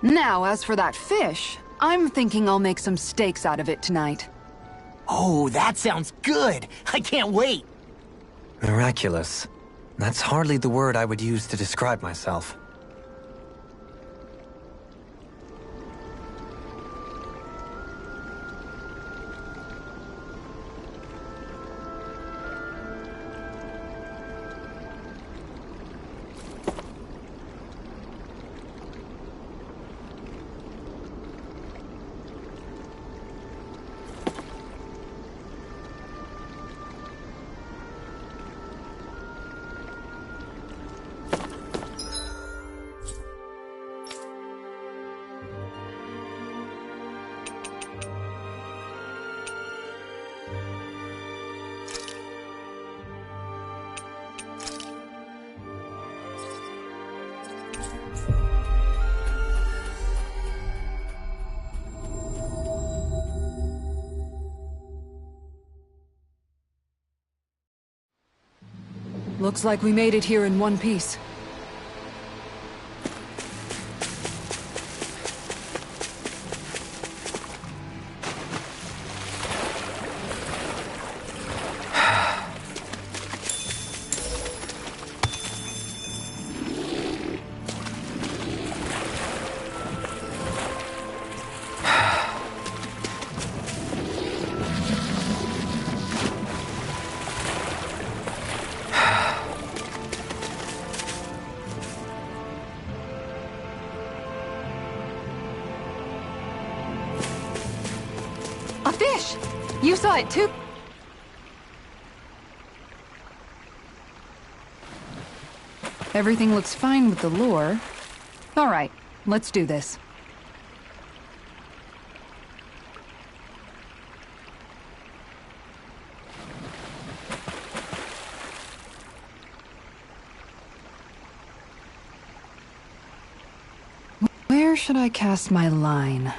Now, as for that fish, I'm thinking I'll make some steaks out of it tonight. Oh, that sounds good! I can't wait! Miraculous. That's hardly the word I would use to describe myself. Looks like we made it here in one piece. A fish! You saw it too? Everything looks fine with the lure. All right, let's do this. Where should I cast my line?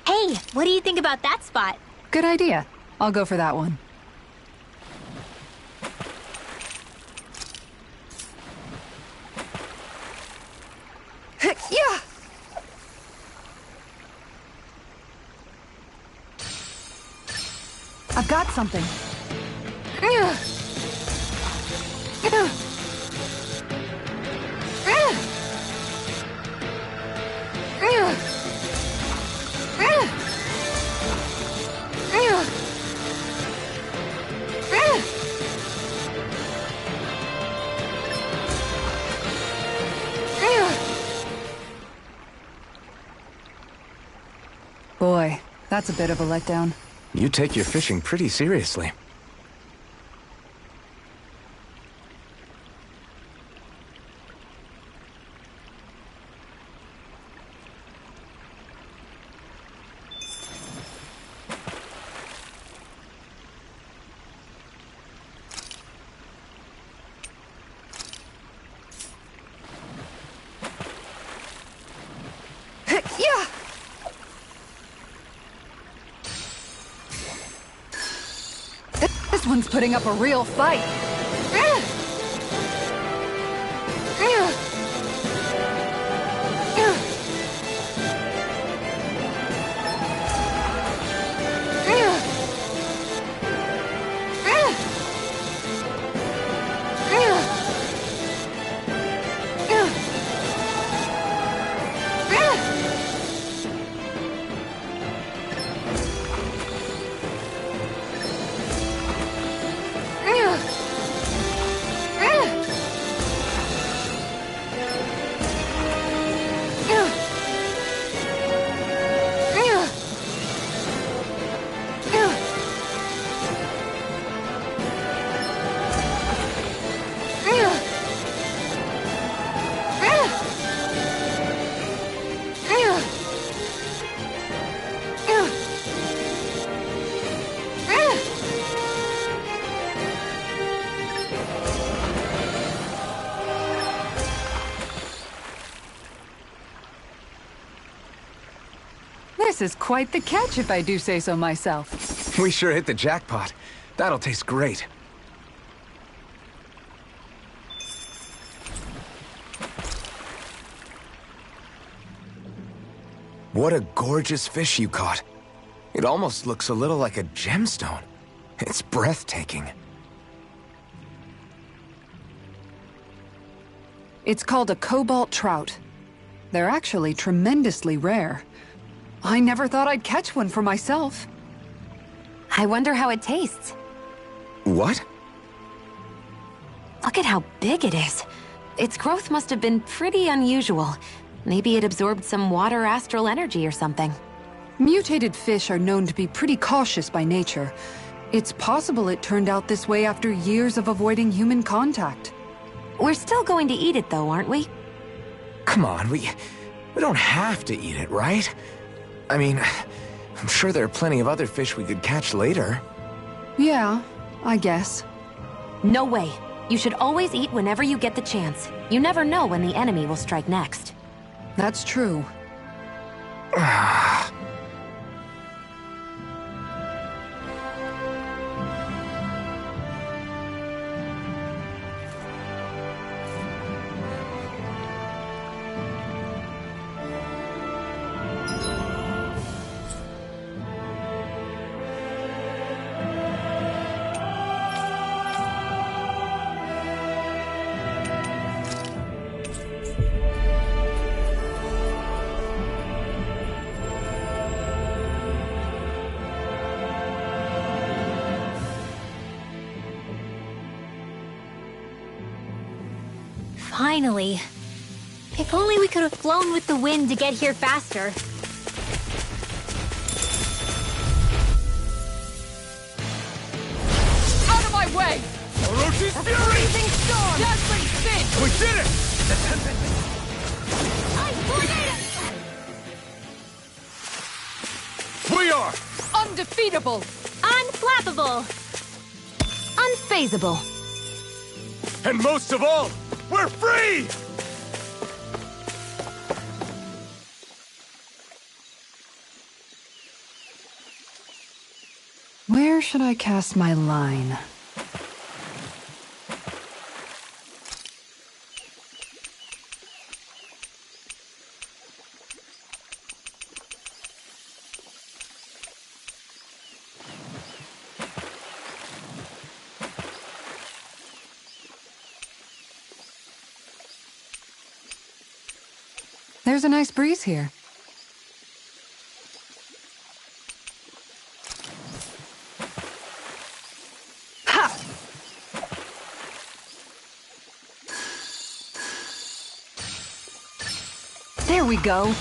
Hey, what do you think about that spot? Good idea. I'll go for that one. Yeah! I've got something. Boy, that's a bit of a letdown. You take your fishing pretty seriously. Yeah! This one's putting up a real fight. This is quite the catch, if I do say so myself. We sure hit the jackpot. That'll taste great. What a gorgeous fish you caught. It almost looks a little like a gemstone. It's breathtaking. It's called a cobalt trout. They're actually tremendously rare. I never thought I'd catch one for myself. I wonder how it tastes. What? Look at how big it is. Its growth must have been pretty unusual. Maybe it absorbed some water astral energy or something. Mutated fish are known to be pretty cautious by nature. It's possible it turned out this way after years of avoiding human contact. We're still going to eat it though, aren't we? Come on, we don't have to eat it, right? I mean, I'm sure there are plenty of other fish we could catch later. Yeah, I guess. No way. You should always eat whenever you get the chance. You never know when the enemy will strike next. That's true. Finally. If only we could have flown with the wind to get here faster. Out of my way! Orochi's A fury! freezing storm! Deadly sin! We did it! Ice tornado! we are! Undefeatable! Unflappable! Unfazable! And most of all, we're free! Where should I cast my line? There's a nice breeze here. Ha! There we go.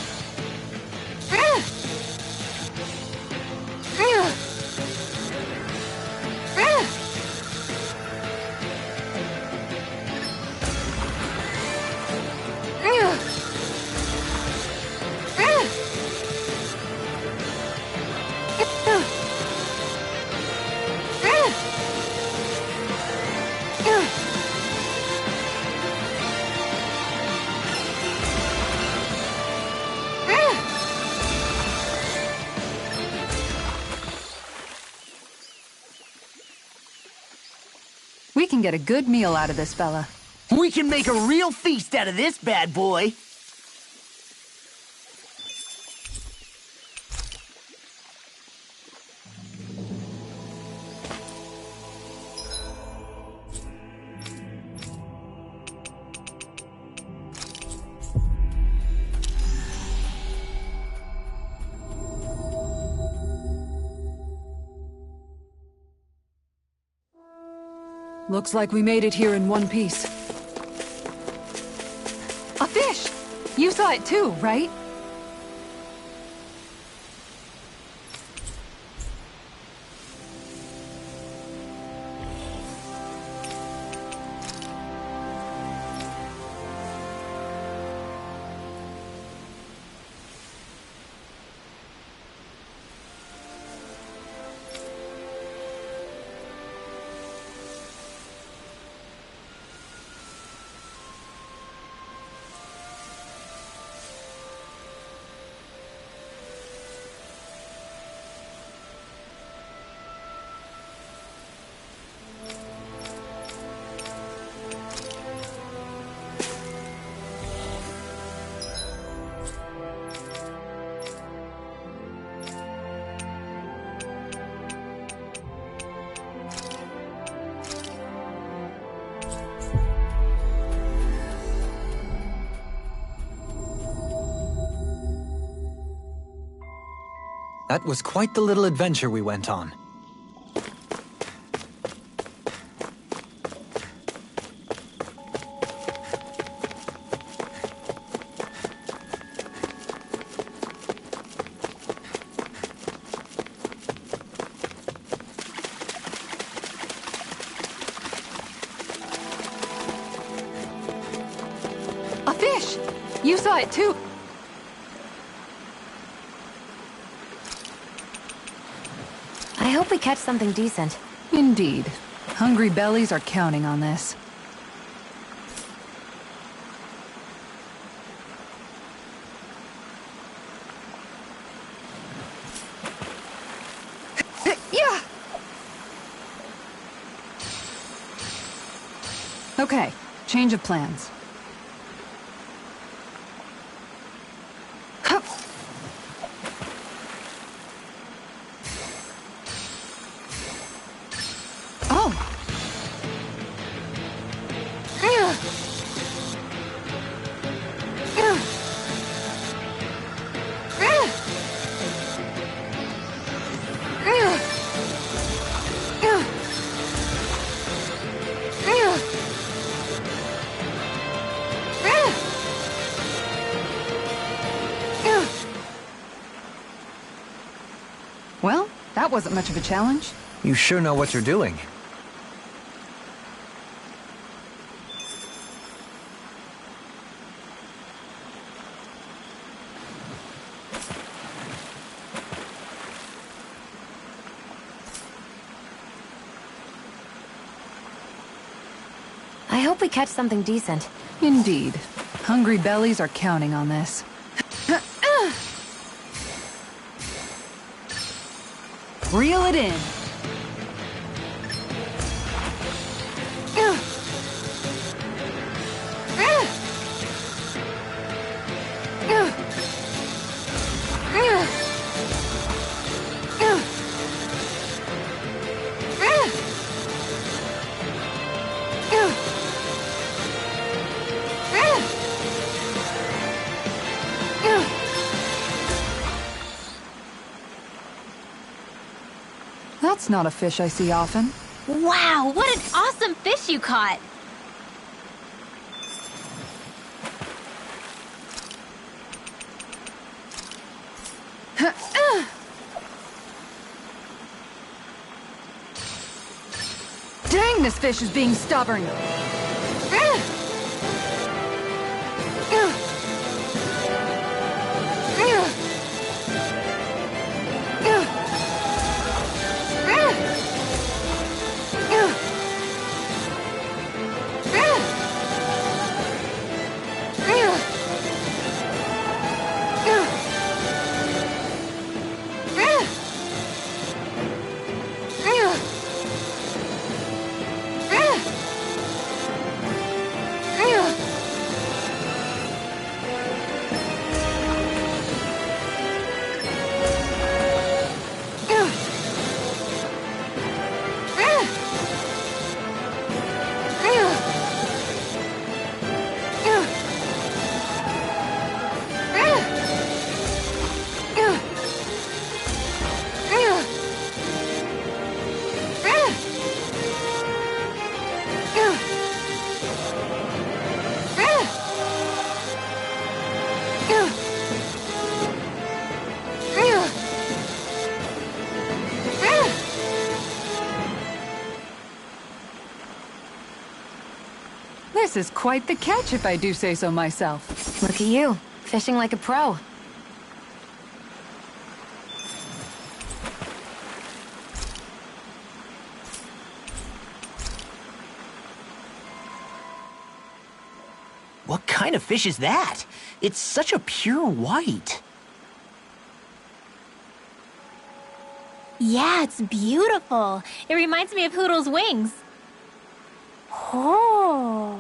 We can get a good meal out of this fella. We can make a real feast out of this bad boy. Looks like we made it here in one piece. A fish! You saw it too, right? That was quite the little adventure we went on. A fish! You saw it too! I hope we catch something decent. Indeed. Hungry bellies are counting on this. Yeah! Okay, change of plans. Well, that wasn't much of a challenge. You sure know what you're doing. I hope we catch something decent. Indeed. Hungry bellies are counting on this. Reel it in. That's not a fish I see often. Wow, what an awesome fish you caught! Dang, this fish is being stubborn! This is quite the catch, if I do say so myself. Look at you, fishing like a pro. What kind of fish is that? It's such a pure white. Yeah, it's beautiful. It reminds me of Hoodle's wings. Oh.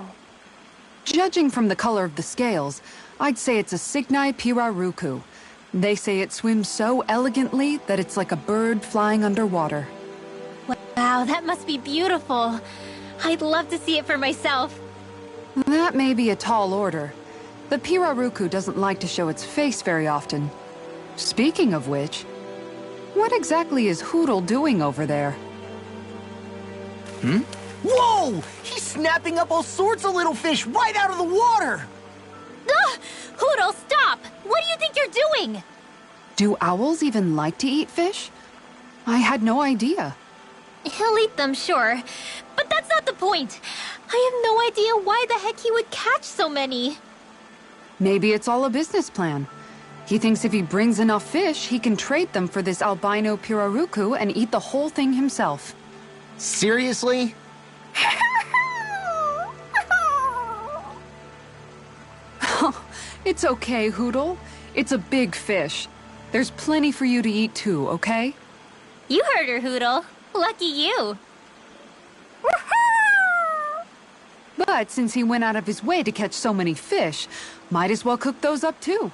Judging from the color of the scales, I'd say it's a Cygnai Pirarucu. They say it swims so elegantly that it's like a bird flying underwater. Wow, that must be beautiful. I'd love to see it for myself. That may be a tall order. The Pirarucu doesn't like to show its face very often. Speaking of which, what exactly is Hoodle doing over there? Whoa! He's snapping up all sorts of little fish right out of the water! Ugh! Hoodle, stop! What do you think you're doing? Do owls even like to eat fish? I had no idea. He'll eat them, sure. But that's not the point. I have no idea why the heck he would catch so many. Maybe it's all a business plan. He thinks if he brings enough fish, he can trade them for this albino Pirarucu and eat the whole thing himself. Seriously? It's okay, Hoodle. It's a big fish. There's plenty for you to eat too, okay? You heard her, Hoodle. Lucky you. But since he went out of his way to catch so many fish, might as well cook those up too.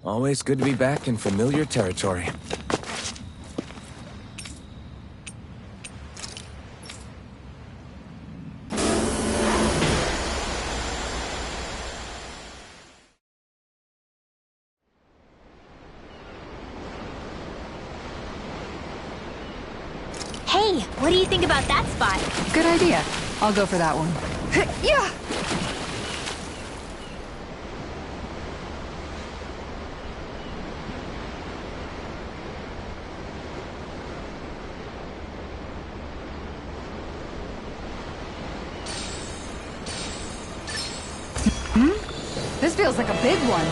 Always good to be back in familiar territory. Hey, what do you think about that spot? Good idea. I'll go for that one. Yeah! feels like a big one.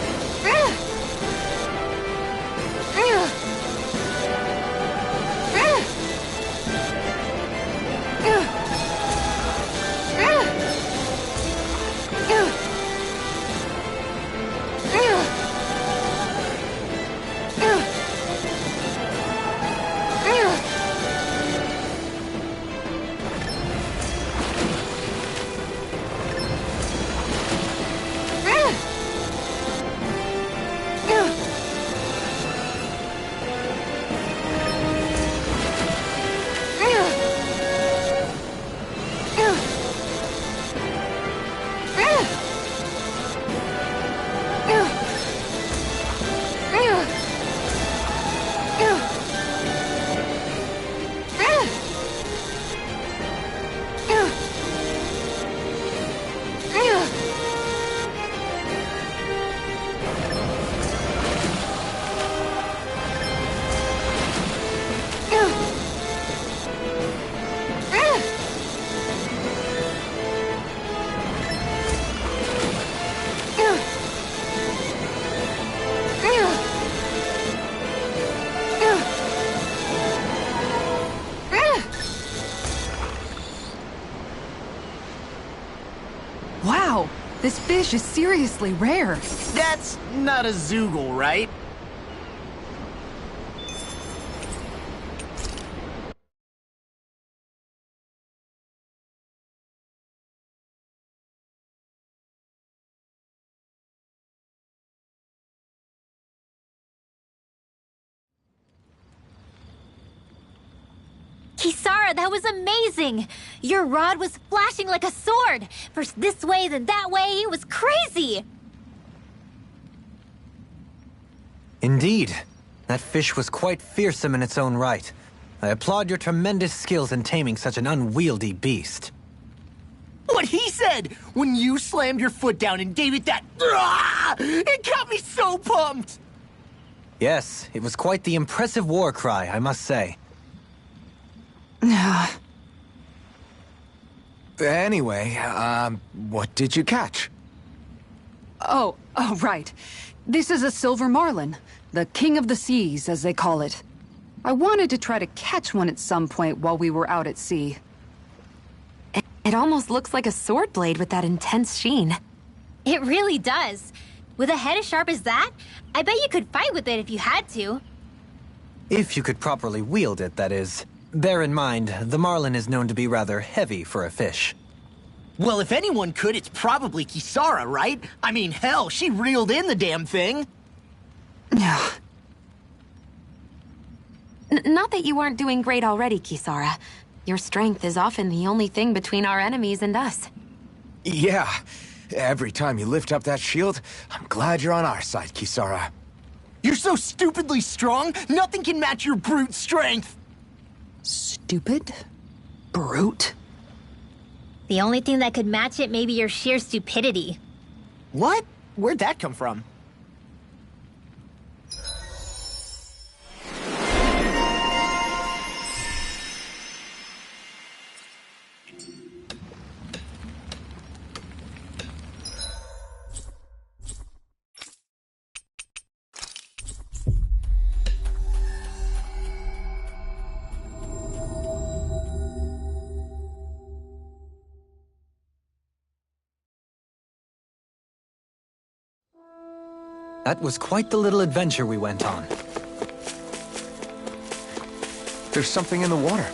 Wow, this fish is seriously rare. That's not a Zoogle, right? Kisara, that was amazing! Your rod was flashing like a sword! First this way, then that way, it was crazy! Indeed. That fish was quite fearsome in its own right. I applaud your tremendous skills in taming such an unwieldy beast. What he said! When you slammed your foot down and gave it that... It got me so pumped! Yes, it was quite the impressive war cry, I must say. Anyway, what did you catch? Oh, right. This is a silver marlin. The king of the seas, as they call it. I wanted to try to catch one at some point while we were out at sea. It almost looks like a sword blade with that intense sheen. It really does. With a head as sharp as that, I bet you could fight with it if you had to. If you could properly wield it, that is. Bear in mind, the marlin is known to be rather heavy for a fish. Well, if anyone could, it's probably Kisara, right? I mean, hell, she reeled in the damn thing. Not that you aren't doing great already, Kisara. Your strength is often the only thing between our enemies and us. Yeah. Every time you lift up that shield, I'm glad you're on our side, Kisara. You're so stupidly strong, nothing can match your brute strength! Stupid? Brute? The only thing that could match it may be your sheer stupidity. What? Where'd that come from? That was quite the little adventure we went on. There's something in the water.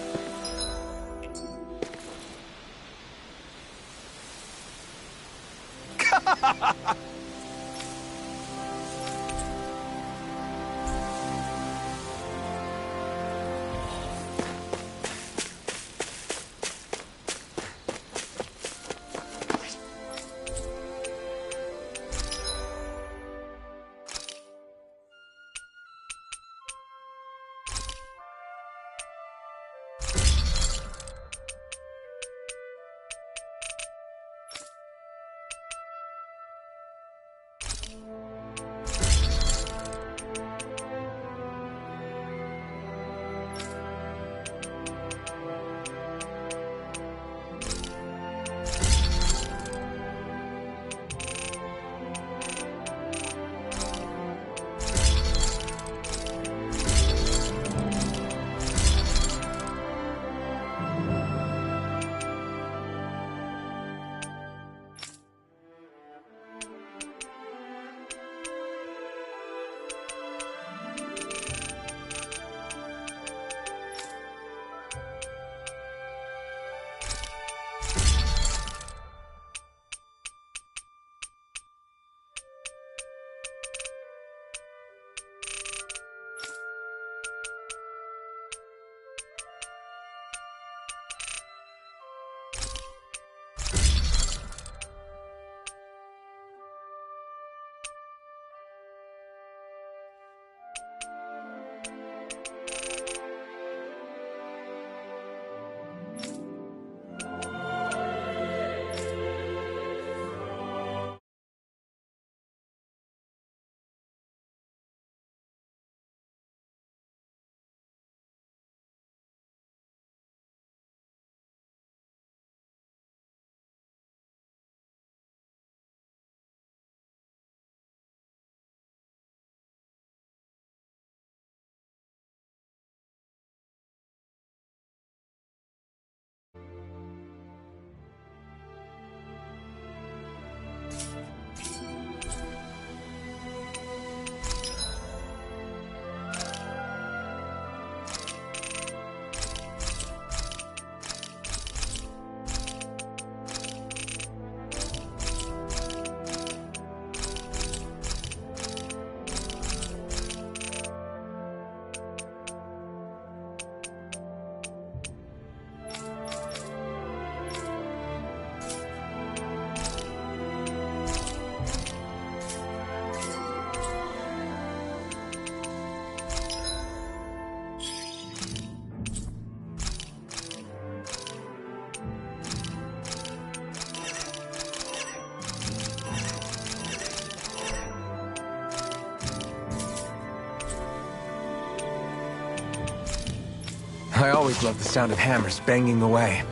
I always love the sound of hammers banging away.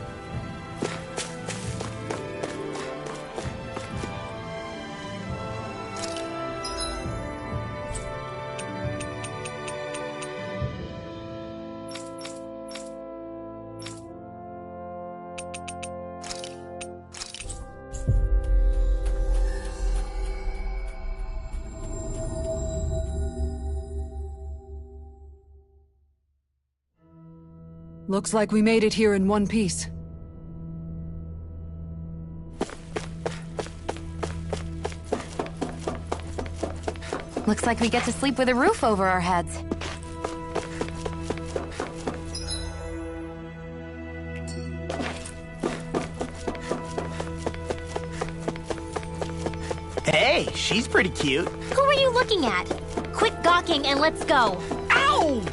Looks like we made it here in one piece. Looks like we get to sleep with a roof over our heads. Hey, she's pretty cute. Who are you looking at? Quit gawking and let's go. Ow!